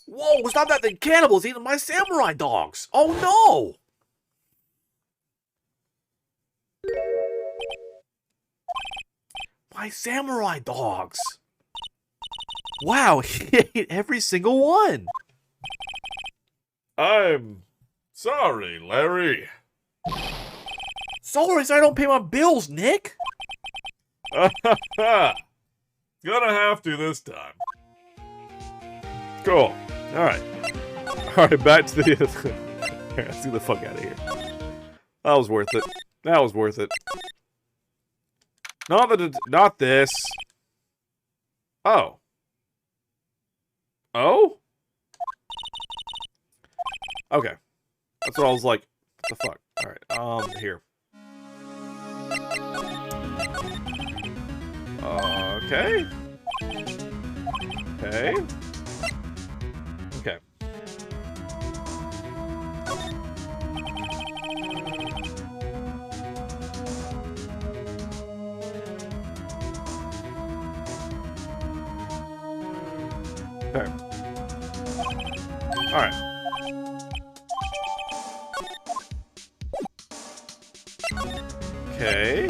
Whoa, stop that thing! Cannibals eating my samurai dogs! Oh no! My samurai dogs! Wow, he ate every single one. I'm sorry, Larry. Sorry, so I don't pay my bills, Nick. Gonna have to this time. Cool. Alright. Alright, back to the... Let's get the fuck out of here. That was worth it. That was worth it. Not this. Oh. Oh? Okay. That's what I was like. What the fuck? Alright, here. Okay. Okay. Okay. Okay. Alright. Okay.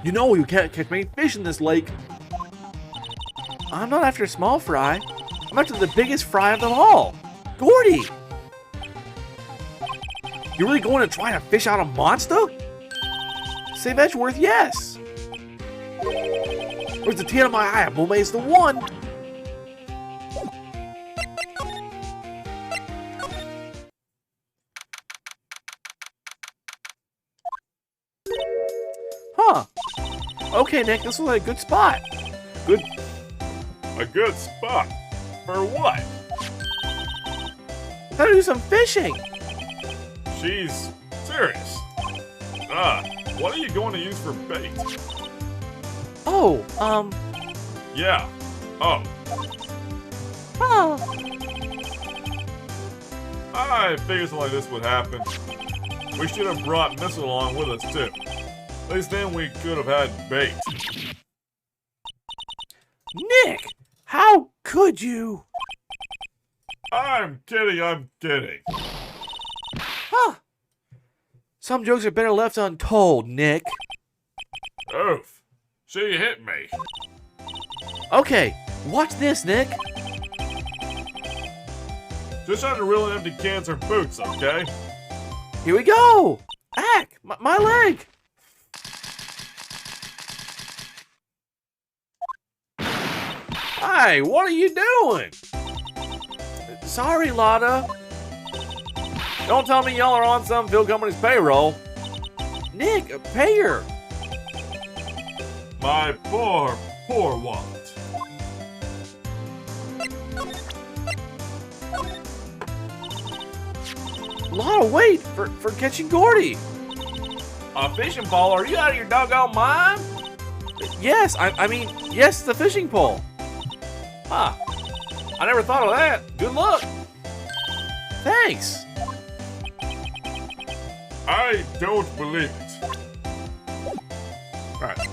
You know you can't catch many fish in this lake. I'm not after a small fry. I'm after the biggest fry of them all. Gordy! You really going to try to fish out a monster? Save Edgeworth, yes. Where's the tear in my eye? Momay's the one. Huh. Okay, Nick, this was a good spot. A good spot? For what? Gotta do some fishing. She's serious. What are you going to use for bait? Oh, Yeah. Oh. I figured something like this would happen. We should have brought Missile along with us, too. At least then we could have had bait. Nick, how could you? I'm kidding. Huh. Some jokes are better left untold, Nick. Oof. She hit me. Okay, watch this, Nick. Just trying to reel in empty cans or boots, okay? Here we go. Ack, my leg. Hey, what are you doing? Sorry, Lotta. Don't tell me y'all are on some Phil Company's payroll. Nick, pay her. My poor wallet. Lotta, wait for catching Gordy. A fishing pole? Are you out of your doggone mind? Yes, I mean, yes, the fishing pole. Huh. I never thought of that. Good luck. Thanks. I don't believe it. Alright.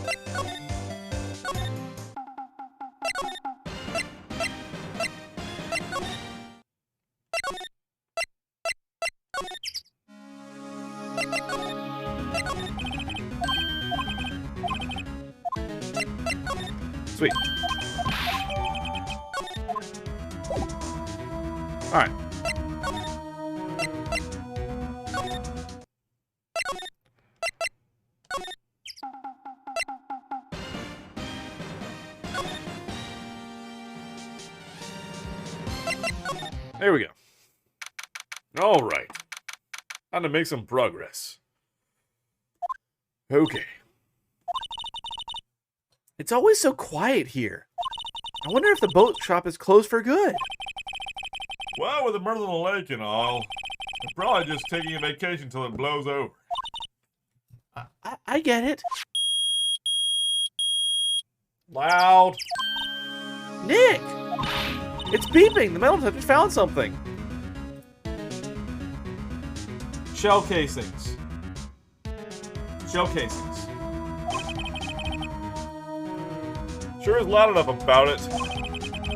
Sweet. Alright. There we go. Alright. Time to make some progress. Okay. It's always so quiet here. I wonder if the boat shop is closed for good. Well, with the murder on the lake and all, I'm probably just taking a vacation till it blows over. I get it. Loud. Nick! It's beeping! The metal detector found something! Shell casings. Shell casings. Sure is loud enough about it.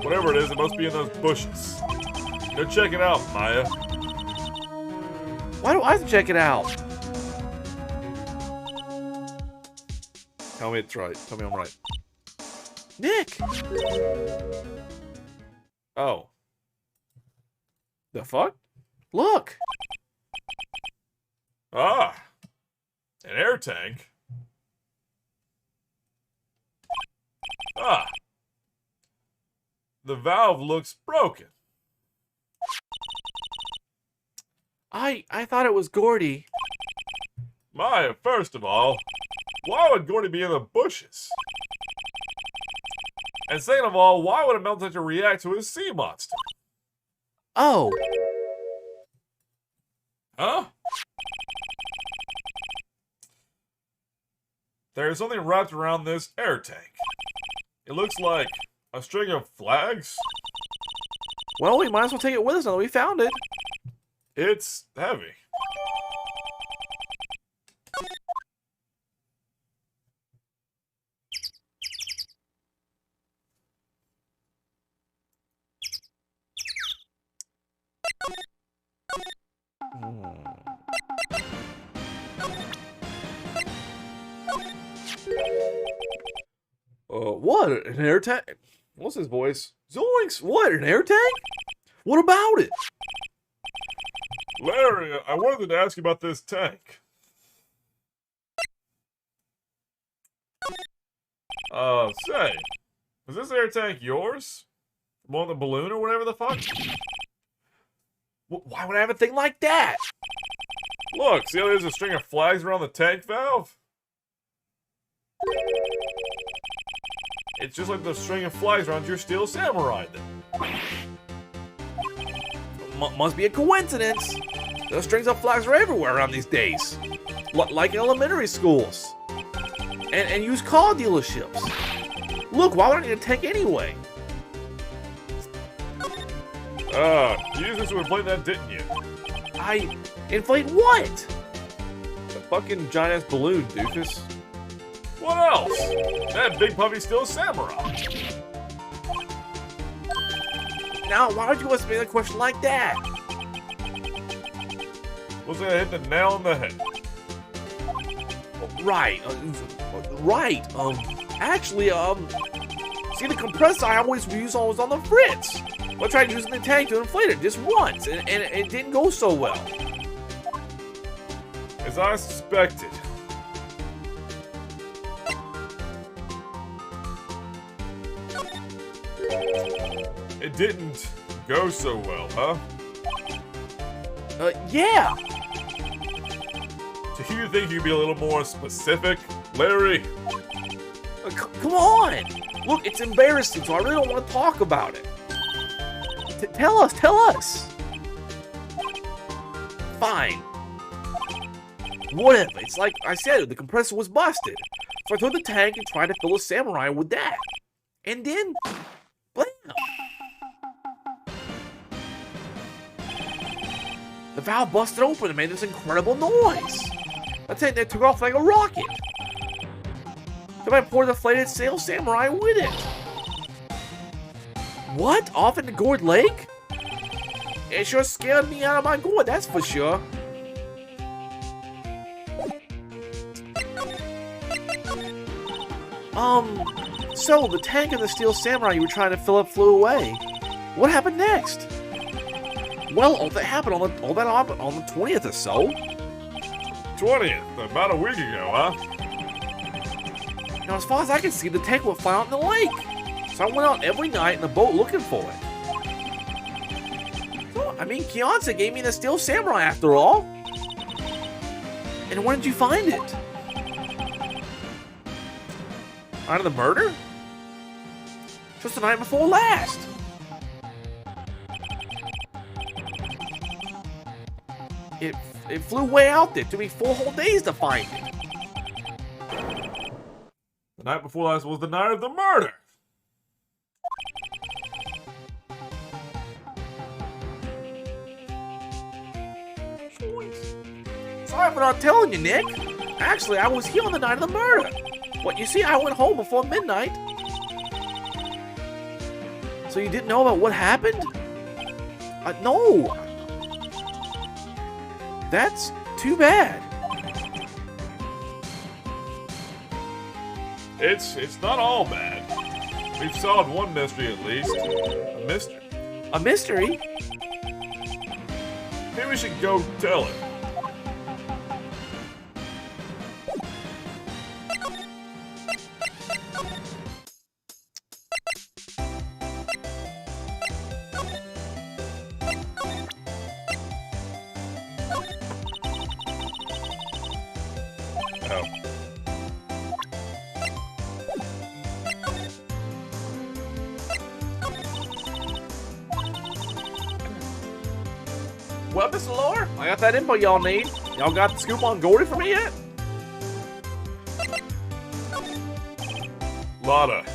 Whatever it is, it must be in those bushes. Go check it out, Maya. Why do I have to check it out? Tell me it's right. Tell me I'm right. Nick! Oh. The fuck? Look! Ah, an air tank. Ah, the valve looks broken. I thought it was Gordy. Maya, first of all, why would Gordy be in the bushes? And second of all, why would a metal detector react to a sea monster? Oh, Huh? There's something wrapped around this air tank. It looks like a string of flags. well, we might as well take it with us now that we found it. It's heavy. What? An air tank? What's his voice? Zoinks! What, an air tank? What about it? Larry, I wanted to ask you about this tank. Say, is this air tank yours? The one with the balloon or whatever the fuck? Why would I have a thing like that? Look, see how there's a string of flags around the tank valve? It's just like the string of flags around your steel samurai then. Must be a coincidence. Those strings of flags are everywhere around these days. Like in elementary schools. And used car dealerships. Look, why would I need a tank anyway? You used this to inflate that, didn't you? I inflate what? The fucking giant ass balloon, doofus. What else? That big puppy steel samurai. Now, why would you ask me a question like that? Was it hit the nail on the head? Right. Right. Actually, see, the compressor I always use was on the Fritz. I tried using the tank to inflate it just once, and it didn't go so well. As I suspected. It didn't go so well, huh? Yeah. Do you think you'd be a little more specific, Larry? Come on. Look, it's embarrassing, so I really don't want to talk about it. Tell us. Fine. Whatever. It's like I said, the compressor was busted. So I took the tank and tried to fill a samurai with that. And then, blam! The valve busted open and made this incredible noise. The tank that took off like a rocket. Then I poured the inflated sail samurai with it. What? Off into Gord Lake? It sure scared me out of my gourd, that's for sure. So the tank and the steel samurai you were trying to fill up flew away. What happened next? Well, all that happened on the 20th or so. 20th, about a week ago, huh? Now, as far as I can see, the tank would fly out in the lake. So I went out every night in the boat looking for it. So, I mean, Kianza gave me the steel samurai after all. And when did you find it? Out of the murder? Just the night before last. It flew way out there. It took me 4 whole days to find it. The night before last was the night of the murder. Sorry for not telling you, Nick. Actually, I was here on the night of the murder. But you see, I went home before midnight. So you didn't know about what happened? No! That's too bad. It's not all bad. We've solved one mystery at least. A mystery. A mystery? Maybe we should go tell it. Oh. Well, Mr. Lore, I got that info y'all need. Y'all got the scoop on Gordy for me yet? Lotta.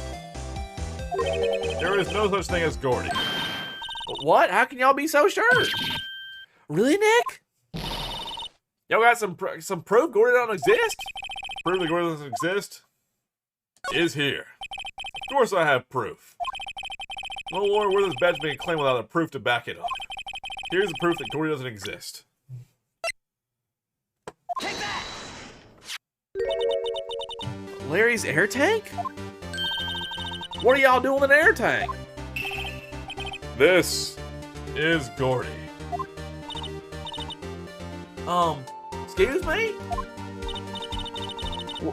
There is no such thing as Gordy. What? How can y'all be so sure? Really, Nick? Y'all got some proof Gordy don't exist? Proof that Gordy doesn't exist is here. Of course I have proof. No longer where this badge being claimed without a proof to back it up. Here's the proof that Gordy doesn't exist. Larry's air tank? What are y'all doing in an air tank? This is Gordy. Excuse me?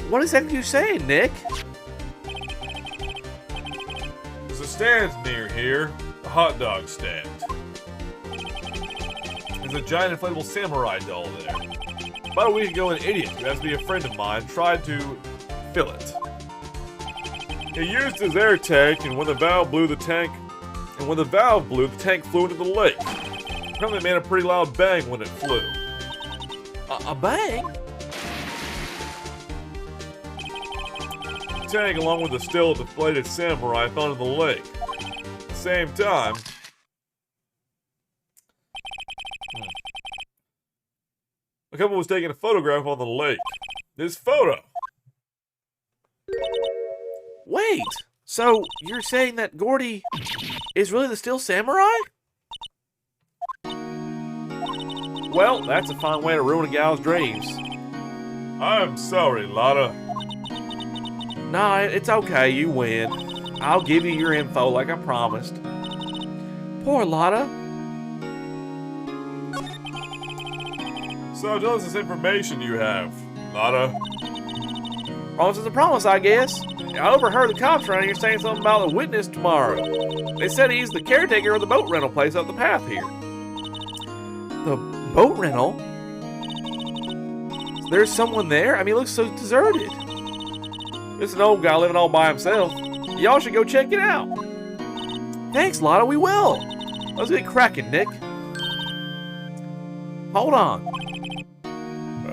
What exactly are you saying, Nick? There's a stand near here, a hot dog stand. There's a giant inflatable samurai doll there. About a week ago, an idiot who has to be a friend of mine tried to fill it. He used his air tank, and when the valve blew, the tank flew into the lake. Apparently, it made a pretty loud bang when it flew. A bang? The tank, along with the still deflated samurai, fell into the lake. At the same time, a couple was taking a photograph on the lake. This photo. Wait, so you're saying that Gordy is really the Steel Samurai? Well, that's a fine way to ruin a gal's dreams. I'm sorry, Lotta. Nah, it's okay, you win. I'll give you your info like I promised. Poor Lotta. So tell us this information you have, Lotta. Promise is a promise, I guess. I overheard the cops around here saying something about a witness tomorrow. They said he's the caretaker of the boat rental place up the path here. The boat rental? There's someone there? I mean, it looks so deserted. It's an old guy living all by himself. Y'all should go check it out. Thanks, Lotta, we will. Let's get cracking, Nick. Hold on.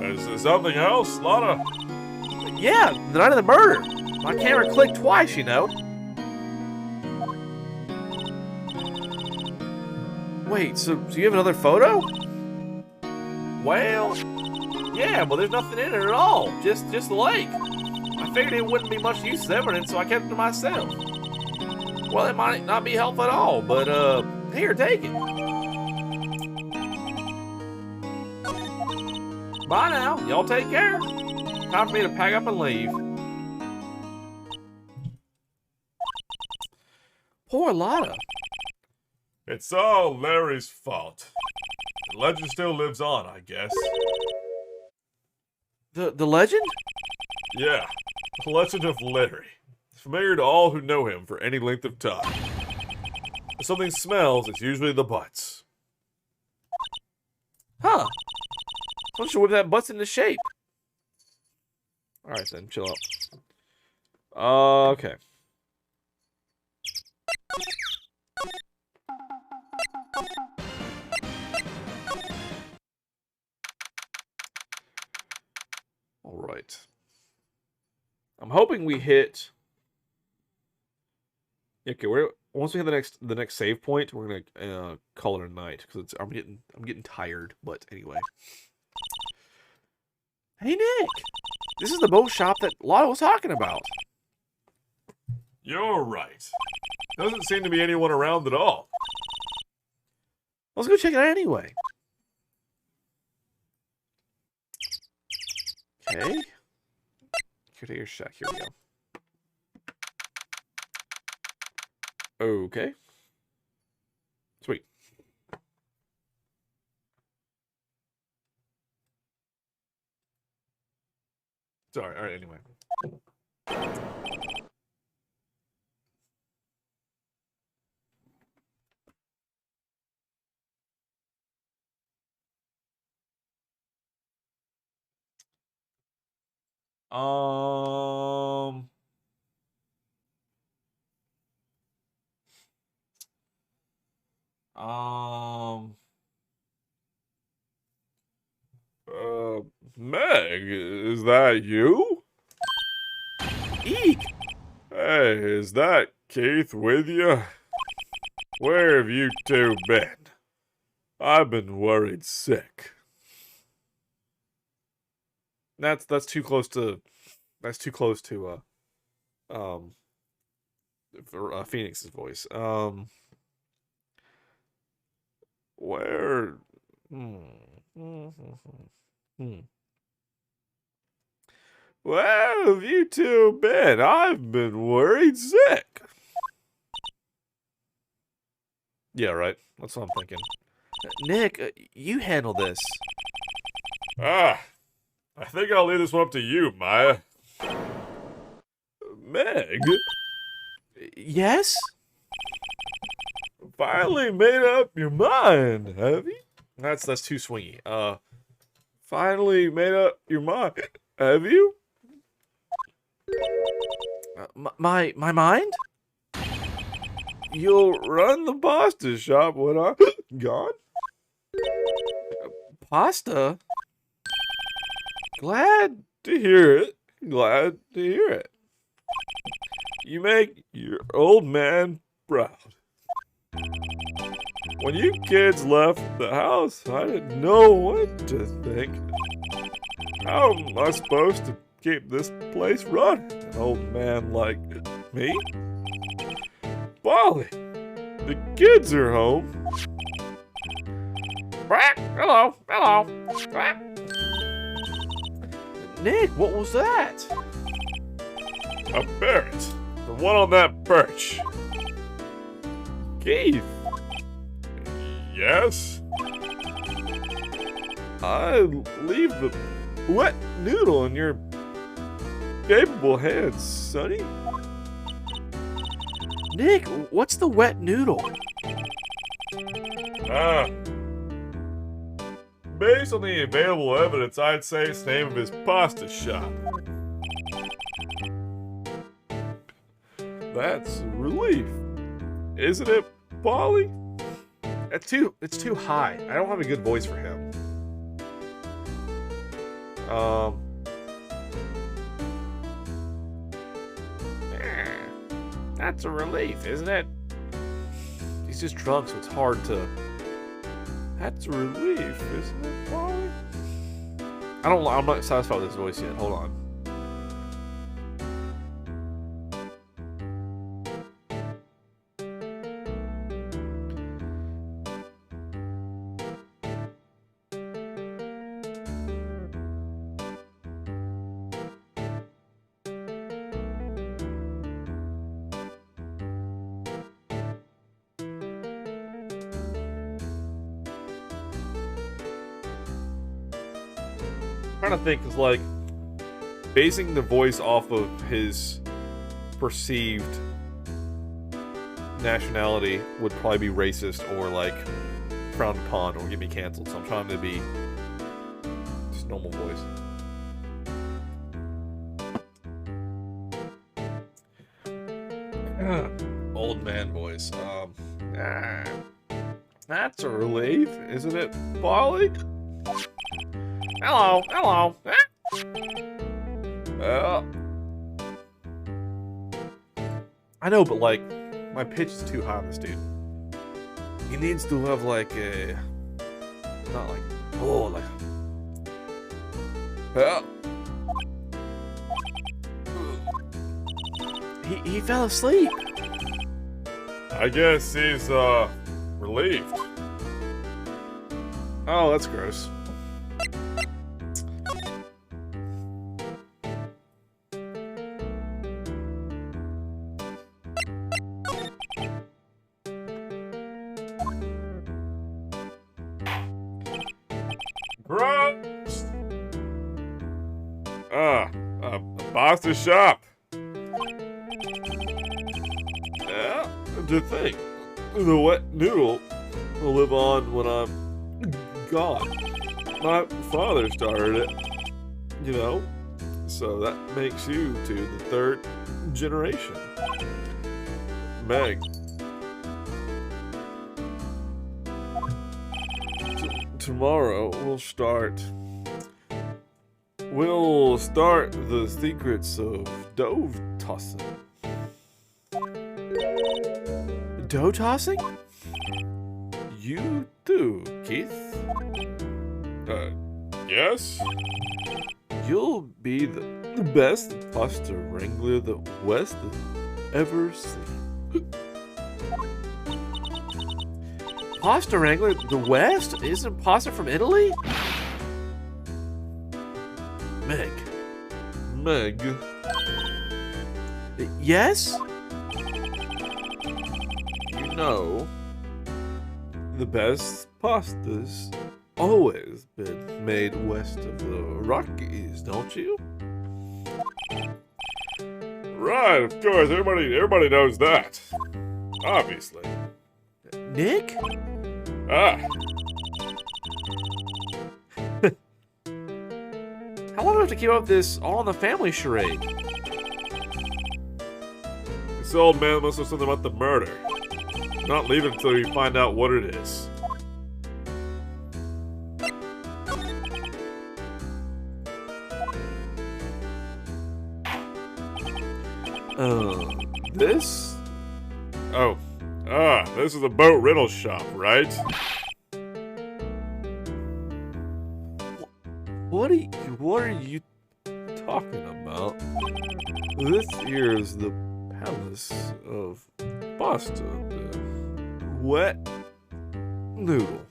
Is there something else, Lotta? Yeah, the night of the murder. My camera clicked twice, you know. Wait, so you have another photo? Well, yeah, but there's nothing in it at all. Just the lake. I figured it wouldn't be much use as evidence, so I kept it to myself. Well, it might not be helpful at all, but here, take it. Bye now. Y'all take care. Time for me to pack up and leave. Poor Lotta. It's all Larry's fault. The legend still lives on, I guess. The legend? Yeah, the legend of Larry. It's familiar to all who know him for any length of time. If something smells, it's usually the butts. Huh. I'm sure whip that butt's into shape. Alright then, chill out. Okay. Alright. I'm hoping we hit... Okay, once we hit the next save point, we're gonna call it a night because I'm getting tired. But anyway, hey Nick, this is the boat shop that Lotta was talking about. You're right. Doesn't seem to be anyone around at all. Let's go check it out anyway. Okay. Caretaker shack. Here we go. Okay. Sweet. Sorry. All right. Anyway. Um. Meg, is that you? Eek! Hey, is that Keith with you? Where have you two been? I've been worried sick. That's too close to Phoenix's voice. Where? Where have you two been? I've been worried sick. Yeah, right. That's what I'm thinking. Nick, you handle this. I think I'll leave this one up to you, Maya. Meg, Yes? finally made up your mind, have you? That's too swingy. Finally made up your mind, have you? My mind? You'll run the pasta shop when I'm gone? Pasta? Glad to hear it. Glad to hear it. You make your old man proud. When you kids left the house, I didn't know what to think. How am I supposed to keep this place running? An old man like me? Polly, the kids are home. Hello. Nick, what was that? A parrot. The one on that perch. Keith. Yes? I leave the wet noodle in your capable hands, Sonny. Nick, what's the wet noodle? Based on the available evidence, I'd say it's the name of his pasta shop. That's a relief. Isn't it, Polly? It's too high. I don't have a good voice for him. That's a relief, isn't it? He's just drunk, so it's hard to. That's a relief, isn't it, Polly? I'm not satisfied with his voice yet. Hold on. Trying to think is like basing the voice off of his perceived nationality would probably be racist or like frowned upon or get me canceled. So I'm trying to be just normal voice. Old man voice. That's a relief, isn't it, Polly? Hello. I know, but like my pitch is too high on this dude. He needs to have like a not like like He fell asleep. I guess he's relieved. Oh, that's gross. Gross! A pasta shop. Yeah, to think. The wet noodle will live on when I'm gone. My father started it, you know, so that makes you to the third generation. Meg. Tomorrow we'll start the secrets of dove tossing. Dough tossing? You too, Keith. Yes? You'll be the best pasta wrangler the West has ever seen. Pasta wrangler? The West? Isn't pasta from Italy? Meg. Yes? You know, the best pasta's always been made west of the Rockies, don't you? Right, of course. Everybody knows that. Obviously. Nick? Ah, How long do I have to keep up this All in the Family charade? this old man must know something about the murder. Not leaving until you find out what it is. This? Oh, this is the boat riddle shop, right? What are you talking about? This here is the palace of pasta, the wet noodle.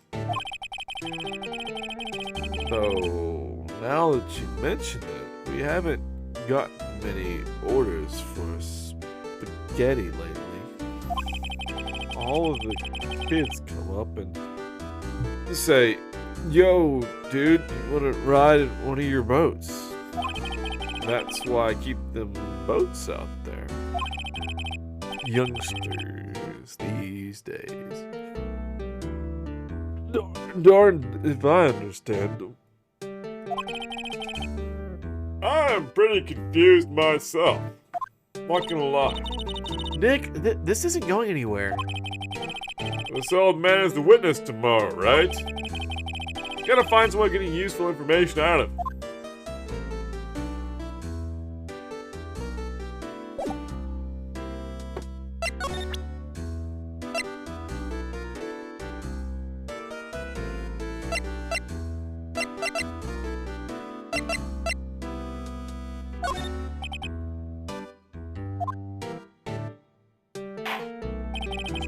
Though, now that you mention it, we haven't gotten many orders for spaghetti lately. All of the kids come up and say, "Yo, dude, you wanna ride in one of your boats?" That's why I keep them boats out there. Youngsters these days. Darned if I understand them. I'm pretty confused myself. Not gonna lie. Nick, this isn't going anywhere. This old man is the witness tomorrow, right? Gotta find some way of getting useful information out of him.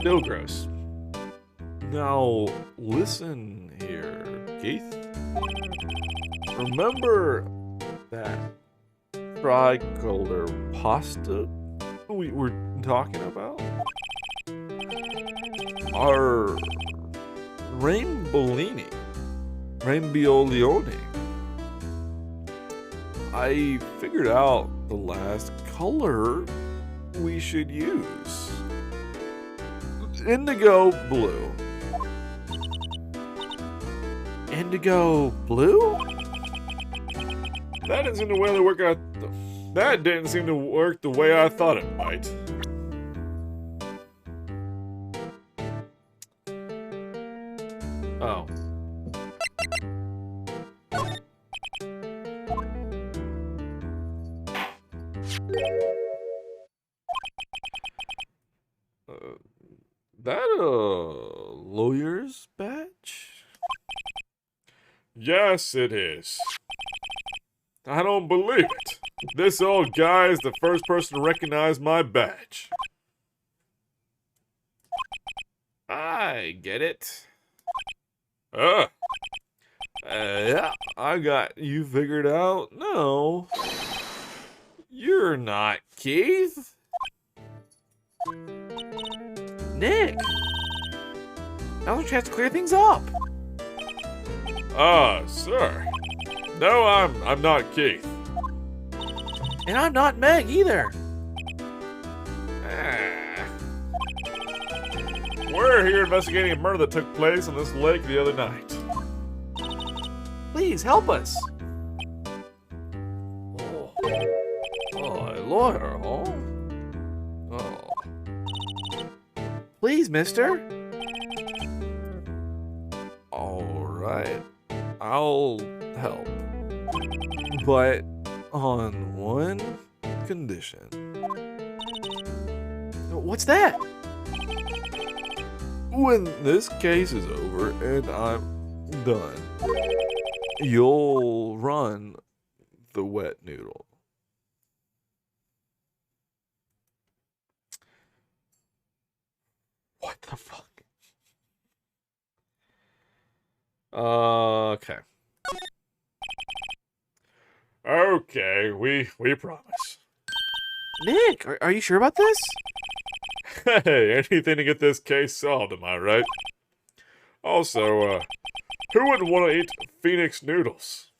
Still gross. Now, listen here, Keith. Remember that tricolor pasta we were talking about? Our Rainbolini. Rainboleone. I figured out the last color we should use. Indigo blue. Indigo blue? That didn't seem to really work out. That didn't seem to work the way I thought it might. Oh. That a lawyer's badge? Yes, it is. I don't believe it. This old guy is the first person to recognize my badge. I get it. Yeah, I got you figured out. No, you're not Keith. Nick! Now's your chance to clear things up. Sir. No, I'm not Keith. And I'm not Meg either. We're here investigating a murder that took place on this lake the other night. Please help us. Oh, a lawyer, huh? Oh, Please, mister. all right. I'll help, but on one condition. What's that? When this case is over and I'm done, you'll run the wet noodle. What the fuck? Okay. Okay, we promise. Nick, are you sure about this? Hey, anything to get this case solved, am I right? Also, who wouldn't want to eat Phoenix noodles?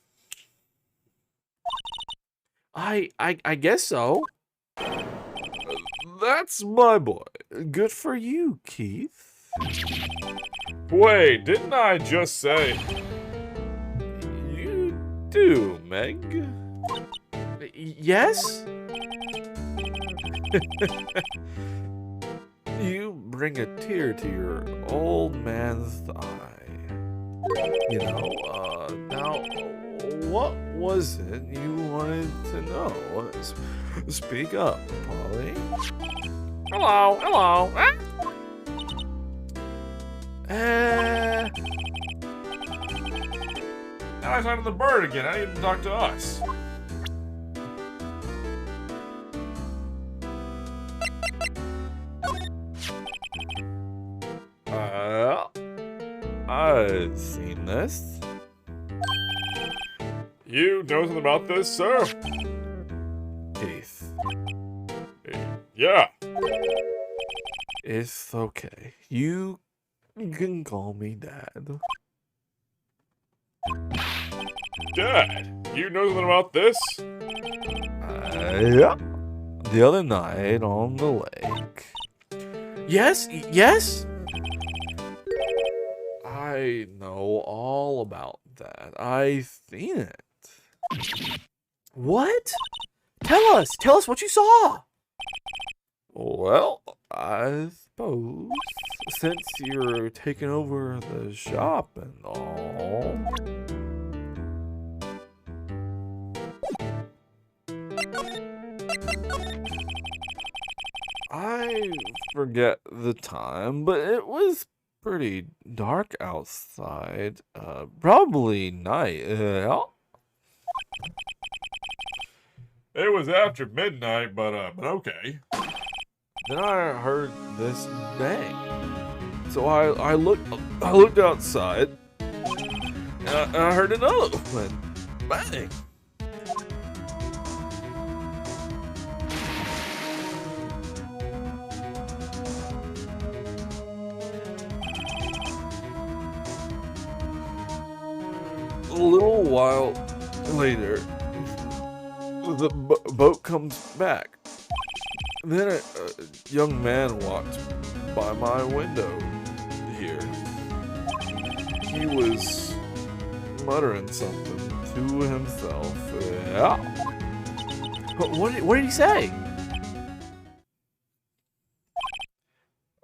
I guess so. That's my boy. Good for you, Keith. Wait, didn't I just say... You do, Meg. Yes? You bring a tear to your old man's eye. You know, now, what was it you wanted to know? Speak up, Polly. Hello. Now he's on the bird again. I need to talk to us. I've seen this. You know something about this, sir? Keith, Yeah. it's okay. You can call me Dad. Dad, you know something about this? Yeah. The other night on the lake, Yes? I know all about that. I've seen it. What? Tell us what you saw. Well, I suppose since you're taking over the shop and all. I forget the time, but it was pretty dark outside. Probably night. It was after midnight, but okay. Then I heard this bang. So I looked outside, and I heard another one. Bang. A little while later, the boat comes back. Then a young man walked by my window here. He was muttering something to himself. Yeah. What did he say?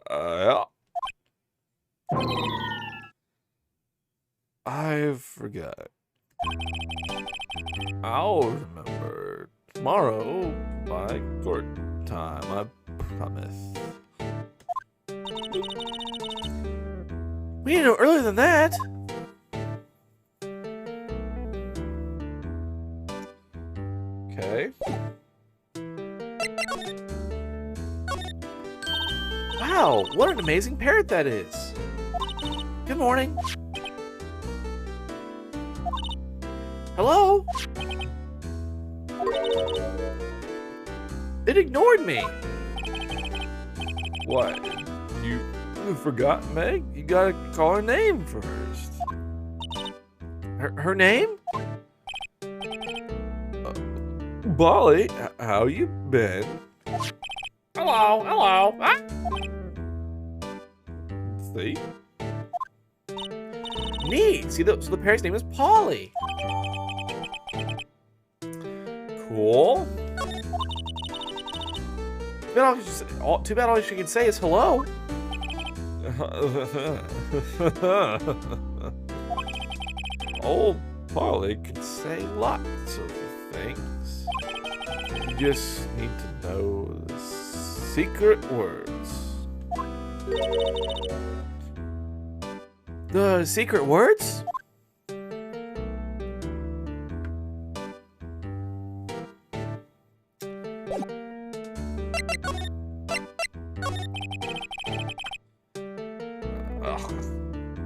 Yeah. I forgot. I'll remember tomorrow by Gord time, I promise. We need to know earlier than that. Okay. Wow, what an amazing parrot that is. Good morning. Hello? It ignored me. What? You forgot, Meg? You gotta call her name first. Her name? Polly, how you been? Hello, hello. Ah. See? Neat. See, so the parrot's name is Polly. Cool. Too bad all she can say is hello. Old Polly can say lots of things. You just need to know the secret words. The secret words?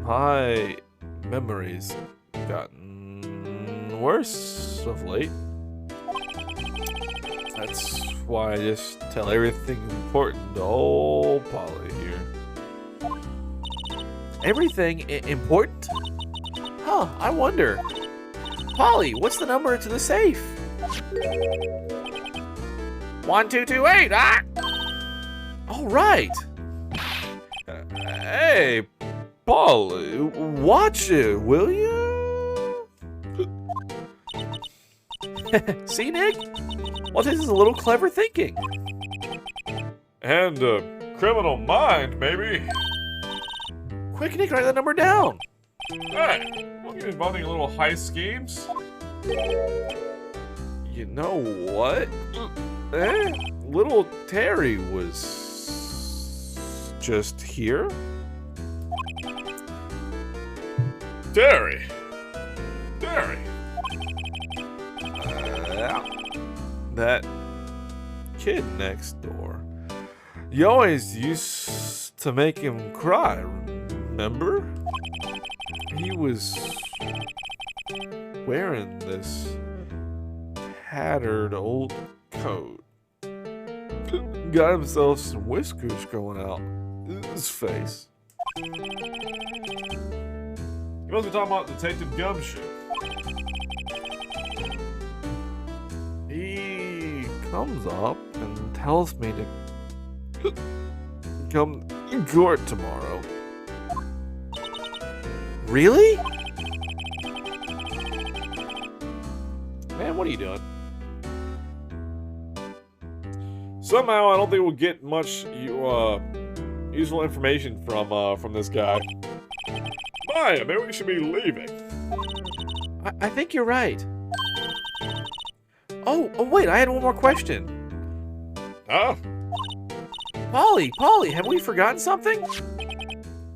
My memory's gotten worse of late. That's why I just tell everything important to old Polly here. Everything important? Huh, I wonder. Polly, what's the number to the safe? 1228, ah! All right. Hey, Polly, watch it, will you? See, Nick? Well, this is a little clever thinking. And a criminal mind, maybe. Quick, Nick, write that number down. Hey, won't you involving a little heist schemes? You know what? Little Terry was just here. Terry. That kid next door. You always used to make him cry, remember? He was wearing this tattered old coat. Got himself some whiskers growing out his face. You must be talking about Detective Gumshoe. He comes up and tells me to come to court tomorrow. Really? Man, what are you doing? Somehow, I don't think we'll get much useful information from this guy. Bye, maybe we should be leaving. I think you're right. Oh, wait, I had one more question. Huh? Polly, have we forgotten something?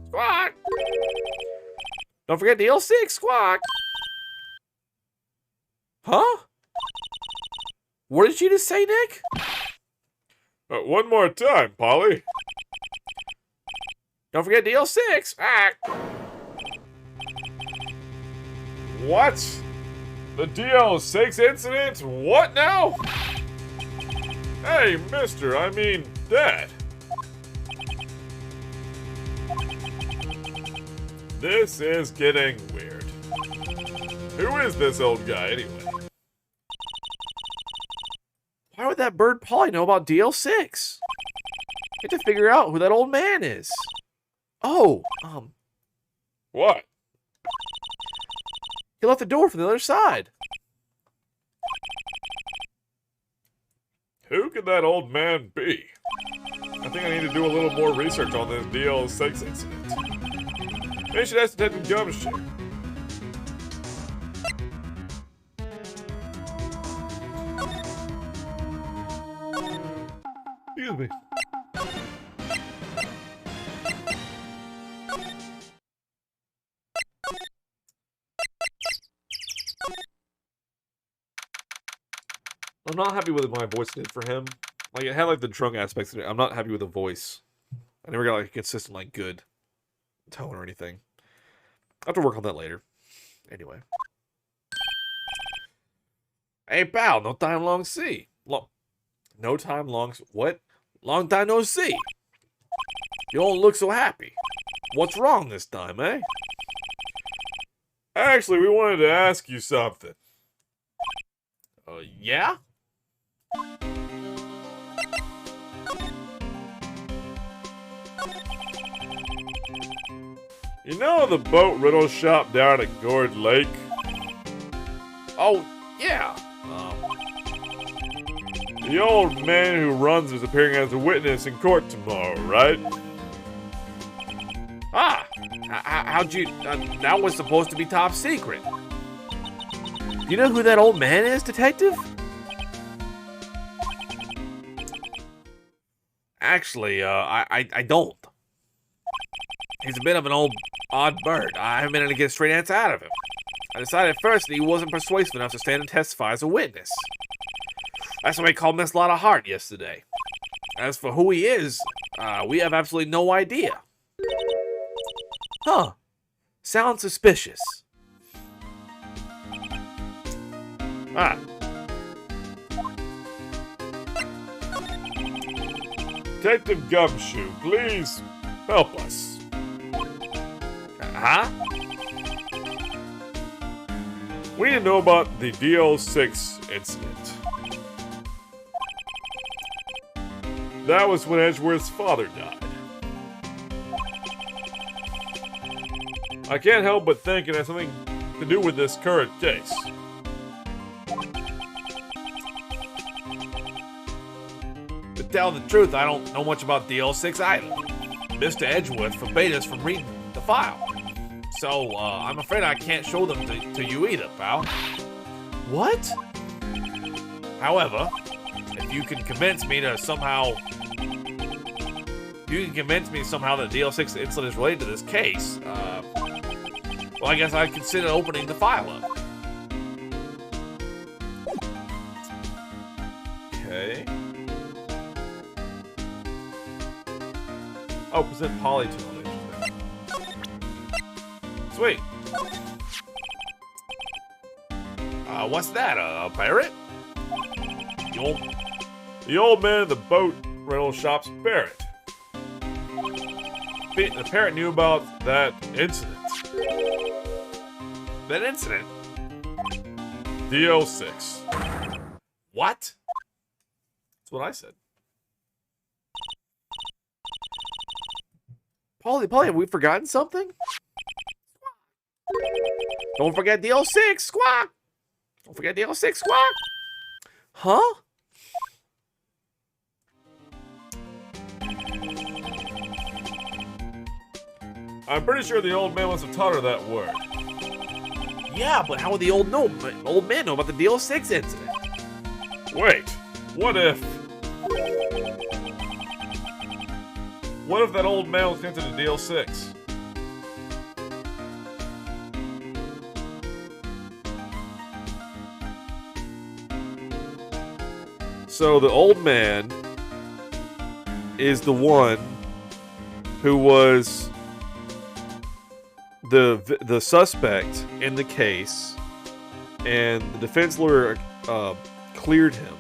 Squawk! Don't forget the L6, squawk! Huh? What did you just say, Nick? One more time, Polly. Don't forget the L6! Ah! What? The DL6 incident? What now? Hey, mister, I mean, Dad. This is getting weird. Who is this old guy, anyway? Why would that bird Polly know about DL6? Get to figure out who that old man is. Oh, What? he left the door from the other side. Who could that old man be? I think I need to do a little more research on this DL6 incident. Maybe I should ask Detective Gumshoe. Excuse me. I'm not happy with what my voice did for him. Like, it had, like, the drunk aspects of it. I'm not happy with the voice. I never got, like, a consistent, like, good tone or anything. I have to work on that later. Anyway. Hey, pal, no time long see. No time long... What? Long time no see. You don't look so happy. What's wrong this time, eh? Actually, we wanted to ask you something. Yeah? You know the boat rental shop down at Gord Lake? Oh, yeah. The old man who runs is appearing as a witness in court tomorrow, right? How'd you... that was supposed to be top secret. You know who that old man is, detective? Actually, I don't. He's a bit of an odd bird. I haven't been able to get a straight answer out of him. I decided at first that he wasn't persuasive enough to stand and testify as a witness. That's why I called him a lot of heart yesterday. As for who he is, we have absolutely no idea. Huh. Sounds suspicious. Detective Gumshoe, please help us. Huh? We need to know about the DL6 incident. That was when Edgeworth's father died. I can't help but think it has something to do with this current case. To tell the truth, I don't know much about DL6 either. Mr. Edgeworth forbade us from reading the file. So, I'm afraid I can't show them to you either, pal. What? However, if you can convince me to somehow... that DL6 incident is related to this case, well, I guess I'd consider opening the file up. Okay. Oh, present polytunnel. Sweet. What's that, a pirate? The old man of the boat rental shop's parrot. The parrot knew about that incident. That incident? DL6. What? That's what I said. Polly, have we forgotten something? Don't forget DL6, squawk! Don't forget DL6, squawk! Huh? I'm pretty sure the old man must have taught her that word. Yeah, but how would the old man know about the DL6 incident? Wait, what if that old man was connected to DL6? So the old man is the one who was the suspect in the case, and the defense lawyer cleared him.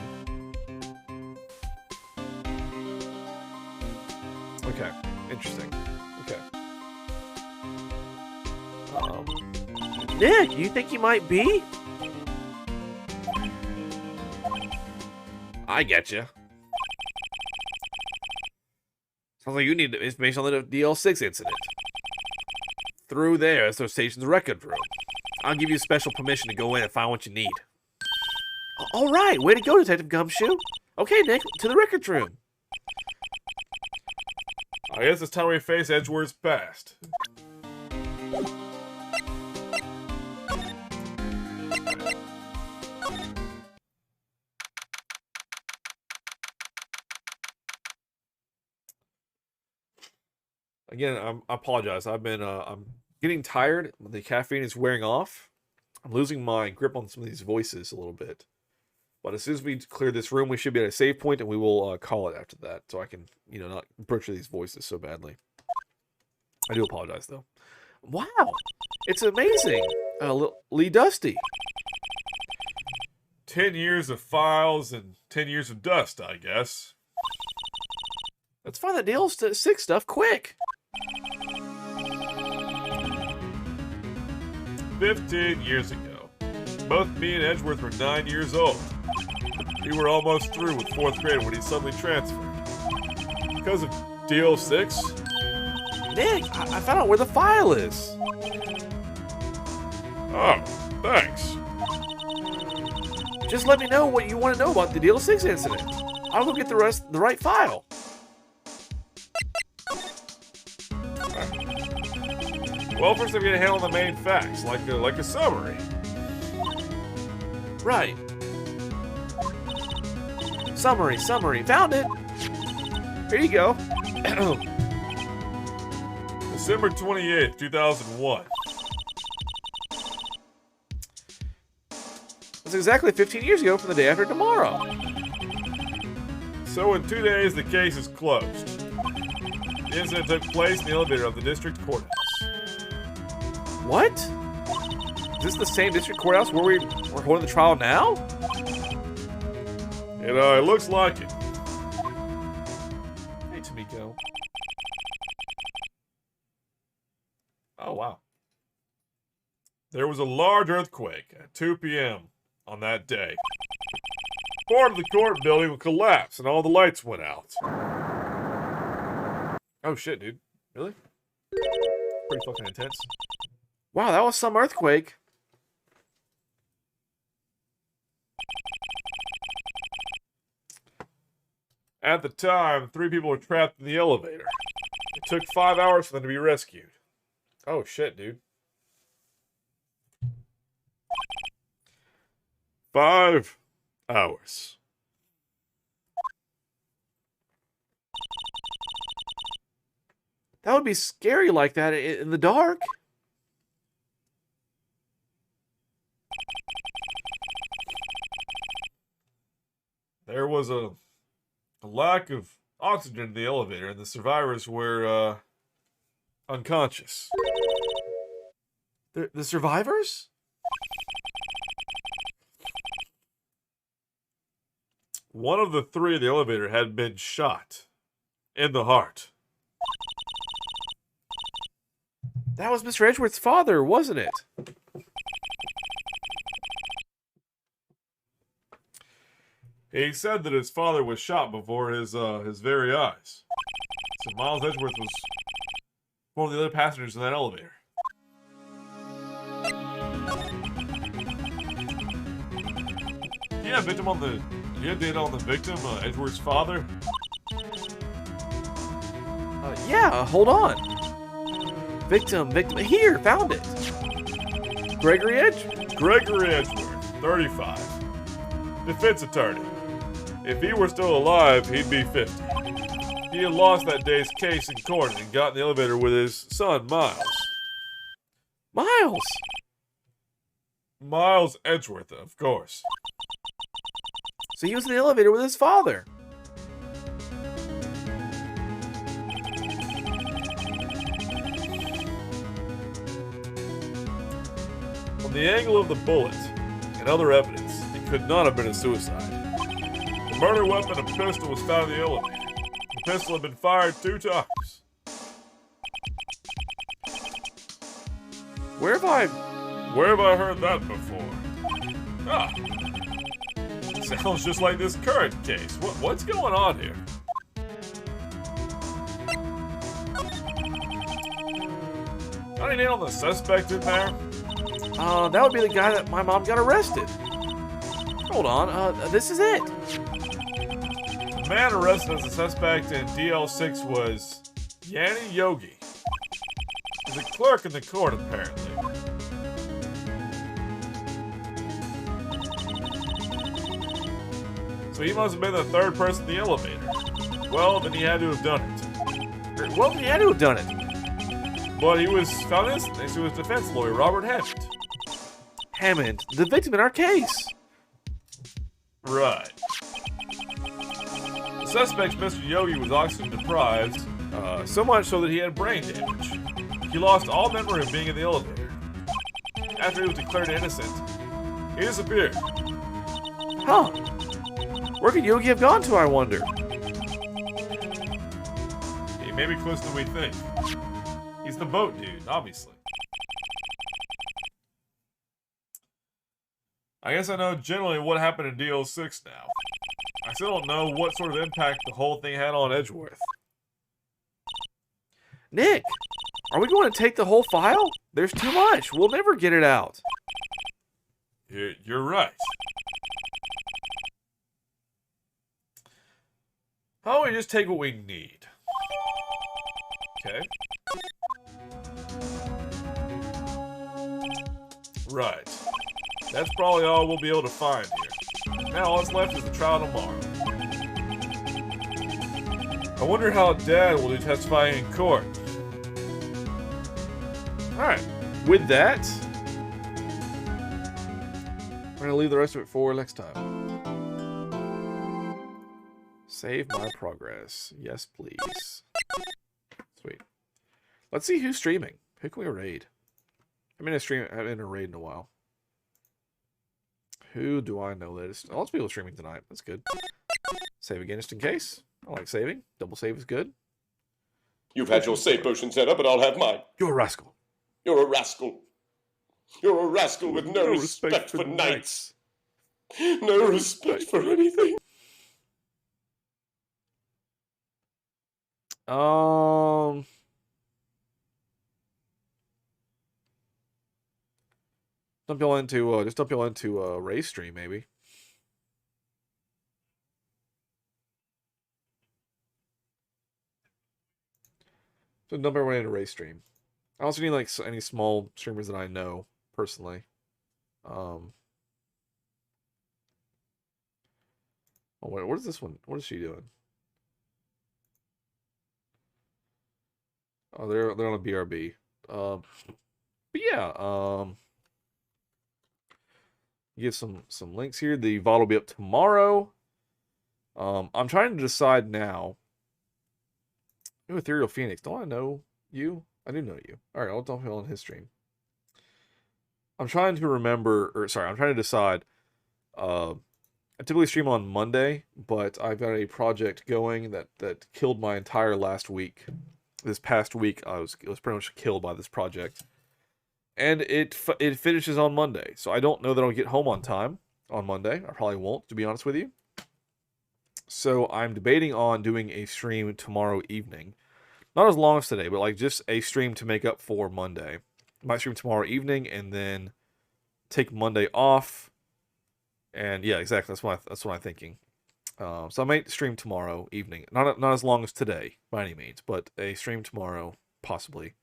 Okay, interesting. Okay. Nick, you think he might be? I get you. Sounds like you need information on the DL6 incident. Through there, it's the station's record room. I'll give you special permission to go in and find what you need. All right, way to go, Detective Gumshoe. Okay, Nick, to the records room. I guess it's time we face Edgeworth's past. Again, I apologize. I'm getting tired. The caffeine is wearing off. I'm losing my grip on some of these voices a little bit. But as soon as we clear this room, we should be at a save point, and we will call it after that, so I can, not butcher these voices so badly. I do apologize, though. Wow, it's amazing, Lee Dusty. 10 years of files and 10 years of dust, I guess. Let's find the deal 6 stuff quick. 15 years ago, both me and Edgeworth were 9 years old. We were almost through with 4th grade when he suddenly transferred. Because of deal 6? Nick, I found out where the file is. Oh, thanks. Just let me know what you want to know about the deal 6 incident. I'll go get the right file. Well, first I'm gonna handle the main facts, like a summary. Right. Summary. Found it. Here you go. December 28th, 2001. That's exactly 15 years ago from the day after tomorrow. So in 2 days, the case is closed. The incident took place in the elevator of the district courthouse. What? Is this the same district courthouse where we're holding the trial now? It looks like it. Hey, Tamiko. Oh, wow. There was a large earthquake at 2 p.m. on that day. Part of the court building would collapse and all the lights went out. Oh shit, dude. Really? Pretty fucking intense. Wow, that was some earthquake. At the time, 3 people were trapped in the elevator. It took 5 hours for them to be rescued. Oh shit, dude. 5 hours. That would be scary like that in the dark. There was a lack of oxygen in the elevator, and the survivors were unconscious. The survivors? One of the 3 in the elevator had been shot in the heart. That was Mr. Edgeworth's father, wasn't it? He said that his father was shot before his very eyes. So Miles Edgeworth was one of the other passengers in that elevator. Yeah, victim on the. Do you have data on the victim, Edgeworth's father? Yeah, hold on. Victim. Here, found it. Gregory Edgeworth, 35. Defense attorney. If he were still alive, he'd be 50. He had lost that day's case in court and got in the elevator with his son, Miles. Miles Edgeworth, of course. So he was in the elevator with his father. From the angle of the bullet and other evidence, it could not have been a suicide. The murder weapon, a pistol, was found in the elevator. The pistol had been fired 2 times. Where have I heard that before? Ah. Sounds just like this current case. What's going on here? Got any name on the suspect in there? That would be the guy that my mom got arrested. Hold on, this is it. The man arrested as a suspect in DL6 was Yanni Yogi. He's a clerk in the court, apparently. So he must have been the 3rd person in the elevator. Well, then he had to have done it. But he was found innocent thanks to his defense lawyer, Robert Hammond. Hammond, the victim in our case. Right. The suspect, Mr. Yogi, was oxygen deprived, so much so that he had brain damage. He lost all memory of being in the elevator. After he was declared innocent, he disappeared. Huh. Where could Yogi have gone to, I wonder? He may be closer than we think. He's the boat dude, obviously. I guess I know generally what happened in DL6 now. I still don't know what sort of impact the whole thing had on Edgeworth. Nick, are we going to take the whole file? There's too much. We'll never get it out. You're right. How about we just take what we need? Okay. Right. That's probably all we'll be able to find here. Now all that's left is the trial tomorrow. I wonder how Dad will do testifying in court. Alright, with that, we're going to leave the rest of it for next time. Save my progress. Yes, please. Sweet. Let's see who's streaming. Who can we raid? I haven't been in a raid in a while. Who do I know that is... Lots of people streaming tonight. That's good. Save again just in case. I like saving. Double save is good. You've had your save potion set up, but I'll have mine. You're a rascal. You're a rascal. You're a rascal with no respect for knights. No respect for anything. Dump y'all into just dump y'all into Ray's stream maybe. So dump everyone into Ray's stream. I also need like any small streamers that I know personally. Oh wait, what is this one? What is she doing? Oh, they're on a BRB. But yeah, give some links here. The VOD will be up tomorrow. I'm trying to decide now. Ooh, Ethereal Phoenix. Don't I know you? I do know you. All right, I'll dump him on his stream. I'm trying to remember, or sorry, I'm trying to decide. I typically stream on Monday, but I've got a project going that killed my entire last week. This past week, it was pretty much killed by this project, and it finishes on Monday. So I don't know that I'll get home on time on Monday. I probably won't, to be honest with you. So I'm debating on doing a stream tomorrow evening, not as long as today, but like just a stream to make up for Monday. I might stream tomorrow evening and then take Monday off. And yeah, exactly. That's what I'm thinking. So I might stream tomorrow evening. Not as long as today, by any means, but a stream tomorrow, possibly.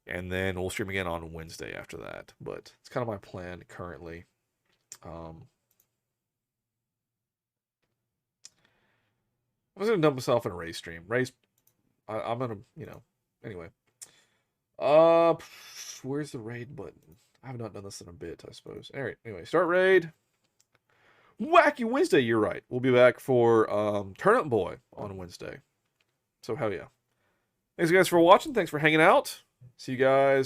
And then we'll stream again on Wednesday after that. But it's kind of my plan currently. I was going to dump myself in a race stream. I'm going to, anyway. Where's the raid button? I have not done this in a bit, I suppose. All right, anyway, start raid. Wacky Wednesday, you're right. We'll be back for Turnip Boy on Wednesday. So hell yeah. Thanks guys for watching. Thanks for hanging out. See you guys